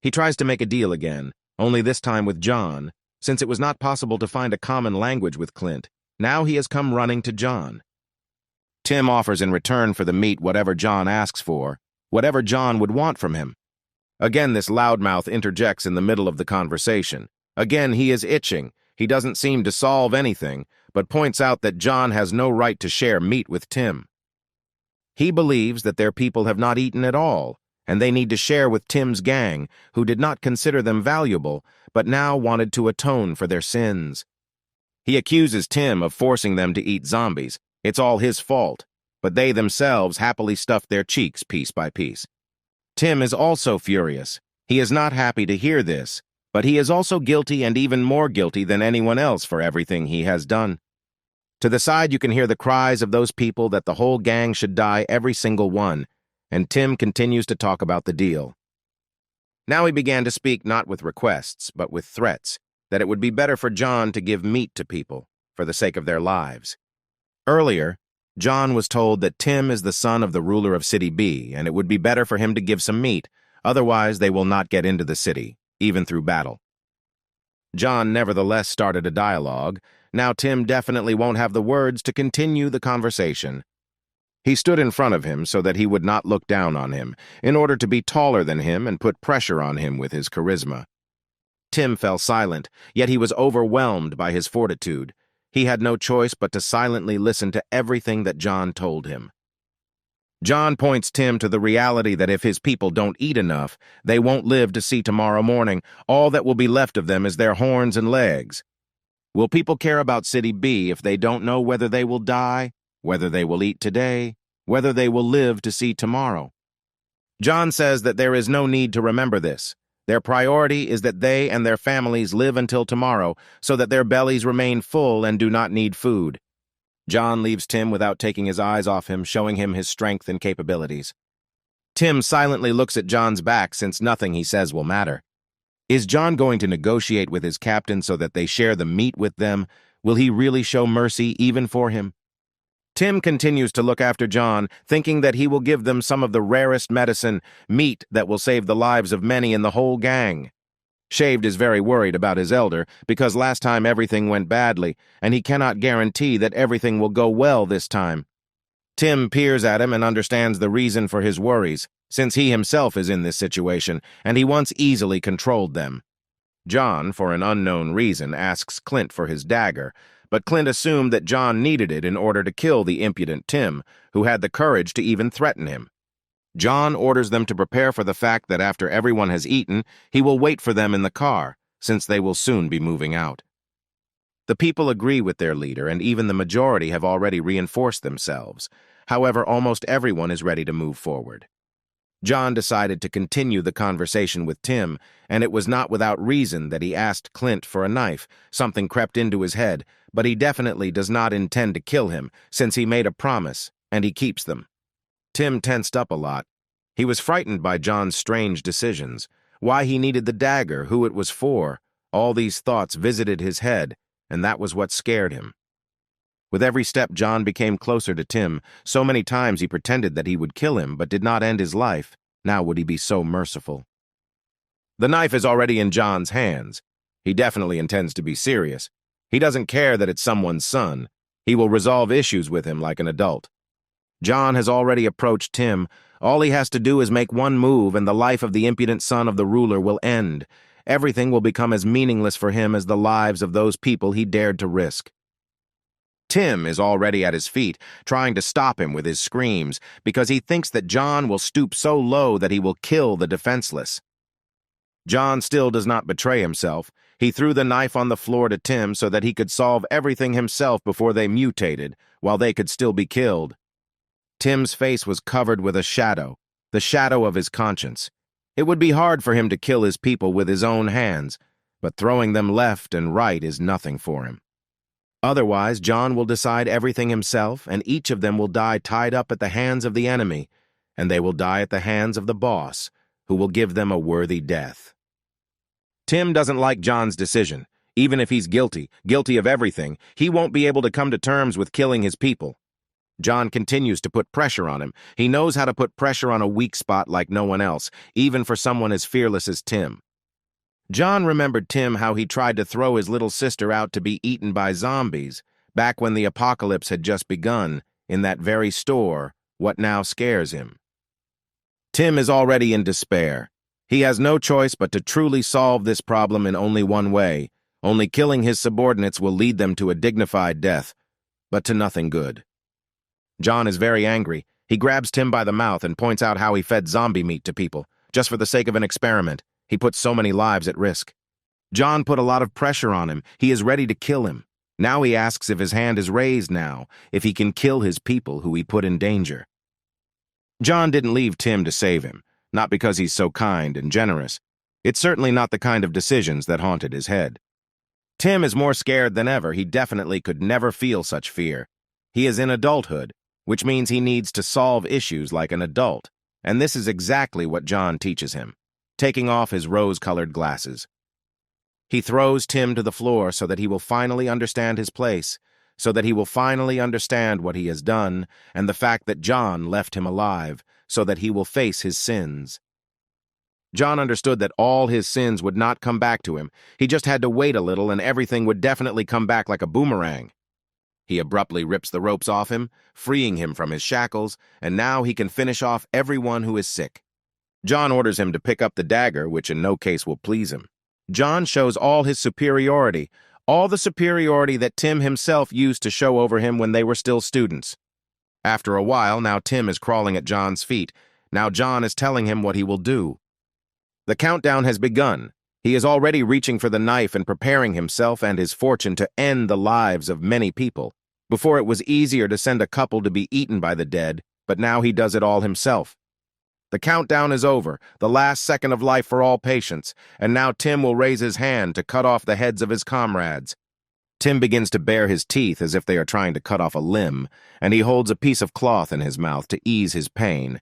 He tries to make a deal again, only this time with John, since it was not possible to find a common language with Clint. Now he has come running to John. Tim offers in return for the meat whatever John asks for, whatever John would want from him. Again this loudmouth interjects in the middle of the conversation. Again he is itching. He doesn't seem to solve anything, but points out that John has no right to share meat with Tim. He believes that their people have not eaten at all, and they need to share with Tim's gang, who did not consider them valuable, but now wanted to atone for their sins. He accuses Tim of forcing them to eat zombies. It's all his fault, but they themselves happily stuffed their cheeks piece by piece. Tim is also furious. He is not happy to hear this, but he is also guilty and even more guilty than anyone else for everything he has done. To the side you can hear the cries of those people that the whole gang should die, every single one, and Tim continues to talk about the deal. Now he began to speak not with requests, but with threats, that it would be better for John to give meat to people, for the sake of their lives. Earlier, John was told that Tim is the son of the ruler of City B, and it would be better for him to give some meat, otherwise they will not get into the city, even through battle. John nevertheless started a dialogue. Now Tim definitely won't have the words to continue the conversation. He stood in front of him so that he would not look down on him, in order to be taller than him and put pressure on him with his charisma. Tim fell silent, yet he was overwhelmed by his fortitude. He had no choice but to silently listen to everything that John told him. John points Tim to the reality that if his people don't eat enough, they won't live to see tomorrow morning. All that will be left of them is their horns and legs. Will people care about City B if they don't know whether they will die, whether they will eat today, whether they will live to see tomorrow? John says that there is no need to remember this. Their priority is that they and their families live until tomorrow so that their bellies remain full and do not need food. John leaves Tim without taking his eyes off him, showing him his strength and capabilities. Tim silently looks at John's back since nothing he says will matter. Is John going to negotiate with his captain so that they share the meat with them? Will he really show mercy even for him? Tim continues to look after John, thinking that he will give them some of the rarest medicine, meat that will save the lives of many in the whole gang. Shaved is very worried about his elder because last time everything went badly, and he cannot guarantee that everything will go well this time. Tim peers at him and understands the reason for his worries, since he himself is in this situation, and he once easily controlled them. John, for an unknown reason, asks Clint for his dagger, but Clint assumed that John needed it in order to kill the impudent Tim, who had the courage to even threaten him. John orders them to prepare for the fact that after everyone has eaten, he will wait for them in the car, since they will soon be moving out. The people agree with their leader, and even the majority have already reinforced themselves. However, almost everyone is ready to move forward. John decided to continue the conversation with Tim, and it was not without reason that he asked Clint for a knife. Something crept into his head, but he definitely does not intend to kill him, since he made a promise, and he keeps them. Tim tensed up a lot. He was frightened by John's strange decisions. Why he needed the dagger, who it was for. All these thoughts visited his head, and that was what scared him. With every step, John became closer to Tim. So many times he pretended that he would kill him, but did not end his life. Now would he be so merciful? The knife is already in John's hands. He definitely intends to be serious. He doesn't care that it's someone's son. He will resolve issues with him like an adult. John has already approached Tim. All he has to do is make one move, and the life of the impudent son of the ruler will end. Everything will become as meaningless for him as the lives of those people he dared to risk. Tim is already at his feet, trying to stop him with his screams, because he thinks that John will stoop so low that he will kill the defenseless. John still does not betray himself. He threw the knife on the floor to Tim so that he could solve everything himself before they mutated, while they could still be killed. Tim's face was covered with a shadow, the shadow of his conscience. It would be hard for him to kill his people with his own hands, but throwing them left and right is nothing for him. Otherwise, John will decide everything himself, and each of them will die tied up at the hands of the enemy, and they will die at the hands of the boss, who will give them a worthy death. Tim doesn't like John's decision. Even if he's guilty of everything, he won't be able to come to terms with killing his people. John continues to put pressure on him. He knows how to put pressure on a weak spot like no one else, even for someone as fearless as Tim. John remembered Tim how he tried to throw his little sister out to be eaten by zombies, back when the apocalypse had just begun, in that very store, what now scares him. Tim is already in despair. He has no choice but to truly solve this problem in only one way. Only killing his subordinates will lead them to a dignified death, but to nothing good. John is very angry. He grabs Tim by the mouth and points out how he fed zombie meat to people, just for the sake of an experiment. He put so many lives at risk. John put a lot of pressure on him. He is ready to kill him. Now he asks if his hand is raised now, if he can kill his people who he put in danger. John didn't leave Tim to save him, not because he's so kind and generous. It's certainly not the kind of decisions that haunted his head. Tim is more scared than ever. He definitely could never feel such fear. He is in adulthood, which means he needs to solve issues like an adult, and this is exactly what John teaches him, taking off his rose-colored glasses. He throws Tim to the floor so that he will finally understand his place, so that he will finally understand what he has done, and the fact that John left him alive, so that he will face his sins. John understood that all his sins would not come back to him. He just had to wait a little and everything would definitely come back like a boomerang. He abruptly rips the ropes off him, freeing him from his shackles, and now he can finish off everyone who is sick. John orders him to pick up the dagger, which in no case will please him. John shows all his superiority, all the superiority that Tim himself used to show over him when they were still students. After a while, now Tim is crawling at John's feet. Now John is telling him what he will do. The countdown has begun. He is already reaching for the knife and preparing himself and his fortune to end the lives of many people. Before it was easier to send a couple to be eaten by the dead, but now he does it all himself. The countdown is over, the last second of life for all patients, and now Tim will raise his hand to cut off the heads of his comrades. Tim begins to bare his teeth as if they are trying to cut off a limb, and he holds a piece of cloth in his mouth to ease his pain.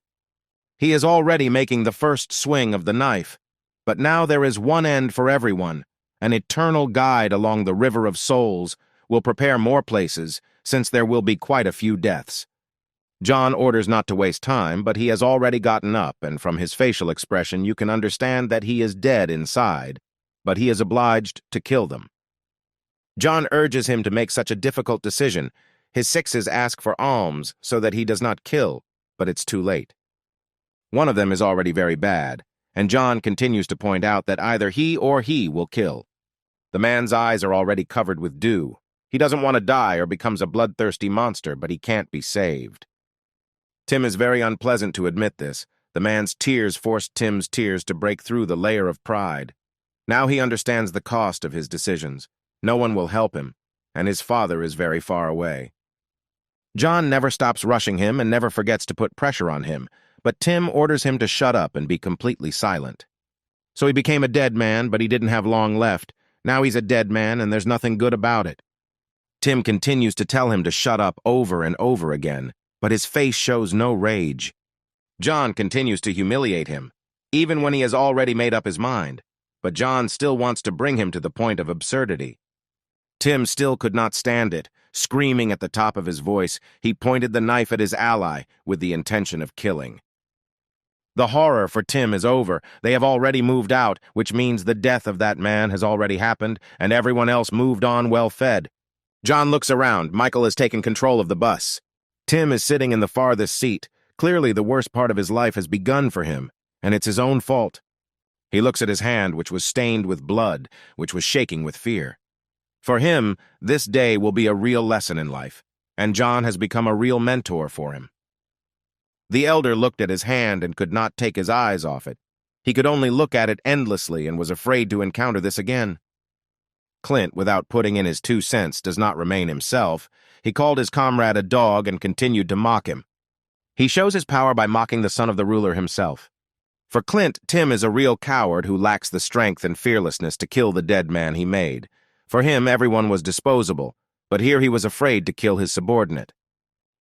He is already making the first swing of the knife, but now there is one end for everyone. An eternal guide along the river of souls will prepare more places, since there will be quite a few deaths. John orders not to waste time, but he has already gotten up, and from his facial expression you can understand that he is dead inside, but he is obliged to kill them. John urges him to make such a difficult decision. His sixes ask for alms so that he does not kill, but it's too late. One of them is already very bad, and John continues to point out that either he or he will kill. The man's eyes are already covered with dew. He doesn't want to die or becomes a bloodthirsty monster, but he can't be saved. Tim is very unpleasant to admit this. The man's tears forced Tim's tears to break through the layer of pride. Now he understands the cost of his decisions. No one will help him, and his father is very far away. John never stops rushing him and never forgets to put pressure on him, but Tim orders him to shut up and be completely silent. So he became a dead man, but he didn't have long left. Now he's a dead man, and there's nothing good about it. Tim continues to tell him to shut up over and over again, but his face shows no rage. John continues to humiliate him, even when he has already made up his mind, but John still wants to bring him to the point of absurdity. Tim still could not stand it. Screaming at the top of his voice, he pointed the knife at his ally with the intention of killing. The horror for Tim is over. They have already moved out, which means the death of that man has already happened, and everyone else moved on well-fed. John looks around. Michael has taken control of the bus. Tim is sitting in the farthest seat. Clearly, the worst part of his life has begun for him, and it's his own fault. He looks at his hand, which was stained with blood, which was shaking with fear. For him, this day will be a real lesson in life, and John has become a real mentor for him. The elder looked at his hand and could not take his eyes off it. He could only look at it endlessly and was afraid to encounter this again. Clint, without putting in his 2 cents, does not remain himself. He called his comrade a dog and continued to mock him. He shows his power by mocking the son of the ruler himself. For Clint, Tim is a real coward who lacks the strength and fearlessness to kill the dead man he made. For him, everyone was disposable, but here he was afraid to kill his subordinate.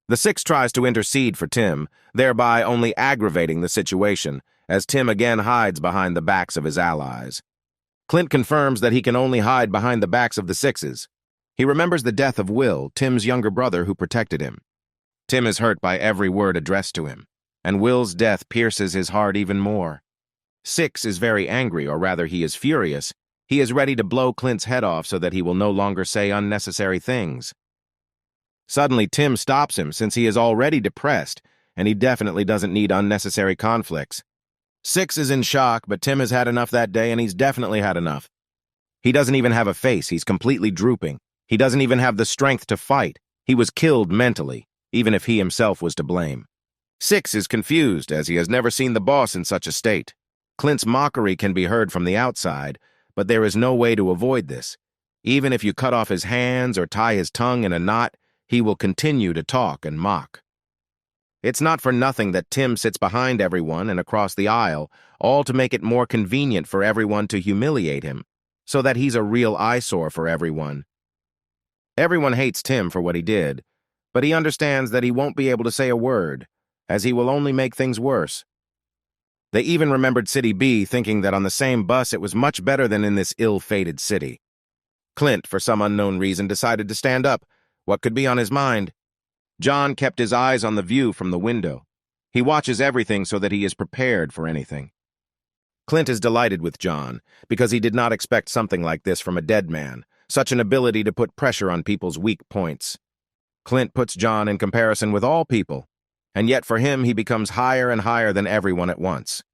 The Six tries to intercede for Tim, thereby only aggravating the situation, as Tim again hides behind the backs of his allies. Clint confirms that he can only hide behind the backs of the Sixes. He remembers the death of Will, Tim's younger brother who protected him. Tim is hurt by every word addressed to him, and Will's death pierces his heart even more. Six is very angry, or rather he is furious. He is ready to blow Clint's head off so that he will no longer say unnecessary things. Suddenly, Tim stops him since he is already depressed, and he definitely doesn't need unnecessary conflicts. Six is in shock, but Tim has had enough that day, and he's definitely had enough. He doesn't even have a face. He's completely drooping. He doesn't even have the strength to fight. He was killed mentally, even if he himself was to blame. Six is confused, as he has never seen the boss in such a state. Clint's mockery can be heard from the outside, but there is no way to avoid this. Even if you cut off his hands or tie his tongue in a knot, he will continue to talk and mock. It's not for nothing that Tim sits behind everyone and across the aisle, all to make it more convenient for everyone to humiliate him, so that he's a real eyesore for everyone. Everyone hates Tim for what he did, but he understands that he won't be able to say a word, as he will only make things worse. They even remembered City B, thinking that on the same bus it was much better than in this ill-fated city. Clint, for some unknown reason, decided to stand up. What could be on his mind? John kept his eyes on the view from the window. He watches everything so that he is prepared for anything. Clint is delighted with John, because he did not expect something like this from a dead man, such an ability to put pressure on people's weak points. Clint puts John in comparison with all people, and yet for him he becomes higher and higher than everyone at once.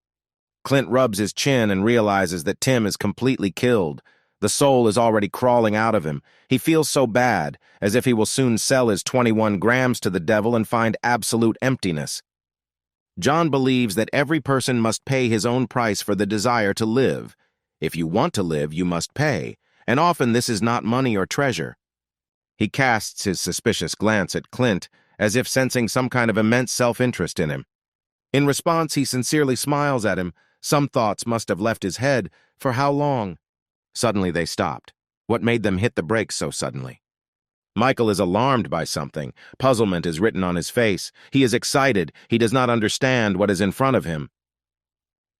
Clint rubs his chin and realizes that Tim is completely killed. The soul is already crawling out of him. He feels so bad, as if he will soon sell his 21 grams to the devil and find absolute emptiness. John believes that every person must pay his own price for the desire to live. If you want to live, you must pay, and often this is not money or treasure. He casts his suspicious glance at Clint, as if sensing some kind of immense self-interest in him. In response, he sincerely smiles at him. Some thoughts must have left his head. For how long? Suddenly they stopped. What made them hit the brakes so suddenly? Michael is alarmed by something. Puzzlement is written on his face. He is excited. He does not understand what is in front of him.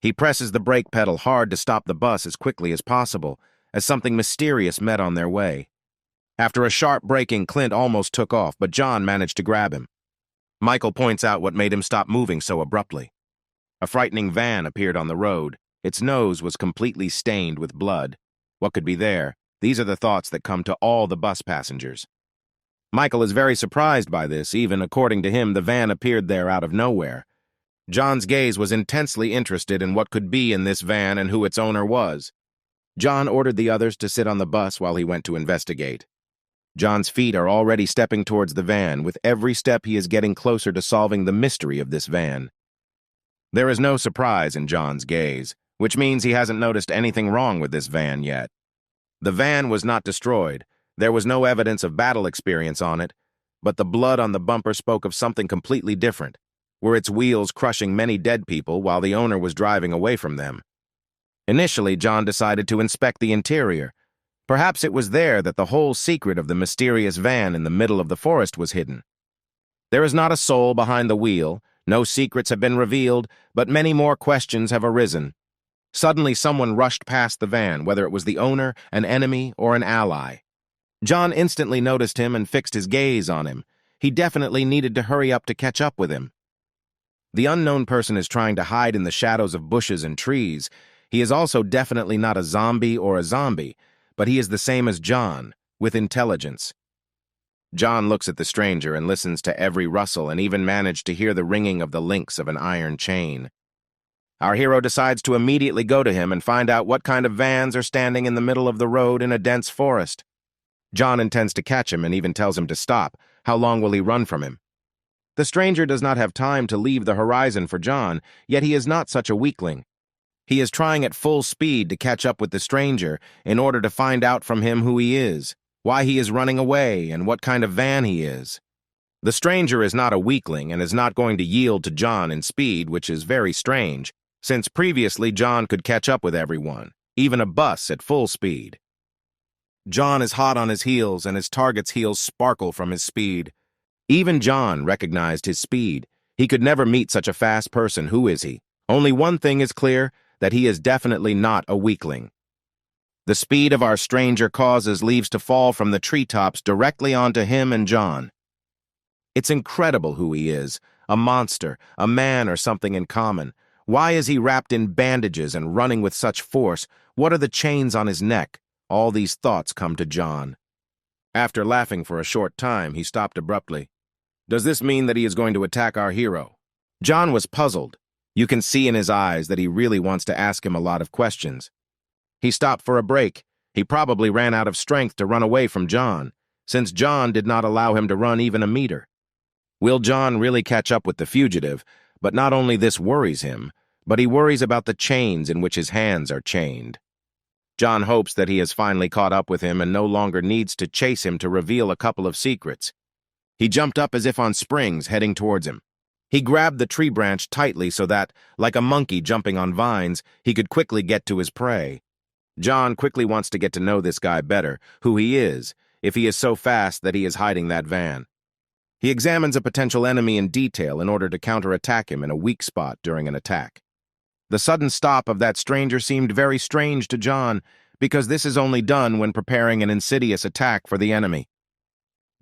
He presses the brake pedal hard to stop the bus as quickly as possible, as something mysterious met on their way. After a sharp braking, Clint almost took off, but John managed to grab him. Michael points out what made him stop moving so abruptly. A frightening van appeared on the road. Its nose was completely stained with blood. What could be there? These are the thoughts that come to all the bus passengers. Michael is very surprised by this. Even according to him, the van appeared there out of nowhere. John's gaze was intensely interested in what could be in this van and who its owner was. John ordered the others to sit on the bus while he went to investigate. John's feet are already stepping towards the van. With every step, he is getting closer to solving the mystery of this van. There is no surprise in John's gaze, which means he hasn't noticed anything wrong with this van yet. The van was not destroyed. There was no evidence of battle experience on it, but the blood on the bumper spoke of something completely different. Were its wheels crushing many dead people while the owner was driving away from them? Initially, John decided to inspect the interior, Perhaps it was there that the whole secret of the mysterious van in the middle of the forest was hidden. There is not a soul behind the wheel, no secrets have been revealed, but many more questions have arisen. Suddenly someone rushed past the van, whether it was the owner, an enemy, or an ally. John instantly noticed him and fixed his gaze on him. He definitely needed to hurry up to catch up with him. The unknown person is trying to hide in the shadows of bushes and trees. He is also definitely not a zombie or a zombie, but he is the same as John, with intelligence. John looks at the stranger and listens to every rustle and even managed to hear the ringing of the links of an iron chain. Our hero decides to immediately go to him and find out what kind of vans are standing in the middle of the road in a dense forest. John intends to catch him and even tells him to stop. How long will he run from him? The stranger does not have time to leave the horizon for John, yet he is not such a weakling. He is trying at full speed to catch up with the stranger in order to find out from him who he is, why he is running away, and what kind of van he is. The stranger is not a weakling and is not going to yield to John in speed, which is very strange, since previously John could catch up with everyone, even a bus at full speed. John is hot on his heels and his target's heels sparkle from his speed. Even John recognized his speed. He could never meet such a fast person. Who is he? Only one thing is clear, that he is definitely not a weakling. The speed of our stranger causes leaves to fall from the treetops directly onto him and John. It's incredible who he is, a monster, a man or something in common. Why is he wrapped in bandages and running with such force? What are the chains on his neck? All these thoughts come to John. After laughing for a short time, he stopped abruptly. Does this mean that he is going to attack our hero? John was puzzled. You can see in his eyes that he really wants to ask him a lot of questions. He stopped for a break. He probably ran out of strength to run away from John, since John did not allow him to run even a meter. Will John really catch up with the fugitive? But not only this worries him, but he worries about the chains in which his hands are chained. John hopes that he has finally caught up with him and no longer needs to chase him to reveal a couple of secrets. He jumped up as if on springs, heading towards him. He grabbed the tree branch tightly so that, like a monkey jumping on vines, he could quickly get to his prey. John quickly wants to get to know this guy better, who he is, if he is so fast that he is hiding that van. He examines a potential enemy in detail in order to counterattack him in a weak spot during an attack. The sudden stop of that stranger seemed very strange to John, because this is only done when preparing an insidious attack for the enemy.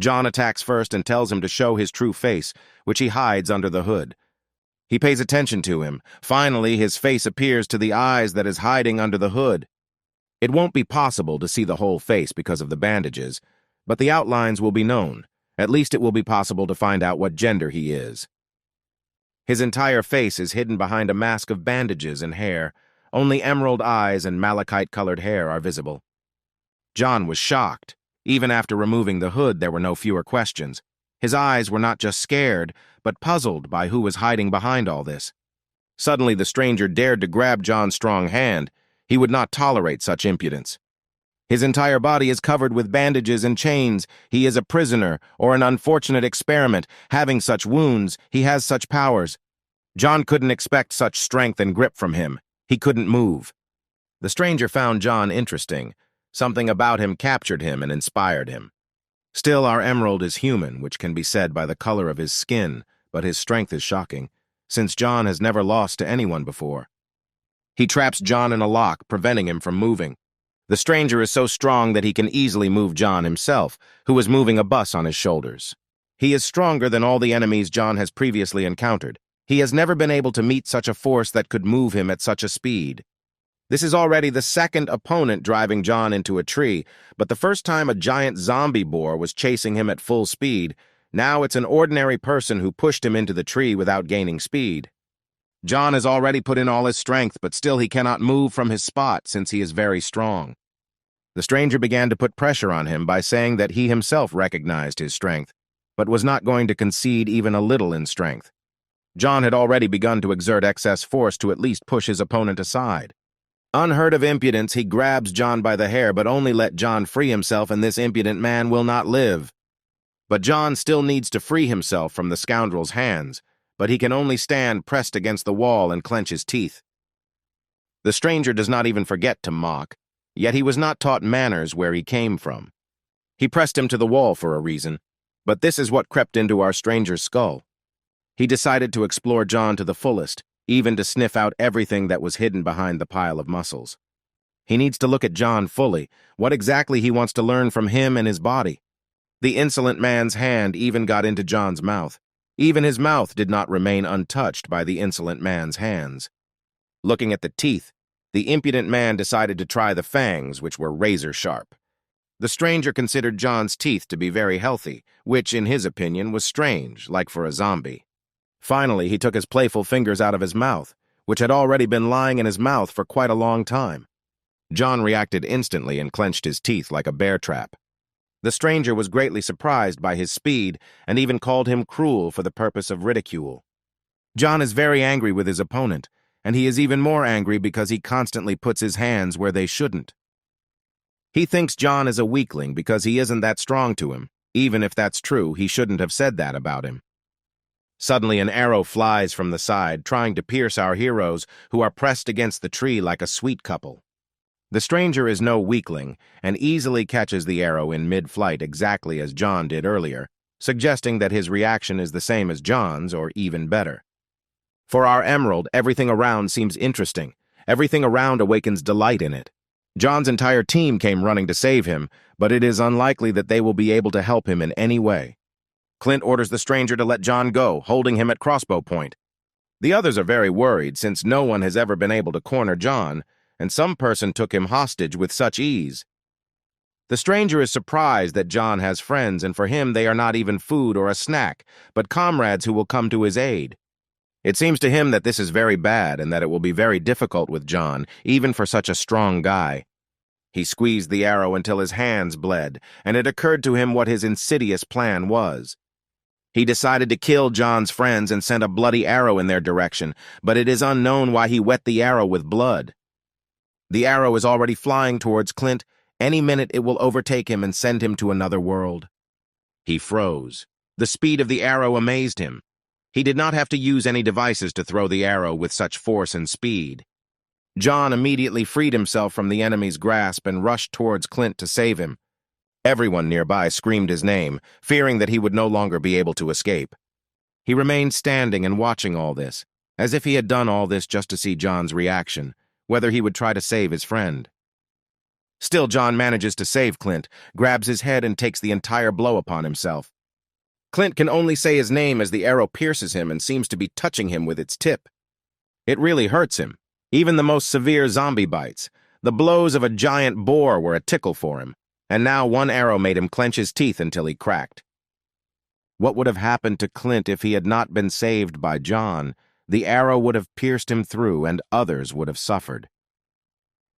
John attacks first and tells him to show his true face, which he hides under the hood. He pays attention to him. Finally, his face appears to the eyes that is hiding under the hood. It won't be possible to see the whole face because of the bandages, but the outlines will be known. At least it will be possible to find out what gender he is. His entire face is hidden behind a mask of bandages and hair. Only emerald eyes and malachite-colored hair are visible. John was shocked. Even after removing the hood, there were no fewer questions. His eyes were not just scared, but puzzled by who was hiding behind all this. Suddenly, the stranger dared to grab John's strong hand. He would not tolerate such impudence. His entire body is covered with bandages and chains. He is a prisoner or an unfortunate experiment. Having such wounds, he has such powers. John couldn't expect such strength and grip from him. He couldn't move. The stranger found John interesting. Something about him captured him and inspired him. Still, our emerald is human, which can be said by the color of his skin, but his strength is shocking, since John has never lost to anyone before. He traps John in a lock, preventing him from moving. The stranger is so strong that he can easily move John himself, who is moving a bus on his shoulders. He is stronger than all the enemies John has previously encountered. He has never been able to meet such a force that could move him at such a speed. This is already the second opponent driving John into a tree, but the first time a giant zombie boar was chasing him at full speed. Now it's an ordinary person who pushed him into the tree without gaining speed. John has already put in all his strength, but still he cannot move from his spot since he is very strong. The stranger began to put pressure on him by saying that he himself recognized his strength, but was not going to concede even a little in strength. John had already begun to exert excess force to at least push his opponent aside. Unheard of impudence, he grabs John by the hair, but only let John free himself, and this impudent man will not live. But John still needs to free himself from the scoundrel's hands, but he can only stand pressed against the wall and clench his teeth. The stranger does not even forget to mock. Yet he was not taught manners where he came from. He pressed him to the wall for a reason, but this is what crept into our stranger's skull. He decided to explore John to the fullest, even to sniff out everything that was hidden behind the pile of muscles. He needs to look at John fully, what exactly he wants to learn from him and his body. The insolent man's hand even got into John's mouth. Even his mouth did not remain untouched by the insolent man's hands. Looking at the teeth, the impudent man decided to try the fangs, which were razor-sharp. The stranger considered John's teeth to be very healthy, which, in his opinion, was strange, like for a zombie. Finally, he took his playful fingers out of his mouth, which had already been lying in his mouth for quite a long time. John reacted instantly and clenched his teeth like a bear trap. The stranger was greatly surprised by his speed and even called him cruel for the purpose of ridicule. John is very angry with his opponent, and he is even more angry because he constantly puts his hands where they shouldn't. He thinks John is a weakling because he isn't that strong to him. Even if that's true, he shouldn't have said that about him. Suddenly, an arrow flies from the side, trying to pierce our heroes, who are pressed against the tree like a sweet couple. The stranger is no weakling and easily catches the arrow in mid-flight exactly as John did earlier, suggesting that his reaction is the same as John's or even better. For our emerald, everything around seems interesting. Everything around awakens delight in it. John's entire team came running to save him, but it is unlikely that they will be able to help him in any way. Clint orders the stranger to let John go, holding him at crossbow point. The others are very worried since no one has ever been able to corner John, and some person took him hostage with such ease. The stranger is surprised that John has friends, and for him they are not even food or a snack, but comrades who will come to his aid. It seems to him that this is very bad and that it will be very difficult with John, even for such a strong guy. He squeezed the arrow until his hands bled, and it occurred to him what his insidious plan was. He decided to kill John's friends and sent a bloody arrow in their direction, but it is unknown why he wet the arrow with blood. The arrow is already flying towards Clint. Any minute it will overtake him and send him to another world. He froze. The speed of the arrow amazed him. He did not have to use any devices to throw the arrow with such force and speed. John immediately freed himself from the enemy's grasp and rushed towards Clint to save him. Everyone nearby screamed his name, fearing that he would no longer be able to escape. He remained standing and watching all this, as if he had done all this just to see John's reaction, whether he would try to save his friend. Still, John manages to save Clint, grabs his head and takes the entire blow upon himself. Clint can only say his name as the arrow pierces him and seems to be touching him with its tip. It really hurts him. Even the most severe zombie bites. The blows of a giant boar were a tickle for him, and now one arrow made him clench his teeth until he cracked. What would have happened to Clint if he had not been saved by John? The arrow would have pierced him through, and others would have suffered.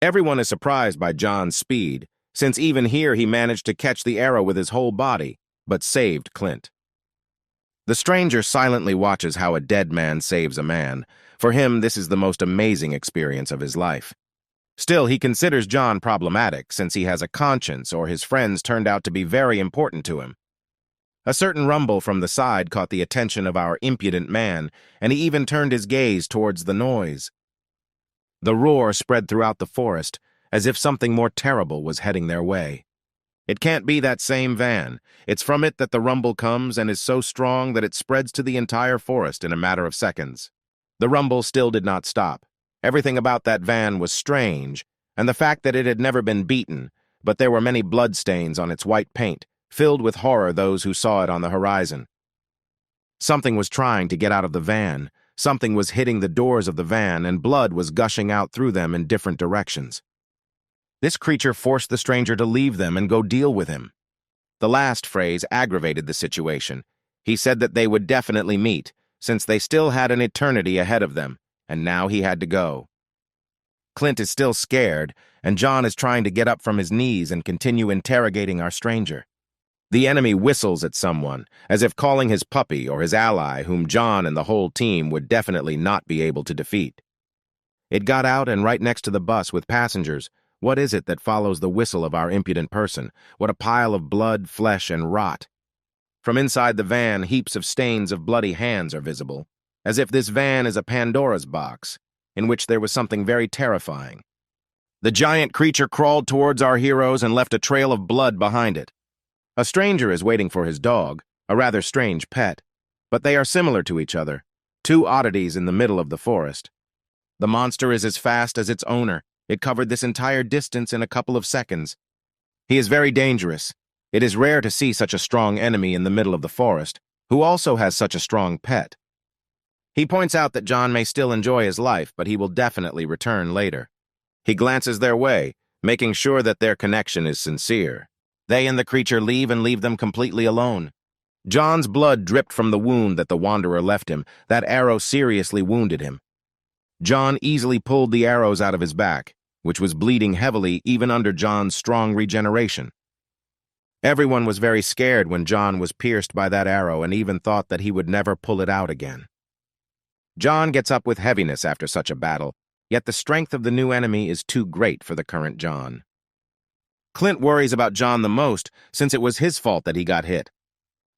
Everyone is surprised by John's speed, since even here he managed to catch the arrow with his whole body, but saved Clint. The stranger silently watches how a dead man saves a man. For him, this is the most amazing experience of his life. Still, he considers John problematic, since he has a conscience or his friends turned out to be very important to him. A certain rumble from the side caught the attention of our impudent man, and he even turned his gaze towards the noise. The roar spread throughout the forest, as if something more terrible was heading their way. It can't be that same van. It's from it that the rumble comes and is so strong that it spreads to the entire forest in a matter of seconds. The rumble still did not stop. Everything about that van was strange, and the fact that it had never been beaten, but there were many bloodstains on its white paint, filled with horror those who saw it on the horizon. Something was trying to get out of the van. Something was hitting the doors of the van, and blood was gushing out through them in different directions. This creature forced the stranger to leave them and go deal with him. The last phrase aggravated the situation. He said that they would definitely meet, since they still had an eternity ahead of them, and now he had to go. Clint is still scared, and John is trying to get up from his knees and continue interrogating our stranger. The enemy whistles at someone, as if calling his puppy or his ally, whom John and the whole team would definitely not be able to defeat. It got out, and right next to the bus with passengers, what is it that follows the whistle of our impudent person? What a pile of blood, flesh, and rot. From inside the van, heaps of stains of bloody hands are visible, as if this van is a Pandora's box, in which there was something very terrifying. The giant creature crawled towards our heroes and left a trail of blood behind it. A stranger is waiting for his dog, a rather strange pet, but they are similar to each other, two oddities in the middle of the forest. The monster is as fast as its owner. It covered this entire distance in a couple of seconds. He is very dangerous. It is rare to see such a strong enemy in the middle of the forest, who also has such a strong pet. He points out that John may still enjoy his life, but he will definitely return later. He glances their way, making sure that their connection is sincere. They and the creature leave and leave them completely alone. John's blood dripped from the wound that the wanderer left him. That arrow seriously wounded him. John easily pulled the arrows out of his back, which was bleeding heavily even under John's strong regeneration. Everyone was very scared when John was pierced by that arrow and even thought that he would never pull it out again. John gets up with heaviness after such a battle, yet the strength of the new enemy is too great for the current John. Clint worries about John the most, since it was his fault that he got hit.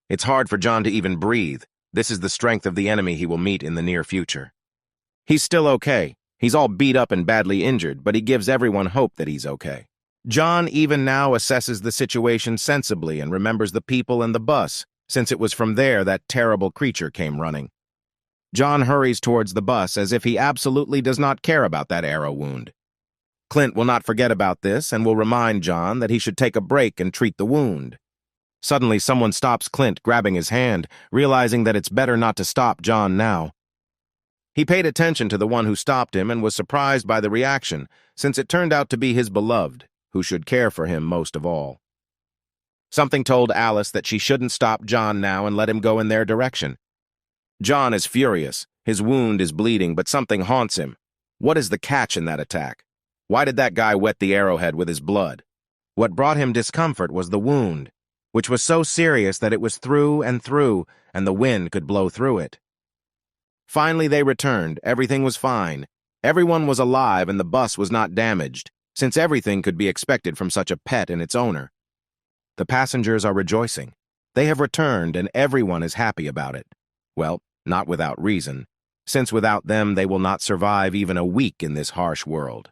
It's hard for John to even breathe. This is the strength of the enemy he will meet in the near future. He's still okay. He's all beat up and badly injured, but he gives everyone hope that he's okay. John even now assesses the situation sensibly and remembers the people and the bus, since it was from there that terrible creature came running. John hurries towards the bus as if he absolutely does not care about that arrow wound. Clint will not forget about this and will remind John that he should take a break and treat the wound. Suddenly, someone stops Clint, grabbing his hand, realizing that it's better not to stop John now. He paid attention to the one who stopped him and was surprised by the reaction, since it turned out to be his beloved, who should care for him most of all. Something told Alice that she shouldn't stop John now and let him go in their direction. John is furious. His wound is bleeding, but something haunts him. What is the catch in that attack? Why did that guy wet the arrowhead with his blood? What brought him discomfort was the wound, which was so serious that it was through, and the wind could blow through it. Finally, they returned. Everything was fine. Everyone was alive and the bus was not damaged, since everything could be expected from such a pet and its owner. The passengers are rejoicing. They have returned and everyone is happy about it. Well, not without reason, since without them they will not survive even a week in this harsh world.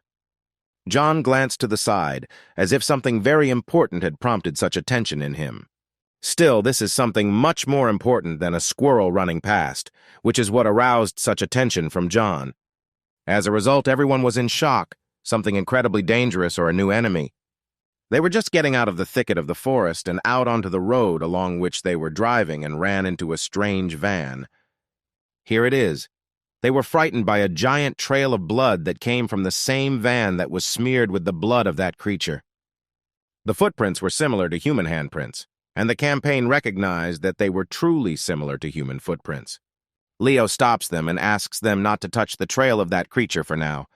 John glanced to the side, as if something very important had prompted such attention in him. Still, this is something much more important than a squirrel running past, which is what aroused such attention from John. As a result, everyone was in shock, something incredibly dangerous or a new enemy. They were just getting out of the thicket of the forest and out onto the road along which they were driving and ran into a strange van. Here it is. They were frightened by a giant trail of blood that came from the same van that was smeared with the blood of that creature. The footprints were similar to human handprints, and the campaign recognized that they were truly similar to human footprints. Leo stops them and asks them not to touch the trail of that creature for now.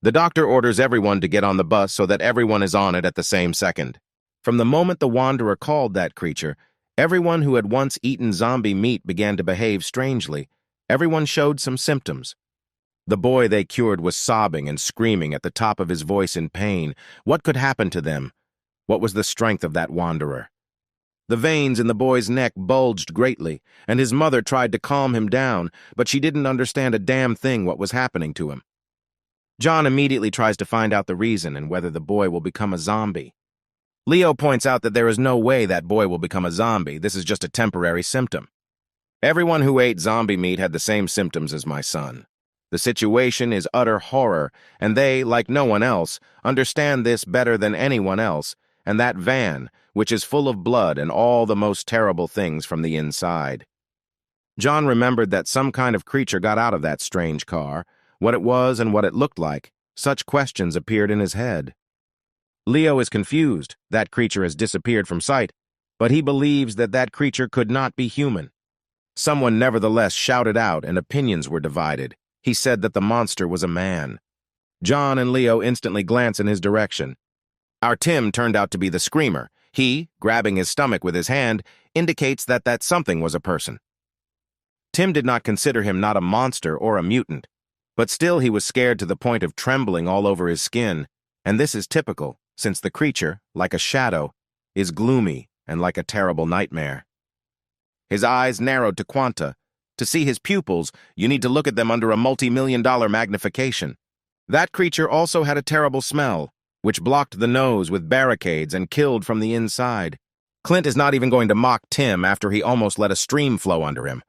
The doctor orders everyone to get on the bus so that everyone is on it at the same second. From the moment the Wanderer called that creature, everyone who had once eaten zombie meat began to behave strangely. Everyone showed some symptoms. The boy they cured was sobbing and screaming at the top of his voice in pain. What could happen to them? What was the strength of that Wanderer? The veins in the boy's neck bulged greatly, and his mother tried to calm him down, but she didn't understand a damn thing what was happening to him. John immediately tries to find out the reason and whether the boy will become a zombie. Leo points out that there is no way that boy will become a zombie. This is just a temporary symptom. Everyone who ate zombie meat had the same symptoms as my son. The situation is utter horror, and they, like no one else, understand this better than anyone else, and that van, which is full of blood and all the most terrible things from the inside. John remembered that some kind of creature got out of that strange car, what it was and what it looked like. Such questions appeared in his head. Leo is confused. That creature has disappeared from sight, but he believes that that creature could not be human. Someone nevertheless shouted out and opinions were divided. He said that the monster was a man. John and Leo instantly glance in his direction. Our Tim turned out to be the screamer. He, grabbing his stomach with his hand, indicates that that something was a person. Tim did not consider him not a monster or a mutant, but still he was scared to the point of trembling all over his skin, and this is typical, since the creature, like a shadow, is gloomy and like a terrible nightmare. His eyes narrowed to Quanta. To see his pupils, you need to look at them under a multi-million-dollar magnification. That creature also had a terrible smell, which blocked the nose with barricades and killed from the inside. Clint is not even going to mock Tim after he almost let a stream flow under him.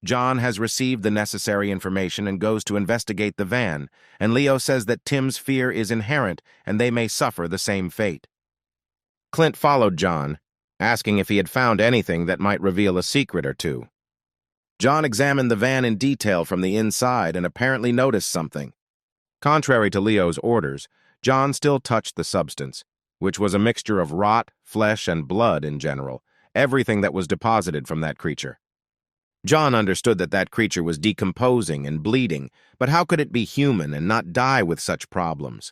John has received the necessary information and goes to investigate the van, and Leo says that Tim's fear is inherent and they may suffer the same fate. Clint followed John, asking if he had found anything that might reveal a secret or two. John examined the van in detail from the inside and apparently noticed something. Contrary to Leo's orders, John still touched the substance, which was a mixture of rot, flesh, and blood in general, everything that was deposited from that creature. John understood that that creature was decomposing and bleeding, but how could it be human and not die with such problems?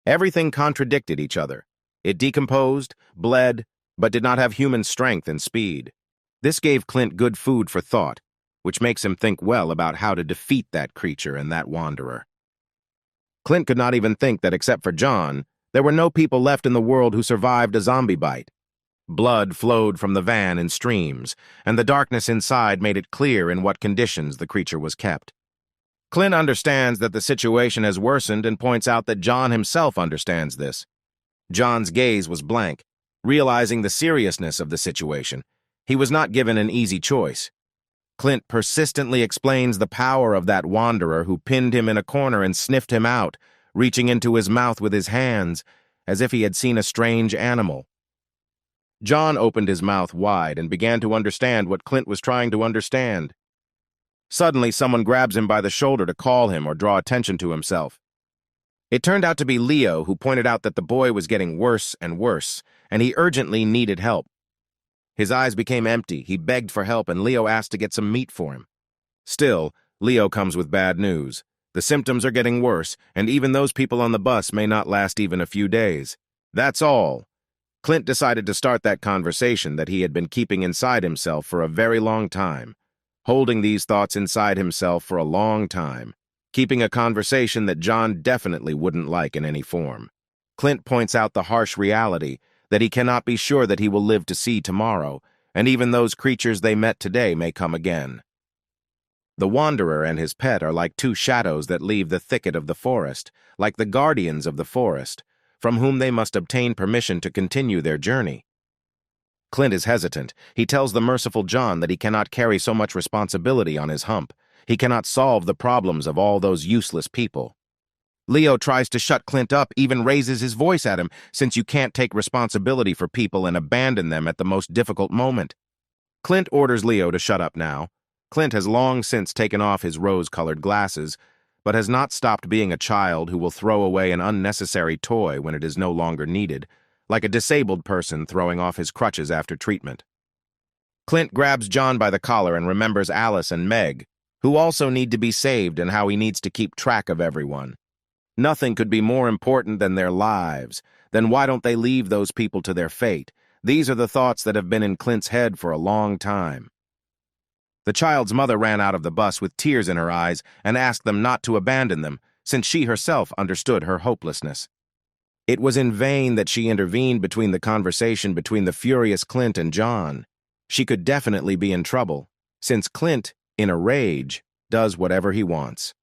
Everything contradicted each other. It decomposed, bled, but did not have human strength and speed. This gave Clint good food for thought, which makes him think well about how to defeat that creature and that wanderer. Clint could not even think that except for John, there were no people left in the world who survived a zombie bite. Blood flowed from the van in streams, and the darkness inside made it clear in what conditions the creature was kept. Clint understands that the situation has worsened and points out that John himself understands this. John's gaze was blank, realizing the seriousness of the situation. He was not given an easy choice. Clint persistently explains the power of that wanderer who pinned him in a corner and sniffed him out, reaching into his mouth with his hands, as if he had seen a strange animal. John opened his mouth wide and began to understand what Clint was trying to understand. Suddenly, someone grabs him by the shoulder to call him or draw attention to himself. It turned out to be Leo, who pointed out that the boy was getting worse and worse, and he urgently needed help. His eyes became empty, he begged for help, and Leo asked to get some meat for him. Still, Leo comes with bad news. The symptoms are getting worse, and even those people on the bus may not last even a few days. That's all. Clint decided to start that conversation that he had been keeping inside himself for a very long time, holding these thoughts inside himself for a long time, keeping a conversation that John definitely wouldn't like in any form. Clint points out the harsh reality that he cannot be sure that he will live to see tomorrow, and even those creatures they met today may come again. The wanderer and his pet are like two shadows that leave the thicket of the forest, like the guardians of the forest, from whom they must obtain permission to continue their journey. Clint is hesitant. He tells the merciful John that he cannot carry so much responsibility on his hump. He cannot solve the problems of all those useless people. Leo tries to shut Clint up, even raises his voice at him, since you can't take responsibility for people and abandon them at the most difficult moment. Clint orders Leo to shut up now. Clint has long since taken off his rose-colored glasses, but has not stopped being a child who will throw away an unnecessary toy when it is no longer needed, like a disabled person throwing off his crutches after treatment. Clint grabs John by the collar and remembers Alice and Meg, who also need to be saved, and how he needs to keep track of everyone. Nothing could be more important than their lives. Then why don't they leave those people to their fate? These are the thoughts that have been in Clint's head for a long time. The child's mother ran out of the bus with tears in her eyes and asked them not to abandon them, since she herself understood her hopelessness. It was in vain that she intervened between the conversation between the furious Clint and John. She could definitely be in trouble, since Clint, in a rage, does whatever he wants.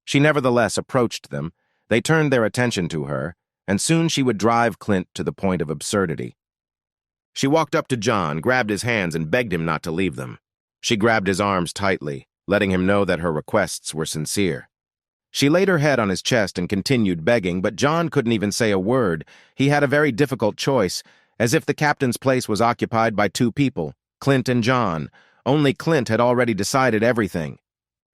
She nevertheless approached them. They turned their attention to her, and soon she would drive Clint to the point of absurdity. She walked up to John, grabbed his hands, and begged him not to leave them. She grabbed his arms tightly, letting him know that her requests were sincere. She laid her head on his chest and continued begging, but John couldn't even say a word. He had a very difficult choice, as if the captain's place was occupied by two people, Clint and John. Only Clint had already decided everything.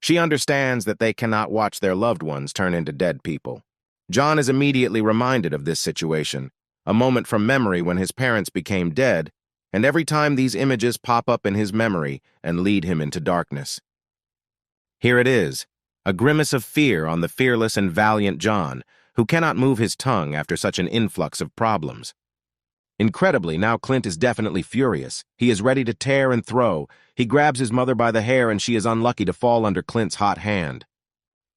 She understands that they cannot watch their loved ones turn into dead people. John is immediately reminded of this situation, a moment from memory when his parents became dead, and every time these images pop up in his memory and lead him into darkness. Here it is, a grimace of fear on the fearless and valiant John, who cannot move his tongue after such an influx of problems. Incredibly, now Clint is definitely furious. He is ready to tear and throw. He grabs his mother by the hair, and she is unlucky to fall under Clint's hot hand.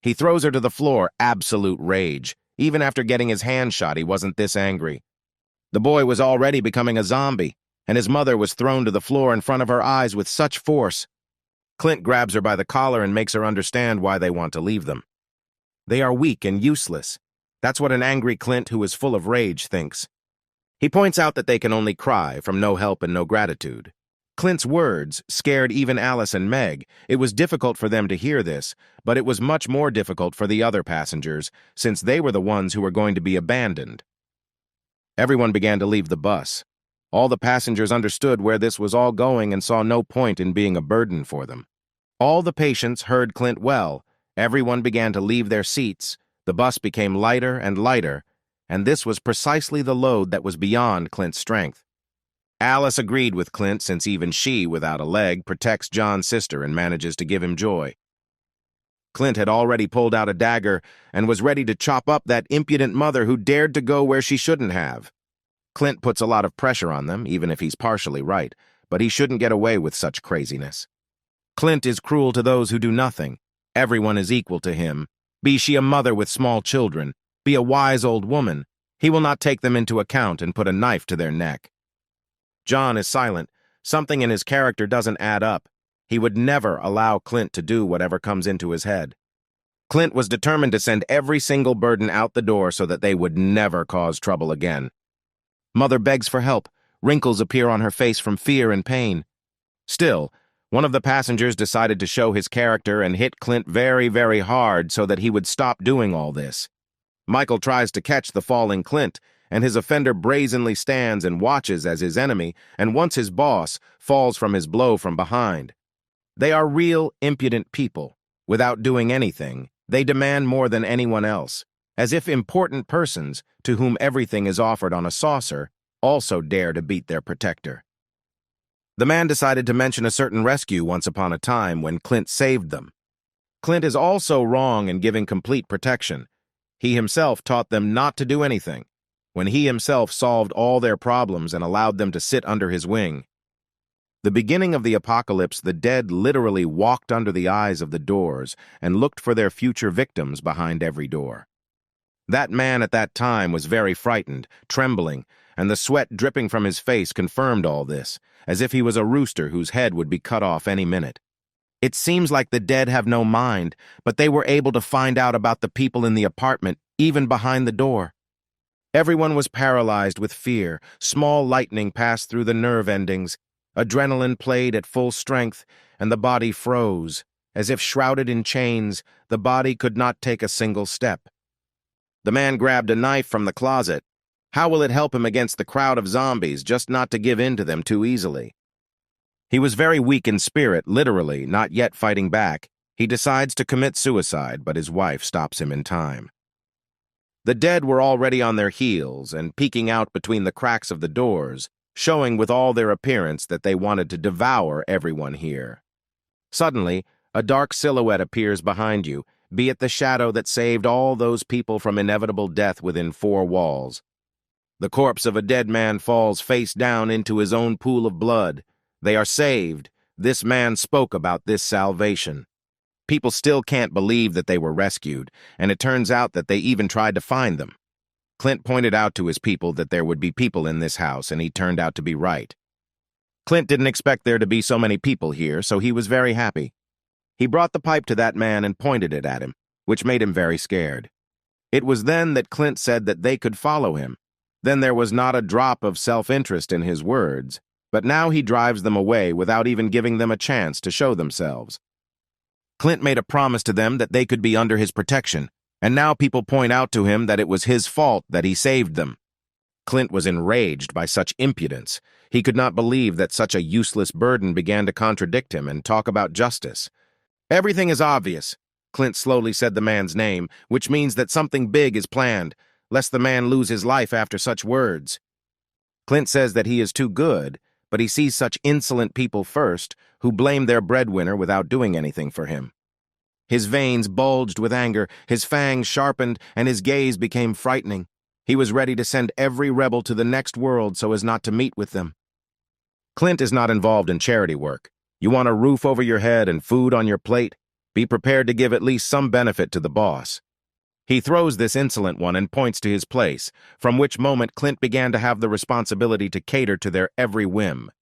He throws her to the floor, absolute rage. Even after getting his hand shot, he wasn't this angry. The boy was already becoming a zombie, and his mother was thrown to the floor in front of her eyes with such force. Clint grabs her by the collar and makes her understand why they want to leave them. They are weak and useless. That's what an angry Clint who is full of rage thinks. He points out that they can only cry from no help and no gratitude. Clint's words scared even Alice and Meg. It was difficult for them to hear this, but it was much more difficult for the other passengers, since they were the ones who were going to be abandoned. Everyone began to leave the bus. All the passengers understood where this was all going and saw no point in being a burden for them. All the patients heard Clint well. Everyone began to leave their seats. The bus became lighter and lighter, and this was precisely the load that was beyond Clint's strength. Alice agreed with Clint, since even she, without a leg, protects John's sister and manages to give him joy. Clint had already pulled out a dagger and was ready to chop up that impudent mother who dared to go where she shouldn't have. Clint puts a lot of pressure on them, even if he's partially right, but he shouldn't get away with such craziness. Clint is cruel to those who do nothing. Everyone is equal to him. Be she a mother with small children, be a wise old woman, he will not take them into account and put a knife to their neck. John is silent. Something in his character doesn't add up. He would never allow Clint to do whatever comes into his head. Clint was determined to send every single burden out the door so that they would never cause trouble again. Mother begs for help. Wrinkles appear on her face from fear and pain. Still, one of the passengers decided to show his character and hit Clint very, very hard so that he would stop doing all this. Michael tries to catch the falling Clint, and his offender brazenly stands and watches as his enemy, and once his boss, falls from his blow from behind. They are real, impudent people. Without doing anything, they demand more than anyone else, as if important persons, to whom everything is offered on a saucer, also dare to beat their protector. The man decided to mention a certain rescue once upon a time when Clint saved them. Clint is also wrong in giving complete protection. He himself taught them not to do anything, when he himself solved all their problems and allowed them to sit under his wing. The beginning of the apocalypse, the dead literally walked under the eyes of the doors and looked for their future victims behind every door. That man at that time was very frightened, trembling, and the sweat dripping from his face confirmed all this, as if he was a rooster whose head would be cut off any minute. It seems like the dead have no mind, but they were able to find out about the people in the apartment, even behind the door. Everyone was paralyzed with fear. Small lightning passed through the nerve endings. Adrenaline played at full strength, and the body froze. As if shrouded in chains, the body could not take a single step. The man grabbed a knife from the closet. How will it help him against the crowd of zombies, just not to give in to them too easily? He was very weak in spirit, literally, not yet fighting back. He decides to commit suicide, but his wife stops him in time. The dead were already on their heels and peeking out between the cracks of the doors, showing with all their appearance that they wanted to devour everyone here. Suddenly, a dark silhouette appears behind you, be it the shadow that saved all those people from inevitable death within 4 walls. The corpse of a dead man falls face down into his own pool of blood. They are saved. This man spoke about this salvation. People still can't believe that they were rescued, and it turns out that they even tried to find them. Clint pointed out to his people that there would be people in this house, and he turned out to be right. Clint didn't expect there to be so many people here, so he was very happy. He brought the pipe to that man and pointed it at him, which made him very scared. It was then that Clint said that they could follow him. Then there was not a drop of self-interest in his words, but now he drives them away without even giving them a chance to show themselves. Clint made a promise to them that they could be under his protection, and now people point out to him that it was his fault that he saved them. Clint was enraged by such impudence. He could not believe that such a useless burden began to contradict him and talk about justice. "Everything is obvious." Clint slowly said the man's name, which means that something big is planned, lest the man lose his life after such words. Clint says that he is too good, but he sees such insolent people first, who blame their breadwinner without doing anything for him. His veins bulged with anger, his fangs sharpened, and his gaze became frightening. He was ready to send every rebel to the next world so as not to meet with them. Clint is not involved in charity work. You want a roof over your head and food on your plate? Be prepared to give at least some benefit to the boss. He throws this insolent one and points to his place, from which moment Clint began to have the responsibility to cater to their every whim.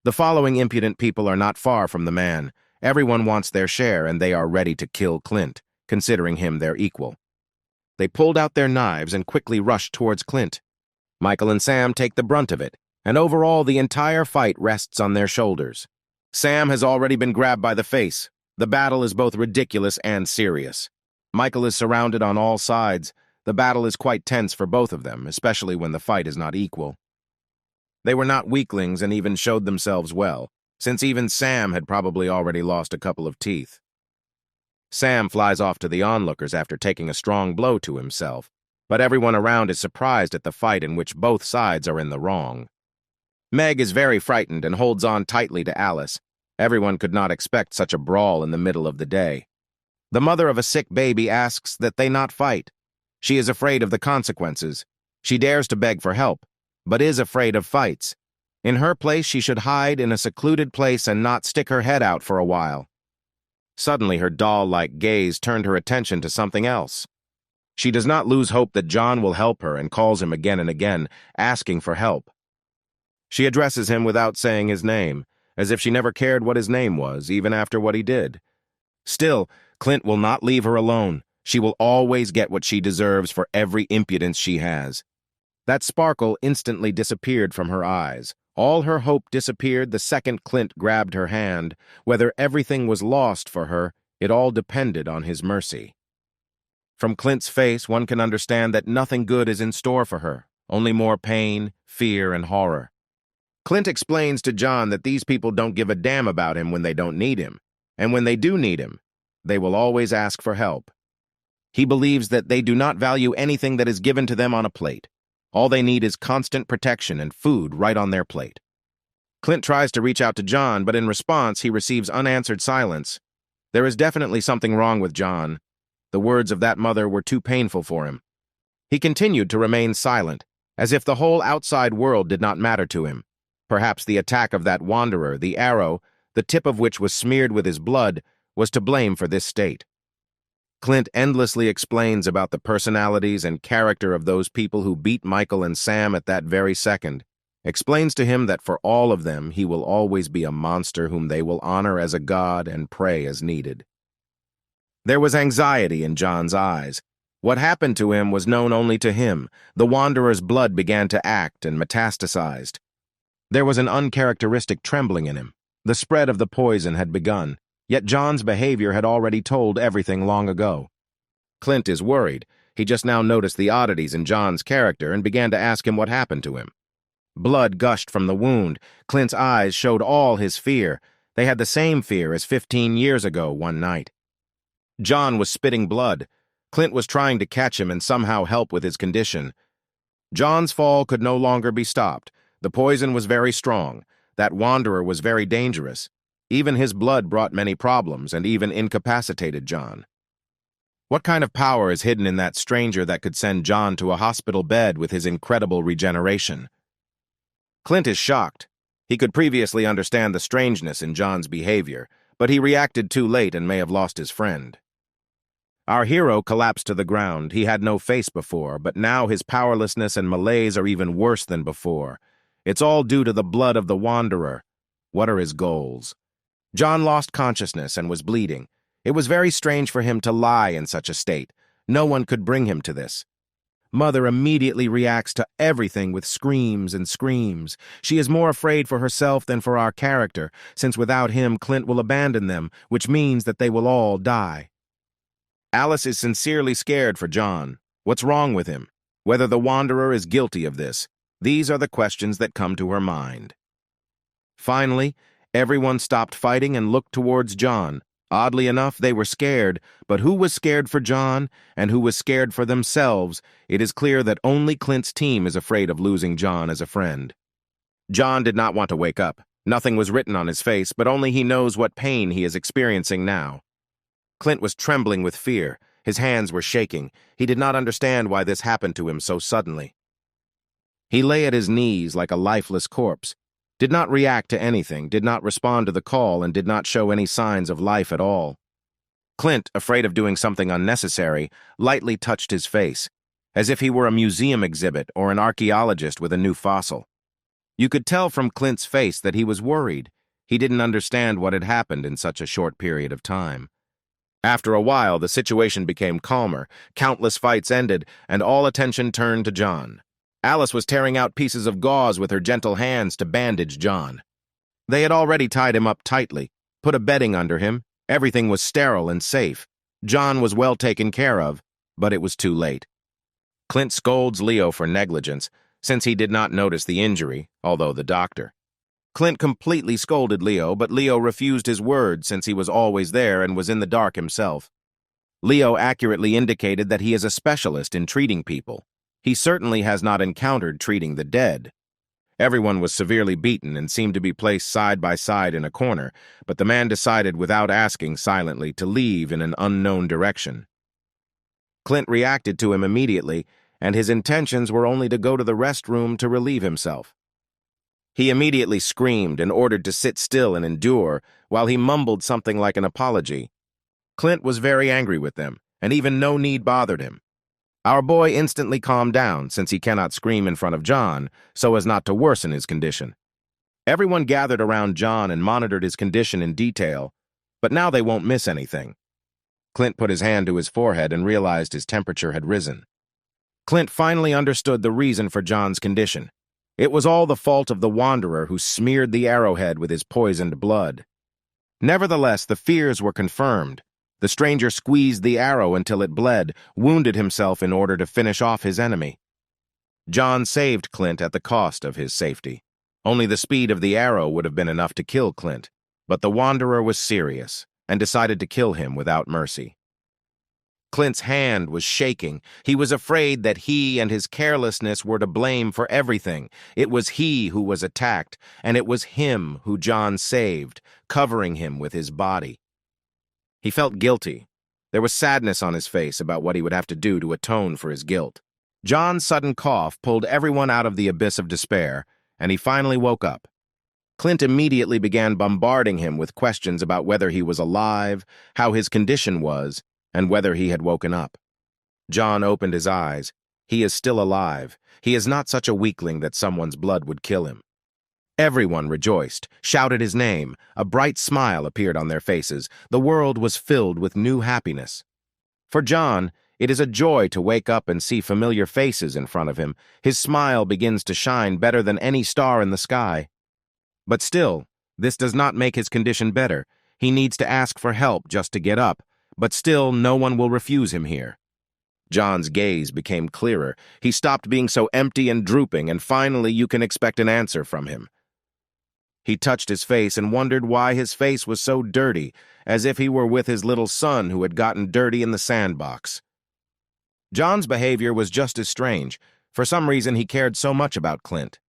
The following impudent people are not far from the man. Everyone wants their share, and they are ready to kill Clint, considering him their equal. They pulled out their knives and quickly rushed towards Clint. Michael and Sam take the brunt of it, and overall the entire fight rests on their shoulders. Sam has already been grabbed by the face. The battle is both ridiculous and serious. Michael is surrounded on all sides. The battle is quite tense for both of them, especially when the fight is not equal. They were not weaklings and even showed themselves well, since even Sam had probably already lost a couple of teeth. Sam flies off to the onlookers after taking a strong blow to himself, but everyone around is surprised at the fight in which both sides are in the wrong. Meg is very frightened and holds on tightly to Alice. Everyone could not expect such a brawl in the middle of the day. The mother of a sick baby asks that they not fight. She is afraid of the consequences. She dares to beg for help, but is afraid of fights. In her place, she should hide in a secluded place and not stick her head out for a while. Suddenly, her doll-like gaze turned her attention to something else. She does not lose hope that John will help her and calls him again and again, asking for help. She addresses him without saying his name, as if she never cared what his name was, even after what he did. Still, Clint will not leave her alone. She will always get what she deserves for every impudence she has. That sparkle instantly disappeared from her eyes. All her hope disappeared the second Clint grabbed her hand. Whether everything was lost for her, it all depended on his mercy. From Clint's face, one can understand that nothing good is in store for her, only more pain, fear, and horror. Clint explains to John that these people don't give a damn about him when they don't need him, and when they do need him, they will always ask for help. He believes that they do not value anything that is given to them on a plate. All they need is constant protection and food right on their plate. Clint tries to reach out to John, but in response, he receives unanswered silence. There is definitely something wrong with John. The words of that mother were too painful for him. He continued to remain silent, as if the whole outside world did not matter to him. Perhaps the attack of that wanderer, the arrow, the tip of which was smeared with his blood, was to blame for this state. Clint endlessly explains about the personalities and character of those people who beat Michael and Sam at that very second, explains to him that for all of them he will always be a monster whom they will honor as a god and pray as needed. There was anxiety in John's eyes. What happened to him was known only to him. The wanderer's blood began to act and metastasized. There was an uncharacteristic trembling in him. The spread of the poison had begun, yet John's behavior had already told everything long ago. Clint is worried. He just now noticed the oddities in John's character and began to ask him what happened to him. Blood gushed from the wound. Clint's eyes showed all his fear. They had the same fear as 15 years ago one night. John was spitting blood. Clint was trying to catch him and somehow help with his condition. John's fall could no longer be stopped. The poison was very strong. That wanderer was very dangerous. Even his blood brought many problems and even incapacitated John. What kind of power is hidden in that stranger that could send John to a hospital bed with his incredible regeneration? Clint is shocked. He could previously understand the strangeness in John's behavior, but he reacted too late and may have lost his friend. Our hero collapsed to the ground. He had no face before, but now his powerlessness and malaise are even worse than before. It's all due to the blood of the wanderer. What are his goals? John lost consciousness and was bleeding. It was very strange for him to lie in such a state. No one could bring him to this. Mother immediately reacts to everything with screams and screams. She is more afraid for herself than for our character, since without him Clint will abandon them, which means that they will all die. Alice is sincerely scared for John. What's wrong with him? Whether the wanderer is guilty of this? These are the questions that come to her mind. Finally, everyone stopped fighting and looked towards John. Oddly enough, they were scared, but who was scared for John and who was scared for themselves? It is clear that only Clint's team is afraid of losing John as a friend. John did not want to wake up. Nothing was written on his face, but only he knows what pain he is experiencing now. Clint was trembling with fear. His hands were shaking. He did not understand why this happened to him so suddenly. He lay at his knees like a lifeless corpse, did not react to anything, did not respond to the call, and did not show any signs of life at all. Clint, afraid of doing something unnecessary, lightly touched his face, as if he were a museum exhibit or an archaeologist with a new fossil. You could tell from Clint's face that he was worried. He didn't understand what had happened in such a short period of time. After a while, the situation became calmer, countless fights ended, and all attention turned to John. Alice was tearing out pieces of gauze with her gentle hands to bandage John. They had already tied him up tightly, put a bedding under him. Everything was sterile and safe. John was well taken care of, but it was too late. Clint scolds Leo for negligence, since he did not notice the injury, although the doctor. Clint completely scolded Leo, but Leo refused his word since he was always there and was in the dark himself. Leo accurately indicated that he is a specialist in treating people. He certainly has not encountered treating the dead. Everyone was severely beaten and seemed to be placed side by side in a corner, but the man decided without asking silently to leave in an unknown direction. Clint reacted to him immediately, and his intentions were only to go to the restroom to relieve himself. He immediately screamed and ordered to sit still and endure, while he mumbled something like an apology. Clint was very angry with them, and even no need bothered him. Our boy instantly calmed down, since he cannot scream in front of John, so as not to worsen his condition. Everyone gathered around John and monitored his condition in detail, but now they won't miss anything. Clint put his hand to his forehead and realized his temperature had risen. Clint finally understood the reason for John's condition. It was all the fault of the Wanderer who smeared the arrowhead with his poisoned blood. Nevertheless, the fears were confirmed. The stranger squeezed the arrow until it bled, wounded himself in order to finish off his enemy. John saved Clint at the cost of his safety. Only the speed of the arrow would have been enough to kill Clint, but the Wanderer was serious and decided to kill him without mercy. Clint's hand was shaking. He was afraid that he and his carelessness were to blame for everything. It was he who was attacked, and it was him who John saved, covering him with his body. He felt guilty. There was sadness on his face about what he would have to do to atone for his guilt. John's sudden cough pulled everyone out of the abyss of despair, and he finally woke up. Clint immediately began bombarding him with questions about whether he was alive, how his condition was, and whether he had woken up. John opened his eyes. He is still alive. He is not such a weakling that someone's blood would kill him. Everyone rejoiced, shouted his name. A bright smile appeared on their faces. The world was filled with new happiness. For John, it is a joy to wake up and see familiar faces in front of him. His smile begins to shine better than any star in the sky. But still, this does not make his condition better. He needs to ask for help just to get up. But still, no one will refuse him here. John's gaze became clearer. He stopped being so empty and drooping, and finally you can expect an answer from him. He touched his face and wondered why his face was so dirty, as if he were with his little son who had gotten dirty in the sandbox. John's behavior was just as strange. For some reason, he cared so much about Clint.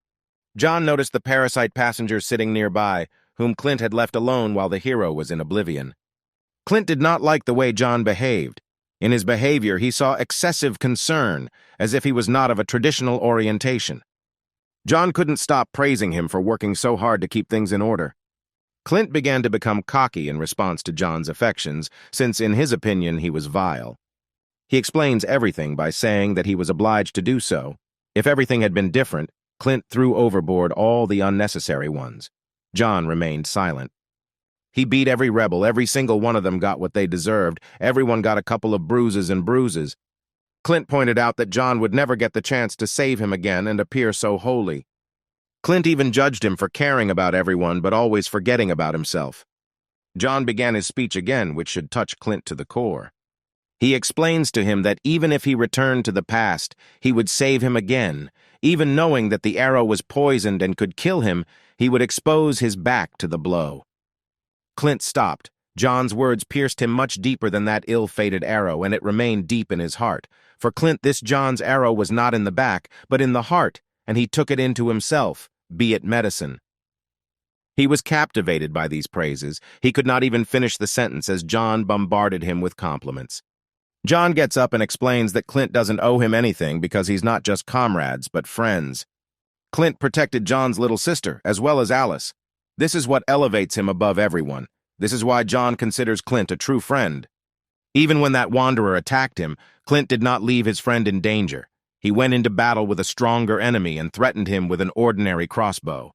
John noticed the parasite passengers sitting nearby, whom Clint had left alone while the hero was in oblivion. Clint did not like the way John behaved. In his behavior, he saw excessive concern, as if he was not of a traditional orientation. John couldn't stop praising him for working so hard to keep things in order. Clint began to become cocky in response to John's affections, since in his opinion he was vile. He explains everything by saying that he was obliged to do so. If everything had been different, Clint threw overboard all the unnecessary ones. John remained silent. He beat every rebel. Every single one of them got what they deserved. Everyone got a couple of bruises and bruises. Clint pointed out that John would never get the chance to save him again and appear so holy. Clint even judged him for caring about everyone but always forgetting about himself. John began his speech again, which should touch Clint to the core. He explains to him that even if he returned to the past, he would save him again. Even knowing that the arrow was poisoned and could kill him, he would expose his back to the blow. Clint stopped. John's words pierced him much deeper than that ill-fated arrow, and it remained deep in his heart. For Clint, this John's arrow was not in the back, but in the heart, and he took it into himself, be it medicine. He was captivated by these praises. He could not even finish the sentence as John bombarded him with compliments. John gets up and explains that Clint doesn't owe him anything because he's not just comrades, but friends. Clint protected John's little sister, as well as Alice. This is what elevates him above everyone. This is why John considers Clint a true friend. Even when that wanderer attacked him, Clint did not leave his friend in danger. He went into battle with a stronger enemy and threatened him with an ordinary crossbow.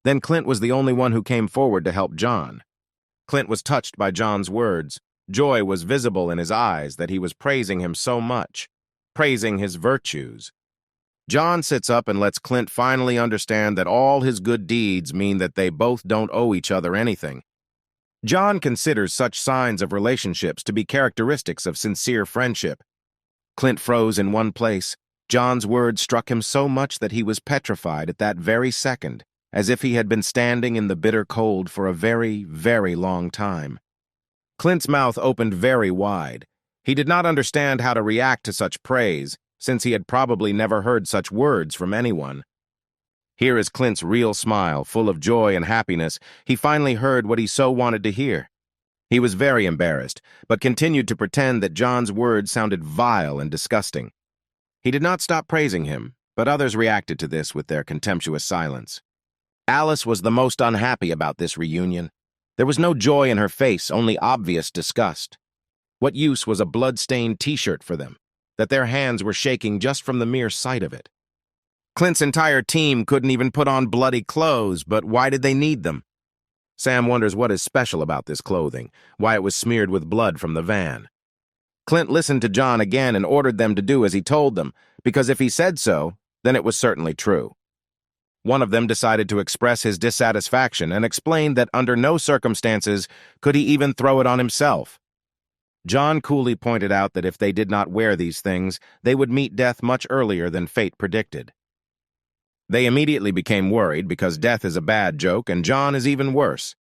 Then Clint was the only one who came forward to help John. Clint was touched by John's words. Joy was visible in his eyes that he was praising him so much, praising his virtues. John sits up and lets Clint finally understand that all his good deeds mean that they both don't owe each other anything. John considers such signs of relationships to be characteristics of sincere friendship. Clint froze in one place. John's words struck him so much that he was petrified at that very second, as if he had been standing in the bitter cold for a very, very long time. Clint's mouth opened very wide. He did not understand how to react to such praise, since he had probably never heard such words from anyone. Here is Clint's real smile, full of joy and happiness. He finally heard what he so wanted to hear. He was very embarrassed, but continued to pretend that John's words sounded vile and disgusting. He did not stop praising him, but others reacted to this with their contemptuous silence. Alice was the most unhappy about this reunion. There was no joy in her face, only obvious disgust. What use was a blood-stained t-shirt for them, that their hands were shaking just from the mere sight of it? Clint's entire team couldn't even put on bloody clothes, but why did they need them? Sam wonders what is special about this clothing, why it was smeared with blood from the van. Clint listened to John again and ordered them to do as he told them, because if he said so, then it was certainly true. One of them decided to express his dissatisfaction and explained that under no circumstances could he even throw it on himself. John coolly pointed out that if they did not wear these things, they would meet death much earlier than fate predicted. They immediately became worried because death is a bad joke and John is even worse.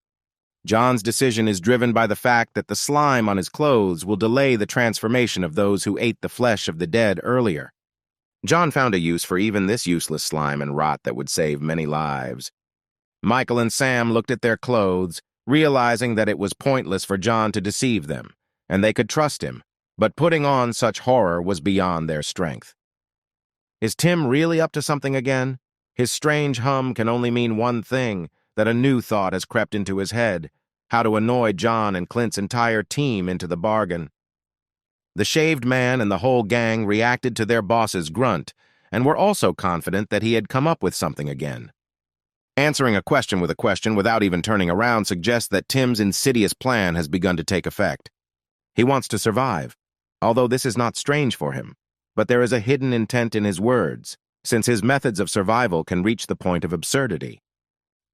John's decision is driven by the fact that the slime on his clothes will delay the transformation of those who ate the flesh of the dead earlier. John found a use for even this useless slime and rot that would save many lives. Michael and Sam looked at their clothes, realizing that it was pointless for John to deceive them, and they could trust him, but putting on such horror was beyond their strength. Is Tim really up to something again? His strange hum can only mean one thing, that a new thought has crept into his head, how to annoy John and Clint's entire team into the bargain. The shaved man and the whole gang reacted to their boss's grunt, and were also confident that he had come up with something again. Answering a question with a question without even turning around suggests that Tim's insidious plan has begun to take effect. He wants to survive, although this is not strange for him, but there is a hidden intent in his words, since his methods of survival can reach the point of absurdity.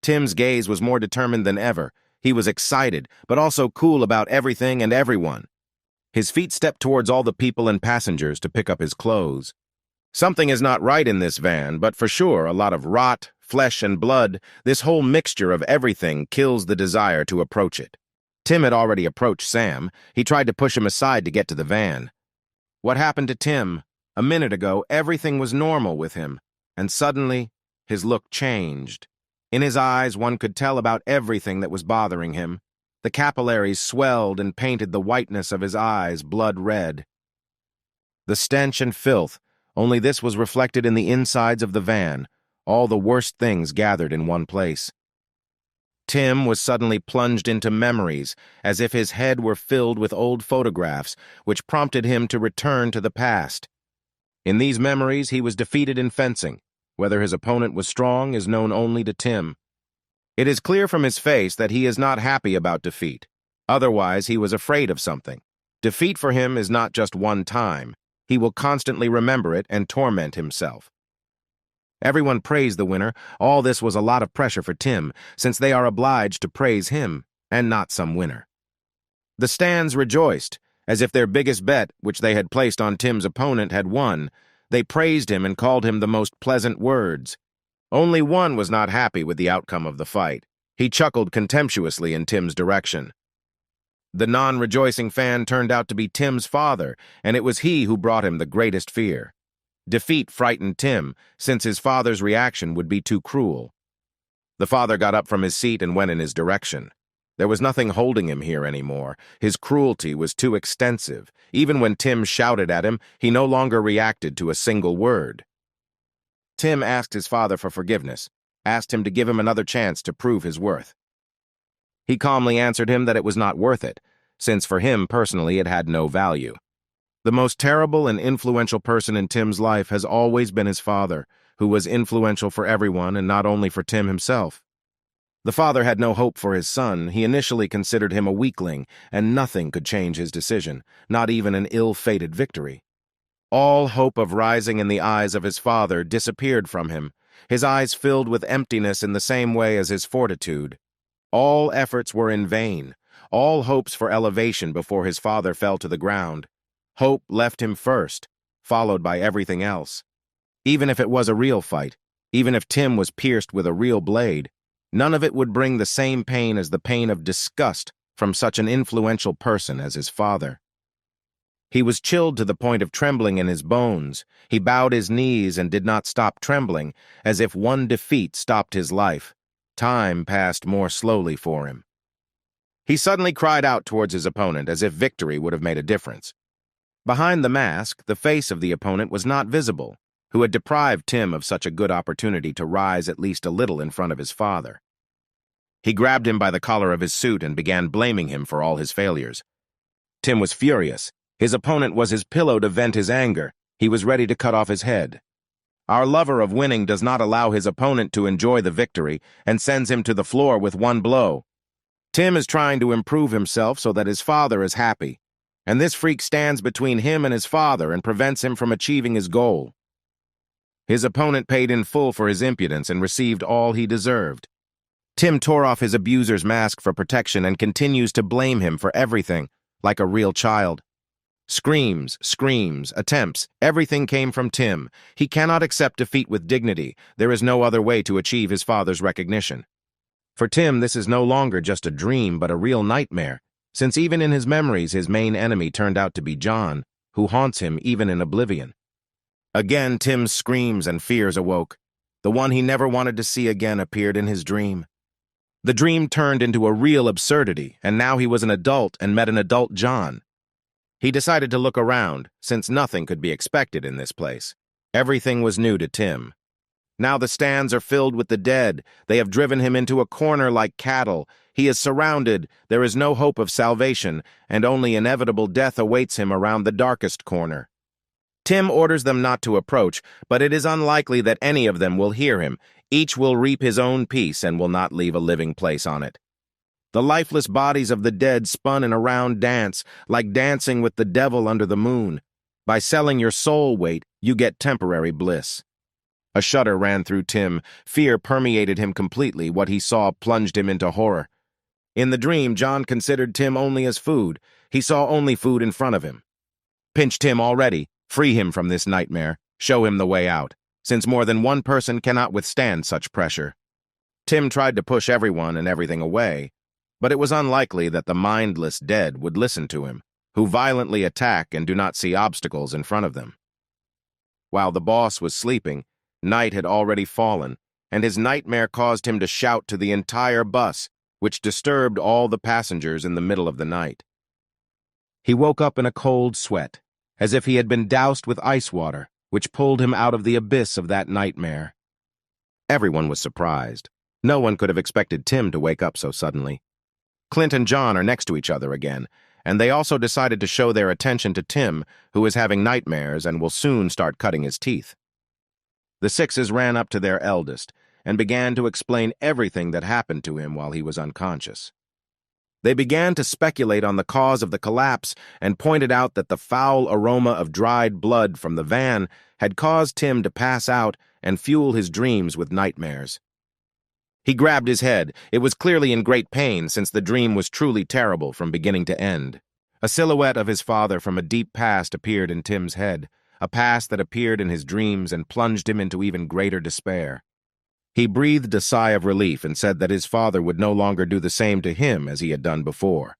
Tim's gaze was more determined than ever. He was excited, but also cool about everything and everyone. His feet stepped towards all the people and passengers to pick up his clothes. Something is not right in this van, but for sure a lot of rot, flesh, and blood, this whole mixture of everything kills the desire to approach it. Tim had already approached Sam. He tried to push him aside to get to the van. What happened to Tim? A minute ago, everything was normal with him, and suddenly, his look changed. In his eyes, one could tell about everything that was bothering him. The capillaries swelled and painted the whiteness of his eyes blood red. The stench and filth, only this was reflected in the insides of the van, all the worst things gathered in one place. Tim was suddenly plunged into memories, as if his head were filled with old photographs, which prompted him to return to the past. In these memories, he was defeated in fencing. Whether his opponent was strong is known only to Tim. It is clear from his face that he is not happy about defeat. Otherwise, he was afraid of something. Defeat for him is not just one time. He will constantly remember it and torment himself. Everyone praised the winner. All this was a lot of pressure for Tim, since they are obliged to praise him, and not some winner. The stands rejoiced, as if their biggest bet, which they had placed on Tim's opponent, had won. They praised him and called him the most pleasant words. Only one was not happy with the outcome of the fight. He chuckled contemptuously in Tim's direction. The non-rejoicing fan turned out to be Tim's father, and it was he who brought him the greatest fear. Defeat frightened Tim, since his father's reaction would be too cruel. The father got up from his seat and went in his direction. There was nothing holding him here anymore. His cruelty was too extensive. Even when Tim shouted at him, he no longer reacted to a single word. Tim asked his father for forgiveness, asked him to give him another chance to prove his worth. He calmly answered him that it was not worth it, since for him personally it had no value. The most terrible and influential person in Tim's life has always been his father, who was influential for everyone and not only for Tim himself. The father had no hope for his son. He initially considered him a weakling, and nothing could change his decision, not even an ill-fated victory. All hope of rising in the eyes of his father disappeared from him. His eyes filled with emptiness in the same way as his fortitude. All efforts were in vain, all hopes for elevation before his father fell to the ground. Hope left him first, followed by everything else. Even if it was a real fight, even if Tim was pierced with a real blade, none of it would bring the same pain as the pain of disgust from such an influential person as his father. He was chilled to the point of trembling in his bones. He bowed his knees and did not stop trembling, as if one defeat stopped his life. Time passed more slowly for him. He suddenly cried out towards his opponent as if victory would have made a difference. Behind the mask, the face of the opponent was not visible, who had deprived Tim of such a good opportunity to rise at least a little in front of his father. He grabbed him by the collar of his suit and began blaming him for all his failures. Tim was furious. His opponent was his pillow to vent his anger. He was ready to cut off his head. Our lover of winning does not allow his opponent to enjoy the victory and sends him to the floor with one blow. Tim is trying to improve himself so that his father is happy, and this freak stands between him and his father and prevents him from achieving his goal. His opponent paid in full for his impudence and received all he deserved. Tim tore off his abuser's mask for protection and continues to blame him for everything, like a real child. Screams, attempts, everything came from Tim. He cannot accept defeat with dignity. There is no other way to achieve his father's recognition. For Tim, this is no longer just a dream, but a real nightmare, since even in his memories, his main enemy turned out to be John, who haunts him even in oblivion. Again, Tim's screams and fears awoke. The one he never wanted to see again appeared in his dream. The dream turned into a real absurdity, and now he was an adult and met an adult John. He decided to look around, since nothing could be expected in this place. Everything was new to Tim. Now the stands are filled with the dead. They have driven him into a corner like cattle. He is surrounded. There is no hope of salvation, and only inevitable death awaits him around the darkest corner. Tim orders them not to approach, but it is unlikely that any of them will hear him. Each will reap his own peace and will not leave a living place on it. The lifeless bodies of the dead spun in a round dance, like dancing with the devil under the moon. By selling your soul weight, you get temporary bliss. A shudder ran through Tim. Fear permeated him completely. What he saw plunged him into horror. In the dream, John considered Tim only as food. He saw only food in front of him. Pinch Tim already. Free him from this nightmare. Show him the way out, since more than one person cannot withstand such pressure. Tim tried to push everyone and everything away, but it was unlikely that the mindless dead would listen to him, who violently attack and do not see obstacles in front of them. While the boss was sleeping, night had already fallen, and his nightmare caused him to shout to the entire bus, which disturbed all the passengers in the middle of the night. He woke up in a cold sweat, as if he had been doused with ice water, which pulled him out of the abyss of that nightmare. Everyone was surprised. No one could have expected Tim to wake up so suddenly. Clint and John are next to each other again, and they also decided to show their attention to Tim, who is having nightmares and will soon start cutting his teeth. The sixes ran up to their eldest and began to explain everything that happened to him while he was unconscious. They began to speculate on the cause of the collapse and pointed out that the foul aroma of dried blood from the van had caused Tim to pass out and fuel his dreams with nightmares. He grabbed his head. It was clearly in great pain since the dream was truly terrible from beginning to end. A silhouette of his father from a deep past appeared in Tim's head, a past that appeared in his dreams and plunged him into even greater despair. He breathed a sigh of relief and said that his father would no longer do the same to him as he had done before.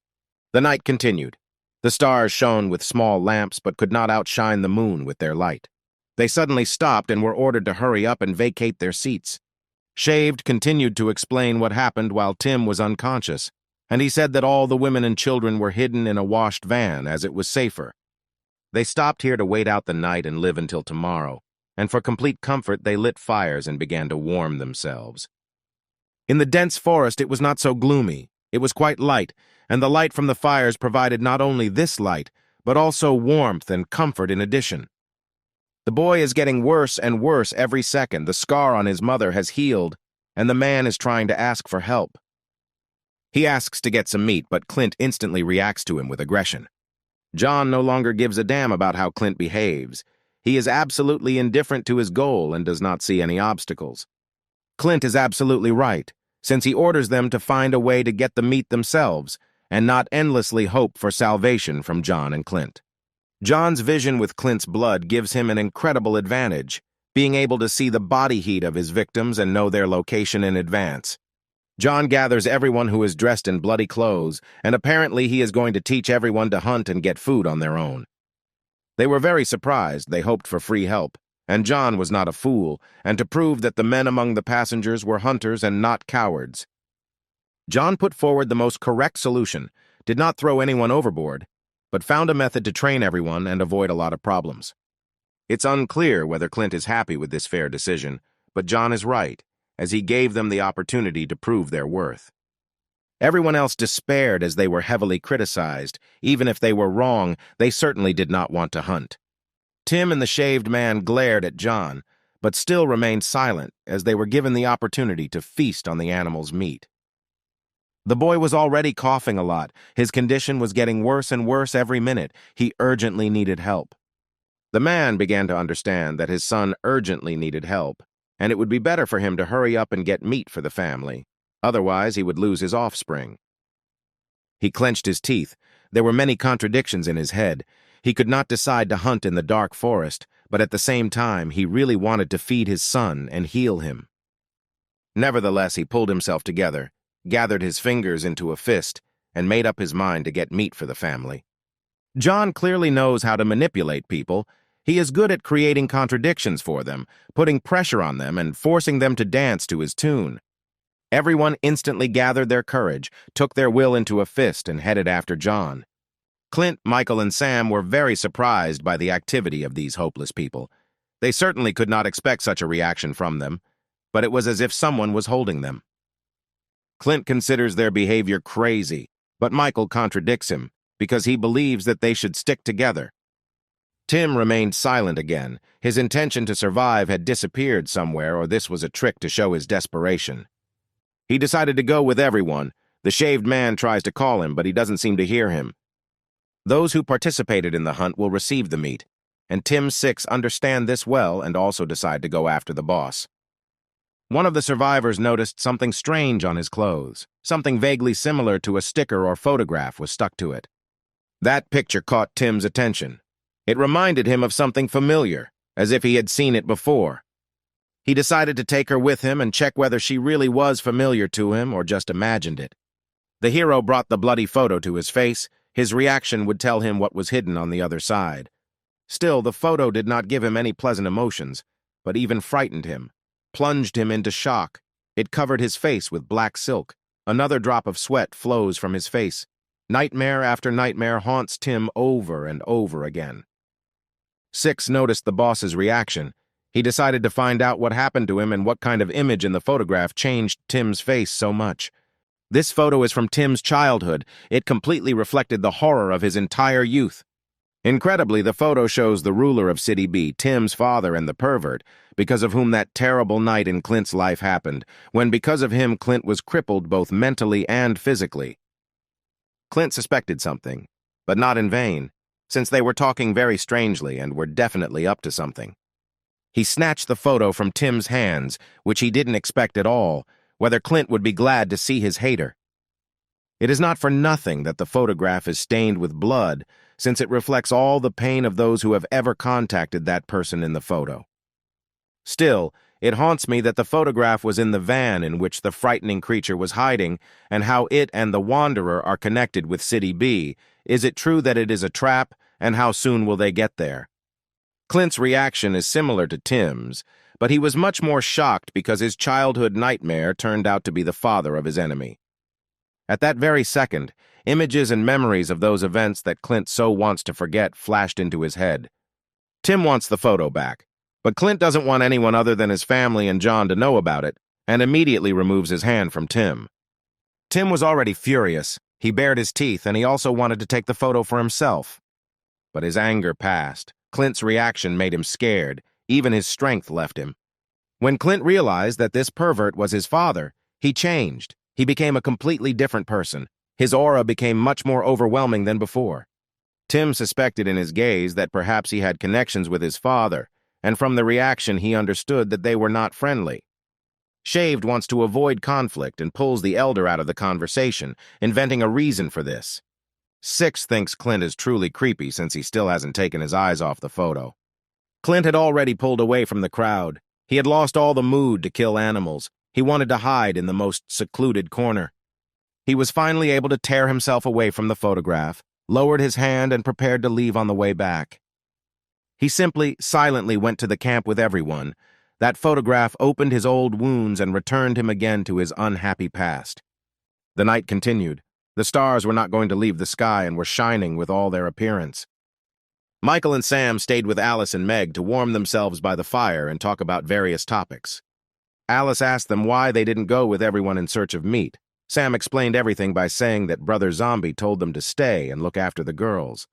The night continued. The stars shone with small lamps but could not outshine the moon with their light. They suddenly stopped and were ordered to hurry up and vacate their seats. Shaved continued to explain what happened while Tim was unconscious, and he said that all the women and children were hidden in a washed van as it was safer. They stopped here to wait out the night and live until tomorrow, and for complete comfort they lit fires and began to warm themselves. In the dense forest it was not so gloomy. It was quite light, and the light from the fires provided not only this light, but also warmth and comfort in addition. The boy is getting worse and worse every second. The scar on his mother has healed, and the man is trying to ask for help. He asks to get some meat, but Clint instantly reacts to him with aggression. John no longer gives a damn about how Clint behaves. He is absolutely indifferent to his goal and does not see any obstacles. Clint is absolutely right, since he orders them to find a way to get the meat themselves and not endlessly hope for salvation from John and Clint. John's vision with Clint's blood gives him an incredible advantage, being able to see the body heat of his victims and know their location in advance. John gathers everyone who is dressed in bloody clothes, and apparently he is going to teach everyone to hunt and get food on their own. They were very surprised. They hoped for free help, and John was not a fool, and to prove that the men among the passengers were hunters and not cowards. John put forward the most correct solution, did not throw anyone overboard, but found a method to train everyone and avoid a lot of problems. It's unclear whether Clint is happy with this fair decision, but John is right, as he gave them the opportunity to prove their worth. Everyone else despaired as they were heavily criticized. Even if they were wrong, they certainly did not want to hunt. Tim and the shaved man glared at John, but still remained silent as they were given the opportunity to feast on the animal's meat. The boy was already coughing a lot. His condition was getting worse and worse every minute. He urgently needed help. The man began to understand that his son urgently needed help, and it would be better for him to hurry up and get meat for the family. Otherwise, he would lose his offspring. He clenched his teeth. There were many contradictions in his head. He could not decide to hunt in the dark forest, but at the same time, he really wanted to feed his son and heal him. Nevertheless, he pulled himself together, gathered his fingers into a fist, and made up his mind to get meat for the family. John clearly knows how to manipulate people. He is good at creating contradictions for them, putting pressure on them, and forcing them to dance to his tune. Everyone instantly gathered their courage, took their will into a fist, and headed after John. Clint, Michael, and Sam were very surprised by the activity of these hopeless people. They certainly could not expect such a reaction from them, but it was as if someone was holding them. Clint considers their behavior crazy, but Michael contradicts him because he believes that they should stick together. Tim remained silent again. His intention to survive had disappeared somewhere, or this was a trick to show his desperation. He decided to go with everyone. The shaved man tries to call him, but he doesn't seem to hear him. Those who participated in the hunt will receive the meat, and Tim's six understand this well and also decide to go after the boss. One of the survivors noticed something strange on his clothes. Something vaguely similar to a sticker or photograph was stuck to it. That picture caught Tim's attention. It reminded him of something familiar, as if he had seen it before. He decided to take her with him and check whether she really was familiar to him or just imagined it. The hero brought the bloody photo to his face. His reaction would tell him what was hidden on the other side. Still, the photo did not give him any pleasant emotions, but even frightened him, plunged him into shock. It covered his face with black silk. Another drop of sweat flows from his face. Nightmare after nightmare haunts Tim over and over again. Six noticed the boss's reaction. He decided to find out what happened to him and what kind of image in the photograph changed Tim's face so much. This photo is from Tim's childhood. It completely reflected the horror of his entire youth. Incredibly, the photo shows the ruler of City B, Tim's father and the pervert, because of whom that terrible night in Clint's life happened, when because of him Clint was crippled both mentally and physically. Clint suspected something, but not in vain, since they were talking very strangely and were definitely up to something. He snatched the photo from Tim's hands, which he didn't expect at all, whether Clint would be glad to see his hater. It is not for nothing that the photograph is stained with blood, since it reflects all the pain of those who have ever contacted that person in the photo. Still, it haunts me that the photograph was in the van in which the frightening creature was hiding, and how it and the Wanderer are connected with City B. Is it true that it is a trap, and how soon will they get there? Clint's reaction is similar to Tim's, but he was much more shocked because his childhood nightmare turned out to be the father of his enemy. At that very second, images and memories of those events that Clint so wants to forget flashed into his head. Tim wants the photo back, but Clint doesn't want anyone other than his family and John to know about it, and immediately removes his hand from Tim. Tim was already furious. He bared his teeth, and he also wanted to take the photo for himself. But his anger passed. Clint's reaction made him scared. Even his strength left him. When Clint realized that this pervert was his father, he changed. He became a completely different person. His aura became much more overwhelming than before. Tim suspected in his gaze that perhaps he had connections with his father, and from the reaction he understood that they were not friendly. Shaved wants to avoid conflict and pulls the elder out of the conversation, inventing a reason for this. Six thinks Clint is truly creepy since he still hasn't taken his eyes off the photo. Clint had already pulled away from the crowd. He had lost all the mood to kill animals. He wanted to hide in the most secluded corner. He was finally able to tear himself away from the photograph, lowered his hand, and prepared to leave on the way back. He simply, silently went to the camp with everyone. That photograph opened his old wounds and returned him again to his unhappy past. The night continued. The stars were not going to leave the sky and were shining with all their appearance. Michael and Sam stayed with Alice and Meg to warm themselves by the fire and talk about various topics. Alice asked them why they didn't go with everyone in search of meat. Sam explained everything by saying that Brother Zombie told them to stay and look after the girls.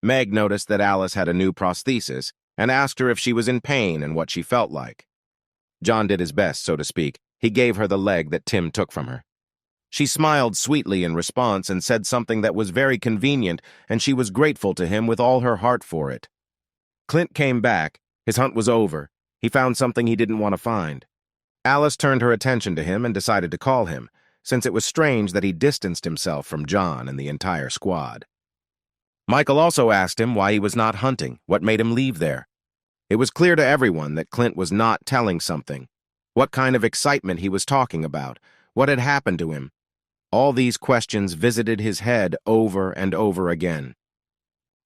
Meg noticed that Alice had a new prosthesis and asked her if she was in pain and what she felt like. John did his best, so to speak. He gave her the leg that Tim took from her. She smiled sweetly in response and said something that was very convenient, and she was grateful to him with all her heart for it. Clint came back. His hunt was over. He found something he didn't want to find. Alice turned her attention to him and decided to call him, since it was strange that he distanced himself from John and the entire squad. Michael also asked him why he was not hunting, what made him leave there. It was clear to everyone that Clint was not telling something. What kind of excitement he was talking about, what had happened to him. All these questions visited his head over and over again.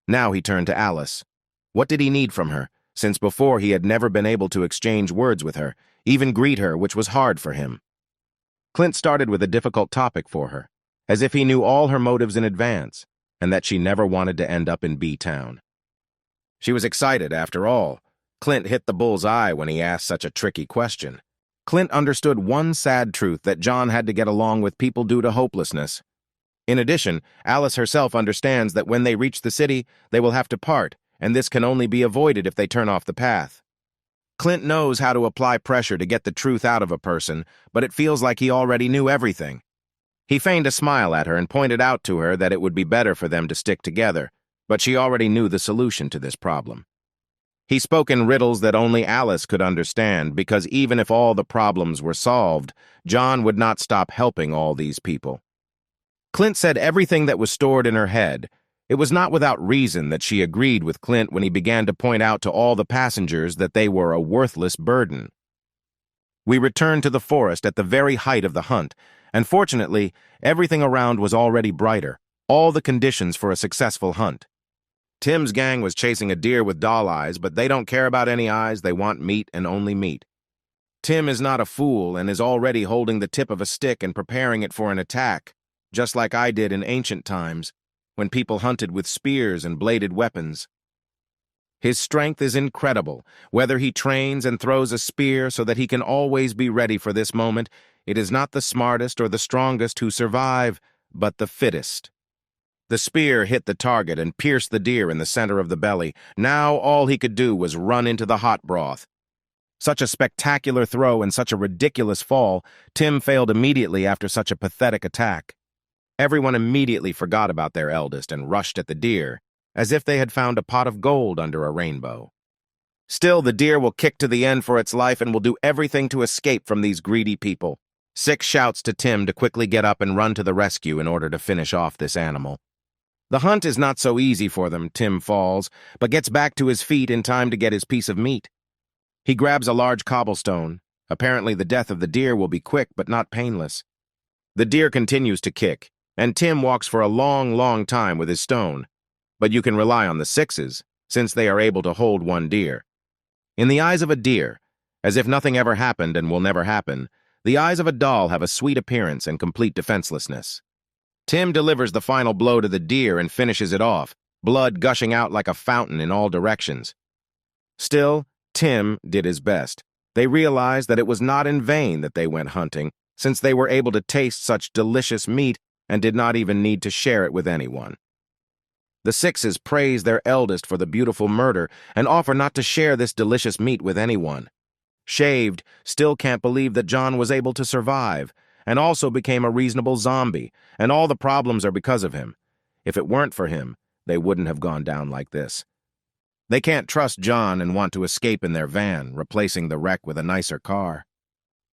Now he turned to Alice. What did he need from her, since before he had never been able to exchange words with her, even greet her, which was hard for him? Clint started with a difficult topic for her, as if he knew all her motives in advance, and that she never wanted to end up in B-Town. She was excited, after all. Clint hit the bull's eye when he asked such a tricky question. Clint understood one sad truth that John had to get along with people due to hopelessness. In addition, Alice herself understands that when they reach the city, they will have to part, and this can only be avoided if they turn off the path. Clint knows how to apply pressure to get the truth out of a person, but it feels like he already knew everything. He feigned a smile at her and pointed out to her that it would be better for them to stick together, but she already knew the solution to this problem. He spoke in riddles that only Alice could understand, because even if all the problems were solved, John would not stop helping all these people. Clint said everything that was stored in her head. It was not without reason that she agreed with Clint when he began to point out to all the passengers that they were a worthless burden. We returned to the forest at the very height of the hunt, and fortunately, everything around was already brighter, all the conditions for a successful hunt. Tim's gang was chasing a deer with doll eyes, but they don't care about any eyes, they want meat and only meat. Tim is not a fool and is already holding the tip of a stick and preparing it for an attack, just like I did in ancient times, when people hunted with spears and bladed weapons. His strength is incredible. Whether he trains and throws a spear so that he can always be ready for this moment, it is not the smartest or the strongest who survive, but the fittest. The spear hit the target and pierced the deer in the center of the belly. Now all he could do was run into the hot broth. Such a spectacular throw and such a ridiculous fall, Tim failed immediately after such a pathetic attack. Everyone immediately forgot about their eldest and rushed at the deer, as if they had found a pot of gold under a rainbow. Still, the deer will kick to the end for its life and will do everything to escape from these greedy people. Six shouts to Tim to quickly get up and run to the rescue in order to finish off this animal. The hunt is not so easy for them. Tim falls, but gets back to his feet in time to get his piece of meat. He grabs a large cobblestone. Apparently the death of the deer will be quick but not painless. The deer continues to kick, and Tim walks for a long time with his stone. But you can rely on the sixes, since they are able to hold one deer. In the eyes of a deer, as if nothing ever happened and will never happen, the eyes of a doll have a sweet appearance and complete defenselessness. Tim delivers the final blow to the deer and finishes it off, blood gushing out like a fountain in all directions. Still, Tim did his best. They realized that it was not in vain that they went hunting, since they were able to taste such delicious meat and did not even need to share it with anyone. The sixes praise their eldest for the beautiful murder and offer not to share this delicious meat with anyone. shaved, still can't believe that John was able to survive, and also became a reasonable zombie, and all the problems are because of him. If it weren't for him, they wouldn't have gone down like this. They can't trust John and want to escape in their van, replacing the wreck with a nicer car.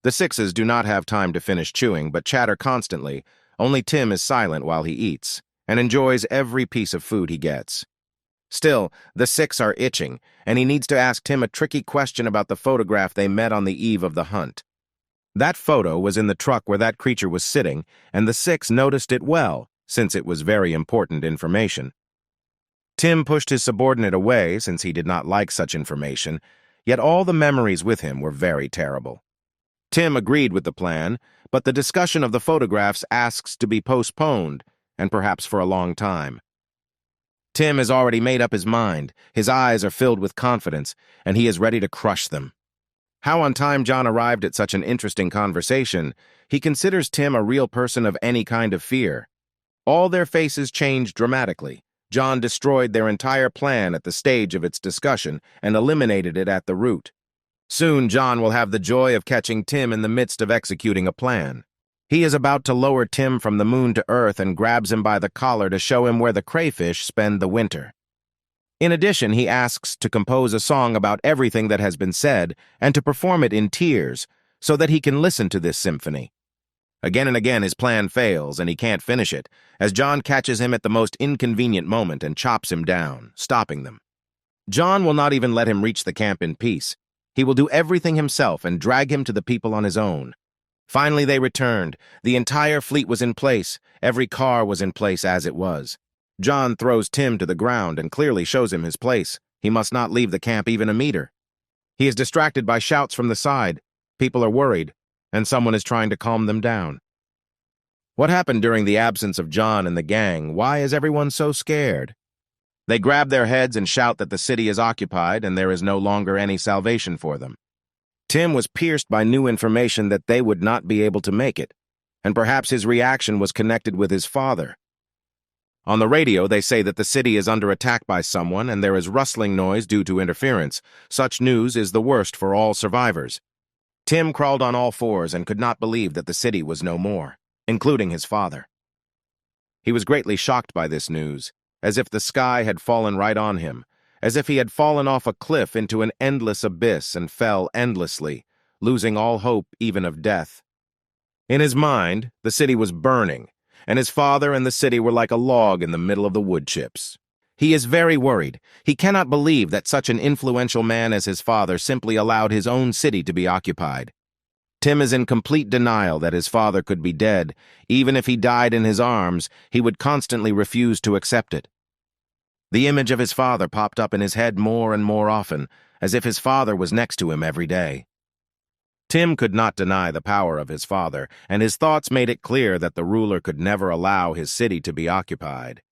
The sixes do not have time to finish chewing, but chatter constantly. Only Tim is silent while he eats, and enjoys every piece of food he gets. Still, the six are itching, and he needs to ask Tim a tricky question about the photograph they met on the eve of the hunt. That photo was in the truck where that creature was sitting, and the six noticed it well, since it was very important information. Tim pushed his subordinate away since he did not like such information, yet all the memories with him were very terrible. Tim agreed with the plan, but the discussion of the photographs asks to be postponed, and perhaps for a long time. Tim has already made up his mind, his eyes are filled with confidence, and he is ready to crush them. How on time John arrived at such an interesting conversation, he considers Tim a real person of any kind of fear. All their faces changed dramatically. John destroyed their entire plan at the stage of its discussion and eliminated it at the root. Soon John will have the joy of catching Tim in the midst of executing a plan. He is about to lower Tim from the moon to Earth and grabs him by the collar to show him where the crayfish spend the winter. In addition, he asks to compose a song about everything that has been said and to perform it in tears so that he can listen to this symphony. Again and again his plan fails and he can't finish it, as John catches him at the most inconvenient moment and chops him down, stopping them. John will not even let him reach the camp in peace. He will do everything himself and drag him to the people on his own. Finally they returned. The entire fleet was in place. Every car was in place as it was. John throws Tim to the ground and clearly shows him his place. He must not leave the camp even a meter. He is distracted by shouts from the side. People are worried, and someone is trying to calm them down. What happened during the absence of John and the gang? Why is everyone so scared? They grab their heads and shout that the city is occupied and there is no longer any salvation for them. Tim was pierced by new information that they would not be able to make it, and perhaps his reaction was connected with his father. On the radio, they say that the city is under attack by someone and there is rustling noise due to interference. Such news is the worst for all survivors. Tim crawled on all fours and could not believe that the city was no more, including his father. He was greatly shocked by this news, as if the sky had fallen right on him, as if he had fallen off a cliff into an endless abyss and fell endlessly, losing all hope even of death. In his mind, the city was burning, and his father and the city were like a log in the middle of the wood chips. He is very worried. He cannot believe that such an influential man as his father simply allowed his own city to be occupied. Tim is in complete denial that his father could be dead. Even if he died in his arms, he would constantly refuse to accept it. The image of his father popped up in his head more and more often, as if his father was next to him every day. Tim could not deny the power of his father, and his thoughts made it clear that the ruler could never allow his city to be occupied.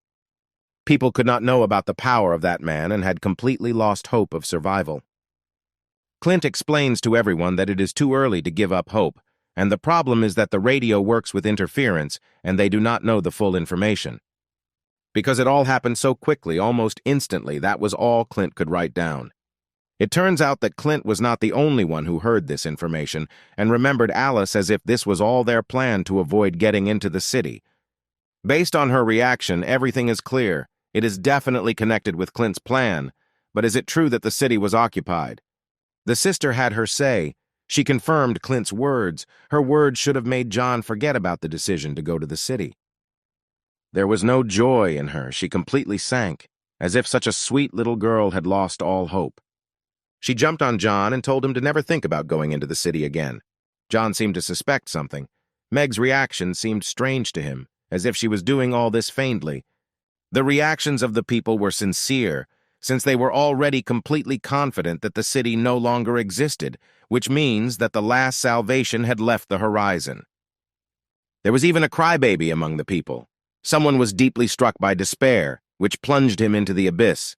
People could not know about the power of that man and had completely lost hope of survival. Clint explains to everyone that it is too early to give up hope, and the problem is that the radio works with interference and they do not know the full information. Because it all happened so quickly, almost instantly, that was all Clint could write down. It turns out that Clint was not the only one who heard this information and remembered Alice as if this was all their plan to avoid getting into the city. Based on her reaction, everything is clear. It is definitely connected with Clint's plan, but is it true that the city was occupied? The sister had her say. She confirmed Clint's words. Her words should have made John forget about the decision to go to the city. There was no joy in her. She completely sank, as if such a sweet little girl had lost all hope. She jumped on John and told him to never think about going into the city again. John seemed to suspect something. Meg's reaction seemed strange to him, as if she was doing all this feignedly. The reactions of the people were sincere, since they were already completely confident that the city no longer existed, which means that the last salvation had left the horizon. There was even a crybaby among the people. Someone was deeply struck by despair, which plunged him into the abyss.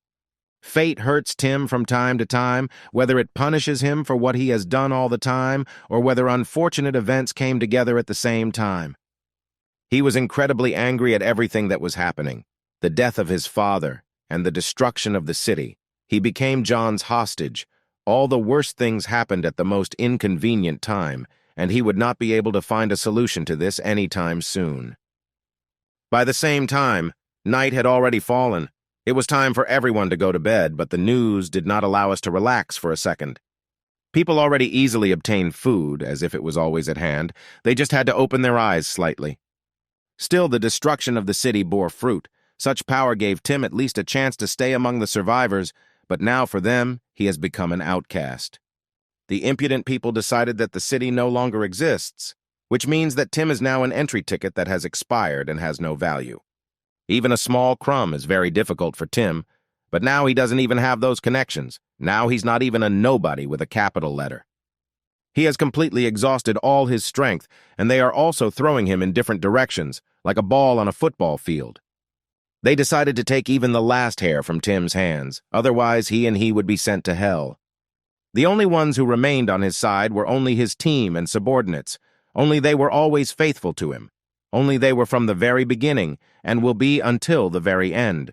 Fate hurts Tim from time to time, whether it punishes him for what he has done all the time, or whether unfortunate events came together at the same time. He was incredibly angry at everything that was happening, the death of his father, and the destruction of the city. He became John's hostage, All the worst things happened at the most inconvenient time, and he would not be able to find a solution to this anytime soon. By the same time, night had already fallen. It was time for everyone to go to bed, but the news did not allow us to relax for a second. People already easily obtained food, as if it was always at hand. They just had to open their eyes slightly. Still, the destruction of the city bore fruit. Such power gave Tim at least a chance to stay among the survivors, but now for them, he has become an outcast. The impudent people decided that the city no longer exists, which means that Tim is now an entry ticket that has expired and has no value. Even a small crumb is very difficult for Tim, but now he doesn't even have those connections. Now he's not even a nobody with a capital letter. He has completely exhausted all his strength, and they are also throwing him in different directions, like a ball on a football field. They decided to take even the last hair from Tim's hands, otherwise he would be sent to hell. The only ones who remained on his side were only his team and subordinates. Only they were always faithful to him. Only they were from the very beginning, and will be until the very end.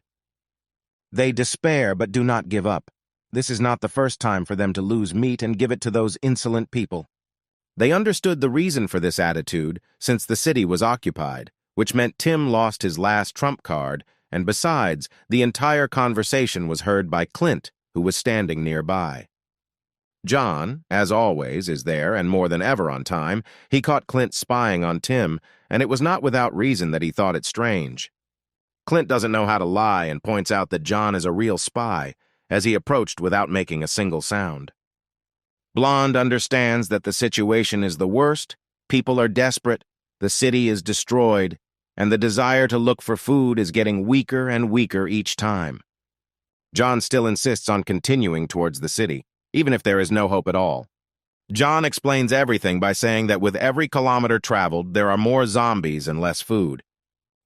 They despair but do not give up. This is not the first time for them to lose meat and give it to those insolent people. They understood the reason for this attitude since the city was occupied, which meant Tim lost his last trump card, and besides, the entire conversation was heard by Clint, who was standing nearby. John, as always, is there and more than ever on time. He caught Clint spying on Tim, and it was not without reason that he thought it strange. Clint doesn't know how to lie and points out that John is a real spy, as he approached without making a single sound. Blonde understands that the situation is the worst, people are desperate, the city is destroyed, and the desire to look for food is getting weaker and weaker each time. John still insists on continuing towards the city, even if there is no hope at all. John explains everything by saying that with every kilometer traveled, there are more zombies and less food.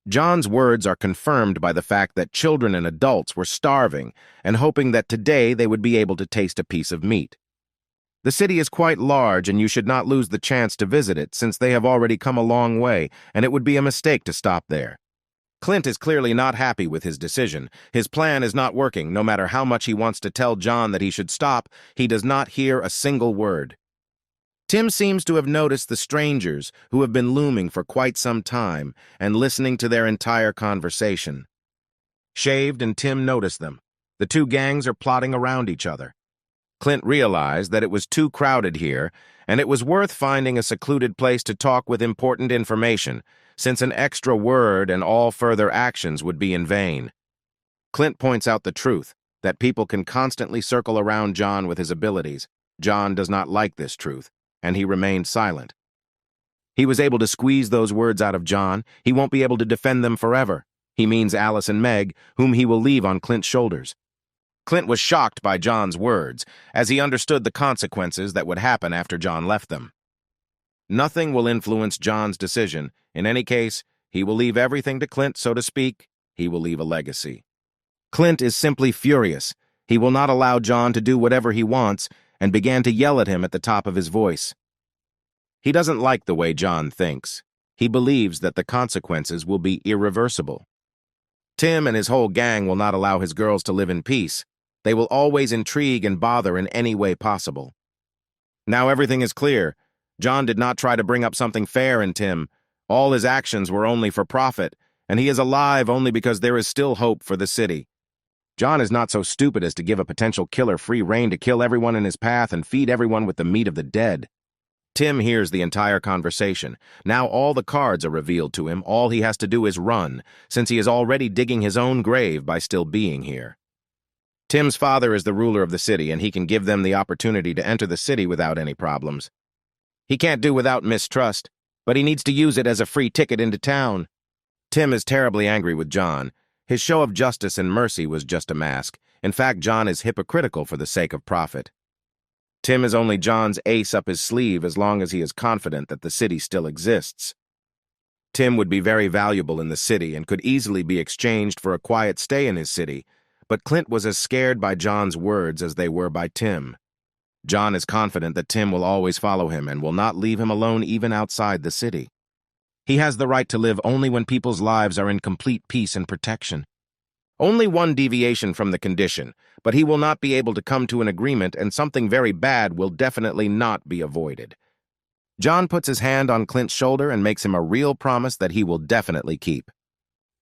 John's words are confirmed by the fact that children and adults were starving and hoping that today they would be able to taste a piece of meat. The city is quite large, and you should not lose the chance to visit it, since they have already come a long way, and it would be a mistake to stop there. Clint is clearly not happy with his decision. His plan is not working. No matter how much he wants to tell John that he should stop, he does not hear a single word. Tim seems to have noticed the strangers who have been looming for quite some time and listening to their entire conversation. Shaved and Tim noticed them. The two gangs are plotting around each other. Clint realized that it was too crowded here, and it was worth finding a secluded place to talk with important information, since an extra word and all further actions would be in vain. Clint points out the truth, that people can constantly circle around John with his abilities. John does not like this truth, and he remained silent. He was able to squeeze those words out of John. He won't be able to defend them forever. He means Alice and Meg, whom he will leave on Clint's shoulders. Clint was shocked by John's words, as he understood the consequences that would happen after John left them. Nothing will influence John's decision. In any case, he will leave everything to Clint, so to speak. He will leave a legacy. Clint is simply furious. He will not allow John to do whatever he wants, and began to yell at him at the top of his voice. He doesn't like the way John thinks. He believes that the consequences will be irreversible. Tim and his whole gang will not allow his girls to live in peace. They will always intrigue and bother in any way possible. Now everything is clear. John did not try to bring up something fair in Tim. All his actions were only for profit, and he is alive only because there is still hope for the city. John is not so stupid as to give a potential killer free rein to kill everyone in his path and feed everyone with the meat of the dead. Tim hears the entire conversation. Now all the cards are revealed to him. All he has to do is run, since he is already digging his own grave by still being here. Tim's father is the ruler of the city, and he can give them the opportunity to enter the city without any problems. He can't do without mistrust, but he needs to use it as a free ticket into town. Tim is terribly angry with John. His show of justice and mercy was just a mask. In fact, John is hypocritical for the sake of profit. Tim is only John's ace up his sleeve as long as he is confident that the city still exists. Tim would be very valuable in the city and could easily be exchanged for a quiet stay in his city, but Clint was as scared by John's words as they were by Tim. John is confident that Tim will always follow him and will not leave him alone even outside the city. He has the right to live only when people's lives are in complete peace and protection. Only one deviation from the condition, but he will not be able to come to an agreement, and something very bad will definitely not be avoided. John puts his hand on Clint's shoulder and makes him a real promise that he will definitely keep.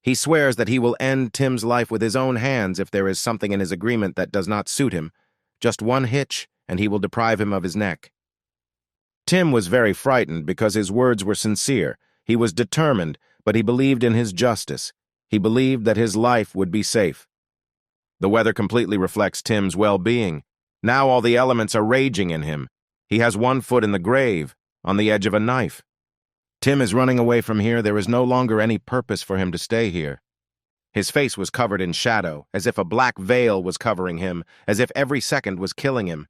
He swears that he will end Tim's life with his own hands if there is something in his agreement that does not suit him. Just one hitch, and he will deprive him of his neck. Tim was very frightened because his words were sincere. He was determined, but he believed in his justice. He believed that his life would be safe. The weather completely reflects Tim's well-being. Now all the elements are raging in him. He has one foot in the grave, on the edge of a knife. Tim is running away from here. There is no longer any purpose for him to stay here. His face was covered in shadow, as if a black veil was covering him, as if every second was killing him.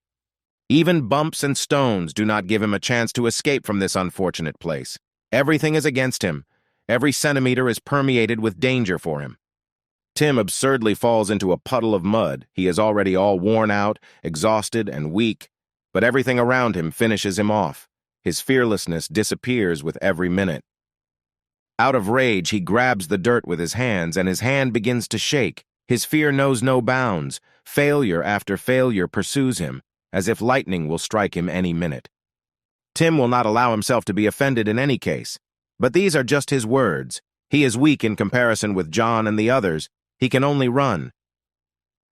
Even bumps and stones do not give him a chance to escape from this unfortunate place. Everything is against him. Every centimeter is permeated with danger for him. Tim absurdly falls into a puddle of mud. He is already all worn out, exhausted, and weak, but everything around him finishes him off. His fearlessness disappears with every minute. Out of rage, he grabs the dirt with his hands, and his hand begins to shake. His fear knows no bounds. Failure after failure pursues him, as if lightning will strike him any minute. Tim will not allow himself to be offended in any case, but these are just his words. He is weak in comparison with John and the others. He can only run.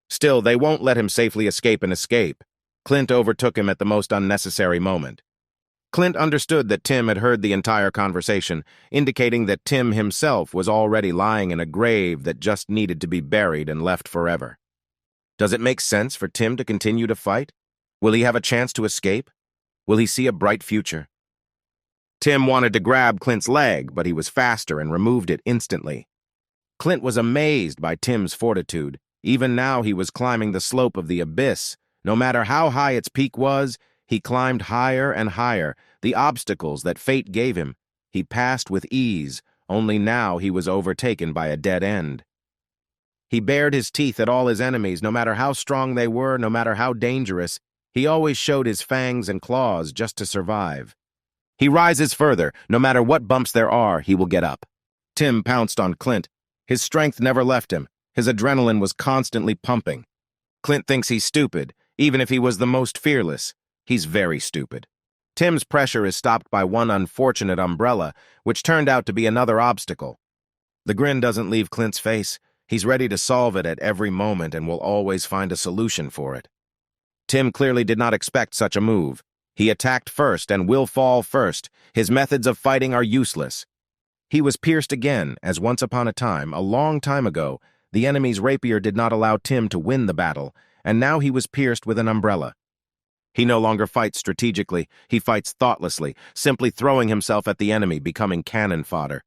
Still, they won't let him safely escape and escape. Clint overtook him at the most unnecessary moment. Clint understood that Tim had heard the entire conversation, indicating that Tim himself was already lying in a grave that just needed to be buried and left forever. Does it make sense for Tim to continue to fight? Will he have a chance to escape? Will he see a bright future? Tim wanted to grab Clint's leg, but he was faster and removed it instantly. Clint was amazed by Tim's fortitude. Even now he was climbing the slope of the abyss. No matter how high its peak was, he climbed higher and higher. The obstacles that fate gave him, he passed with ease, only now he was overtaken by a dead end. He bared his teeth at all his enemies, no matter how strong they were, no matter how dangerous. He always showed his fangs and claws just to survive. He rises further. No matter what bumps there are, he will get up. Tim pounced on Clint. His strength never left him. His adrenaline was constantly pumping. Clint thinks he's stupid, even if he was the most fearless. He's very stupid. Tim's pressure is stopped by one unfortunate umbrella, which turned out to be another obstacle. The grin doesn't leave Clint's face. He's ready to solve it at every moment and will always find a solution for it. Tim clearly did not expect such a move. He attacked first and will fall first. His methods of fighting are useless. He was pierced again, as once upon a time, a long time ago, the enemy's rapier did not allow Tim to win the battle, and now he was pierced with an umbrella. He no longer fights strategically. He fights thoughtlessly, simply throwing himself at the enemy, becoming cannon fodder.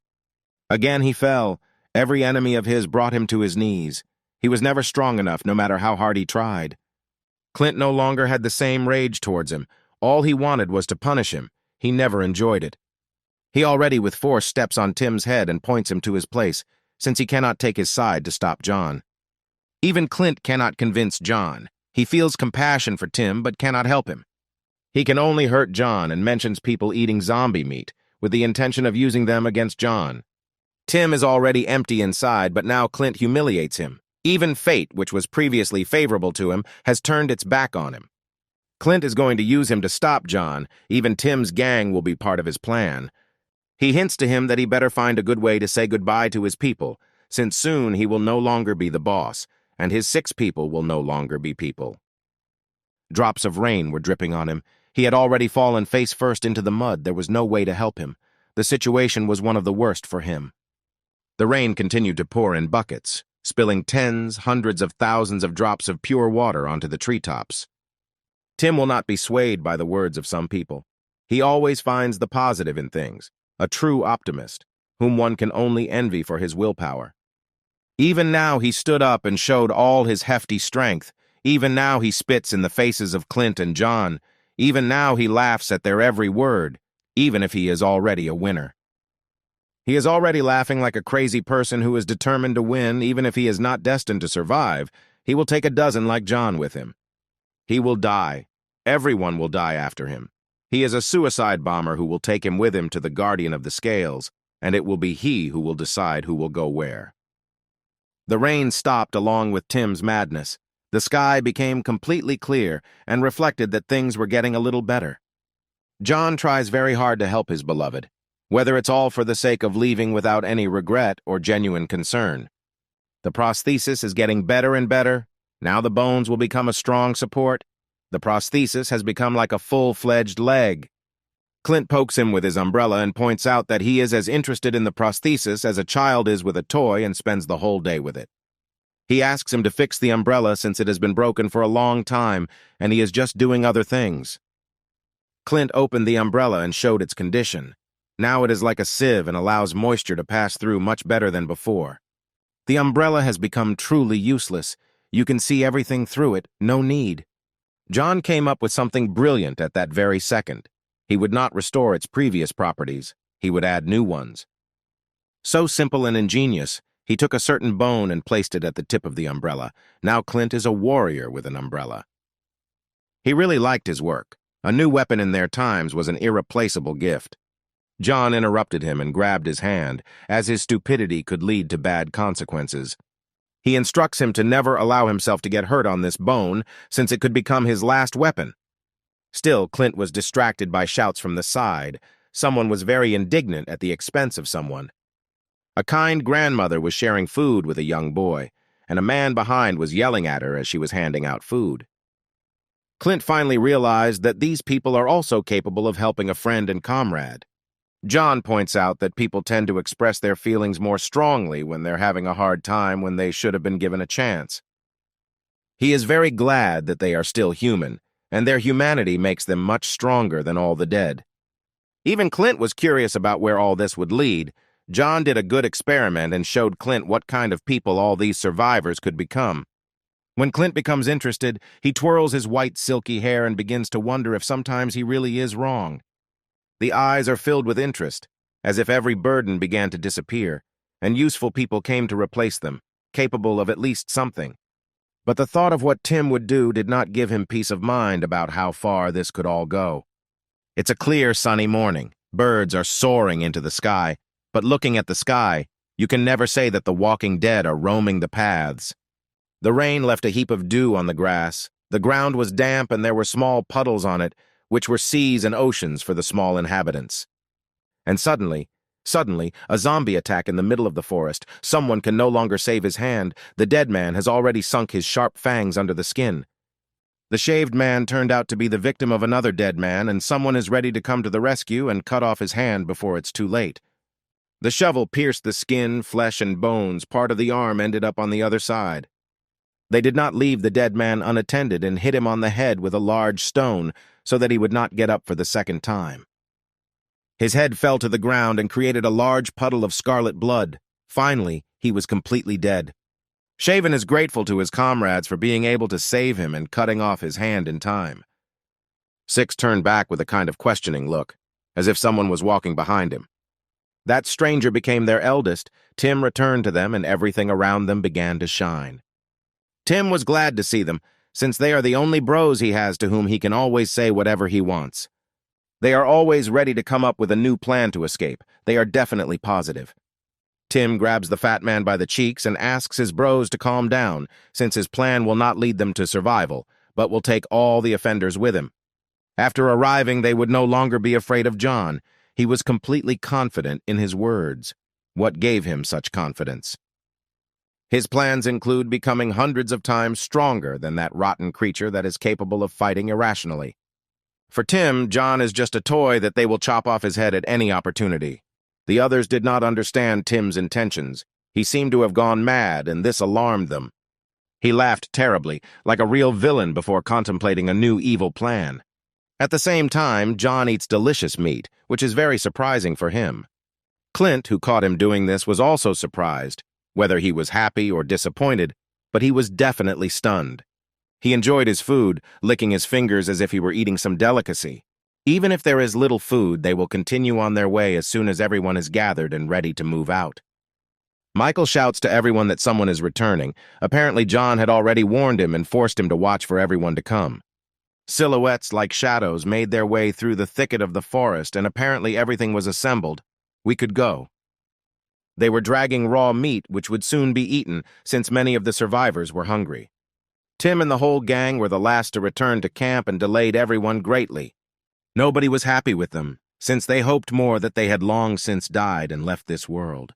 Again he fell. Every enemy of his brought him to his knees. He was never strong enough, no matter how hard he tried. Clint no longer had the same rage towards him. All he wanted was to punish him. He never enjoyed it. He already with force steps on Tim's head and points him to his place, since he cannot take his side to stop John. Even Clint cannot convince John. He feels compassion for Tim, but cannot help him. He can only hurt John and mentions people eating zombie meat, with the intention of using them against John. Tim is already empty inside, but now Clint humiliates him. Even fate, which was previously favorable to him, has turned its back on him. Clint is going to use him to stop John. Even Tim's gang will be part of his plan. He hints to him that he better find a good way to say goodbye to his people, since soon he will no longer be the boss, and his 6 people will no longer be people. Drops of rain were dripping on him. He had already fallen face first into the mud. There was no way to help him. The situation was one of the worst for him. The rain continued to pour in buckets, spilling tens, hundreds of thousands of drops of pure water onto the treetops. Tim will not be swayed by the words of some people. He always finds the positive in things, a true optimist, whom one can only envy for his willpower. Even now he stood up and showed all his hefty strength. Even now he spits in the faces of Clint and John. Even now he laughs at their every word, even if he is already a winner. He is already laughing like a crazy person who is determined to win. Even if he is not destined to survive, he will take a dozen like John with him. He will die. Everyone will die after him. He is a suicide bomber who will take him with him to the guardian of the scales, and it will be he who will decide who will go where. The rain stopped along with Tim's madness. The sky became completely clear and reflected that things were getting a little better. John tries very hard to help his beloved, whether it's all for the sake of leaving without any regret or genuine concern. The prosthesis is getting better and better. Now the bones will become a strong support. The prosthesis has become like a full-fledged leg. Clint pokes him with his umbrella and points out that he is as interested in the prosthesis as a child is with a toy and spends the whole day with it. He asks him to fix the umbrella since it has been broken for a long time and he is just doing other things. Clint opened the umbrella and showed its condition. Now it is like a sieve and allows moisture to pass through much better than before. The umbrella has become truly useless. You can see everything through it, no need. John came up with something brilliant at that very second. He would not restore its previous properties. He would add new ones. So simple and ingenious, he took a certain bone and placed it at the tip of the umbrella. Now Clint is a warrior with an umbrella. He really liked his work. A new weapon in their times was an irreplaceable gift. John interrupted him and grabbed his hand, as his stupidity could lead to bad consequences. He instructs him to never allow himself to get hurt on this bone, since it could become his last weapon. Still, Clint was distracted by shouts from the side. Someone was very indignant at the expense of someone. A kind grandmother was sharing food with a young boy, and a man behind was yelling at her as she was handing out food. Clint finally realized that these people are also capable of helping a friend and comrade. John points out that people tend to express their feelings more strongly when they're having a hard time when they should have been given a chance. He is very glad that they are still human, and their humanity makes them much stronger than all the dead. Even Clint was curious about where all this would lead. John did a good experiment and showed Clint what kind of people all these survivors could become. When Clint becomes interested, he twirls his white silky hair and begins to wonder if sometimes he really is wrong. The eyes are filled with interest, as if every burden began to disappear, and useful people came to replace them, capable of at least something. But the thought of what Tim would do did not give him peace of mind about how far this could all go. It's a clear, sunny morning. Birds are soaring into the sky, but looking at the sky, you can never say that the walking dead are roaming the paths. The rain left a heap of dew on the grass. The ground was damp and there were small puddles on it, which were seas and oceans for the small inhabitants. And suddenly, a zombie attack in the middle of the forest. Someone can no longer save his hand. The dead man has already sunk his sharp fangs under the skin. The shaved man turned out to be the victim of another dead man, and someone is ready to come to the rescue and cut off his hand before it's too late. The shovel pierced the skin, flesh, and bones. Part of the arm ended up on the other side. They did not leave the dead man unattended and hit him on the head with a large stone so that he would not get up for the second time. His head fell to the ground and created a large puddle of scarlet blood. Finally, he was completely dead. Shaven is grateful to his comrades for being able to save him and cutting off his hand in time. Six turned back with a kind of questioning look, as if someone was walking behind him. That stranger became their eldest. Tim returned to them and everything around them began to shine. Tim was glad to see them, since they are the only bros he has to whom he can always say whatever he wants. They are always ready to come up with a new plan to escape. They are definitely positive. Tim grabs the fat man by the cheeks and asks his bros to calm down, since his plan will not lead them to survival, but will take all the offenders with him. After arriving, they would no longer be afraid of John. He was completely confident in his words. What gave him such confidence? His plans include becoming hundreds of times stronger than that rotten creature that is capable of fighting irrationally. For Tim, John is just a toy that they will chop off his head at any opportunity. The others did not understand Tim's intentions. He seemed to have gone mad, and this alarmed them. He laughed terribly, like a real villain before contemplating a new evil plan. At the same time, John eats delicious meat, which is very surprising for him. Clint, who caught him doing this, was also surprised. Whether he was happy or disappointed, but he was definitely stunned. He enjoyed his food, licking his fingers as if he were eating some delicacy. Even if there is little food, they will continue on their way as soon as everyone is gathered and ready to move out. Michael shouts to everyone that someone is returning. Apparently John had already warned him and forced him to watch for everyone to come. Silhouettes like shadows made their way through the thicket of the forest, and apparently everything was assembled. We could go. They were dragging raw meat which would soon be eaten, since many of the survivors were hungry. Tim and the whole gang were the last to return to camp and delayed everyone greatly. Nobody was happy with them, since they hoped more that they had long since died and left this world.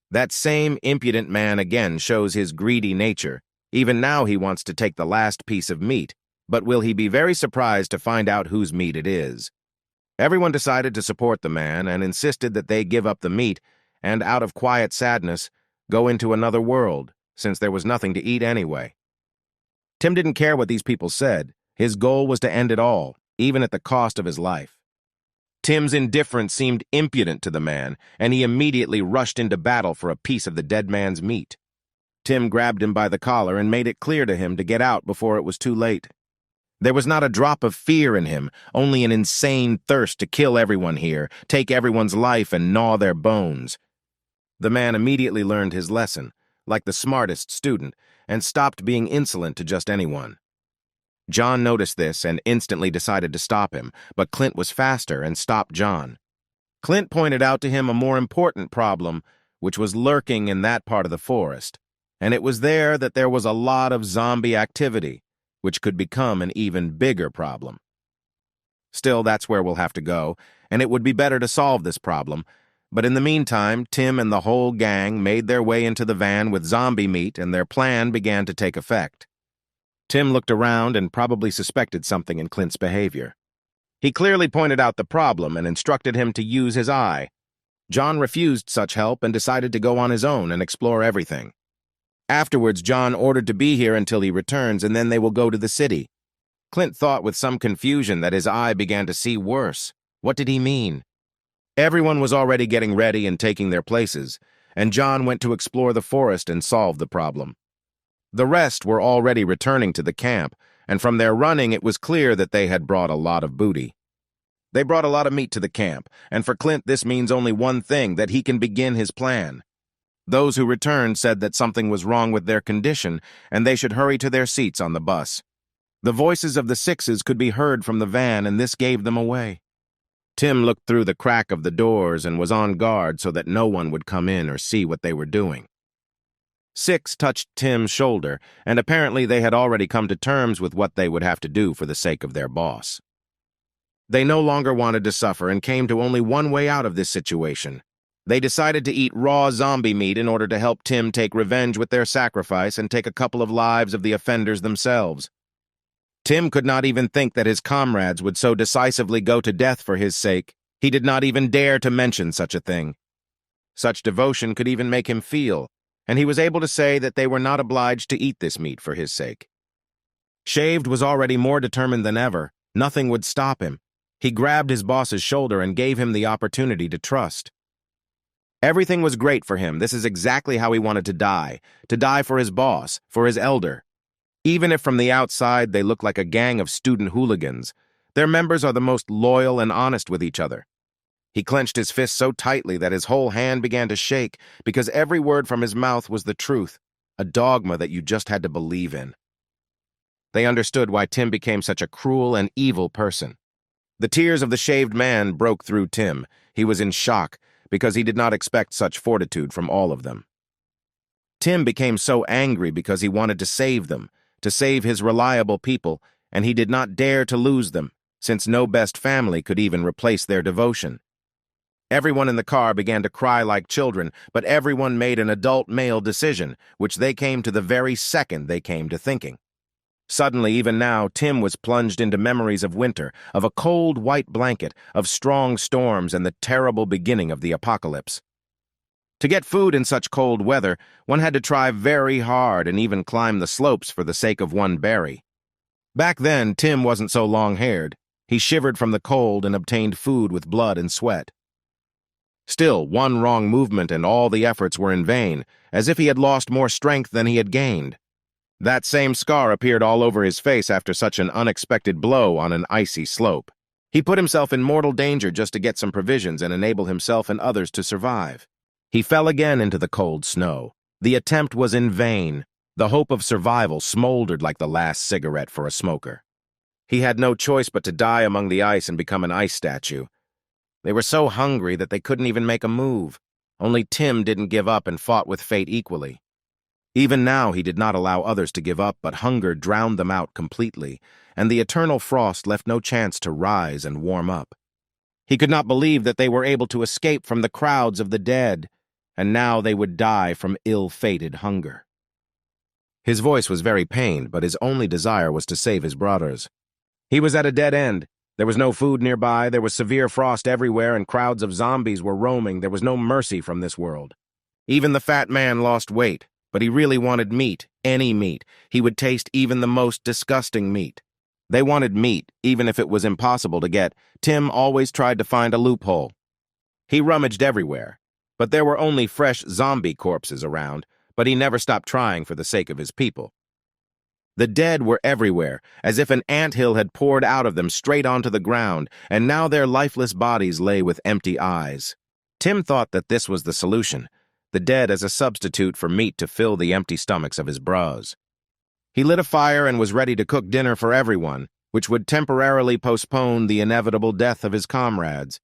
That same impudent man again shows his greedy nature. Even now he wants to take the last piece of meat, but will he be very surprised to find out whose meat it is? Everyone decided to support the man and insisted that they give up the meat and, out of quiet sadness, go into another world, since there was nothing to eat anyway. Tim didn't care what these people said. His goal was to end it all, even at the cost of his life. Tim's indifference seemed impudent to the man, and he immediately rushed into battle for a piece of the dead man's meat. Tim grabbed him by the collar and made it clear to him to get out before it was too late. There was not a drop of fear in him, only an insane thirst to kill everyone here, take everyone's life and gnaw their bones. The man immediately learned his lesson, like the smartest student, and stopped being insolent to just anyone. John noticed this and instantly decided to stop him, but Clint was faster and stopped John. Clint pointed out to him a more important problem, which was lurking in that part of the forest, and it was there that there was a lot of zombie activity, which could become an even bigger problem. Still, that's where we'll have to go, and it would be better to solve this problem. But in the meantime, Tim and the whole gang made their way into the van with zombie meat, and their plan began to take effect. Tim looked around and probably suspected something in Clint's behavior. He clearly pointed out the problem and instructed him to use his eye. John refused such help and decided to go on his own and explore everything. Afterwards, John ordered to be here until he returns, and then they will go to the city. Clint thought with some confusion that his eye began to see worse. What did he mean? Everyone was already getting ready and taking their places, and John went to explore the forest and solve the problem. The rest were already returning to the camp, and from their running it was clear that they had brought a lot of booty. They brought a lot of meat to the camp, and for Clint this means only one thing, that he can begin his plan. Those who returned said that something was wrong with their condition, and they should hurry to their seats on the bus. The voices of the sixes could be heard from the van, and this gave them away. Tim looked through the crack of the doors and was on guard so that no one would come in or see what they were doing. Six touched Tim's shoulder, and apparently they had already come to terms with what they would have to do for the sake of their boss. They no longer wanted to suffer and came to only one way out of this situation. They decided to eat raw zombie meat in order to help Tim take revenge with their sacrifice and take a couple of lives of the offenders themselves. Tim could not even think that his comrades would so decisively go to death for his sake. He did not even dare to mention such a thing. Such devotion could even make him feel, and he was able to say that they were not obliged to eat this meat for his sake. Shaved was already more determined than ever. Nothing would stop him. He grabbed his boss's shoulder and gave him the opportunity to trust. Everything was great for him. This is exactly how he wanted to die for his boss, for his elder. Even if from the outside they look like a gang of student hooligans, their members are the most loyal and honest with each other. He clenched his fist so tightly that his whole hand began to shake because every word from his mouth was the truth, a dogma that you just had to believe in. They understood why Tim became such a cruel and evil person. The tears of the shaved man broke through Tim. He was in shock because he did not expect such fortitude from all of them. Tim became so angry because he wanted to save them, to save his reliable people, and he did not dare to lose them, since no best family could even replace their devotion. Everyone in the car began to cry like children, but everyone made an adult male decision, which they came to the very second they came to thinking. Suddenly, even now, Tim was plunged into memories of winter, of a cold white blanket, of strong storms and the terrible beginning of the apocalypse. To get food in such cold weather, one had to try very hard and even climb the slopes for the sake of one berry. Back then, Tim wasn't so long-haired. He shivered from the cold and obtained food with blood and sweat. Still, one wrong movement and all the efforts were in vain, as if he had lost more strength than he had gained. That same scar appeared all over his face after such an unexpected blow on an icy slope. He put himself in mortal danger just to get some provisions and enable himself and others to survive. He fell again into the cold snow. The attempt was in vain. The hope of survival smoldered like the last cigarette for a smoker. He had no choice but to die among the ice and become an ice statue. They were so hungry that they couldn't even make a move. Only Tim didn't give up and fought with fate equally. Even now he did not allow others to give up, but hunger drowned them out completely, and the eternal frost left no chance to rise and warm up. He could not believe that they were able to escape from the crowds of the dead, and now they would die from ill-fated hunger. His voice was very pained, but his only desire was to save his brothers. He was at a dead end. There was no food nearby, there was severe frost everywhere, and crowds of zombies were roaming. There was no mercy from this world. Even the fat man lost weight, but he really wanted meat, any meat. He would taste even the most disgusting meat. They wanted meat, even if it was impossible to get. Tim always tried to find a loophole. He rummaged everywhere, but there were only fresh zombie corpses around, but he never stopped trying for the sake of his people. The dead were everywhere, as if an anthill had poured out of them straight onto the ground, and now their lifeless bodies lay with empty eyes. Tim thought that this was the solution, the dead as a substitute for meat to fill the empty stomachs of his bros. He lit a fire and was ready to cook dinner for everyone, which would temporarily postpone the inevitable death of his comrades.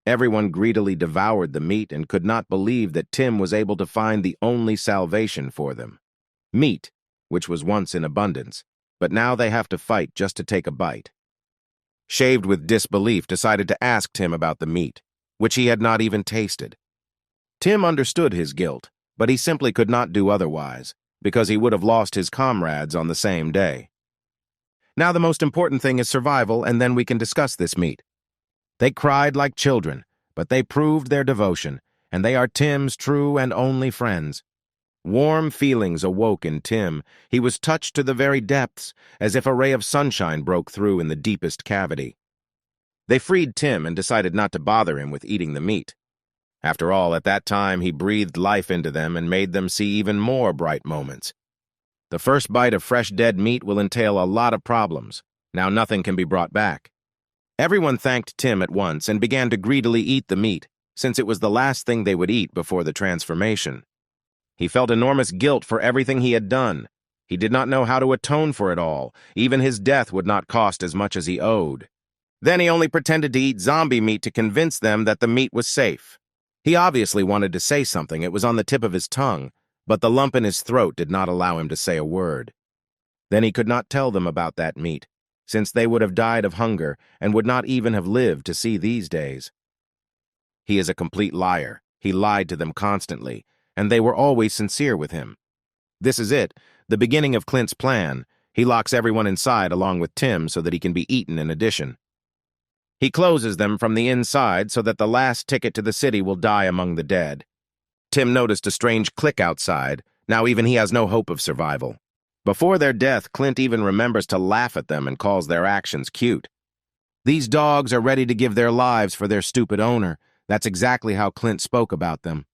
Everyone greedily devoured the meat and could not believe that Tim was able to find the only salvation for them. Meat, which was once in abundance, but now they have to fight just to take a bite. Shaved with disbelief, decided to ask Tim about the meat, which he had not even tasted. Tim understood his guilt, but he simply could not do otherwise, because he would have lost his comrades on the same day. Now the most important thing is survival, and then we can discuss this meat. They cried like children, but they proved their devotion, and they are Tim's true and only friends. Warm feelings awoke in Tim. He was touched to the very depths, as if a ray of sunshine broke through in the deepest cavity. They freed Tim and decided not to bother him with eating the meat. After all, at that time he breathed life into them and made them see even more bright moments. The first bite of fresh dead meat will entail a lot of problems. Now nothing can be brought back. Everyone thanked Tim at once and began to greedily eat the meat, since it was the last thing they would eat before the transformation. He felt enormous guilt for everything he had done. He did not know how to atone for it all. Even his death would not cost as much as he owed. Then he only pretended to eat zombie meat to convince them that the meat was safe. He obviously wanted to say something. It was on the tip of his tongue, but the lump in his throat did not allow him to say a word. Then he could not tell them about that meat, since they would have died of hunger and would not even have lived to see these days. He is a complete liar. He lied to them constantly, and they were always sincere with him. This is it, the beginning of Clint's plan. He locks everyone inside along with Tim so that he can be eaten in addition. He closes them from the inside so that the last ticket to the city will die among the dead. Tim noticed a strange click outside. Now even he has no hope of survival. Before their death, Clint even remembers to laugh at them and calls their actions cute. These dogs are ready to give their lives for their stupid owner. That's exactly how Clint spoke about them.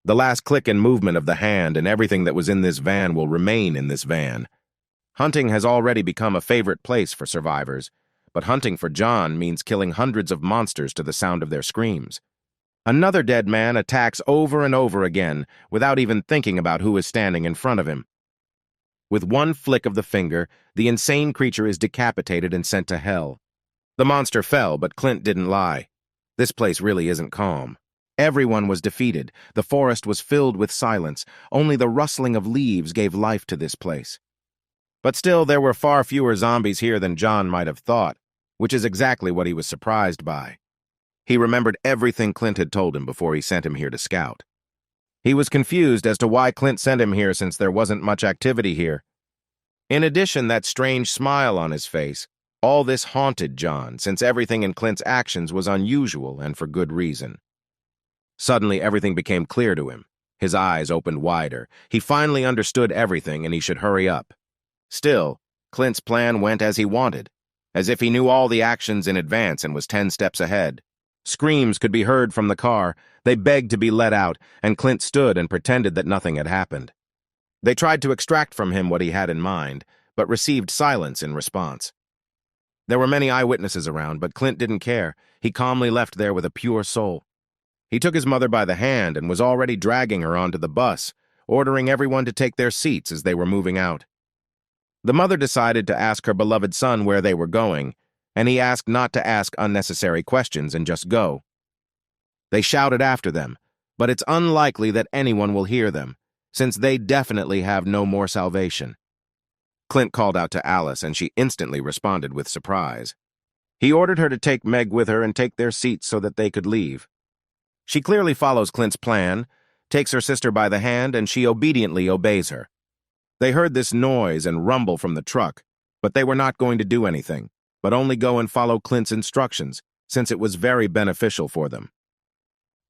The last click and movement of the hand and everything that was in this van will remain in this van. Hunting has already become a favorite place for survivors, but hunting for John means killing hundreds of monsters to the sound of their screams. Another dead man attacks over and over again without even thinking about who is standing in front of him. With one flick of the finger, the insane creature is decapitated and sent to hell. The monster fell, but Clint didn't lie. This place really isn't calm. Everyone was defeated. The forest was filled with silence. Only the rustling of leaves gave life to this place. But still, there were far fewer zombies here than John might have thought, which is exactly what he was surprised by. He remembered everything Clint had told him before he sent him here to scout. He was confused as to why Clint sent him here since there wasn't much activity here. In addition, that strange smile on his face, all this haunted John, since everything in Clint's actions was unusual and for good reason. Suddenly, everything became clear to him. His eyes opened wider. He finally understood everything, and he should hurry up. Still, Clint's plan went as he wanted, as if he knew all the actions in advance and was 10 steps ahead. Screams could be heard from the car. They begged to be let out, and Clint stood and pretended that nothing had happened. They tried to extract from him what he had in mind, but received silence in response. There were many eyewitnesses around, but Clint didn't care. He calmly left there with a pure soul. He took his mother by the hand and was already dragging her onto the bus, ordering everyone to take their seats as they were moving out. The mother decided to ask her beloved son where they were going, and he asked not to ask unnecessary questions and just go. They shouted after them, but it's unlikely that anyone will hear them, since they definitely have no more salvation. Clint called out to Alice, and she instantly responded with surprise. He ordered her to take Meg with her and take their seats so that they could leave. She clearly follows Clint's plan, takes her sister by the hand, and she obediently obeys her. They heard this noise and rumble from the truck, but they were not going to do anything, but only go and follow Clint's instructions, since it was very beneficial for them.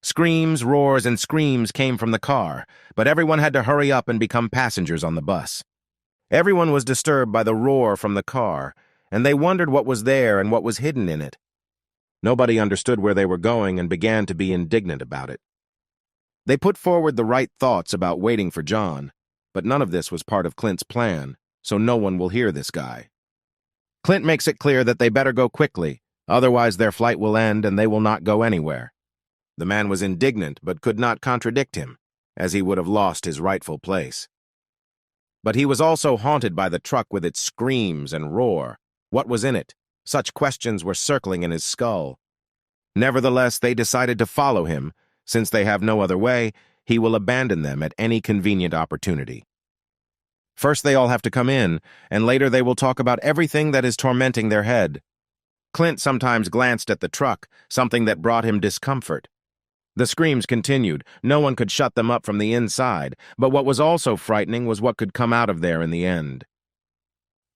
Screams, roars, and screams came from the car, but everyone had to hurry up and become passengers on the bus. Everyone was disturbed by the roar from the car, and they wondered what was there and what was hidden in it. Nobody understood where they were going and began to be indignant about it. They put forward the right thoughts about waiting for John, but none of this was part of Clint's plan, so no one will hear this guy. Clint makes it clear that they better go quickly, otherwise their flight will end and they will not go anywhere. The man was indignant but could not contradict him, as he would have lost his rightful place. But he was also haunted by the truck with its screams and roar. What was in it? Such questions were circling in his skull. Nevertheless, they decided to follow him. Since they have no other way, he will abandon them at any convenient opportunity. First they all have to come in, and later they will talk about everything that is tormenting their head. Clint sometimes glanced at the truck, something that brought him discomfort. The screams continued. No one could shut them up from the inside, but what was also frightening was what could come out of there in the end.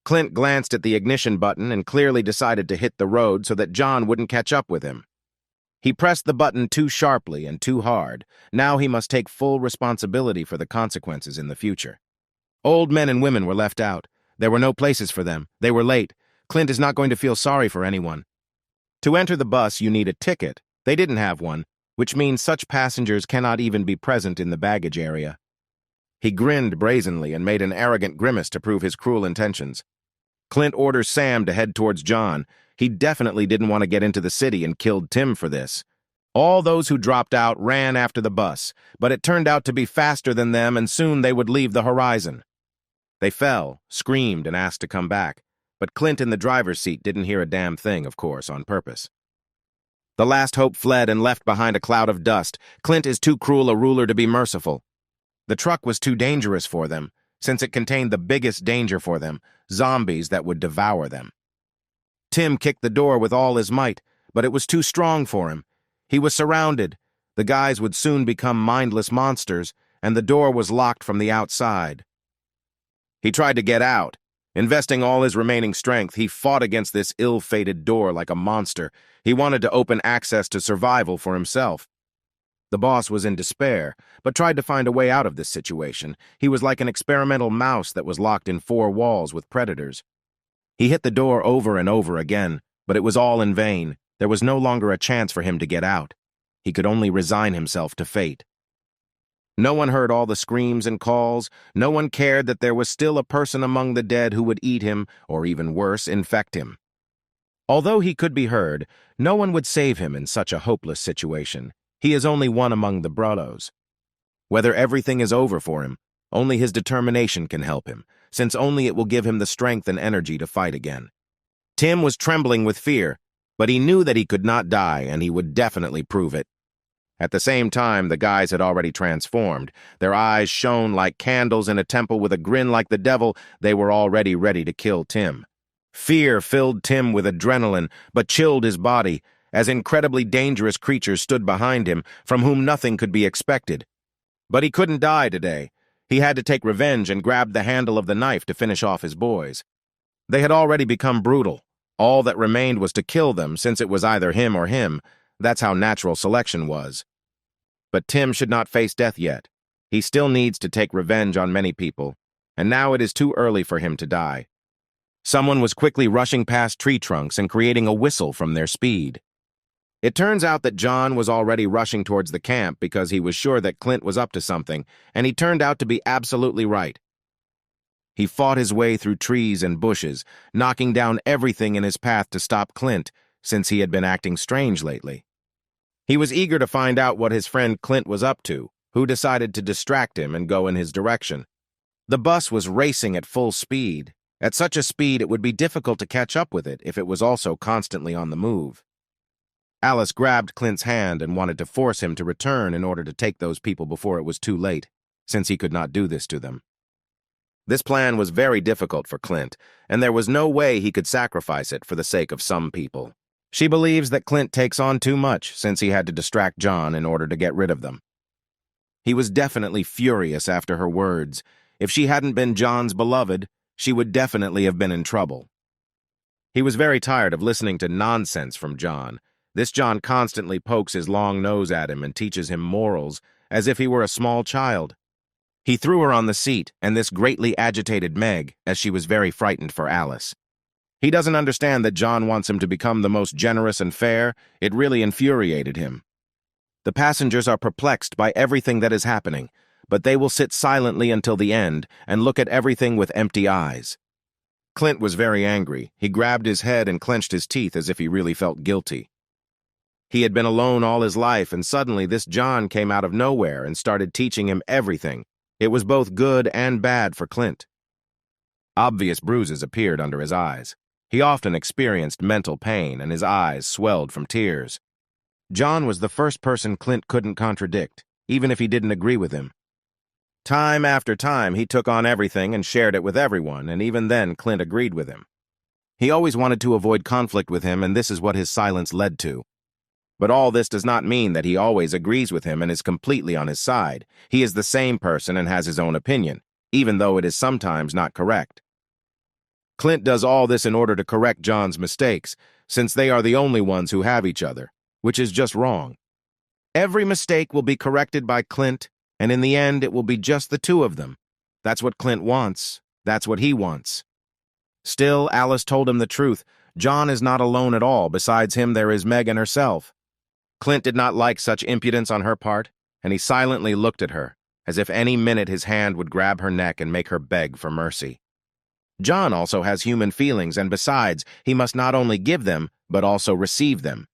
Clint glanced at the ignition button and clearly decided to hit the road so that John wouldn't catch up with him. He pressed the button too sharply and too hard. Now he must take full responsibility for the consequences in the future. Old men and women were left out. There were no places for them. They were late. Clint is not going to feel sorry for anyone. To enter the bus, you need a ticket. They didn't have one, which means such passengers cannot even be present in the baggage area. He grinned brazenly and made an arrogant grimace to prove his cruel intentions. Clint orders Sam to head towards John. He definitely didn't want to get into the city and killed Tim for this. All those who dropped out ran after the bus, but it turned out to be faster than them, and soon they would leave the horizon. They fell, screamed, and asked to come back, but Clint in the driver's seat didn't hear a damn thing, of course, on purpose. The last hope fled and left behind a cloud of dust. Clint is too cruel a ruler to be merciful. The truck was too dangerous for them, since it contained the biggest danger for them, zombies that would devour them. Tim kicked the door with all his might, but it was too strong for him. He was surrounded. The guys would soon become mindless monsters, and the door was locked from the outside. He tried to get out. Investing all his remaining strength, he fought against this ill-fated door like a monster. He wanted to open access to survival for himself. The boss was in despair, but tried to find a way out of this situation. He was like an experimental mouse that was locked in 4 walls with predators. He hit the door over and over again, but it was all in vain. There was no longer a chance for him to get out. He could only resign himself to fate. No one heard all the screams and calls. No one cared that there was still a person among the dead who would eat him, or even worse, infect him. Although he could be heard, no one would save him in such a hopeless situation. He is only one among the Brolos. Whether everything is over for him, only his determination can help him, since only it will give him the strength and energy to fight again. Tim was trembling with fear, but he knew that he could not die, and he would definitely prove it. At the same time, the guys had already transformed. Their eyes shone like candles in a temple with a grin like the devil. They were already ready to kill Tim. Fear filled Tim with adrenaline, but chilled his body, as incredibly dangerous creatures stood behind him, from whom nothing could be expected. But he couldn't die today. He had to take revenge and grabbed the handle of the knife to finish off his boys. They had already become brutal. All that remained was to kill them, since it was either him or him. That's how natural selection was. But Tim should not face death yet. He still needs to take revenge on many people, and now it is too early for him to die. Someone was quickly rushing past tree trunks and creating a whistle from their speed. It turns out that John was already rushing towards the camp because he was sure that Clint was up to something, and he turned out to be absolutely right. He fought his way through trees and bushes, knocking down everything in his path to stop Clint, since he had been acting strange lately. He was eager to find out what his friend Clint was up to, who decided to distract him and go in his direction. The bus was racing at full speed. At such a speed, it would be difficult to catch up with it if it was also constantly on the move. Alice grabbed Clint's hand and wanted to force him to return in order to take those people before it was too late, since he could not do this to them. This plan was very difficult for Clint, and there was no way he could sacrifice it for the sake of some people. She believes that Clint takes on too much since he had to distract John in order to get rid of them. He was definitely furious after her words. If she hadn't been John's beloved, she would definitely have been in trouble. He was very tired of listening to nonsense from John. This John constantly pokes his long nose at him and teaches him morals as if he were a small child. He threw her on the seat, and this greatly agitated Meg, as she was very frightened for Alice. He doesn't understand that John wants him to become the most generous and fair. It really infuriated him. The passengers are perplexed by everything that is happening, but they will sit silently until the end and look at everything with empty eyes. Clint was very angry. He grabbed his head and clenched his teeth as if he really felt guilty. He had been alone all his life, and suddenly this John came out of nowhere and started teaching him everything. It was both good and bad for Clint. Obvious bruises appeared under his eyes. He often experienced mental pain, and his eyes swelled from tears. John was the first person Clint couldn't contradict, even if he didn't agree with him. Time after time, he took on everything and shared it with everyone, and even then Clint agreed with him. He always wanted to avoid conflict with him, and this is what his silence led to. But all this does not mean that he always agrees with him and is completely on his side. He is the same person and has his own opinion, even though it is sometimes not correct. Clint does all this in order to correct John's mistakes, since they are the only ones who have each other, which is just wrong. Every mistake will be corrected by Clint, and in the end it will be just the two of them. That's what Clint wants. That's what he wants. Still, Alice told him the truth. John is not alone at all. Besides him, there is Megan herself. Clint did not like such impudence on her part, and he silently looked at her, as if any minute his hand would grab her neck and make her beg for mercy. John also has human feelings, and besides, he must not only give them, but also receive them.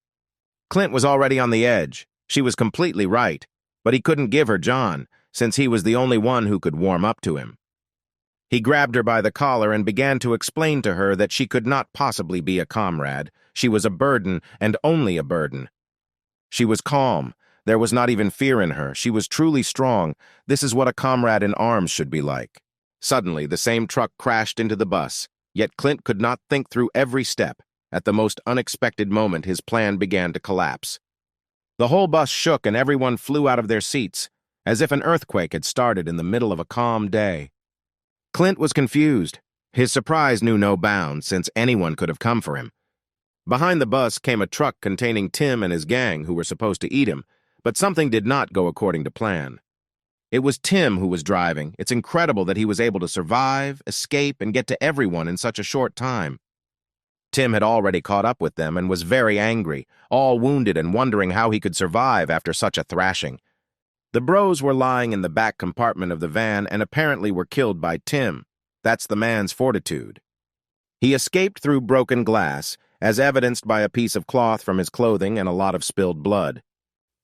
Clint was already on the edge. She was completely right, but he couldn't give her John, since he was the only one who could warm up to him. He grabbed her by the collar and began to explain to her that she could not possibly be a comrade. She was a burden, and only a burden. She was calm. There was not even fear in her. She was truly strong. This is what a comrade in arms should be like. Suddenly, the same truck crashed into the bus, yet Clint could not think through every step. At the most unexpected moment, his plan began to collapse. The whole bus shook and everyone flew out of their seats, as if an earthquake had started in the middle of a calm day. Clint was confused. His surprise knew no bounds, since anyone could have come for him. Behind the bus came a truck containing Tim and his gang who were supposed to eat him, but something did not go according to plan. It was Tim who was driving. It's incredible that he was able to survive, escape, and get to everyone in such a short time. Tim had already caught up with them and was very angry, all wounded and wondering how he could survive after such a thrashing. The bros were lying in the back compartment of the van and apparently were killed by Tim. That's the man's fortitude. He escaped through broken glass, as evidenced by a piece of cloth from his clothing and a lot of spilled blood.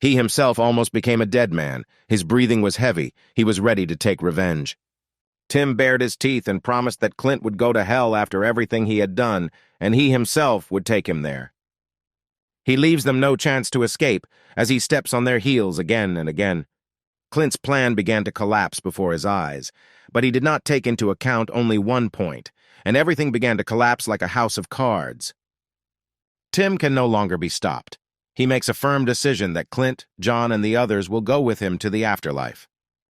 He himself almost became a dead man. His breathing was heavy. He was ready to take revenge. Tim bared his teeth and promised that Clint would go to hell after everything he had done, and he himself would take him there. He leaves them no chance to escape, as he steps on their heels again and again. Clint's plan began to collapse before his eyes, but he did not take into account only one point, and everything began to collapse like a house of cards. Tim can no longer be stopped. He makes a firm decision that Clint, John, and the others will go with him to the afterlife.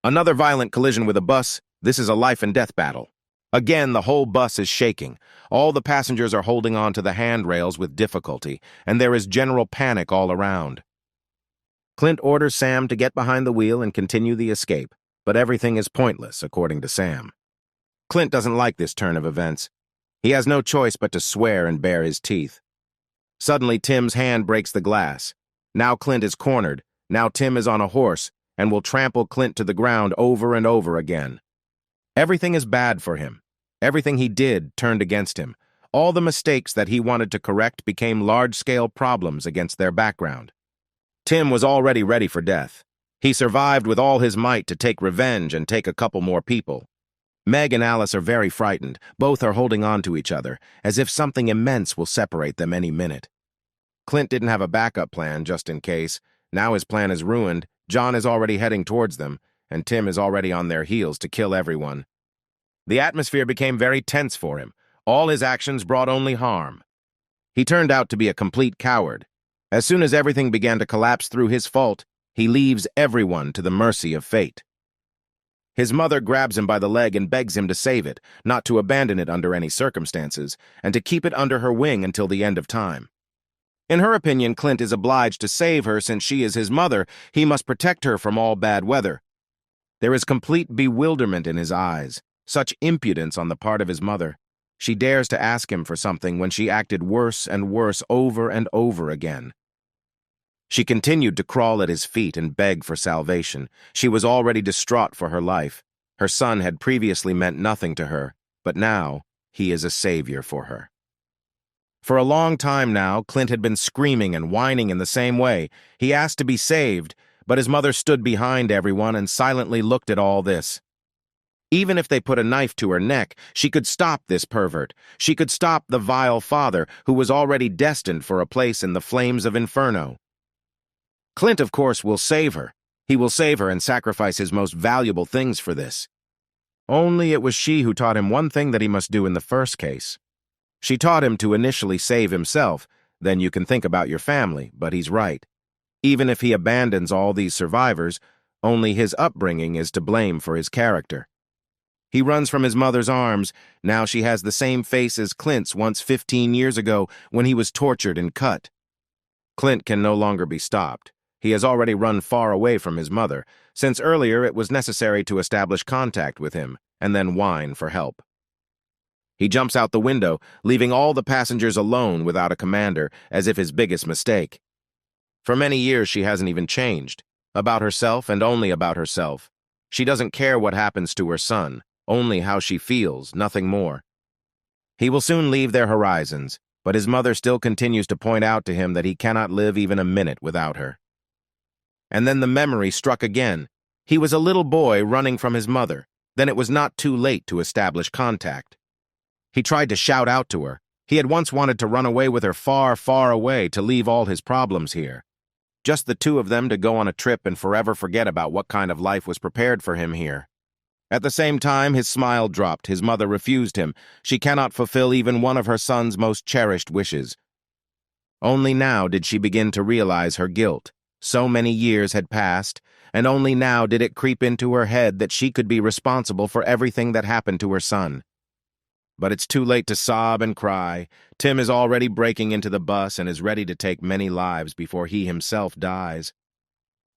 Another violent collision with a bus. This is a life-and-death battle. Again, the whole bus is shaking. All the passengers are holding on to the handrails with difficulty, and there is general panic all around. Clint orders Sam to get behind the wheel and continue the escape, but everything is pointless, according to Sam. Clint doesn't like this turn of events. He has no choice but to swear and bare his teeth. Suddenly, Tim's hand breaks the glass. Now Clint is cornered. Now Tim is on a horse and will trample Clint to the ground over and over again. Everything is bad for him. Everything he did turned against him. All the mistakes that he wanted to correct became large-scale problems against their background. Tim was already ready for death. He survived with all his might to take revenge and take a couple more people. Meg and Alice are very frightened. Both are holding on to each other, as if something immense will separate them any minute. Clint didn't have a backup plan just in case. Now his plan is ruined. John is already heading towards them, and Tim is already on their heels to kill everyone. The atmosphere became very tense for him. All his actions brought only harm. He turned out to be a complete coward. As soon as everything began to collapse through his fault, he leaves everyone to the mercy of fate. His mother grabs him by the leg and begs him to save it, not to abandon it under any circumstances, and to keep it under her wing until the end of time. In her opinion, Clint is obliged to save her since she is his mother. He must protect her from all bad weather. There is complete bewilderment in his eyes, such impudence on the part of his mother. She dares to ask him for something when she acted worse and worse over and over again. She continued to crawl at his feet and beg for salvation. She was already distraught for her life. Her son had previously meant nothing to her, but now he is a savior for her. For a long time now, Clint had been screaming and whining in the same way. He asked to be saved, but his mother stood behind everyone and silently looked at all this. Even if they put a knife to her neck, she could stop this pervert. She could stop the vile father who was already destined for a place in the flames of Inferno. Clint, of course, will save her. He will save her and sacrifice his most valuable things for this. Only it was she who taught him one thing that he must do in the first case. She taught him to initially save himself, then you can think about your family, but he's right. Even if he abandons all these survivors, only his upbringing is to blame for his character. He runs from his mother's arms. Now she has the same face as Clint's once 15 years ago when he was tortured and cut. Clint can no longer be stopped. He has already run far away from his mother, since earlier it was necessary to establish contact with him and then whine for help. He jumps out the window, leaving all the passengers alone without a commander, as if his biggest mistake. For many years she hasn't even changed. About herself and only about herself. She doesn't care what happens to her son, only how she feels, nothing more. He will soon leave their horizons, but his mother still continues to point out to him that he cannot live even a minute without her. And then the memory struck again. He was a little boy running from his mother. Then it was not too late to establish contact. He tried to shout out to her. He had once wanted to run away with her far, far away, to leave all his problems here. Just the two of them to go on a trip and forever forget about what kind of life was prepared for him here. At the same time, his smile dropped. His mother refused him. She cannot fulfill even one of her son's most cherished wishes. Only now did she begin to realize her guilt. So many years had passed, and only now did it creep into her head that she could be responsible for everything that happened to her son. But it's too late to sob and cry. Tim is already breaking into the bus and is ready to take many lives before he himself dies.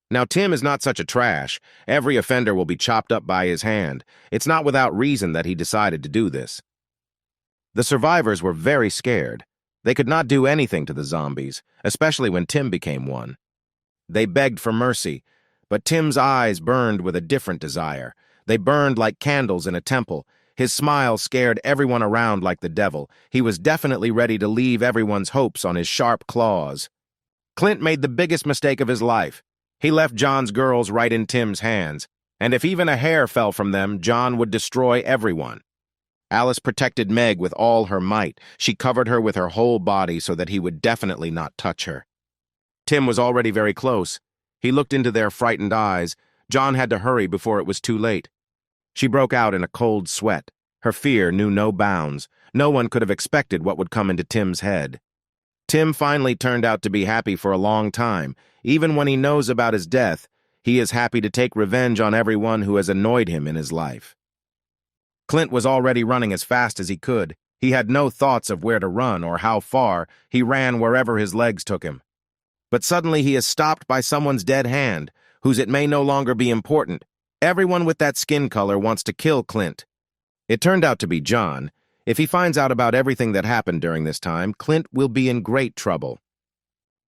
Now, Tim is not such a trash. Every offender will be chopped up by his hand. It's not without reason that he decided to do this. The survivors were very scared. They could not do anything to the zombies, especially when Tim became one. They begged for mercy, but Tim's eyes burned with a different desire. They burned like candles in a temple. His smile scared everyone around like the devil. He was definitely ready to leave everyone's hopes on his sharp claws. Clint made the biggest mistake of his life. He left John's girls right in Tim's hands, and if even a hair fell from them, John would destroy everyone. Alice protected Meg with all her might. She covered her with her whole body so that he would definitely not touch her. Tim was already very close. He looked into their frightened eyes. John had to hurry before it was too late. She broke out in a cold sweat. Her fear knew no bounds. No one could have expected what would come into Tim's head. Tim finally turned out to be happy for a long time. Even when he knows about his death, he is happy to take revenge on everyone who has annoyed him in his life. Clint was already running as fast as he could. He had no thoughts of where to run or how far. He ran wherever his legs took him. But suddenly he is stopped by someone's dead hand, whose it may no longer be important. Everyone with that skin color wants to kill Clint. It turned out to be John. If he finds out about everything that happened during this time, Clint will be in great trouble.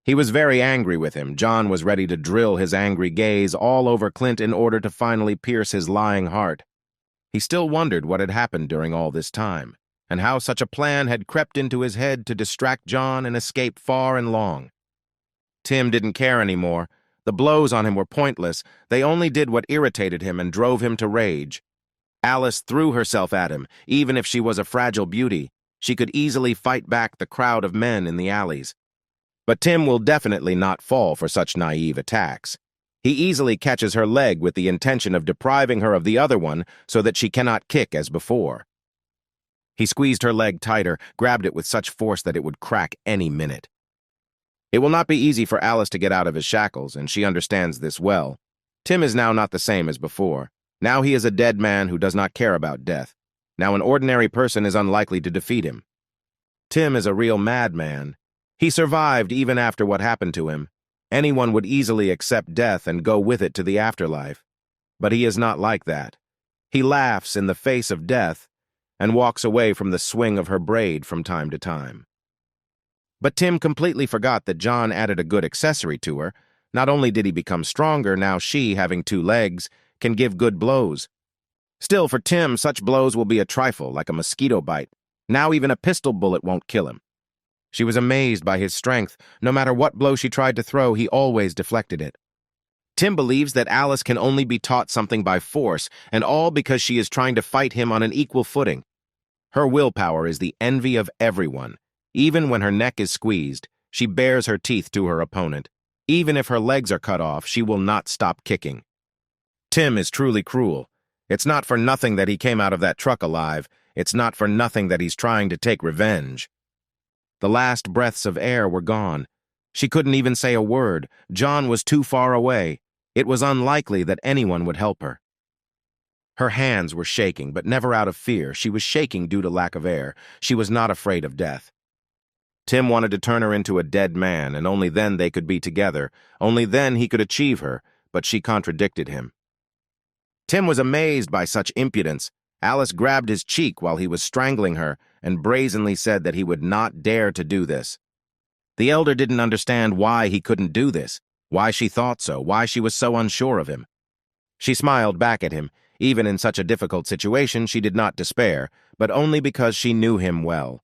He was very angry with him. John was ready to drill his angry gaze all over Clint in order to finally pierce his lying heart. He still wondered what had happened during all this time, and how such a plan had crept into his head to distract John and escape far and long. Tim didn't care anymore. The blows on him were pointless. They only did what irritated him and drove him to rage. Alice threw herself at him. Even if she was a fragile beauty, she could easily fight back the crowd of men in the alleys. But Tim will definitely not fall for such naive attacks. He easily catches her leg with the intention of depriving her of the other one so that she cannot kick as before. He squeezed her leg tighter, grabbed it with such force that it would crack any minute. It will not be easy for Alice to get out of his shackles, and she understands this well. Tim is now not the same as before. Now he is a dead man who does not care about death. Now an ordinary person is unlikely to defeat him. Tim is a real madman. He survived even after what happened to him. Anyone would easily accept death and go with it to the afterlife. But he is not like that. He laughs in the face of death and walks away from the swing of her braid from time to time. But Tim completely forgot that John added a good accessory to her. Not only did he become stronger, now she, having 2 legs, can give good blows. Still, for Tim, such blows will be a trifle, like a mosquito bite. Now even a pistol bullet won't kill him. She was amazed by his strength. No matter what blow she tried to throw, he always deflected it. Tim believes that Alice can only be taught something by force, and all because she is trying to fight him on an equal footing. Her willpower is the envy of everyone. Even when her neck is squeezed, she bares her teeth to her opponent. Even if her legs are cut off, she will not stop kicking. Tim is truly cruel. It's not for nothing that he came out of that truck alive. It's not for nothing that he's trying to take revenge. The last breaths of air were gone. She couldn't even say a word. John was too far away. It was unlikely that anyone would help her. Her hands were shaking, but never out of fear. She was shaking due to lack of air. She was not afraid of death. Tim wanted to turn her into a dead man, and only then they could be together. Only then he could achieve her, but she contradicted him. Tim was amazed by such impudence. Alice grabbed his cheek while he was strangling her and brazenly said that he would not dare to do this. The elder didn't understand why he couldn't do this, why she thought so, why she was so unsure of him. She smiled back at him. Even in such a difficult situation, she did not despair, but only because she knew him well.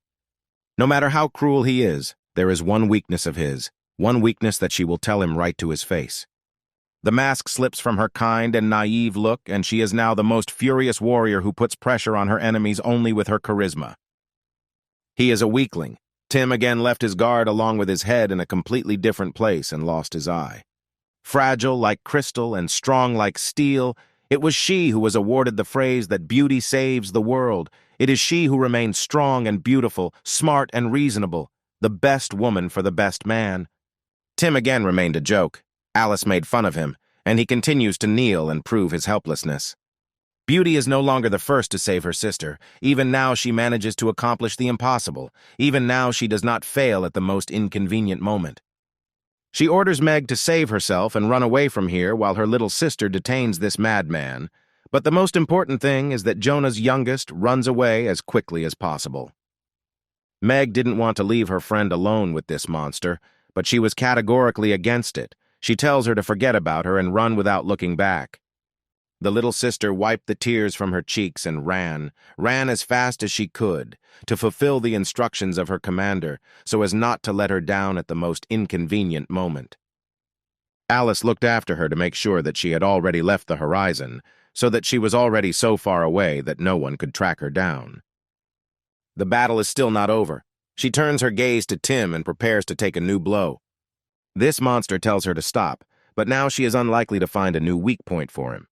No matter how cruel he is, there is one weakness of his, one weakness that she will tell him right to his face. The mask slips from her kind and naive look, and she is now the most furious warrior who puts pressure on her enemies only with her charisma. He is a weakling. Tim again left his guard along with his head in a completely different place and lost his eye. Fragile like crystal and strong like steel, it was she who was awarded the phrase that beauty saves the world. It is she who remains strong and beautiful, smart and reasonable, the best woman for the best man. Tim again remained a joke. Alice made fun of him, and he continues to kneel and prove his helplessness. Beauty is no longer the first to save her sister. Even now she manages to accomplish the impossible. Even now she does not fail at the most inconvenient moment. She orders Meg to save herself and run away from here while her little sister detains this madman. But the most important thing is that Jonah's youngest runs away as quickly as possible. Meg didn't want to leave her friend alone with this monster, but she was categorically against it. She tells her to forget about her and run without looking back. The little sister wiped the tears from her cheeks and ran as fast as she could, to fulfill the instructions of her commander, so as not to let her down at the most inconvenient moment. Alice looked after her to make sure that she had already left the horizon, so that she was already so far away that no one could track her down. The battle is still not over. She turns her gaze to Tim and prepares to take a new blow. This monster tells her to stop, but now she is unlikely to find a new weak point for him.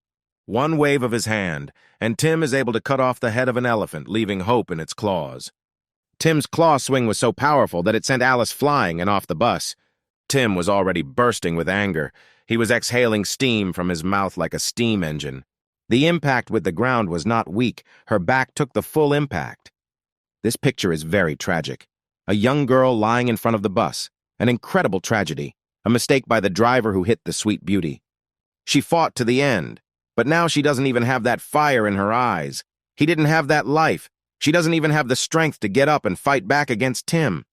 One wave of his hand, and Tim is able to cut off the head of an elephant, leaving hope in its claws. Tim's claw swing was so powerful that it sent Alice flying and off the bus. Tim was already bursting with anger. He was exhaling steam from his mouth like a steam engine. The impact with the ground was not weak. Her back took the full impact. This picture is very tragic. A young girl lying in front of the bus. An incredible tragedy. A mistake by the driver who hit the sweet beauty. She fought to the end. But now she doesn't even have that fire in her eyes. He didn't have that life. She doesn't even have the strength to get up and fight back against Tim.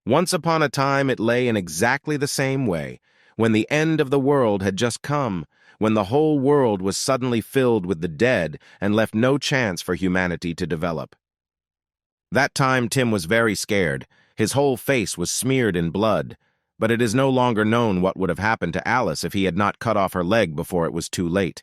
Once upon a time, it lay in exactly the same way, when the end of the world had just come, when the whole world was suddenly filled with the dead and left no chance for humanity to develop. That time, Tim was very scared. His whole face was smeared in blood. But it is no longer known what would have happened to Alice if he had not cut off her leg before it was too late.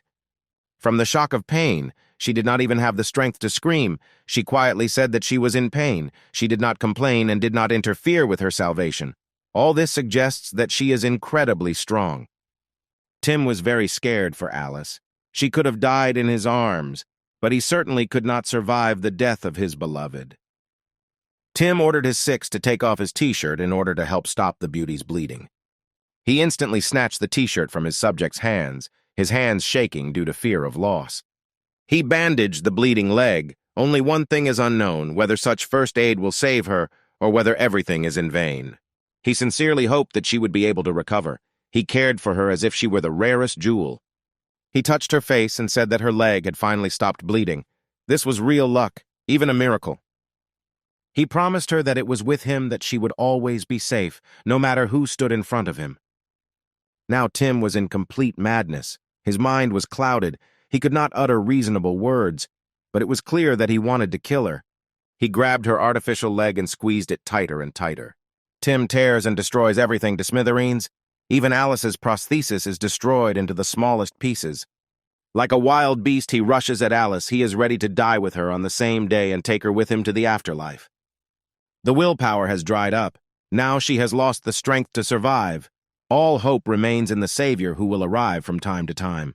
From the shock of pain, she did not even have the strength to scream. She quietly said that she was in pain. She did not complain and did not interfere with her salvation. All this suggests that she is incredibly strong. Tim was very scared for Alice. She could have died in his arms, but he certainly could not survive the death of his beloved. Tim ordered his six to take off his t-shirt in order to help stop the beauty's bleeding. He instantly snatched the t-shirt from his subject's hands, his hands shaking due to fear of loss. He bandaged the bleeding leg. Only one thing is unknown, whether such first aid will save her or whether everything is in vain. He sincerely hoped that she would be able to recover. He cared for her as if she were the rarest jewel. He touched her face and said that her leg had finally stopped bleeding. This was real luck, even a miracle. He promised her that it was with him that she would always be safe, no matter who stood in front of him. Now Tim was in complete madness. His mind was clouded. He could not utter reasonable words, but it was clear that he wanted to kill her. He grabbed her artificial leg and squeezed it tighter and tighter. Tim tears and destroys everything to smithereens. Even Alice's prosthesis is destroyed into the smallest pieces. Like a wild beast, he rushes at Alice. He is ready to die with her on the same day and take her with him to the afterlife. The willpower has dried up. Now she has lost the strength to survive. All hope remains in the Savior who will arrive from time to time.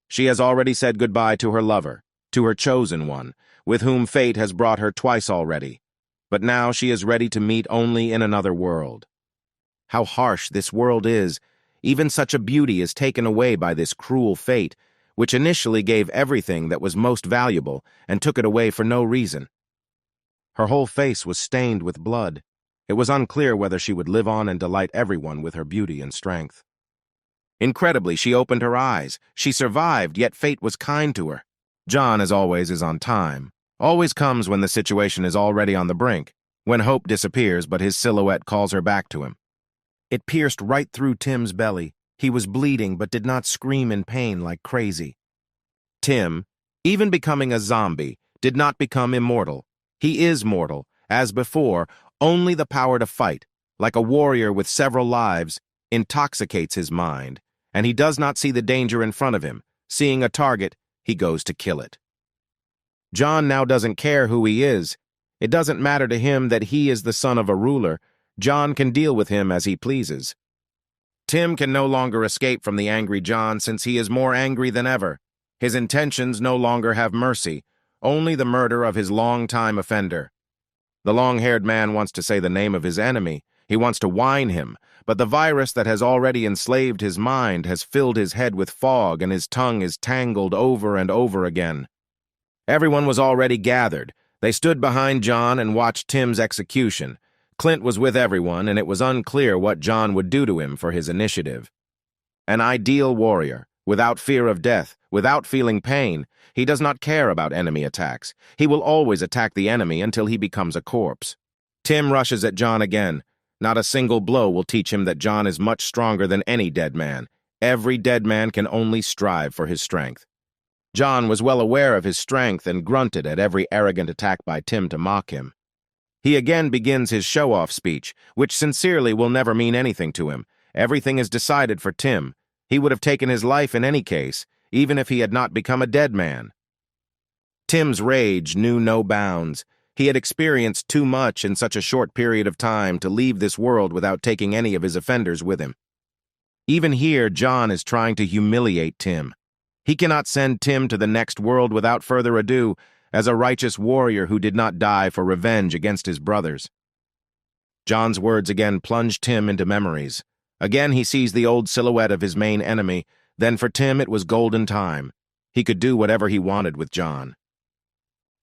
She has already said goodbye to her lover, to her chosen one, with whom fate has brought her twice already. But now she is ready to meet only in another world. How harsh this world is. Even such a beauty is taken away by this cruel fate, which initially gave everything that was most valuable and took it away for no reason. Her whole face was stained with blood. It was unclear whether she would live on and delight everyone with her beauty and strength. Incredibly, she opened her eyes. She survived, yet fate was kind to her. John, as always, is on time. Always comes when the situation is already on the brink, when hope disappears but his silhouette calls her back to him. It pierced right through Tim's belly. He was bleeding but did not scream in pain like crazy. Tim, even becoming a zombie, did not become immortal. He is mortal, as before. Only the power to fight, like a warrior with several lives, intoxicates his mind, and he does not see the danger in front of him. Seeing a target, he goes to kill it. John now doesn't care who he is. It doesn't matter to him that he is the son of a ruler. John can deal with him as he pleases. Tim can no longer escape from the angry John since he is more angry than ever. His intentions no longer have mercy, only the murder of his long-time offender. The long-haired man wants to say the name of his enemy. He wants to whine him, but the virus that has already enslaved his mind has filled his head with fog and his tongue is tangled over and over again. Everyone was already gathered. They stood behind John and watched Tim's execution. Clint was with everyone, and it was unclear what John would do to him for his initiative. An ideal warrior, without fear of death, without feeling pain. He does not care about enemy attacks. He will always attack the enemy until he becomes a corpse. Tim rushes at John again. Not a single blow will teach him that John is much stronger than any dead man. Every dead man can only strive for his strength. John was well aware of his strength and grunted at every arrogant attack by Tim to mock him. He again begins his show-off speech, which sincerely will never mean anything to him. Everything is decided for Tim. He would have taken his life in any case, even if he had not become a dead man. Tim's rage knew no bounds. He had experienced too much in such a short period of time to leave this world without taking any of his offenders with him. Even here, John is trying to humiliate Tim. He cannot send Tim to the next world without further ado, as a righteous warrior who did not die for revenge against his brothers. John's words again plunged Tim into memories. Again he sees the old silhouette of his main enemy. Then for Tim it was golden time. He could do whatever he wanted with John.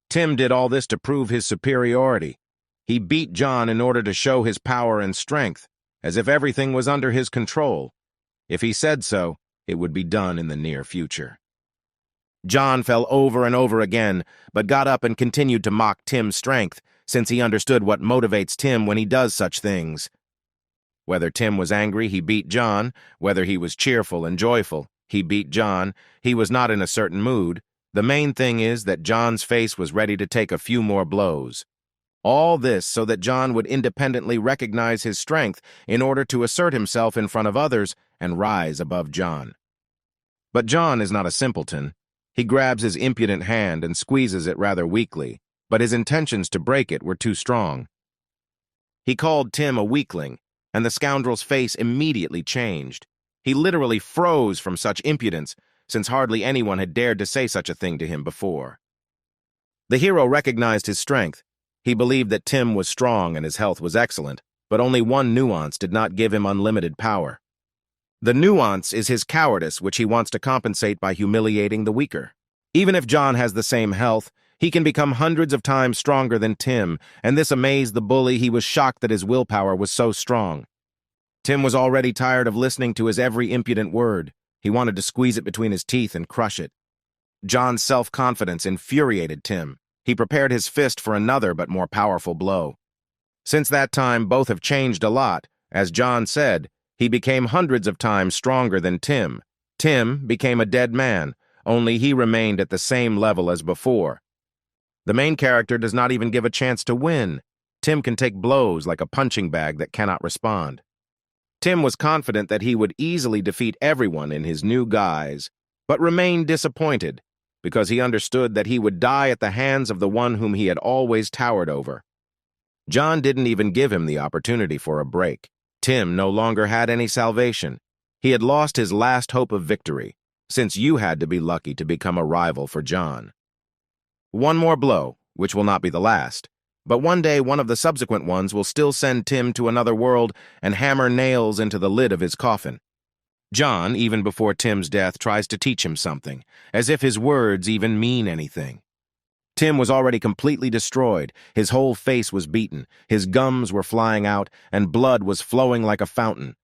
Tim did all this to prove his superiority. He beat John in order to show his power and strength, as if everything was under his control. If he said so, it would be done in the near future. John fell over and over again, but got up and continued to mock Tim's strength, since he understood what motivates Tim when he does such things. Whether Tim was angry, he beat John. Whether he was cheerful and joyful, he beat John. He was not in a certain mood. The main thing is that John's face was ready to take a few more blows. All this so that John would independently recognize his strength in order to assert himself in front of others and rise above John. But John is not a simpleton. He grabs his impudent hand and squeezes it rather weakly, but his intentions to break it were too strong. He called Tim a weakling. and the scoundrel's face immediately changed. He literally froze from such impudence, since hardly anyone had dared to say such a thing to him before. The hero recognized his strength. He believed that Tim was strong and his health was excellent, but only one nuance did not give him unlimited power. The nuance is his cowardice, which he wants to compensate by humiliating the weaker. Even if John has the same health, he can become hundreds of times stronger than Tim, and this amazed the bully. He was shocked that his willpower was so strong. Tim was already tired of listening to his every impudent word. He wanted to squeeze it between his teeth and crush it. John's self-confidence infuriated Tim. He prepared his fist for another but more powerful blow. Since that time, both have changed a lot. As John said, he became hundreds of times stronger than Tim. Tim became a dead man, only he remained at the same level as before. The main character does not even give a chance to win. Tim can take blows like a punching bag that cannot respond. Tim was confident that he would easily defeat everyone in his new guise, but remained disappointed because he understood that he would die at the hands of the one whom he had always towered over. John didn't even give him the opportunity for a break. Tim no longer had any salvation. He had lost his last hope of victory, since you had to be lucky to become a rival for John. One more blow, which will not be the last, but one day one of the subsequent ones will still send Tim to another world and hammer nails into the lid of his coffin. John, even before Tim's death, tries to teach him something, as if his words even mean anything. Tim was already completely destroyed. His whole face was beaten, his gums were flying out, and blood was flowing like a fountain.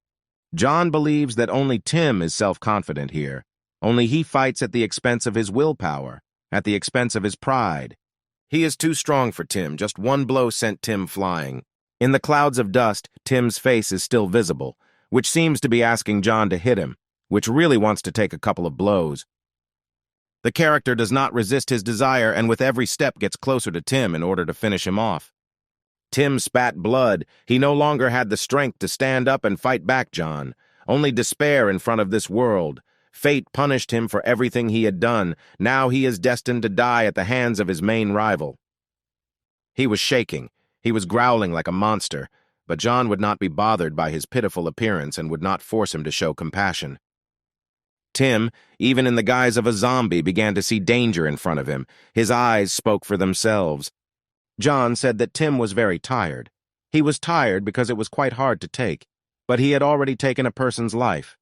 John believes that only Tim is self-confident here. Only he fights at the expense of his willpower, at the expense of his pride. He is too strong for Tim. Just one blow sent Tim flying. In the clouds of dust, Tim's face is still visible, which seems to be asking John to hit him, which really wants to take a couple of blows. The character does not resist his desire and with every step gets closer to Tim in order to finish him off. Tim spat blood. He no longer had the strength to stand up and fight back John. Only despair in front of this world. Fate punished him for everything he had done. Now he is destined to die at the hands of his main rival. He was shaking. He was growling like a monster, but John would not be bothered by his pitiful appearance and would not force him to show compassion. Tim, even in the guise of a zombie, began to see danger in front of him. His eyes spoke for themselves. John said that Tim was very tired. He was tired because it was quite hard to take, but he had already taken a person's life.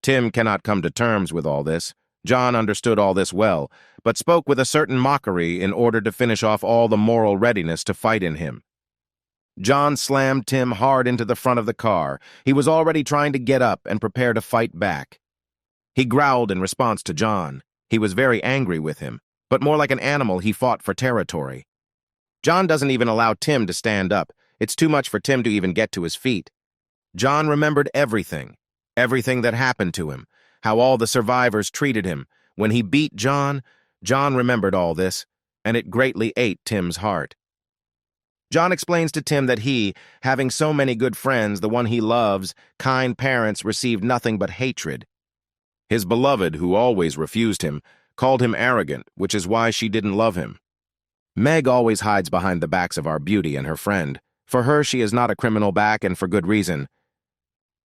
Tim cannot come to terms with all this. John understood all this well, but spoke with a certain mockery in order to finish off all the moral readiness to fight in him. John slammed Tim hard into the front of the car. He was already trying to get up and prepare to fight back. He growled in response to John. He was very angry with him, but more like an animal he fought for territory. John doesn't even allow Tim to stand up. It's too much for Tim to even get to his feet. John remembered everything that happened to him, how all the survivors treated him. When he beat John, John remembered all this, and it greatly ate Tim's heart. John explains to Tim that he, having so many good friends, the one he loves, kind parents, received nothing but hatred. His beloved, who always refused him, called him arrogant, which is why she didn't love him. Meg always hides behind the backs of our beauty and her friend. For her, she is not a criminal back, and for good reason.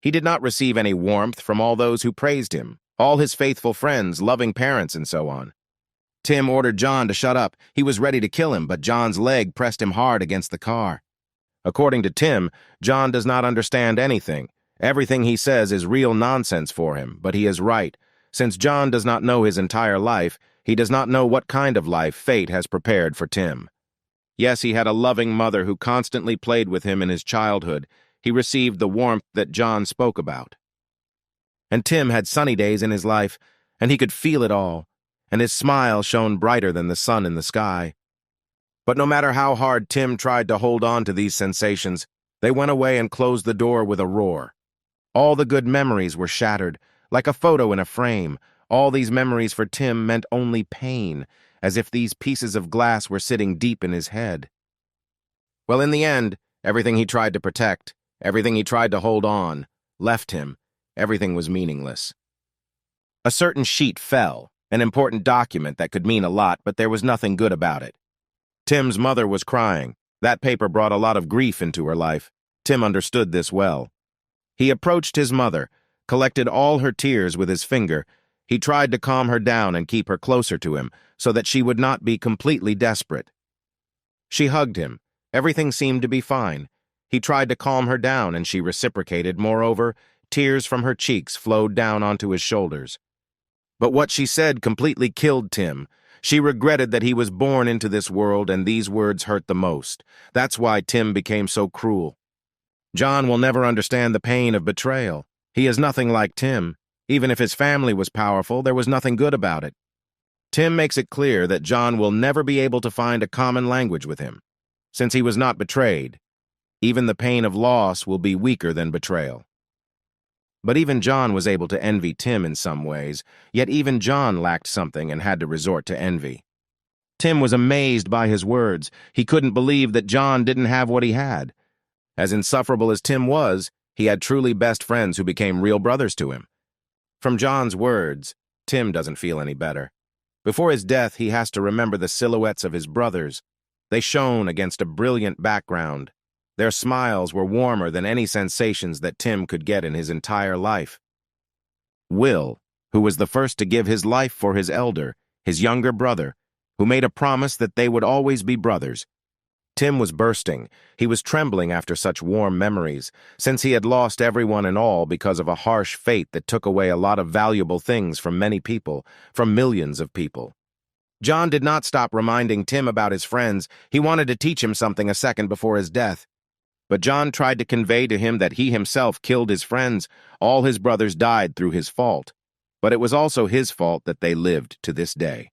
He did not receive any warmth from all those who praised him, all his faithful friends, loving parents, and so on. Tim ordered John to shut up. He was ready to kill him, but John's leg pressed him hard against the car. According to Tim, John does not understand anything. Everything he says is real nonsense for him, but he is right. Since John does not know his entire life, he does not know what kind of life fate has prepared for Tim. Yes, he had a loving mother who constantly played with him in his childhood. He received the warmth that John spoke about. And Tim had sunny days in his life, and he could feel it all, and his smile shone brighter than the sun in the sky. But no matter how hard Tim tried to hold on to these sensations, they went away and closed the door with a roar. All the good memories were shattered, like a photo in a frame. All these memories for Tim meant only pain, as if these pieces of glass were sitting deep in his head. Well, in the end, everything he tried to protect, everything he tried to hold on, left him. Everything was meaningless. A certain sheet fell, an important document that could mean a lot, but there was nothing good about it. Tim's mother was crying. That paper brought a lot of grief into her life. Tim understood this well. He approached his mother, collected all her tears with his finger. He tried to calm her down and keep her closer to him so that she would not be completely desperate. She hugged him. Everything seemed to be fine. He tried to calm her down and she reciprocated. Moreover, tears from her cheeks flowed down onto his shoulders. But what she said completely killed Tim. She regretted that he was born into this world, and these words hurt the most. That's why Tim became so cruel. John will never understand the pain of betrayal. He is nothing like Tim. Even if his family was powerful, there was nothing good about it. Tim makes it clear that John will never be able to find a common language with him. Since he was not betrayed, even the pain of loss will be weaker than betrayal. But even John was able to envy Tim in some ways, yet even John lacked something and had to resort to envy. Tim was amazed by his words. He couldn't believe that John didn't have what he had. As insufferable as Tim was, he had truly best friends who became real brothers to him. From John's words, Tim doesn't feel any better. Before his death, he has to remember the silhouettes of his brothers. They shone against a brilliant background. Their smiles were warmer than any sensations that Tim could get in his entire life. Will, who was the first to give his life for his elder, his younger brother, who made a promise that they would always be brothers. Tim was bursting. He was trembling after such warm memories, since he had lost everyone and all because of a harsh fate that took away a lot of valuable things from many people, from millions of people. John did not stop reminding Tim about his friends. He wanted to teach him something a second before his death. But John tried to convey to him that he himself killed his friends. All his brothers died through his fault. But it was also his fault that they lived to this day.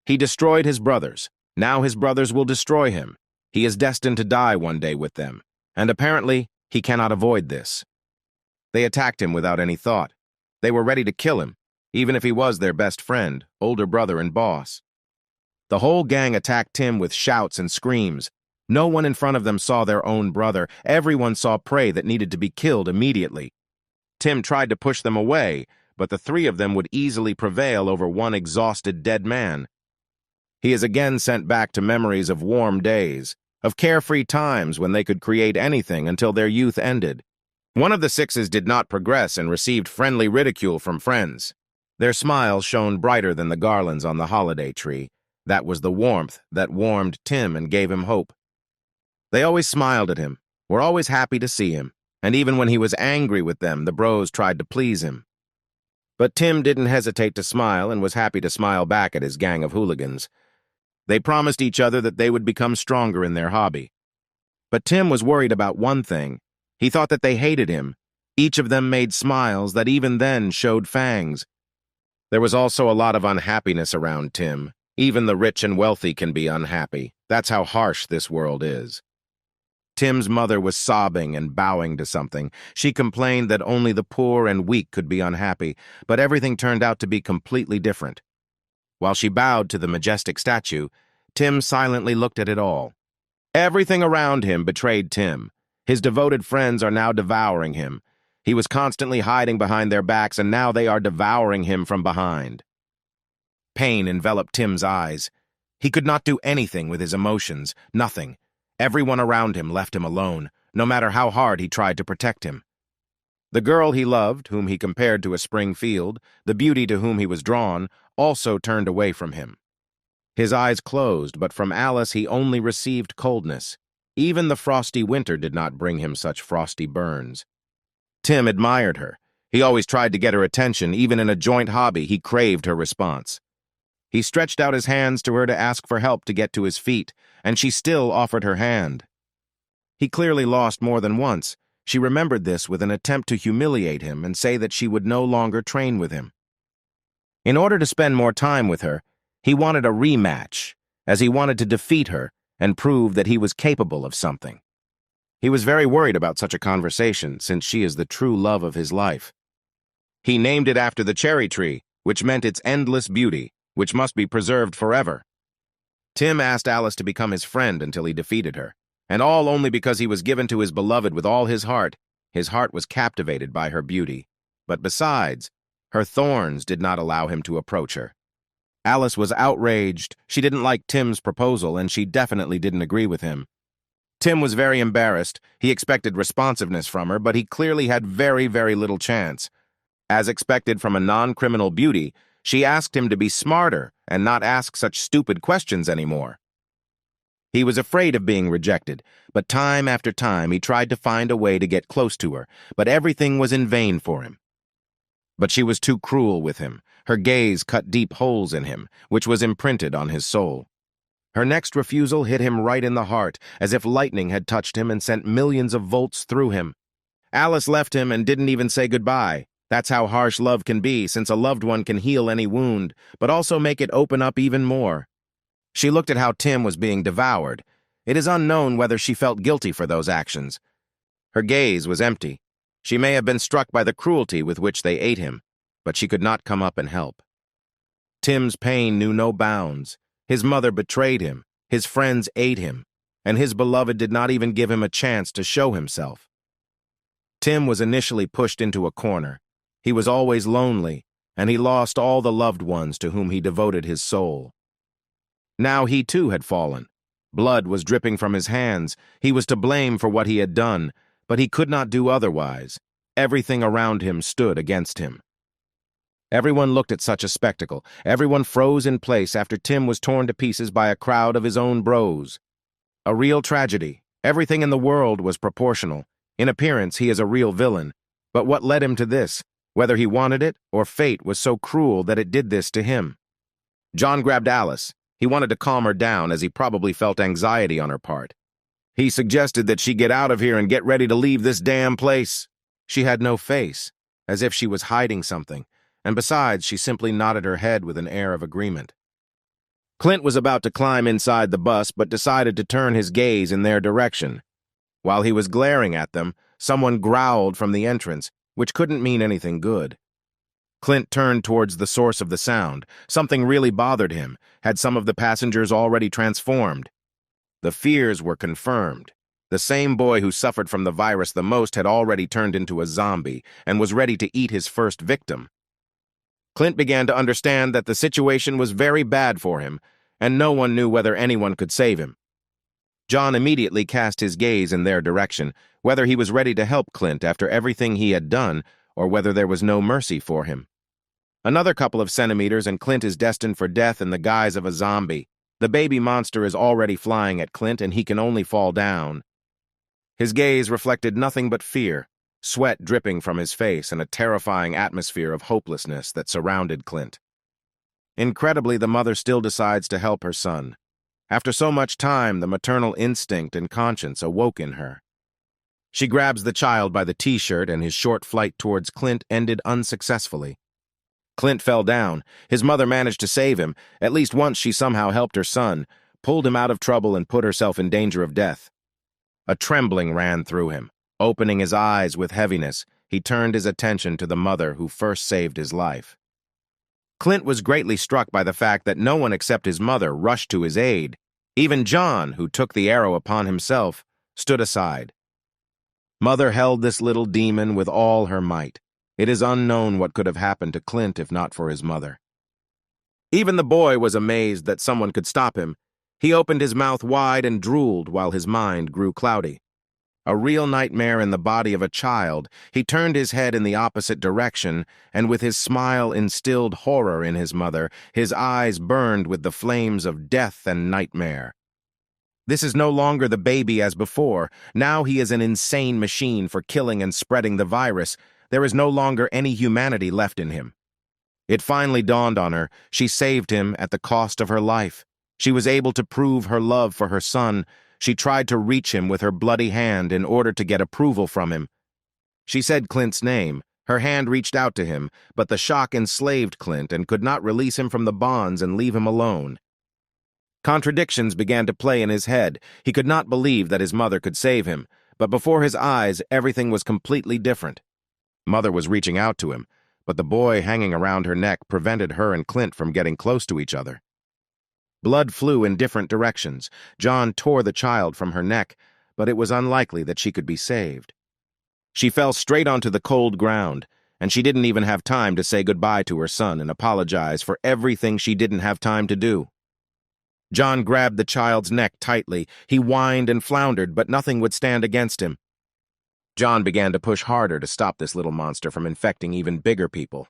He destroyed his brothers. Now his brothers will destroy him. He is destined to die one day with them. And apparently, he cannot avoid this. They attacked him without any thought. They were ready to kill him, even if he was their best friend, older brother, and boss. The whole gang attacked Tim with shouts and screams. No one in front of them saw their own brother. Everyone saw prey that needed to be killed immediately. Tim tried to push them away, but the three of them would easily prevail over one exhausted dead man. He is again sent back to memories of warm days, of carefree times when they could create anything until their youth ended. One of the sixes did not progress and received friendly ridicule from friends. Their smiles shone brighter than the garlands on the holiday tree. That was the warmth that warmed Tim and gave him hope. They always smiled at him, were always happy to see him, and even when he was angry with them, the bros tried to please him. But Tim didn't hesitate to smile and was happy to smile back at his gang of hooligans. They promised each other that they would become stronger in their hobby. But Tim was worried about one thing. He thought that they hated him. Each of them made smiles that even then showed fangs. There was also a lot of unhappiness around Tim. Even the rich and wealthy can be unhappy. That's how harsh this world is. Tim's mother was sobbing and bowing to something. She complained that only the poor and weak could be unhappy, but everything turned out to be completely different. While she bowed to the majestic statue, Tim silently looked at it all. Everything around him betrayed Tim. His devoted friends are now devouring him. He was constantly hiding behind their backs, and now they are devouring him from behind. Pain enveloped Tim's eyes. He could not do anything with his emotions, nothing. Everyone around him left him alone, no matter how hard he tried to protect him. The girl he loved, whom he compared to a spring field, the beauty to whom he was drawn, also turned away from him. His eyes closed, but from Alice he only received coldness. Even the frosty winter did not bring him such frosty burns. Tim admired her. He always tried to get her attention. Even in a joint hobby, he craved her response. He stretched out his hands to her to ask for help to get to his feet, and she still offered her hand. He clearly lost more than once. She remembered this with an attempt to humiliate him and say that she would no longer train with him. In order to spend more time with her, he wanted a rematch, as he wanted to defeat her and prove that he was capable of something. He was very worried about such a conversation, since she is the true love of his life. He named it after the cherry tree, which meant its endless beauty, which must be preserved forever. Tim asked Alice to become his friend until he defeated her, and all only because he was given to his beloved with all his heart. His heart was captivated by her beauty. But besides, her thorns did not allow him to approach her. Alice was outraged. She didn't like Tim's proposal, and she definitely didn't agree with him. Tim was very embarrassed. He expected responsiveness from her, but he clearly had very, very little chance. As expected from a non-criminal beauty, she asked him to be smarter and not ask such stupid questions anymore. He was afraid of being rejected, but time after time he tried to find a way to get close to her, but everything was in vain for him. But she was too cruel with him. Her gaze cut deep holes in him, which was imprinted on his soul. Her next refusal hit him right in the heart, as if lightning had touched him and sent millions of volts through him. Alice left him and didn't even say goodbye. That's how harsh love can be, since a loved one can heal any wound, but also make it open up even more. She looked at how Tim was being devoured. It is unknown whether she felt guilty for those actions. Her gaze was empty. She may have been struck by the cruelty with which they ate him, but she could not come up and help. Tim's pain knew no bounds. His mother betrayed him, his friends ate him, and his beloved did not even give him a chance to show himself. Tim was initially pushed into a corner. He was always lonely, and he lost all the loved ones to whom he devoted his soul. Now he too had fallen. Blood was dripping from his hands. He was to blame for what he had done, but he could not do otherwise. Everything around him stood against him. Everyone looked at such a spectacle. Everyone froze in place after Tim was torn to pieces by a crowd of his own bros. A real tragedy. Everything in the world was proportional. In appearance, he is a real villain. But what led him to this? Whether he wanted it or fate was so cruel that it did this to him. John grabbed Alice. He wanted to calm her down, as he probably felt anxiety on her part. He suggested that she get out of here and get ready to leave this damn place. She had no face, as if she was hiding something, and besides, she simply nodded her head with an air of agreement. Clint was about to climb inside the bus, but decided to turn his gaze in their direction. While he was glaring at them, someone growled from the entrance, which couldn't mean anything good. Clint turned towards the source of the sound. Something really bothered him. Had some of the passengers already transformed? The fears were confirmed. The same boy who suffered from the virus the most had already turned into a zombie and was ready to eat his first victim. Clint began to understand that the situation was very bad for him, and no one knew whether anyone could save him. John immediately cast his gaze in their direction, whether he was ready to help Clint after everything he had done, or whether there was no mercy for him. Another couple of centimeters and Clint is destined for death in the guise of a zombie. The baby monster is already flying at Clint, and he can only fall down. His gaze reflected nothing but fear, sweat dripping from his face and a terrifying atmosphere of hopelessness that surrounded Clint. Incredibly, the mother still decides to help her son. After so much time, the maternal instinct and conscience awoke in her. She grabs the child by the t-shirt, and his short flight towards Clint ended unsuccessfully. Clint fell down. His mother managed to save him. At least once she somehow helped her son, pulled him out of trouble and put herself in danger of death. A trembling ran through him. Opening his eyes with heaviness, he turned his attention to the mother who first saved his life. Clint was greatly struck by the fact that no one except his mother rushed to his aid. Even John, who took the arrow upon himself, stood aside. Mother held this little demon with all her might. It is unknown what could have happened to Clint if not for his mother. Even the boy was amazed that someone could stop him. He opened his mouth wide and drooled while his mind grew cloudy. A real nightmare in the body of a child, he turned his head in the opposite direction, and with his smile instilled horror in his mother. His eyes burned with the flames of death and nightmare. This is no longer the baby as before. Now he is an insane machine for killing and spreading the virus. There is no longer any humanity left in him. It finally dawned on her. She saved him at the cost of her life. She was able to prove her love for her son. She tried to reach him with her bloody hand in order to get approval from him. She said Clint's name. Her hand reached out to him, but the shock enslaved Clint and could not release him from the bonds and leave him alone. Contradictions began to play in his head. He could not believe that his mother could save him, but before his eyes, everything was completely different. Mother was reaching out to him, but the boy hanging around her neck prevented her and Clint from getting close to each other. Blood flew in different directions. John tore the child from her neck, but it was unlikely that she could be saved. She fell straight onto the cold ground, and she didn't even have time to say goodbye to her son and apologize for everything she didn't have time to do. John grabbed the child's neck tightly. He whined and floundered, but nothing would stand against him. John began to push harder to stop this little monster from infecting even bigger people.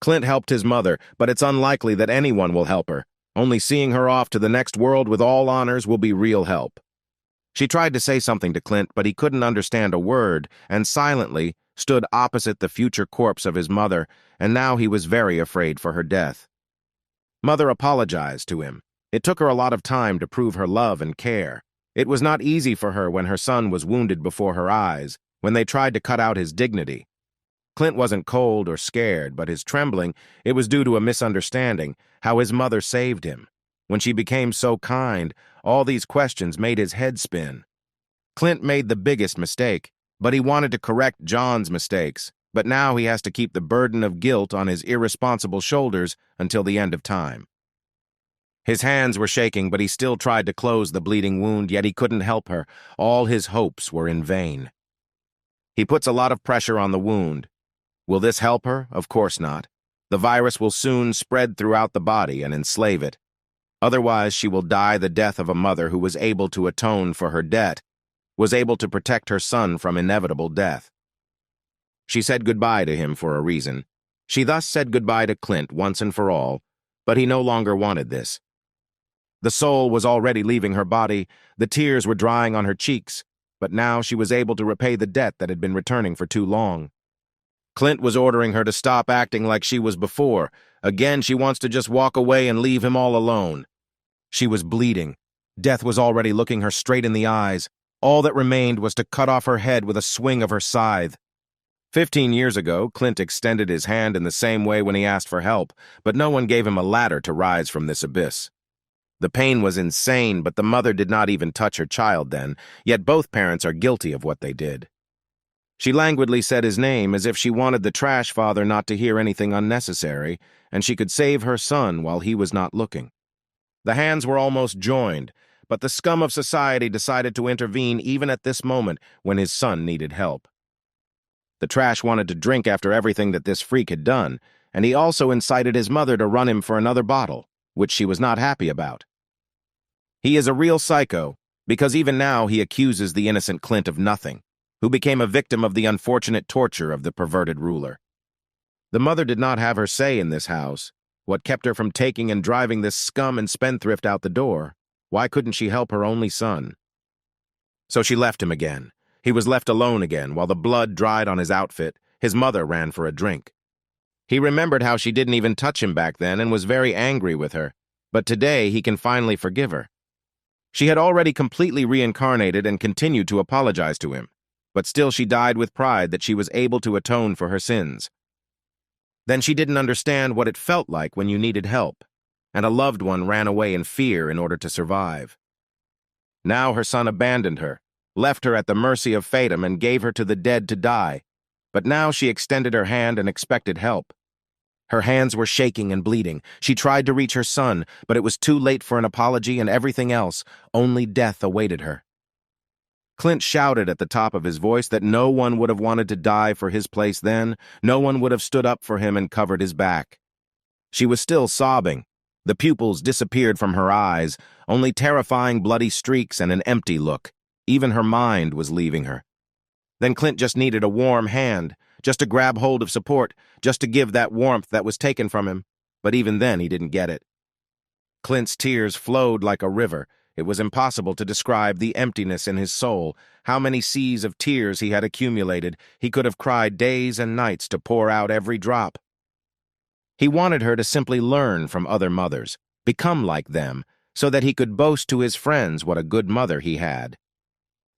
Clint helped his mother, but it's unlikely that anyone will help her. Only seeing her off to the next world with all honors will be real help. She tried to say something to Clint, but he couldn't understand a word, and silently stood opposite the future corpse of his mother, and now he was very afraid for her death. Mother apologized to him. It took her a lot of time to prove her love and care. It was not easy for her when her son was wounded before her eyes, when they tried to cut out his dignity. Clint wasn't cold or scared, but his trembling, it was due to a misunderstanding, how his mother saved him. When she became so kind, all these questions made his head spin. Clint made the biggest mistake, but he wanted to correct John's mistakes, but now he has to keep the burden of guilt on his irresponsible shoulders until the end of time. His hands were shaking, but he still tried to close the bleeding wound, yet he couldn't help her. All his hopes were in vain. He puts a lot of pressure on the wound. Will this help her? Of course not. The virus will soon spread throughout the body and enslave it. Otherwise, she will die the death of a mother who was able to atone for her debt, was able to protect her son from inevitable death. She said goodbye to him for a reason. She thus said goodbye to Clint once and for all, but he no longer wanted this. The soul was already leaving her body, the tears were drying on her cheeks, but now she was able to repay the debt that had been returning for too long. Clint was ordering her to stop acting like she was before. Again, she wants to just walk away and leave him all alone. She was bleeding. Death was already looking her straight in the eyes. All that remained was to cut off her head with a swing of her scythe. 15 years ago, Clint extended his hand in the same way when he asked for help, but no one gave him a ladder to rise from this abyss. The pain was insane, but the mother did not even touch her child then, yet both parents are guilty of what they did. She languidly said his name as if she wanted the trash father not to hear anything unnecessary, and she could save her son while he was not looking. The hands were almost joined, but the scum of society decided to intervene even at this moment when his son needed help. The trash wanted to drink after everything that this freak had done, and he also incited his mother to run him for another bottle, which she was not happy about. He is a real psycho, because even now he accuses the innocent Clint of nothing, who became a victim of the unfortunate torture of the perverted ruler. The mother did not have her say in this house. What kept her from taking and driving this scum and spendthrift out the door? Why couldn't she help her only son? So she left him again. He was left alone again while the blood dried on his outfit. His mother ran for a drink. He remembered how she didn't even touch him back then and was very angry with her, but today he can finally forgive her. She had already completely reincarnated and continued to apologize to him, but still she died with pride that she was able to atone for her sins. Then she didn't understand what it felt like when you needed help, and a loved one ran away in fear in order to survive. Now her son abandoned her, left her at the mercy of Fatum and gave her to the dead to die, but now she extended her hand and expected help. Her hands were shaking and bleeding. She tried to reach her son, but it was too late for an apology and everything else. Only death awaited her. Clint shouted at the top of his voice that no one would have wanted to die for his place then. No one would have stood up for him and covered his back. She was still sobbing. The pupils disappeared from her eyes, only terrifying bloody streaks and an empty look. Even her mind was leaving her. Then Clint just needed a warm hand, just to grab hold of support, just to give that warmth that was taken from him. But even then he didn't get it. Clint's tears flowed like a river. It was impossible to describe the emptiness in his soul, how many seas of tears he had accumulated. He could have cried days and nights to pour out every drop. He wanted her to simply learn from other mothers, become like them, so that he could boast to his friends what a good mother he had.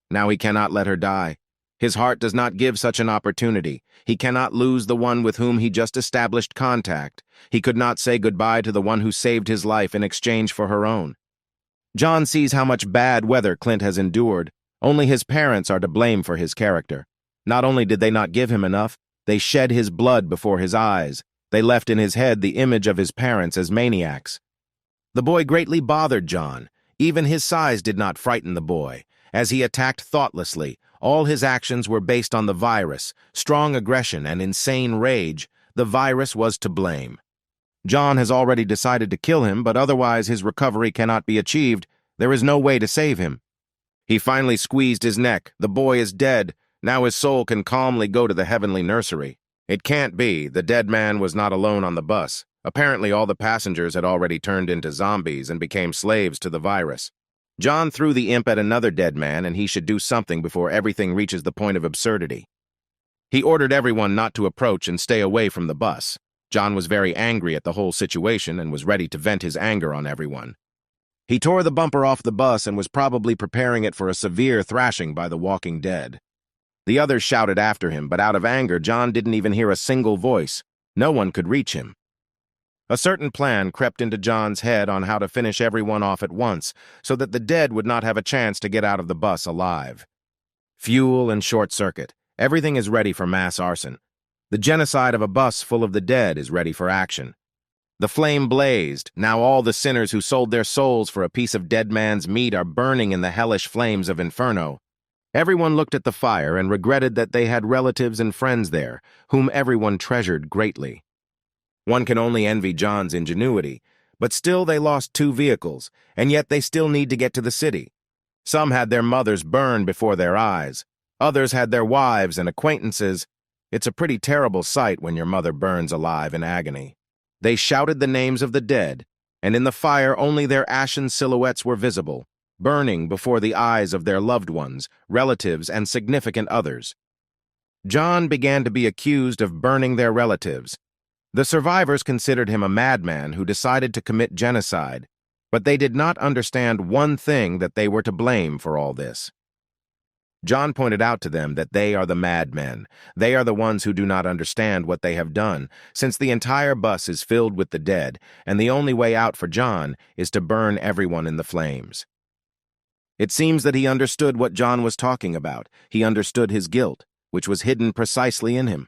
Now he cannot let her die. His heart does not give such an opportunity. He cannot lose the one with whom he just established contact. He could not say goodbye to the one who saved his life in exchange for her own. John sees how much bad weather Clint has endured. Only his parents are to blame for his character. Not only did they not give him enough, they shed his blood before his eyes. They left in his head the image of his parents as maniacs. The boy greatly bothered John. Even his size did not frighten the boy. As he attacked thoughtlessly, all his actions were based on the virus, strong aggression and insane rage. The virus was to blame. John has already decided to kill him, but otherwise his recovery cannot be achieved. There is no way to save him. He finally squeezed his neck. The boy is dead. Now his soul can calmly go to the heavenly nursery. It can't be. The dead man was not alone on the bus. Apparently all the passengers had already turned into zombies and became slaves to the virus. John threw the imp at another dead man, and he should do something before everything reaches the point of absurdity. He ordered everyone not to approach and stay away from the bus. John was very angry at the whole situation and was ready to vent his anger on everyone. He tore the bumper off the bus and was probably preparing it for a severe thrashing by the walking dead. The others shouted after him, but out of anger, John didn't even hear a single voice. No one could reach him. A certain plan crept into John's head on how to finish everyone off at once, so that the dead would not have a chance to get out of the bus alive. Fuel and short circuit. Everything is ready for mass arson. The genocide of a bus full of the dead is ready for action. The flame blazed. Now all the sinners who sold their souls for a piece of dead man's meat are burning in the hellish flames of inferno. Everyone looked at the fire and regretted that they had relatives and friends there, whom everyone treasured greatly. One can only envy John's ingenuity, but still they lost 2 vehicles, and yet they still need to get to the city. Some had their mothers burned before their eyes. Others had their wives and acquaintances. It's a pretty terrible sight when your mother burns alive in agony. They shouted the names of the dead, and in the fire only their ashen silhouettes were visible, burning before the eyes of their loved ones, relatives, and significant others. John began to be accused of burning their relatives. The survivors considered him a madman who decided to commit genocide, but they did not understand one thing, that they were to blame for all this. John pointed out to them that they are the madmen. They are the ones who do not understand what they have done, since the entire bus is filled with the dead, and the only way out for John is to burn everyone in the flames. It seems that he understood what John was talking about. He understood his guilt, which was hidden precisely in him.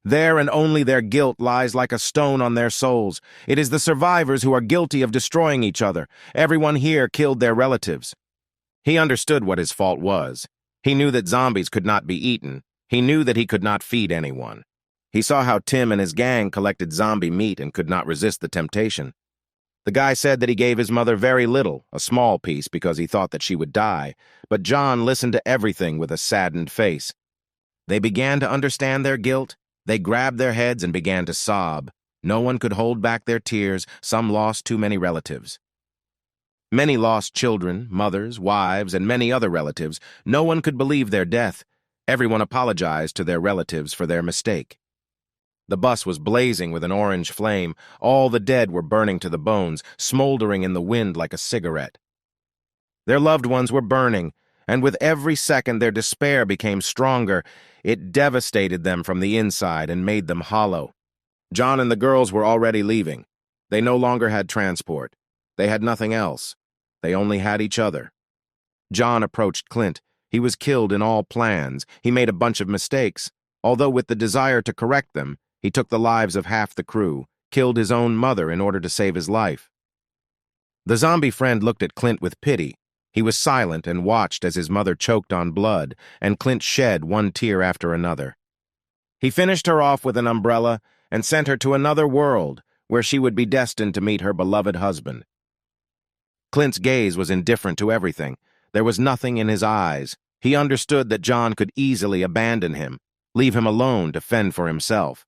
There and only their guilt lies like a stone on their souls. It is the survivors who are guilty of destroying each other. Everyone here killed their relatives. He understood what his fault was. He knew that zombies could not be eaten. He knew that he could not feed anyone. He saw how Tim and his gang collected zombie meat and could not resist the temptation. The guy said that he gave his mother very little, a small piece, because he thought that she would die, but John listened to everything with a saddened face. They began to understand their guilt. They grabbed their heads and began to sob. No one could hold back their tears. Some lost too many relatives. Many lost children, mothers, wives, and many other relatives. No one could believe their death. Everyone apologized to their relatives for their mistake. The bus was blazing with an orange flame. All the dead were burning to the bones, smoldering in the wind like a cigarette. Their loved ones were burning, and with every second their despair became stronger. It devastated them from the inside and made them hollow. John and the girls were already leaving. They no longer had transport. They had nothing else. They only had each other. John approached Clint. He was killed in all plans. He made a bunch of mistakes. Although with the desire to correct them, he took the lives of half the crew, killed his own mother in order to save his life. The zombie friend looked at Clint with pity. He was silent and watched as his mother choked on blood, and Clint shed one tear after another. He finished her off with an umbrella and sent her to another world, where she would be destined to meet her beloved husband. Clint's gaze was indifferent to everything. There was nothing in his eyes. He understood that John could easily abandon him, leave him alone to fend for himself.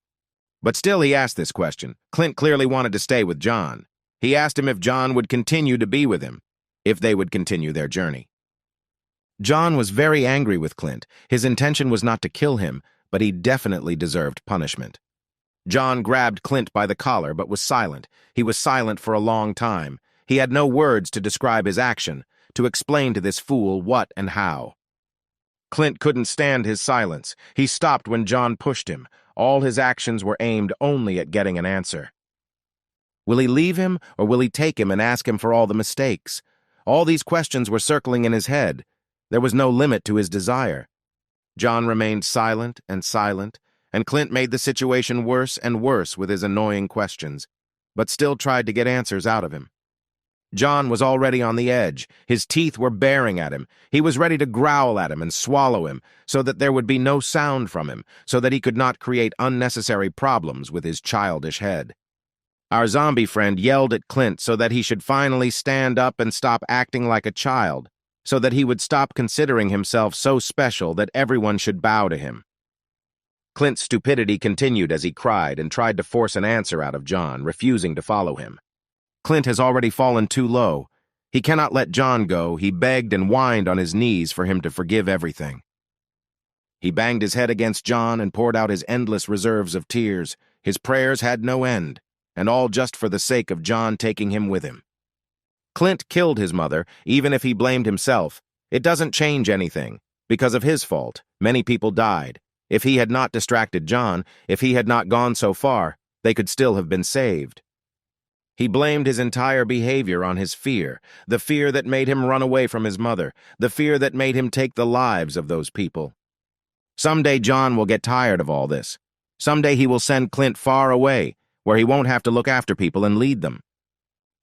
But still he asked this question. Clint clearly wanted to stay with John. He asked him if John would continue to be with him, if they would continue their journey. John was very angry with Clint. His intention was not to kill him, but he definitely deserved punishment. John grabbed Clint by the collar, but was silent. He was silent for a long time. He had no words to describe his action, to explain to this fool what and how. Clint couldn't stand his silence. He stopped when John pushed him. All his actions were aimed only at getting an answer. Will he leave him, or will he take him and ask him for all the mistakes? All these questions were circling in his head. There was no limit to his desire. John remained silent, and Clint made the situation worse and worse with his annoying questions, but still tried to get answers out of him. John was already on the edge. His teeth were baring at him. He was ready to growl at him and swallow him, so that there would be no sound from him, so that he could not create unnecessary problems with his childish head. Our zombie friend yelled at Clint so that he should finally stand up and stop acting like a child, so that he would stop considering himself so special that everyone should bow to him. Clint's stupidity continued as he cried and tried to force an answer out of John, refusing to follow him. Clint has already fallen too low. He cannot let John go. He begged and whined on his knees for him to forgive everything. He banged his head against John and poured out his endless reserves of tears. His prayers had no end, and all just for the sake of John taking him with him. Clint killed his mother, even if he blamed himself. It doesn't change anything. Because of his fault, many people died. If he had not distracted John, if he had not gone so far, they could still have been saved. He blamed his entire behavior on his fear, the fear that made him run away from his mother, the fear that made him take the lives of those people. Someday John will get tired of all this. Someday he will send Clint far away, where he won't have to look after people and lead them.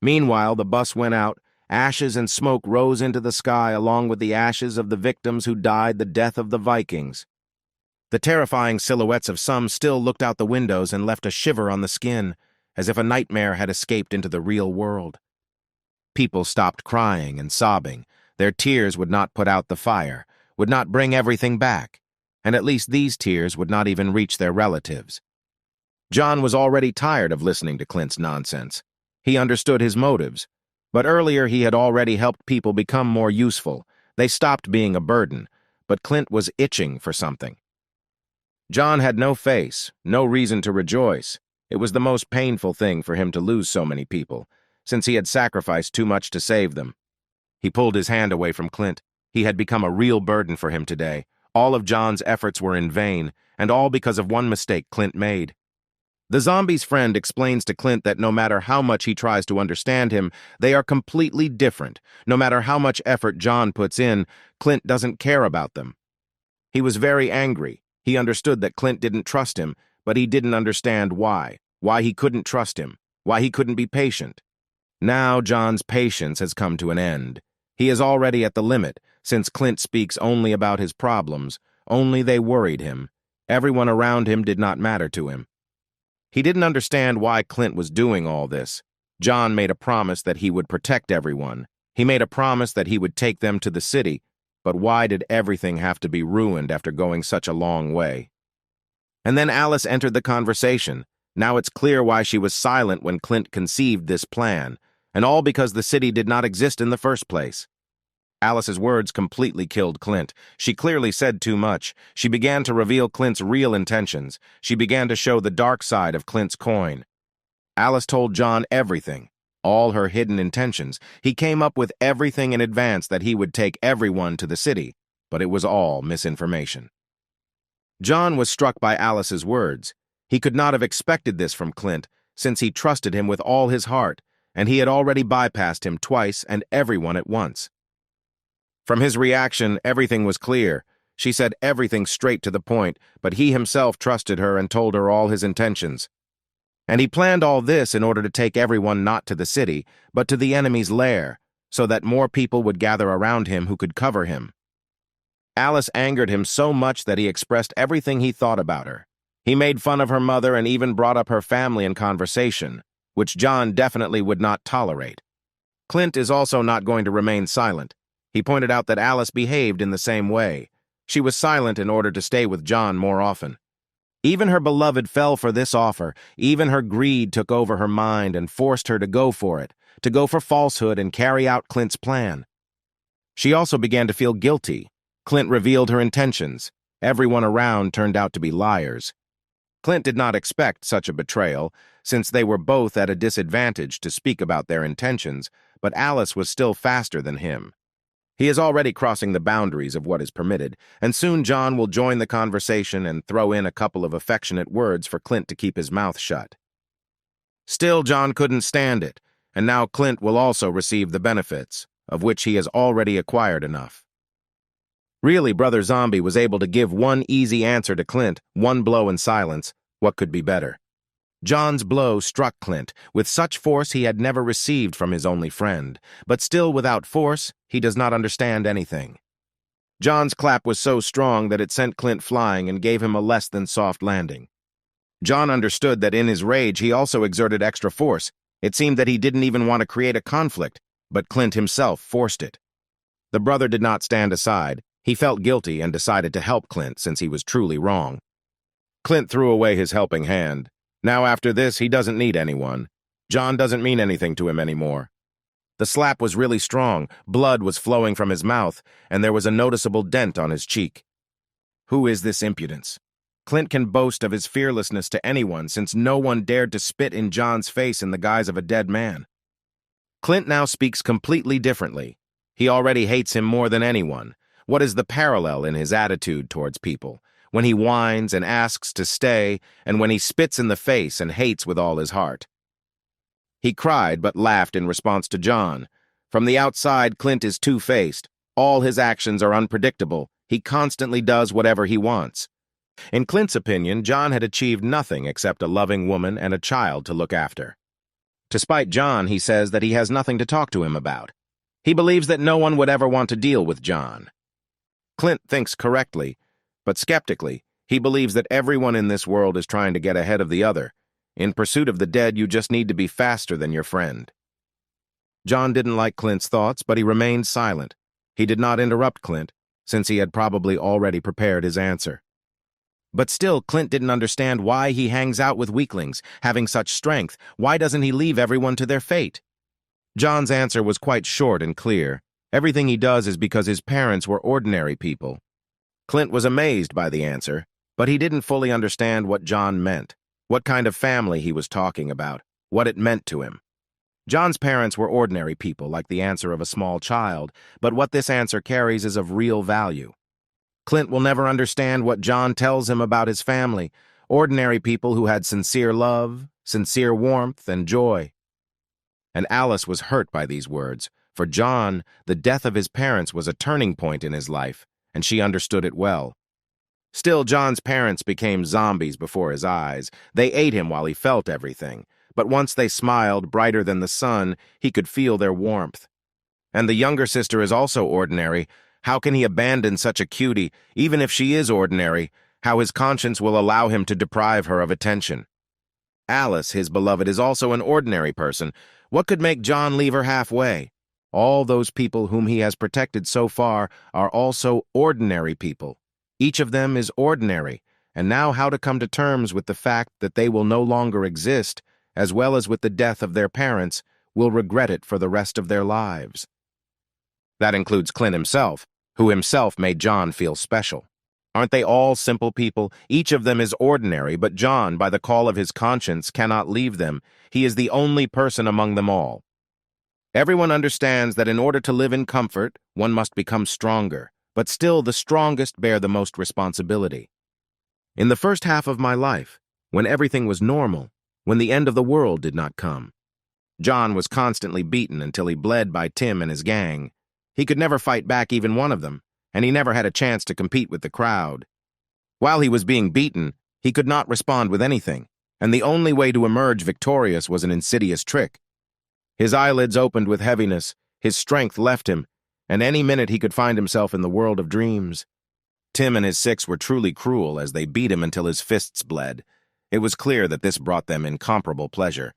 Meanwhile, the bus went out. Ashes and smoke rose into the sky along with the ashes of the victims who died the death of the Vikings. The terrifying silhouettes of some still looked out the windows and left a shiver on the skin, as if a nightmare had escaped into the real world. People stopped crying and sobbing. Their tears would not put out the fire, would not bring everything back, and at least these tears would not even reach their relatives. John was already tired of listening to Clint's nonsense. He understood his motives, but earlier he had already helped people become more useful. They stopped being a burden, but Clint was itching for something. John had no face, no reason to rejoice. It was the most painful thing for him to lose so many people, since he had sacrificed too much to save them. He pulled his hand away from Clint. He had become a real burden for him today. All of John's efforts were in vain, and all because of one mistake Clint made. The zombie's friend explains to Clint that no matter how much he tries to understand him, they are completely different. No matter how much effort John puts in, Clint doesn't care about them. He was very angry. He understood that Clint didn't trust him, but he didn't understand why he couldn't trust him, why he couldn't be patient. Now John's patience has come to an end. He is already at the limit, since Clint speaks only about his problems. Only they worried him. Everyone around him did not matter to him. He didn't understand why Clint was doing all this. John made a promise that he would protect everyone. He made a promise that he would take them to the city, but why did everything have to be ruined after going such a long way? And then Alice entered the conversation. Now it's clear why she was silent when Clint conceived this plan, and all because the city did not exist in the first place. Alice's words completely killed Clint. She clearly said too much. She began to reveal Clint's real intentions. She began to show the dark side of Clint's coin. Alice told John everything, all her hidden intentions. He came up with everything in advance that he would take everyone to the city, but it was all misinformation. John was struck by Alice's words. He could not have expected this from Clint, since he trusted him with all his heart, and he had already bypassed him twice and everyone at once. From his reaction, everything was clear. She said everything straight to the point, but he himself trusted her and told her all his intentions. And he planned all this in order to take everyone not to the city, but to the enemy's lair, so that more people would gather around him who could cover him. Alice angered him so much that he expressed everything he thought about her. He made fun of her mother and even brought up her family in conversation, which John definitely would not tolerate. Clint is also not going to remain silent. He pointed out that Alice behaved in the same way. She was silent in order to stay with John more often. Even her beloved fell for this offer. Even her greed took over her mind and forced her to go for it, to go for falsehood and carry out Clint's plan. She also began to feel guilty. Clint revealed her intentions. Everyone around turned out to be liars. Clint did not expect such a betrayal, since they were both at a disadvantage to speak about their intentions, but Alice was still faster than him. He is already crossing the boundaries of what is permitted, and soon John will join the conversation and throw in a couple of affectionate words for Clint to keep his mouth shut. Still, John couldn't stand it, and now Clint will also receive the benefits, of which he has already acquired enough. Really, Brother Zombie was able to give one easy answer to Clint, one blow in silence. What could be better? John's blow struck Clint with such force he had never received from his only friend, but still without force, he does not understand anything. John's clap was so strong that it sent Clint flying and gave him a less than soft landing. John understood that in his rage he also exerted extra force. It seemed that he didn't even want to create a conflict, but Clint himself forced it. The brother did not stand aside. He felt guilty and decided to help Clint since he was truly wrong. Clint threw away his helping hand. Now after this, he doesn't need anyone. John doesn't mean anything to him anymore. The slap was really strong, blood was flowing from his mouth, and there was a noticeable dent on his cheek. Who is this impudence? Clint can boast of his fearlessness to anyone since no one dared to spit in John's face in the guise of a dead man. Clint now speaks completely differently. He already hates him more than anyone. What is the parallel in his attitude towards people? When he whines and asks to stay, and when he spits in the face and hates with all his heart. He cried but laughed in response to John. From the outside, Clint is two-faced. All his actions are unpredictable. He constantly does whatever he wants. In Clint's opinion, John had achieved nothing except a loving woman and a child to look after. To spite John, he says that he has nothing to talk to him about. He believes that no one would ever want to deal with John. Clint thinks correctly, but skeptically. He believes that everyone in this world is trying to get ahead of the other. In pursuit of the dead, you just need to be faster than your friend. John didn't like Clint's thoughts, but he remained silent. He did not interrupt Clint, since he had probably already prepared his answer. But still, Clint didn't understand why he hangs out with weaklings, having such strength. Why doesn't he leave everyone to their fate? John's answer was quite short and clear. Everything he does is because his parents were ordinary people. Clint was amazed by the answer, but he didn't fully understand what John meant, what kind of family he was talking about, what it meant to him. John's parents were ordinary people, like the answer of a small child, but what this answer carries is of real value. Clint will never understand what John tells him about his family, ordinary people who had sincere love, sincere warmth, and joy. And Alice was hurt by these words. For John, the death of his parents was a turning point in his life, and she understood it well. Still, John's parents became zombies before his eyes. They ate him while he felt everything, but once they smiled brighter than the sun, he could feel their warmth. And the younger sister is also ordinary. How can he abandon such a cutie, even if she is ordinary? How his conscience will allow him to deprive her of attention? Alice, his beloved, is also an ordinary person. What could make John leave her halfway? All those people whom he has protected so far are also ordinary people. Each of them is ordinary, and now how to come to terms with the fact that they will no longer exist, as well as with the death of their parents, will regret it for the rest of their lives. That includes Clint himself, who himself made John feel special. Aren't they all simple people? Each of them is ordinary, but John, by the call of his conscience, cannot leave them. He is the only person among them all. Everyone understands that in order to live in comfort, one must become stronger, but still the strongest bear the most responsibility. In the first half of my life, when everything was normal, when the end of the world did not come, John was constantly beaten until he bled by Tim and his gang. He could never fight back even one of them, and he never had a chance to compete with the crowd. While he was being beaten, he could not respond with anything, and the only way to emerge victorious was an insidious trick. His eyelids opened with heaviness, his strength left him, and any minute he could find himself in the world of dreams. Tim and his six were truly cruel as they beat him until his fists bled. It was clear that this brought them incomparable pleasure.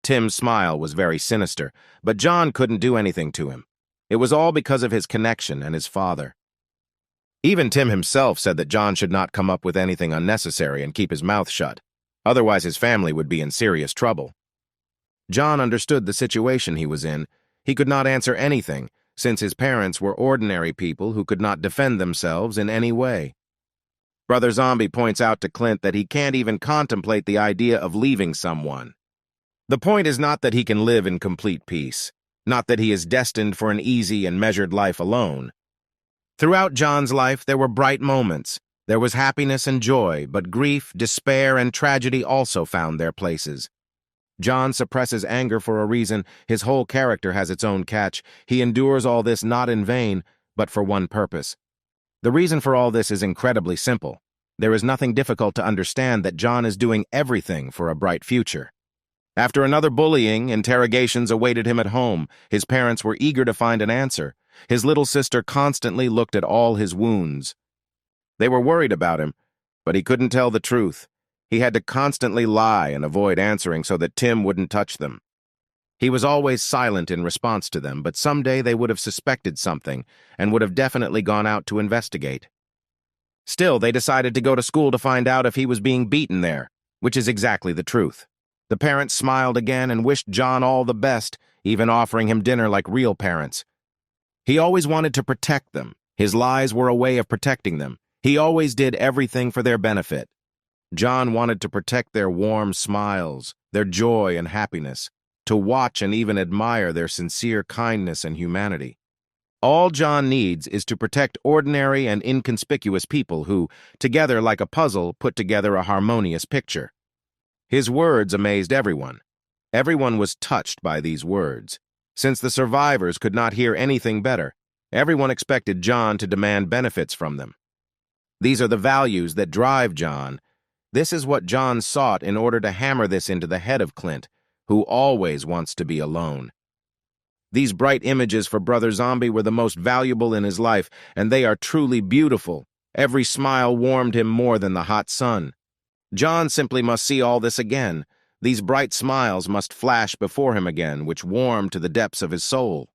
Tim's smile was very sinister, but John couldn't do anything to him. It was all because of his connection and his father. Even Tim himself said that John should not come up with anything unnecessary and keep his mouth shut. Otherwise, his family would be in serious trouble. John understood the situation he was in. He could not answer anything, since his parents were ordinary people who could not defend themselves in any way. Brother Zombie points out to Clint that he can't even contemplate the idea of leaving someone. The point is not that he can live in complete peace, not that he is destined for an easy and measured life alone. Throughout John's life, there were bright moments. There was happiness and joy, but grief, despair, and tragedy also found their places. John suppresses anger for a reason. His whole character has its own catch. He endures all this not in vain, but for one purpose. The reason for all this is incredibly simple. There is nothing difficult to understand that John is doing everything for a bright future. After another bullying, interrogations awaited him at home. His parents were eager to find an answer. His little sister constantly looked at all his wounds. They were worried about him, but he couldn't tell the truth. He had to constantly lie and avoid answering so that Tim wouldn't touch them. He was always silent in response to them, but someday they would have suspected something and would have definitely gone out to investigate. Still, they decided to go to school to find out if he was being beaten there, which is exactly the truth. The parents smiled again and wished John all the best, even offering him dinner like real parents. He always wanted to protect them. His lies were a way of protecting them. He always did everything for their benefit. John wanted to protect their warm smiles, their joy and happiness, to watch and even admire their sincere kindness and humanity. All John needs is to protect ordinary and inconspicuous people who, together like a puzzle, put together a harmonious picture. His words amazed everyone. Everyone was touched by these words. Since the survivors could not hear anything better, everyone expected John to demand benefits from them. These are the values that drive John. This is what John sought in order to hammer this into the head of Clint, who always wants to be alone. These bright images for Brother Zombie were the most valuable in his life, and they are truly beautiful. Every smile warmed him more than the hot sun. John simply must see all this again. These bright smiles must flash before him again, which warmed to the depths of his soul.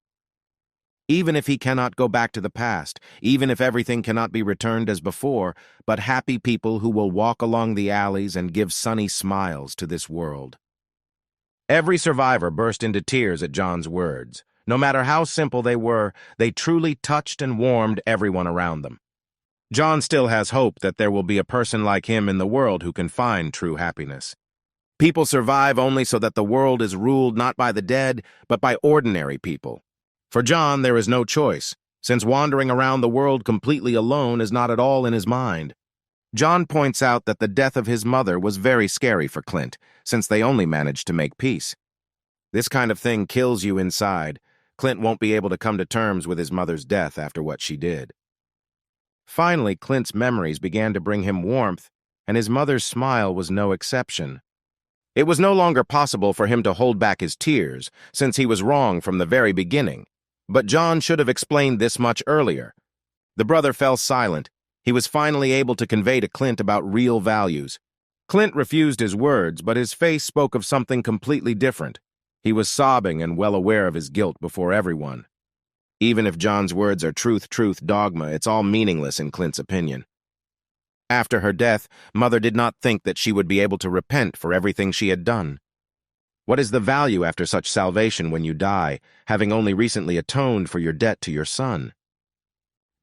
Even if he cannot go back to the past, even if everything cannot be returned as before, but happy people who will walk along the alleys and give sunny smiles to this world. Every survivor burst into tears at John's words. No matter how simple they were, they truly touched and warmed everyone around them. John still has hope that there will be a person like him in the world who can find true happiness. People survive only so that the world is ruled not by the dead, but by ordinary people. For John, there is no choice, since wandering around the world completely alone is not at all in his mind. John points out that the death of his mother was very scary for Clint, since they only managed to make peace. This kind of thing kills you inside. Clint won't be able to come to terms with his mother's death after what she did. Finally, Clint's memories began to bring him warmth, and his mother's smile was no exception. It was no longer possible for him to hold back his tears, since he was wrong from the very beginning. But John should have explained this much earlier. The brother fell silent. He was finally able to convey to Clint about real values. Clint refused his words, but his face spoke of something completely different. He was sobbing and well aware of his guilt before everyone. Even if John's words are truth, dogma, it's all meaningless in Clint's opinion. After her death, Mother did not think that she would be able to repent for everything she had done. What is the value after such salvation when you die, having only recently atoned for your debt to your son?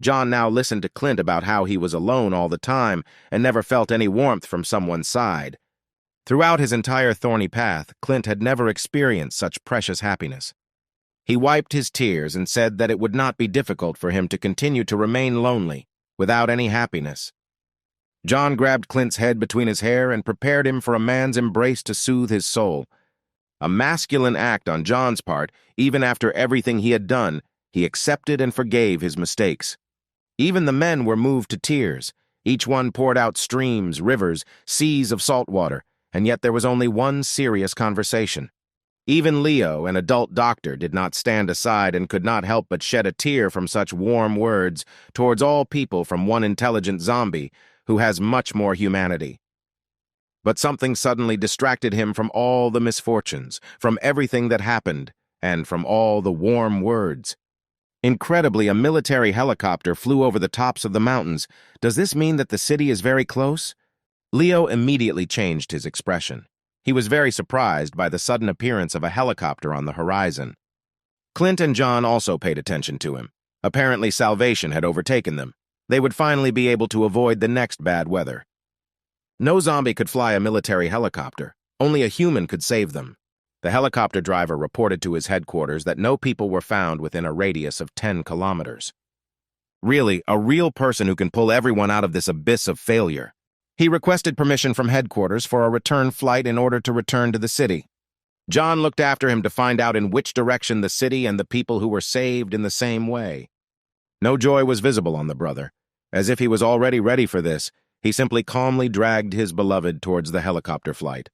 John now listened to Clint about how he was alone all the time and never felt any warmth from someone's side. Throughout his entire thorny path, Clint had never experienced such precious happiness. He wiped his tears and said that it would not be difficult for him to continue to remain lonely, without any happiness. John grabbed Clint's head between his hair and prepared him for a man's embrace to soothe his soul. A masculine act on John's part. Even after everything he had done, he accepted and forgave his mistakes. Even the men were moved to tears. Each one poured out streams, rivers, seas of salt water, and yet there was only one serious conversation. Even Leo, an adult doctor, did not stand aside and could not help but shed a tear from such warm words towards all people from one intelligent zombie who has much more humanity. But something suddenly distracted him from all the misfortunes, from everything that happened, and from all the warm words. Incredibly, a military helicopter flew over the tops of the mountains. Does this mean that the city is very close? Leo immediately changed his expression. He was very surprised by the sudden appearance of a helicopter on the horizon. Clint and John also paid attention to him. Apparently, salvation had overtaken them. They would finally be able to avoid the next bad weather. No zombie could fly a military helicopter. Only a human could save them. The helicopter driver reported to his headquarters that no people were found within a radius of 10 kilometers. Really, a real person who can pull everyone out of this abyss of failure. He requested permission from headquarters for a return flight in order to return to the city. John looked after him to find out in which direction the city and the people who were saved in the same way. No joy was visible on the brother. As if he was already ready for this, he simply calmly dragged his beloved towards the helicopter flight.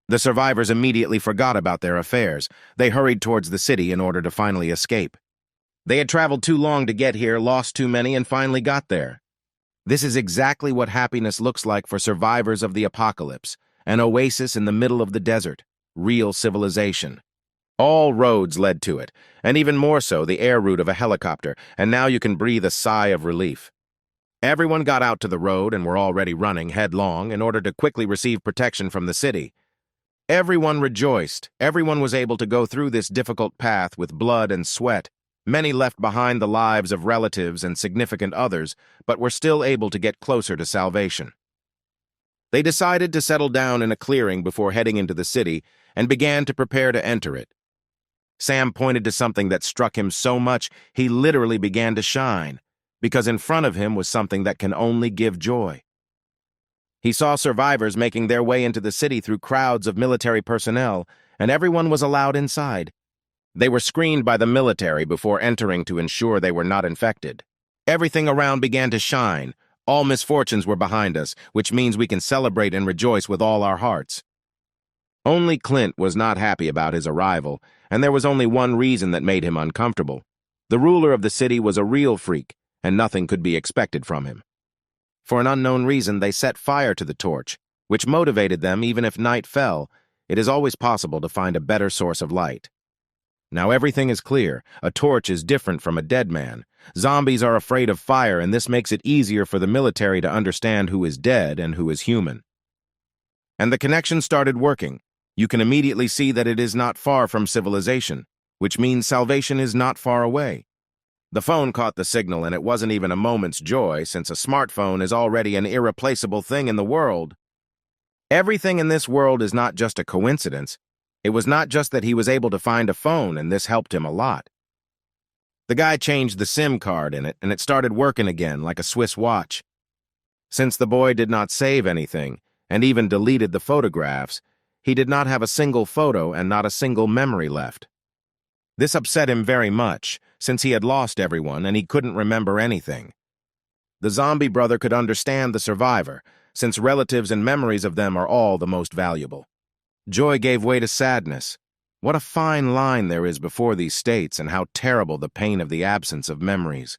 The survivors immediately forgot about their affairs. They hurried towards the city in order to finally escape. They had traveled too long to get here, lost too many, and finally got there. This is exactly what happiness looks like for survivors of the apocalypse, an oasis in the middle of the desert, real civilization. All roads led to it, and even more so the air route of a helicopter, and now you can breathe a sigh of relief. Everyone got out to the road and were already running headlong in order to quickly receive protection from the city. Everyone rejoiced. Everyone was able to go through this difficult path with blood and sweat. Many left behind the lives of relatives and significant others, but were still able to get closer to salvation. They decided to settle down in a clearing before heading into the city and began to prepare to enter it. Sam pointed to something that struck him so much he literally began to shine, because in front of him was something that can only give joy. He saw survivors making their way into the city through crowds of military personnel, and everyone was allowed inside. They were screened by the military before entering to ensure they were not infected. Everything around began to shine. All misfortunes were behind us, which means we can celebrate and rejoice with all our hearts. Only Clint was not happy about his arrival, and there was only one reason that made him uncomfortable. The ruler of the city was a real freak, and nothing could be expected from him. For an unknown reason, they set fire to the torch, which motivated them even if night fell. It is always possible to find a better source of light. Now everything is clear. A torch is different from a dead man. Zombies are afraid of fire, and this makes it easier for the military to understand who is dead and who is human. And the connection started working. You can immediately see that it is not far from civilization, which means salvation is not far away. The phone caught the signal, and it wasn't even a moment's joy, since a smartphone is already an irreplaceable thing in the world. Everything in this world is not just a coincidence. It was not just that he was able to find a phone, and this helped him a lot. The guy changed the SIM card in it, and it started working again like a Swiss watch. Since the boy did not save anything, and even deleted the photographs, he did not have a single photo and not a single memory left. This upset him very much, since he had lost everyone and he couldn't remember anything. The zombie brother could understand the survivor, since relatives and memories of them are all the most valuable. Joy gave way to sadness. What a fine line there is before these states, and how terrible the pain of the absence of memories.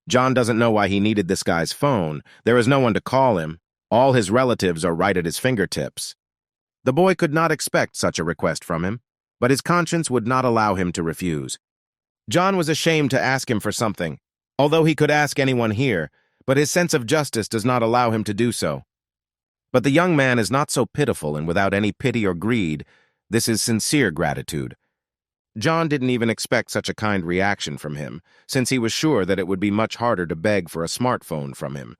John doesn't know why he needed this guy's phone. There is no one to call him. All his relatives are right at his fingertips. The boy could not expect such a request from him, but his conscience would not allow him to refuse. John was ashamed to ask him for something, although he could ask anyone here, but his sense of justice does not allow him to do so. But the young man is not so pitiful and without any pity or greed. This is sincere gratitude. John didn't even expect such a kind reaction from him, since he was sure that it would be much harder to beg for a smartphone from him.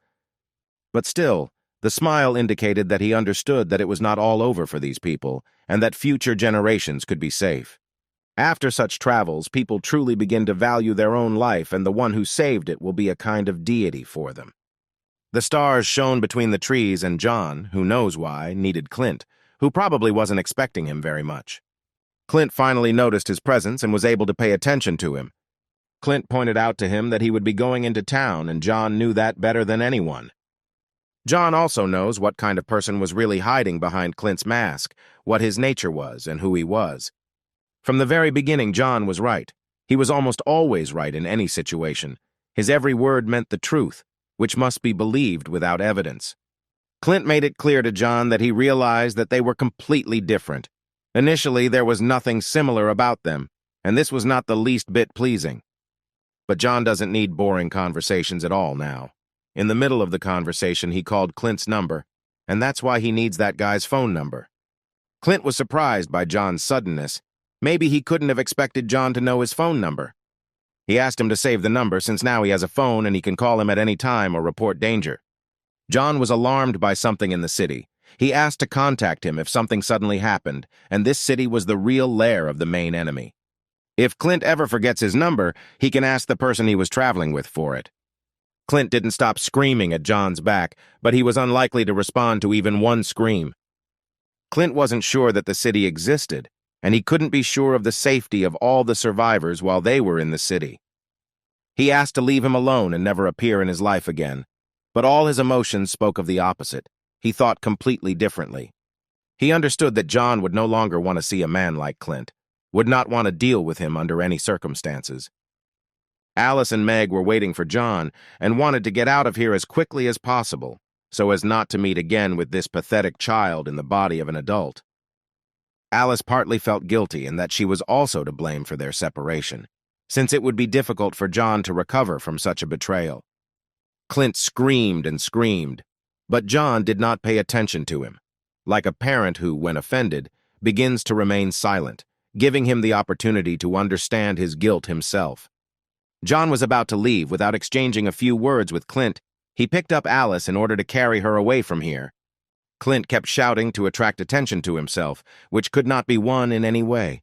But still, the smile indicated that he understood that it was not all over for these people, and that future generations could be safe. After such travels, people truly begin to value their own life, and the one who saved it will be a kind of deity for them. The stars shone between the trees, and John, who knows why, needed Clint, who probably wasn't expecting him very much. Clint finally noticed his presence and was able to pay attention to him. Clint pointed out to him that he would be going into town, and John knew that better than anyone. John also knows what kind of person was really hiding behind Clint's mask, what his nature was, and who he was. From the very beginning, John was right. He was almost always right in any situation. His every word meant the truth, which must be believed without evidence. Clint made it clear to John that he realized that they were completely different. Initially, there was nothing similar about them, and this was not the least bit pleasing. But John doesn't need boring conversations at all now. In the middle of the conversation, he called Clint's number, and that's why he needs that guy's phone number. Clint was surprised by John's suddenness. Maybe he couldn't have expected John to know his phone number. He asked him to save the number since now he has a phone and he can call him at any time or report danger. John was alarmed by something in the city. He asked to contact him if something suddenly happened, and this city was the real lair of the main enemy. If Clint ever forgets his number, he can ask the person he was traveling with for it. Clint didn't stop screaming at John's back, but he was unlikely to respond to even one scream. Clint wasn't sure that the city existed, and he couldn't be sure of the safety of all the survivors while they were in the city. He asked to leave him alone and never appear in his life again, but all his emotions spoke of the opposite. He thought completely differently. He understood that John would no longer want to see a man like Clint, would not want to deal with him under any circumstances. Alice and Meg were waiting for John and wanted to get out of here as quickly as possible, so as not to meet again with this pathetic child in the body of an adult. Alice partly felt guilty in that she was also to blame for their separation, since it would be difficult for John to recover from such a betrayal. Clint screamed and screamed, but John did not pay attention to him, like a parent who, when offended, begins to remain silent, giving him the opportunity to understand his guilt himself. John was about to leave without exchanging a few words with Clint. He picked up Alice in order to carry her away from here. Clint kept shouting to attract attention to himself, which could not be won in any way.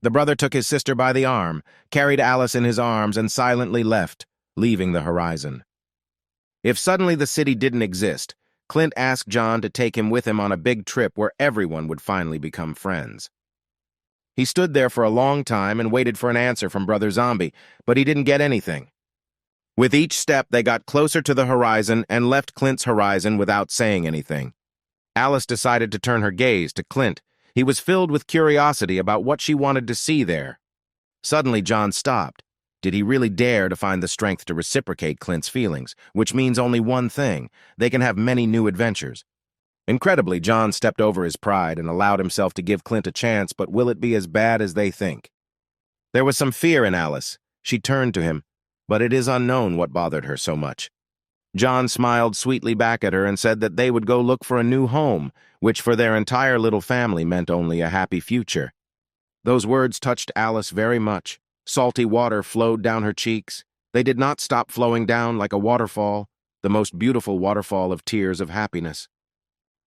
The brother took his sister by the arm, carried Alice in his arms, and silently left, leaving the horizon. If suddenly the city didn't exist, Clint asked John to take him with him on a big trip where everyone would finally become friends. He stood there for a long time and waited for an answer from Brother Zombie, but he didn't get anything. With each step, they got closer to the horizon and left Clint's horizon without saying anything. Alice decided to turn her gaze to Clint. He was filled with curiosity about what she wanted to see there. Suddenly, John stopped. Did he really dare to find the strength to reciprocate Clint's feelings, which means only one thing: they can have many new adventures. Incredibly, John stepped over his pride and allowed himself to give Clint a chance, but will it be as bad as they think? There was some fear in Alice. She turned to him, but it is unknown what bothered her so much. John smiled sweetly back at her and said that they would go look for a new home, which for their entire little family meant only a happy future. Those words touched Alice very much. Salty water flowed down her cheeks. They did not stop flowing down like a waterfall, the most beautiful waterfall of tears of happiness.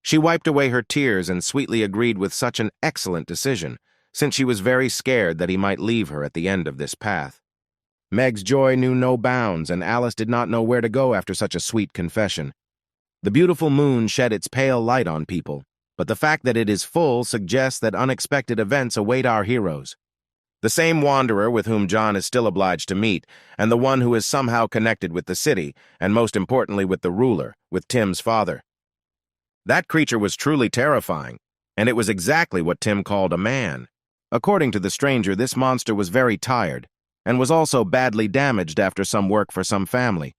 She wiped away her tears and sweetly agreed with such an excellent decision, since she was very scared that he might leave her at the end of this path. Meg's joy knew no bounds, and Alice did not know where to go after such a sweet confession. The beautiful moon shed its pale light on people, but the fact that it is full suggests that unexpected events await our heroes. The same wanderer with whom John is still obliged to meet, and the one who is somehow connected with the city, and most importantly with the ruler, with Tim's father. That creature was truly terrifying, and it was exactly what Tim called a man. According to the stranger, this monster was very tired, and was also badly damaged after some work for some family.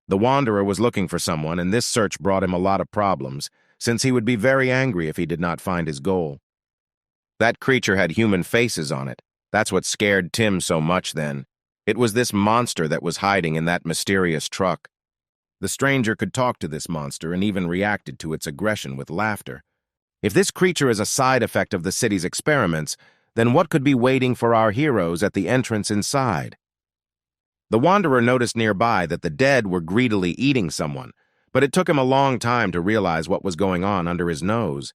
The wanderer was looking for someone, and this search brought him a lot of problems, since he would be very angry if he did not find his goal. That creature had human faces on it. That's what scared Tim so much then. It was this monster that was hiding in that mysterious truck. The stranger could talk to this monster and even reacted to its aggression with laughter. If this creature is a side effect of the city's experiments, then what could be waiting for our heroes at the entrance inside? The wanderer noticed nearby that the dead were greedily eating someone, but it took him a long time to realize what was going on under his nose.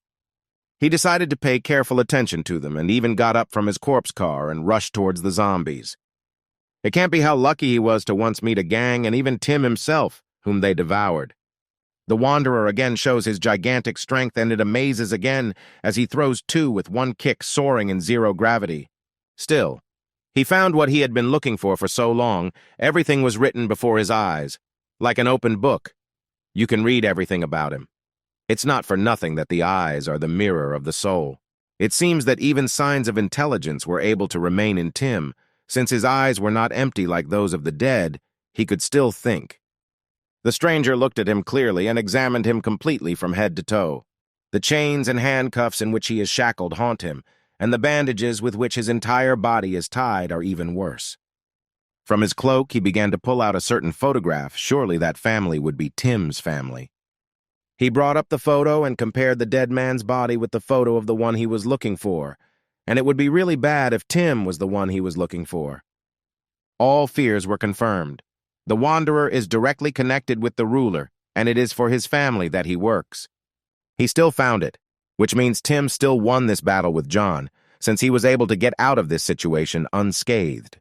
He decided to pay careful attention to them and even got up from his corpse car and rushed towards the zombies. It can't be how lucky he was to once meet a gang and even Tim himself, whom they devoured. The wanderer again shows his gigantic strength, and it amazes again as he throws two with one kick soaring in zero gravity. Still, he found what he had been looking for so long. Everything was written before his eyes, like an open book. You can read everything about him. It's not for nothing that the eyes are the mirror of the soul. It seems that even signs of intelligence were able to remain in Tim. Since his eyes were not empty like those of the dead, he could still think. The stranger looked at him clearly and examined him completely from head to toe. The chains and handcuffs in which he is shackled haunt him, and the bandages with which his entire body is tied are even worse. From his cloak, he began to pull out a certain photograph. Surely that family would be Tim's family. He brought up the photo and compared the dead man's body with the photo of the one he was looking for, and it would be really bad if Tim was the one he was looking for. All fears were confirmed. The wanderer is directly connected with the ruler, and it is for his family that he works. He still found it, which means Tim still won this battle with John, since he was able to get out of this situation unscathed.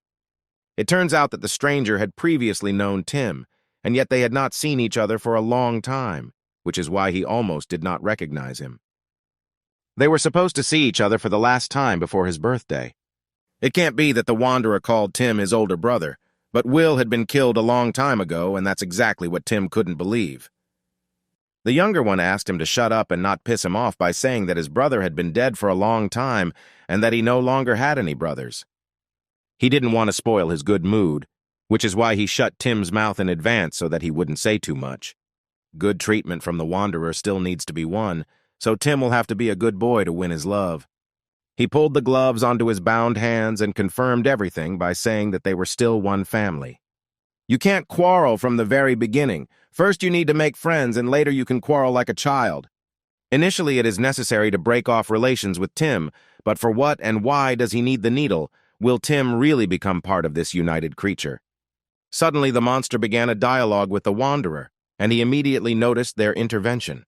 It turns out that the stranger had previously known Tim, and yet they had not seen each other for a long time, which is why he almost did not recognize him. They were supposed to see each other for the last time before his birthday. It can't be that the wanderer called Tim his older brother, but Will had been killed a long time ago, and that's exactly what Tim couldn't believe. The younger one asked him to shut up and not piss him off by saying that his brother had been dead for a long time and that he no longer had any brothers. He didn't want to spoil his good mood. which is why he shut Tim's mouth in advance so that he wouldn't say too much. Good treatment from the Wanderer still needs to be won, so Tim will have to be a good boy to win his love. He pulled the gloves onto his bound hands and confirmed everything by saying that they were still one family. You can't quarrel from the very beginning. First you need to make friends, and later you can quarrel like a child. Initially it is necessary to break off relations with Tim, but for what and why does he need the needle? Will Tim really become part of this united creature? Suddenly the monster began a dialogue with the Wanderer, and he immediately noticed their intervention.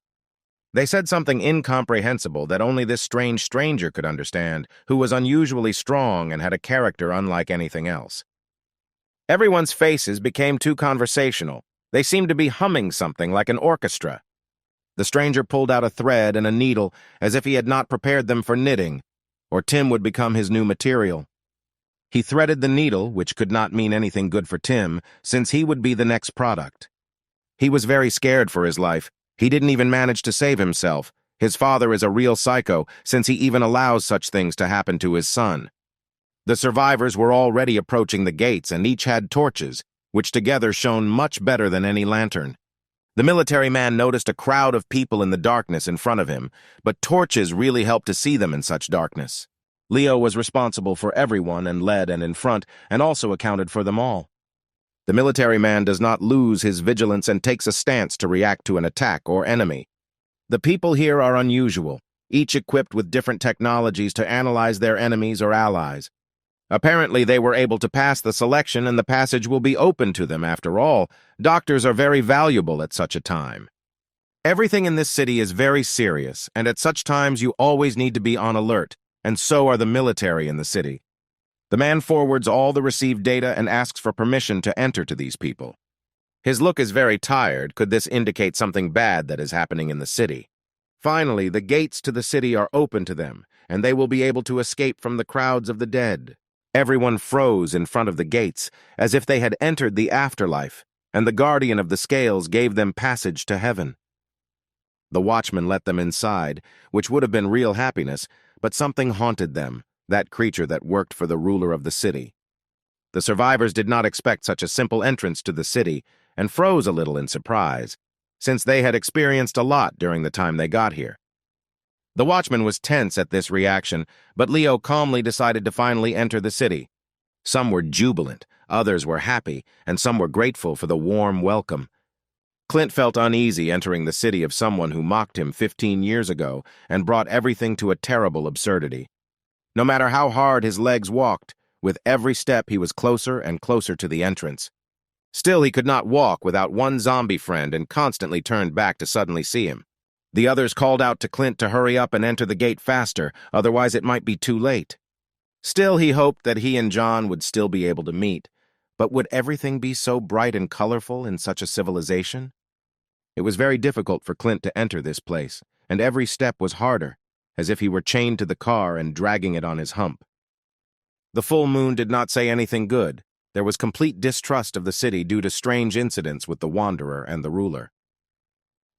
They said something incomprehensible that only this strange stranger could understand, who was unusually strong and had a character unlike anything else. Everyone's faces became too conversational. They seemed to be humming something like an orchestra. The stranger pulled out a thread and a needle as if he had not prepared them for knitting, or Tim would become his new material. He threaded the needle, which could not mean anything good for Tim, since he would be the next product. He was very scared for his life. He didn't even manage to save himself. His father is a real psycho, since he even allows such things to happen to his son. The survivors were already approaching the gates, and each had torches, which together shone much better than any lantern. The military man noticed a crowd of people in the darkness in front of him, but torches really helped to see them in such darkness. Leo was responsible for everyone and led and in front, and also accounted for them all. The military man does not lose his vigilance and takes a stance to react to an attack or enemy. The people here are unusual, each equipped with different technologies to analyze their enemies or allies. Apparently they were able to pass the selection, and the passage will be open to them. After all, doctors are very valuable at such a time. Everything in this city is very serious, and at such times you always need to be on alert, and so are the military in the city. The man forwards all the received data and asks for permission to enter to these people. His look is very tired. Could this indicate something bad that is happening in the city? Finally, the gates to the city are open to them, and they will be able to escape from the crowds of the dead. Everyone froze in front of the gates, as if they had entered the afterlife, and the guardian of the scales gave them passage to heaven. The watchman let them inside, which would have been real happiness, but something haunted them, that creature that worked for the ruler of the city. The survivors did not expect such a simple entrance to the city, and froze a little in surprise, since they had experienced a lot during the time they got here. The watchman was tense at this reaction, but Leo calmly decided to finally enter the city. Some were jubilant, others were happy, and some were grateful for the warm welcome. Clint felt uneasy entering the city of someone who mocked him 15 years ago and brought everything to a terrible absurdity. No matter how hard his legs walked, with every step he was closer and closer to the entrance. Still, he could not walk without one zombie friend and constantly turned back to suddenly see him. The others called out to Clint to hurry up and enter the gate faster, otherwise it might be too late. Still, he hoped that he and John would still be able to meet, but would everything be so bright and colorful in such a civilization? It was very difficult for Clint to enter this place, and every step was harder, as if he were chained to the car and dragging it on his hump. The full moon did not say anything good. There was complete distrust of the city due to strange incidents with the Wanderer and the ruler.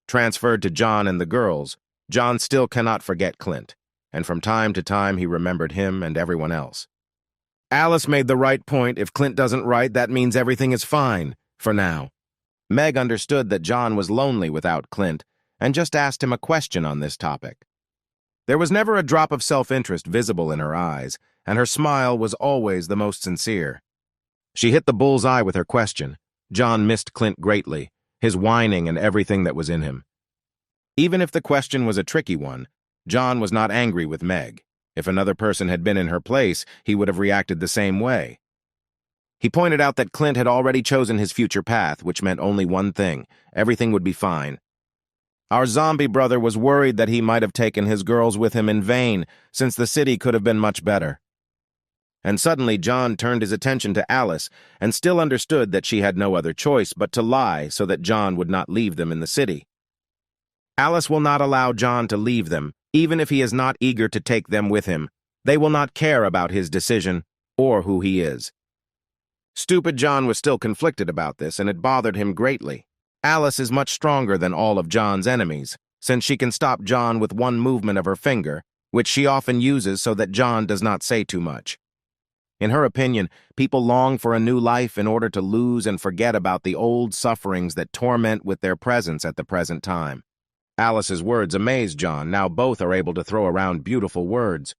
Transferred to John and the girls, John still cannot forget Clint, and from time to time he remembered him and everyone else. Alice made the right point. If Clint doesn't write, that means everything is fine, for now. Meg understood that John was lonely without Clint, and just asked him a question on this topic. There was never a drop of self-interest visible in her eyes, and her smile was always the most sincere. She hit the bull's-eye with her question. John missed Clint greatly, his whining and everything that was in him. Even if the question was a tricky one, John was not angry with Meg. If another person had been in her place, he would have reacted the same way. He pointed out that Clint had already chosen his future path, which meant only one thing: everything would be fine. Our zombie brother was worried that he might have taken his girls with him in vain, since the city could have been much better. And suddenly John turned his attention to Alice, and still understood that she had no other choice but to lie so that John would not leave them in the city. Alice will not allow John to leave them, even if he is not eager to take them with him. They will not care about his decision, or who he is. Stupid John was still conflicted about this, and it bothered him greatly. Alice is much stronger than all of John's enemies, since she can stop John with one movement of her finger, which she often uses so that John does not say too much. In her opinion, people long for a new life in order to lose and forget about the old sufferings that torment with their presence at the present time. Alice's words amazed John. Now both are able to throw around beautiful words.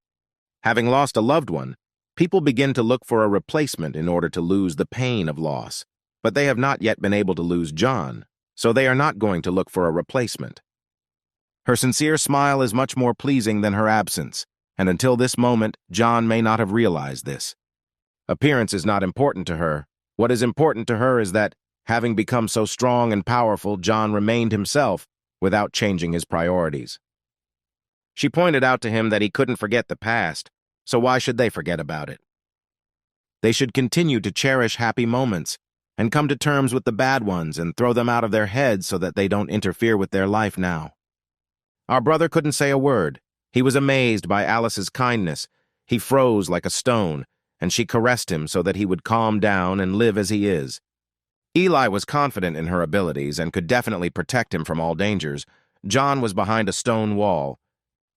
Having lost a loved one, people begin to look for a replacement in order to lose the pain of loss. But they have not yet been able to lose John, so they are not going to look for a replacement. Her sincere smile is much more pleasing than her absence, and until this moment, John may not have realized this. Appearance is not important to her. What is important to her is that, having become so strong and powerful, John remained himself without changing his priorities. She pointed out to him that he couldn't forget the past, so why should they forget about it? They should continue to cherish happy moments and come to terms with the bad ones and throw them out of their heads so that they don't interfere with their life now. Our brother couldn't say a word. He was amazed by Alice's kindness. He froze like a stone, and she caressed him so that he would calm down and live as he is. Eli was confident in her abilities and could definitely protect him from all dangers. John was behind a stone wall.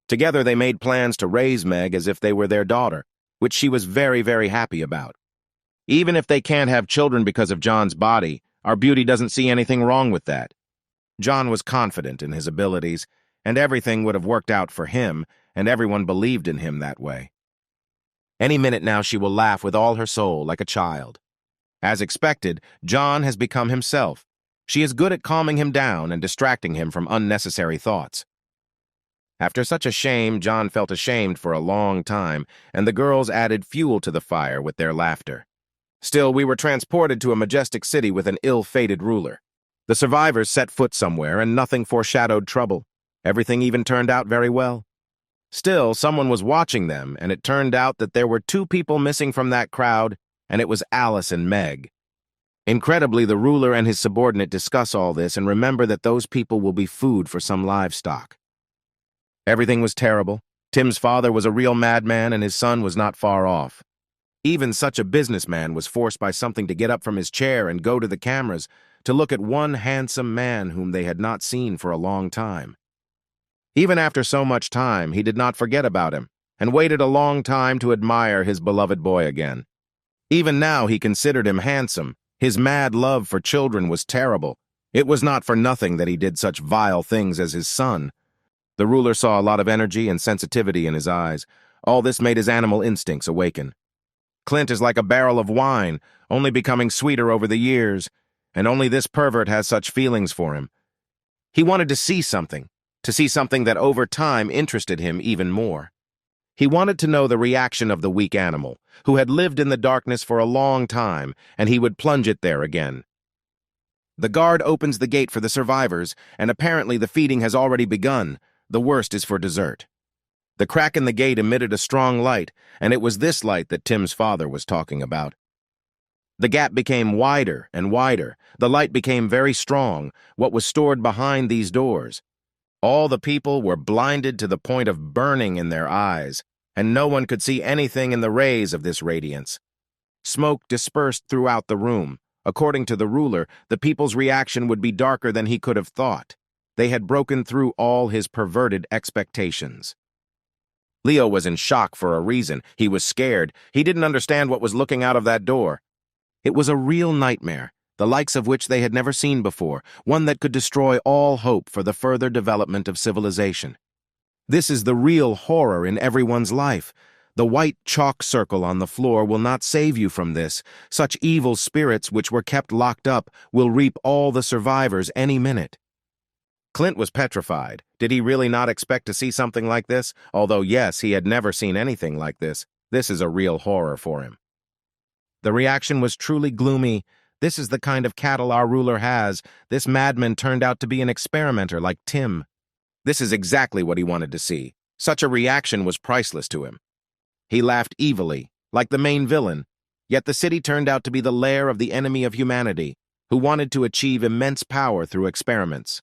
Together they made plans to raise Meg as if they were their daughter, which she was very, very happy about. Even if they can't have children because of John's body, our beauty doesn't see anything wrong with that. John was confident in his abilities, and everything would have worked out for him, and everyone believed in him that way. Any minute now she will laugh with all her soul like a child. As expected, John has become himself. She is good at calming him down and distracting him from unnecessary thoughts. After such a shame, John felt ashamed for a long time, and the girls added fuel to the fire with their laughter. Still, we were transported to a majestic city with an ill-fated ruler. The survivors set foot somewhere, and nothing foreshadowed trouble. Everything even turned out very well. Still, someone was watching them, and it turned out that there were 2 people missing from that crowd, and it was Alice and Meg. Incredibly, the ruler and his subordinate discuss all this and remember that those people will be food for some livestock. Everything was terrible. Tim's father was a real madman, and his son was not far off. Even such a businessman was forced by something to get up from his chair and go to the cameras to look at one handsome man whom they had not seen for a long time. Even after so much time, he did not forget about him, and waited a long time to admire his beloved boy again. Even now he considered him handsome. His mad love for children was terrible. It was not for nothing that he did such vile things as his son. The ruler saw a lot of energy and sensitivity in his eyes. All this made his animal instincts awaken. Clint is like a barrel of wine, only becoming sweeter over the years, and only this pervert has such feelings for him. He wanted to see something that over time interested him even more. He wanted to know the reaction of the weak animal, who had lived in the darkness for a long time, and he would plunge it there again. The guard opens the gate for the survivors, and apparently the feeding has already begun. The worst is for dessert. The crack in the gate emitted a strong light, and it was this light that Tim's father was talking about. The gap became wider and wider. The light became very strong, what was stored behind these doors. All the people were blinded to the point of burning in their eyes, and no one could see anything in the rays of this radiance. Smoke dispersed throughout the room. According to the ruler, the people's reaction would be darker than he could have thought. They had broken through all his perverted expectations. Leo was in shock for a reason. He was scared. He didn't understand what was looking out of that door. It was a real nightmare, the likes of which they had never seen before, one that could destroy all hope for the further development of civilization. This is the real horror in everyone's life. The white chalk circle on the floor will not save you from this. Such evil spirits which were kept locked up will reap all the survivors any minute. Clint was petrified. Did he really not expect to see something like this? Although, yes, he had never seen anything like this. This is a real horror for him. The reaction was truly gloomy. This is the kind of cattle our ruler has. This madman turned out to be an experimenter like Tim. This is exactly what he wanted to see. Such a reaction was priceless to him. He laughed evilly, like the main villain, yet the city turned out to be the lair of the enemy of humanity, who wanted to achieve immense power through experiments.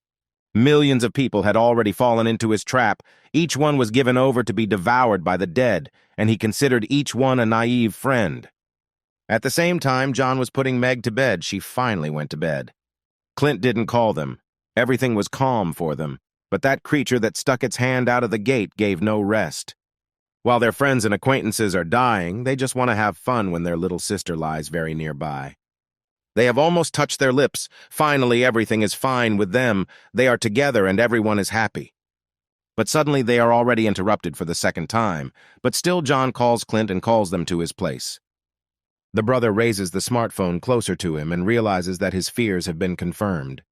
Millions of people had already fallen into his trap. Each one was given over to be devoured by the dead, and he considered each one a naive friend. At the same time John was putting Meg to bed, she finally went to bed. Clint didn't call them. Everything was calm for them, but that creature that stuck its hand out of the gate gave no rest. While their friends and acquaintances are dying, they just want to have fun when their little sister lies very nearby. They have almost touched their lips. Finally, everything is fine with them. They are together and everyone is happy. But suddenly they are already interrupted for the second time, but still John calls Clint and calls them to his place. The brother raises the smartphone closer to him and realizes that his fears have been confirmed.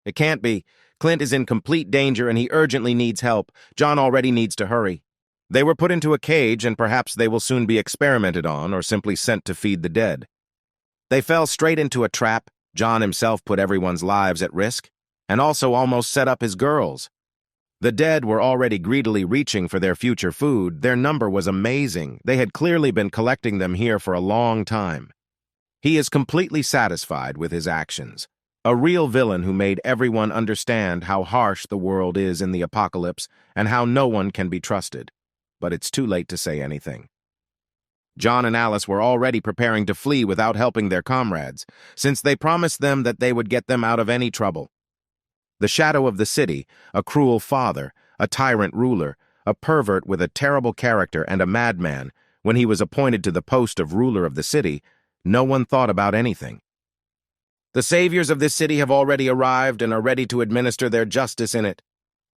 It can't be. Clint is in complete danger and he urgently needs help. John already needs to hurry. They were put into a cage and perhaps they will soon be experimented on or simply sent to feed the dead. They fell straight into a trap. John himself put everyone's lives at risk and also almost set up his girls. The dead were already greedily reaching for their future food. Their number was amazing. They had clearly been collecting them here for a long time. He is completely satisfied with his actions. A real villain who made everyone understand how harsh the world is in the apocalypse and how no one can be trusted. But it's too late to say anything. John and Alice were already preparing to flee without helping their comrades, since they promised them that they would get them out of any trouble. The shadow of the city, a cruel father, a tyrant ruler, a pervert with a terrible character and a madman, when he was appointed to the post of ruler of the city, no one thought about anything. The saviors of this city have already arrived and are ready to administer their justice in it.